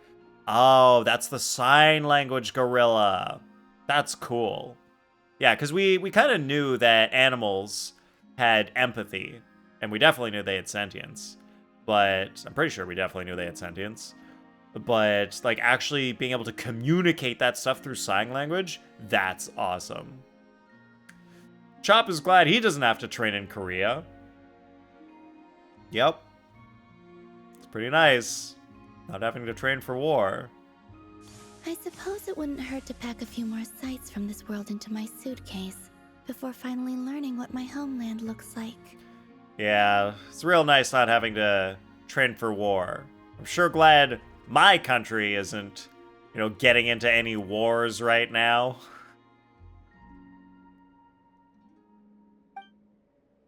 Oh, that's the sign language gorilla. That's cool. Yeah, because we kind of knew that animals had empathy, and we definitely knew they had sentience. But I'm pretty sure we definitely knew they had sentience. But, like, actually being able to communicate that stuff through sign language, that's awesome. Chop is glad he doesn't have to train in Korea. Yep. It's pretty nice. Not having to train for war. I suppose it wouldn't hurt to pack a few more sights from this world into my suitcase before finally learning what my homeland looks like. Yeah, it's real nice not having to train for war. I'm sure glad my country isn't, you know, getting into any wars right now.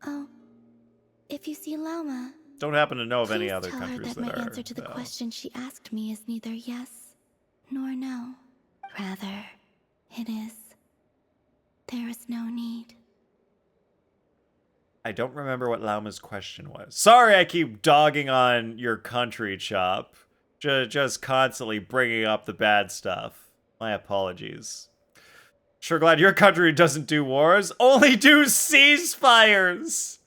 Oh, if you see Llama, Don't happen to know of any please other tell her countries that that my are. answer to the question she asked me is neither yes nor no. Rather, it is. There is no need. I don't remember what Lauma's question was. Sorry I keep dogging on your country, Chop. Just constantly bringing up the bad stuff. My apologies. Sure glad your country doesn't do wars, only do ceasefires!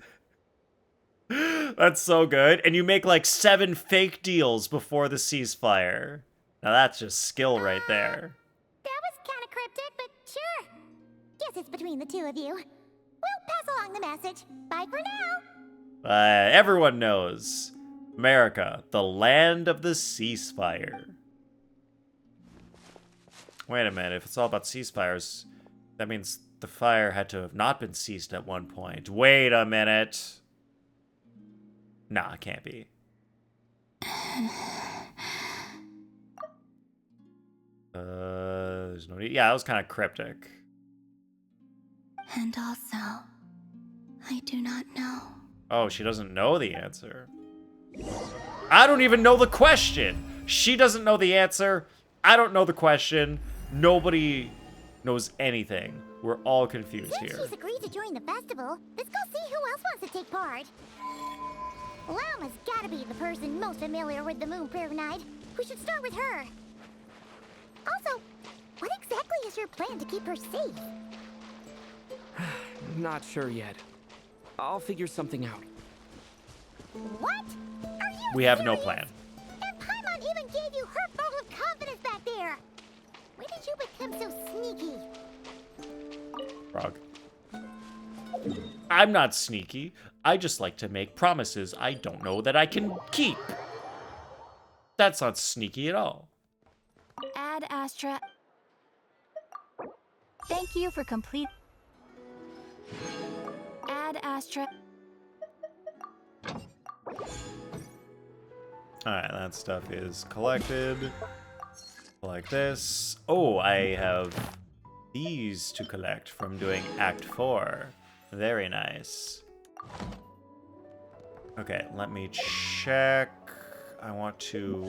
That's so good. And you make like 7 fake deals before the ceasefire. Now that's just skill right there. That was kind of cryptic, but sure. Guess it's between the two of you. We'll pass along the message. Bye for now. Everyone knows. America, the land of the ceasefire. Wait a minute, if it's all about ceasefires, that means the fire had to have not been ceased at one point. Wait a minute. Nah, it can't be. There's no need. Yeah, that was kind of cryptic. And also, I do not know. Oh, she doesn't know the answer. I don't even know the question. She doesn't know the answer. I don't know the question. Nobody knows anything. We're all confused Since here. she's agreed to join the festival, let's go see who else wants to take part. Llama's gotta be the person most familiar with the Moon Prayer Night. We should start with her. Also, what exactly is your plan to keep her safe? Not sure yet. I'll figure something out. What? Are you We have no serious? plan. And Paimon even gave you her vote of confidence back there. When did you become so sneaky? Frog. I'm not sneaky. I just like to make promises I don't know that I can keep. That's not sneaky at all. Ad Astra. Thank you for complete. Ad Astra. Alright, that stuff is collected. Like this. Oh, I have these to collect from doing Act 4. Very nice. Okay, let me check. I want to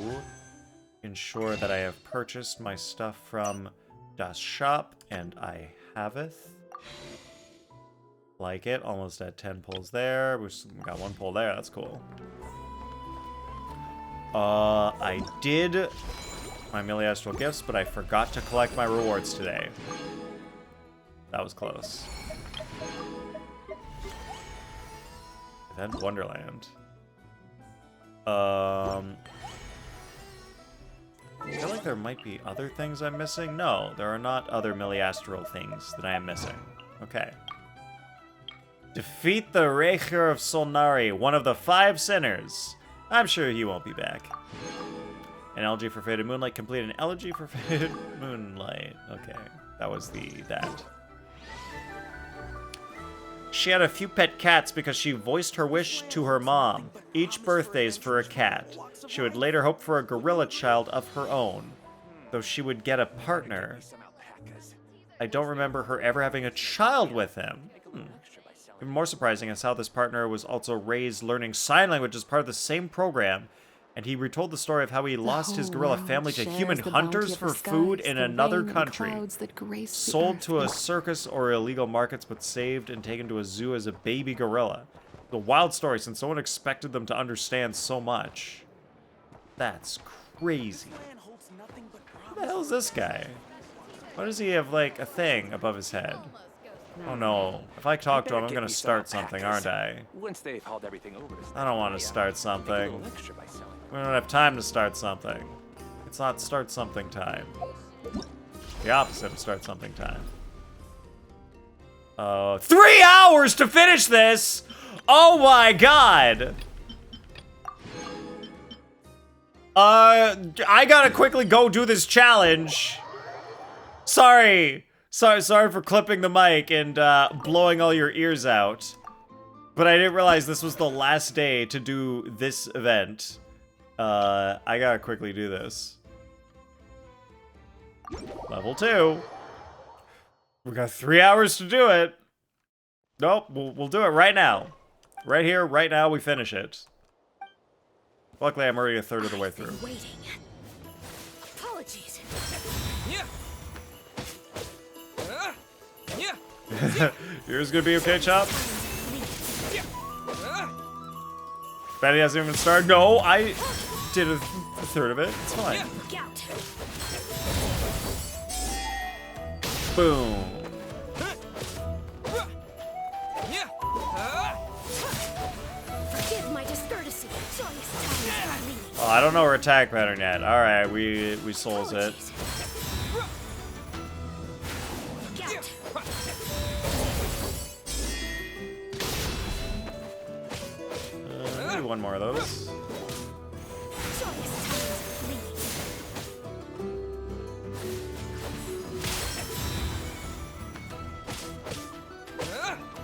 ensure that I have purchased my stuff from Das Shop, and I haveth. Like it, almost at 10 pulls there. We got 1 pull there, that's cool. I did my Miliastral gifts, but I forgot to collect my rewards today. That was close. Event Wonderland. I feel like there might be other things I'm missing. No, there are not other Miliastral things that I am missing. Okay. Defeat the Reicher of Solnari, one of the 5 sinners. I'm sure he won't be back. An elegy for Faded Moonlight. Complete an elegy for Faded Moonlight. Okay, that was that. She had a few pet cats because she voiced her wish to her mom. Each birthday's for a cat. She would later hope for a gorilla child of her own, though she would get a partner. I don't remember her ever having a child with him. Even more surprising is how this partner was also raised learning sign language as part of the same program, and he retold the story of how he lost his whole gorilla world family to shares human the hunters bounty of for the food skies, in the another rain and country. clouds that grace the Sold earth. to a circus or illegal markets, but saved and taken to a zoo as a baby gorilla. It's a wild story since no one expected them to understand so much. That's crazy. Who the hell is this guy? Why does he have, like, a thing above his head? Oh no. If I talk to him, I'm gonna start something, aren't I? Once they've hauled everything over to I don't want to start something. We don't have time to start something. It's not start something time. The opposite of start something time. 3 hours to finish this! Oh my god! I gotta quickly go do this challenge. Sorry for clipping the mic and blowing all your ears out. But I didn't realize this was the last day to do this event. I gotta quickly do this. Level 2. We got 3 hours to do it. Nope, we'll do it right now. Right here, right now, we finish it. Luckily, I'm already a third of the way through. Waiting. Apologies. Yours gonna be okay, Chop? Betty hasn't even started. No, I did a third of it. It's fine. Boom. Forgive my discourtesy. Oh, I don't know her attack pattern yet. All right, we souls it. Maybe one more of those.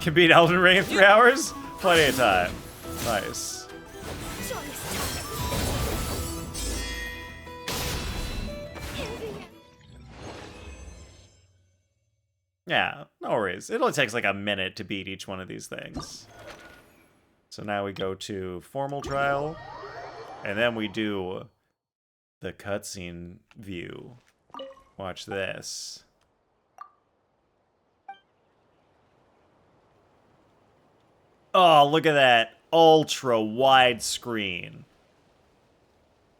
Can beat Elden Ring in 3 hours? Plenty of time. Nice. Yeah, no worries. It only takes like a minute to beat each one of these things. So now we go to formal trial, and then we do the cutscene view. Watch this. Oh, look at that ultra wide screen.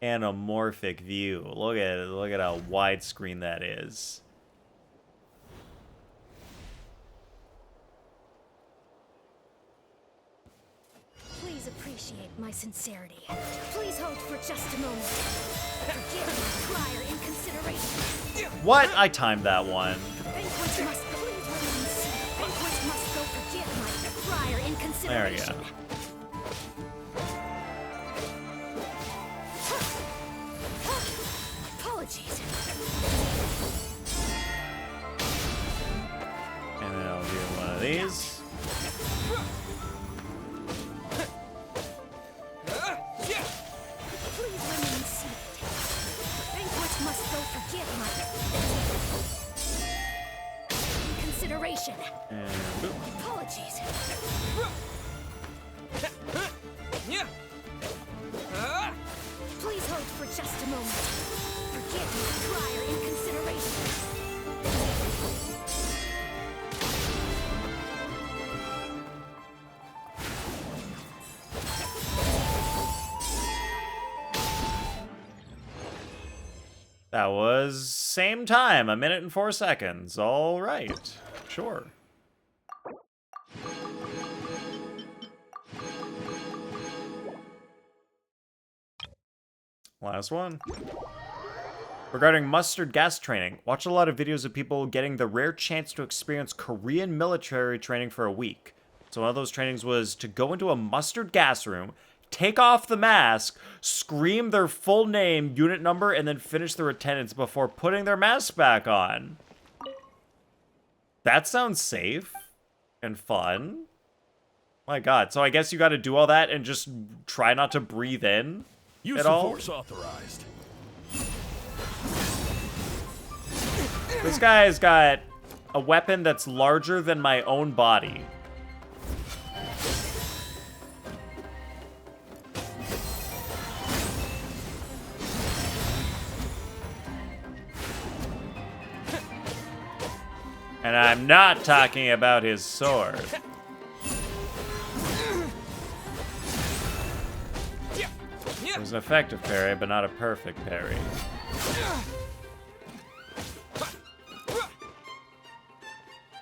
Anamorphic view. Look at it. Look at how widescreen that is. Please appreciate my sincerity. Please hold for just a moment. Forgive my prior inconsideration. What? I timed that one. Banquet must go. Forgive my prior inconsideration. There we go. Apologies. And then I'll do one of these. Please remain seated. Banquet must go. Forgive my inconsideration. And boop. Apologies. Please hold for just a moment. Forgive my prior inconsideration. That was same time, 1 minute and 4 seconds. All right, sure. Last one. Regarding mustard gas training, watch a lot of videos of people getting the rare chance to experience Korean military training for a week. So one of those trainings was to go into a mustard gas room, take off the mask, scream their full name, unit number, and then finish their attendance before putting their mask back on. That sounds safe and fun. My god, so I guess you gotta do all that and just try not to breathe in Use at of all? force authorized. This guy's got a weapon that's larger than my own body. And I'm not talking about his sword. It was an effective parry, but not a perfect parry.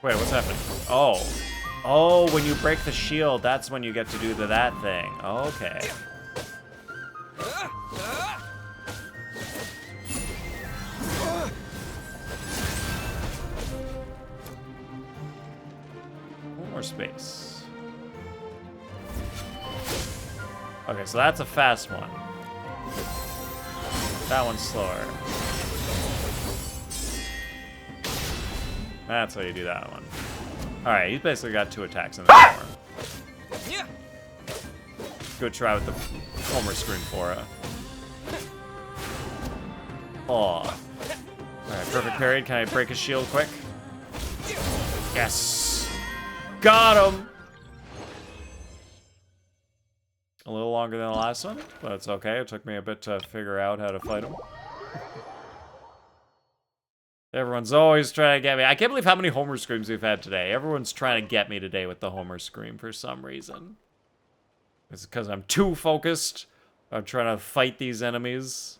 Wait, what's happening? Oh. Oh, when you break the shield, that's when you get to do that thing. Okay. One more space. Okay, so that's a fast one. That one's slower. That's how you do that one. Alright, he's basically got 2 attacks in that form. Good try with the Homer scream Fora. Oh. Alright, perfect parry. Can I break his shield quick? Yes! Got him! A little longer than the last one, but it's okay. It took me a bit to figure out how to fight him. Everyone's always trying to get me. I can't believe how many Homer screams we've had today. Everyone's trying to get me today with the Homer scream for some reason. It's because I'm too focused on trying to fight these enemies.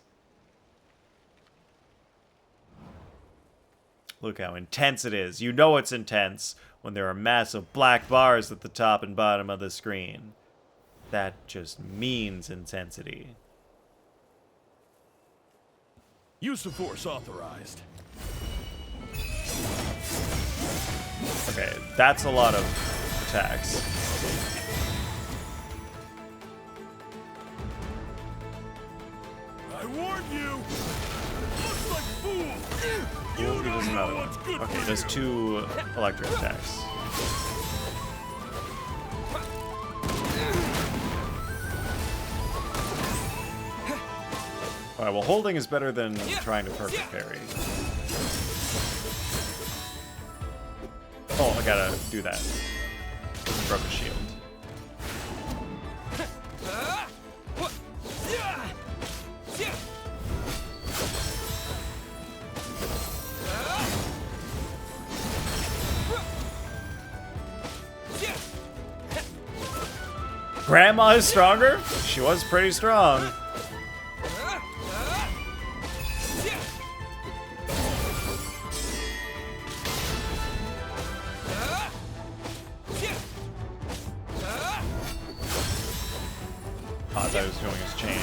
Look how intense it is. You know it's intense when there are massive black bars at the top and bottom of the screen. That just means intensity. Use of force authorized. Okay, that's a lot of attacks. I warned you! Looks like fool! Ooh, he does another one. Okay, he does 2 electric attacks. Alright, well, holding is better than trying to perfect parry. Oh, I gotta do that. Broke a shield. Grandma is stronger? She was pretty strong. Oh, I thought he was doing his chain.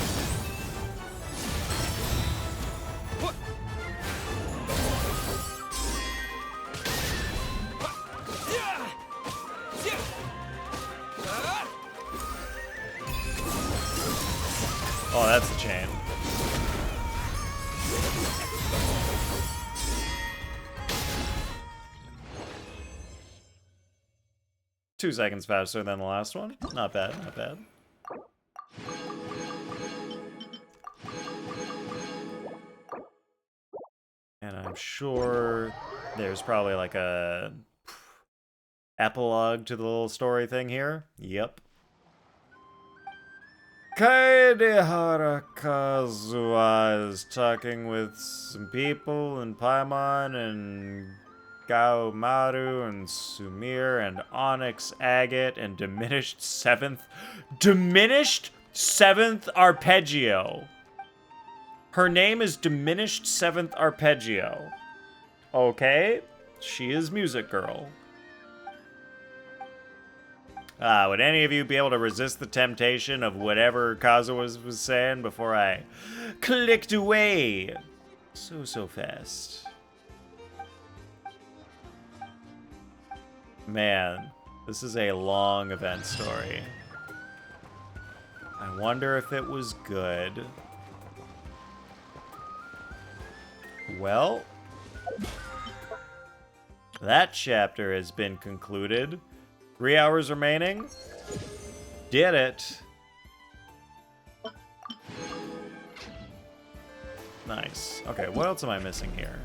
Oh, that's the chain. Two seconds faster than the last one. Not bad, not bad. And I'm sure there's probably like a epilogue to the little story thing here. Yep. Kaede Harakazuwa is talking with some people in Paimon and Gaomaru and Sumir and Onyx Agate and Diminished Seventh Arpeggio. Her name is Diminished Seventh Arpeggio. Okay, she is Music Girl. Would any of you be able to resist the temptation of whatever Kazuha was saying before I clicked away so fast? Man, this is a long event story. I wonder if it was good. Well, that chapter has been concluded. 3 hours remaining. Did it. Nice. Okay, what else am I missing here?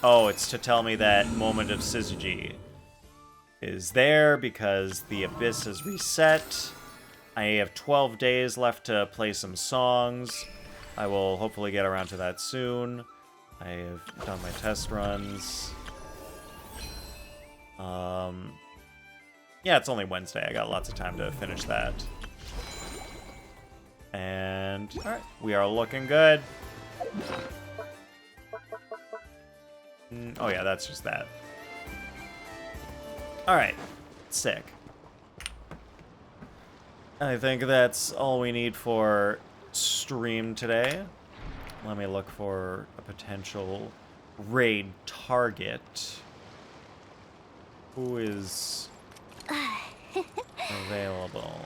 Oh, it's to tell me that Moment of Syzygy is there because the Abyss has reset. I have 12 days left to play some songs. I will hopefully get around to that soon. I have done my test runs. Yeah, it's only Wednesday. I got lots of time to finish that. And alright, we are looking good. Oh yeah, that's just that. Alright, sick. I think that's all we need for stream today. Let me look for a potential raid target. Who is available?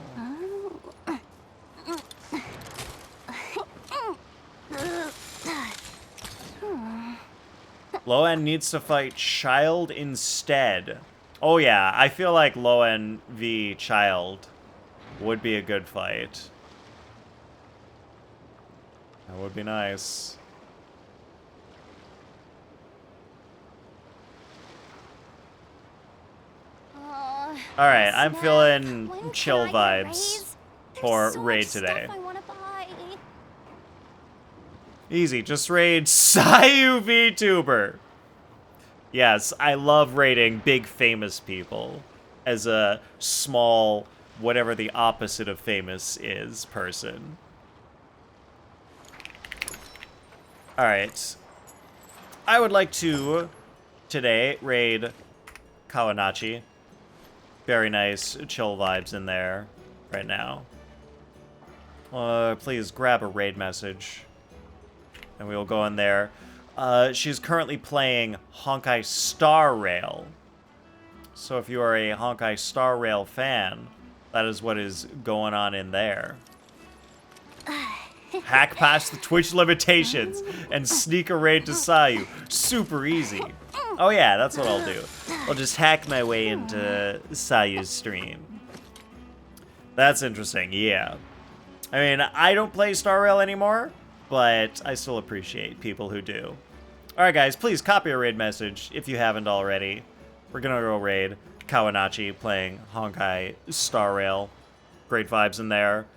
Loen needs to fight Child instead. Oh yeah, I feel like Loen v Child would be a good fight. That would be nice. Alright, I'm feeling chill vibes for raid today. Easy, just raid Sayu VTuber. Yes, I love raiding big famous people as a small, whatever the opposite of famous is, person. Alright. I would like to, today, raid Kawanachi. Very nice, chill vibes in there right now. Please grab a raid message. And we will go in there. She's currently playing Honkai Star Rail. So if you are a Honkai Star Rail fan, that is what is going on in there. Hack past the Twitch limitations and sneak a raid to Sayu. Super easy. Oh yeah, that's what I'll do. I'll just hack my way into Sayu's stream. That's interesting, yeah. I mean, I don't play Star Rail anymore, but I still appreciate people who do. Alright guys, please copy a raid message if you haven't already. We're gonna go raid Kawanachi playing Honkai Star Rail. Great vibes in there.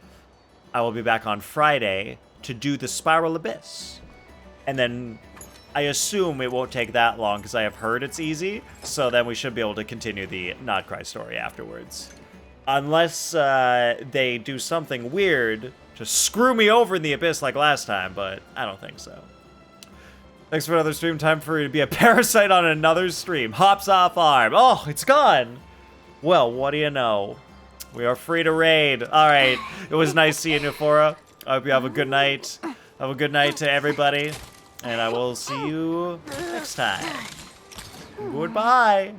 I will be back on Friday to do the Spiral Abyss. And then I assume it won't take that long because I have heard it's easy, so then we should be able to continue the Nod-Krai story afterwards. Unless they do something weird to screw me over in the Abyss like last time, but I don't think so. Thanks for another stream. Time for you to be a parasite on another stream. Hops off arm. Oh, it's gone. Well, what do you know? We are free to raid. All right. It was nice seeing you, Fora. I hope you have a good night. Have a good night to everybody. And I will see you next time. Goodbye.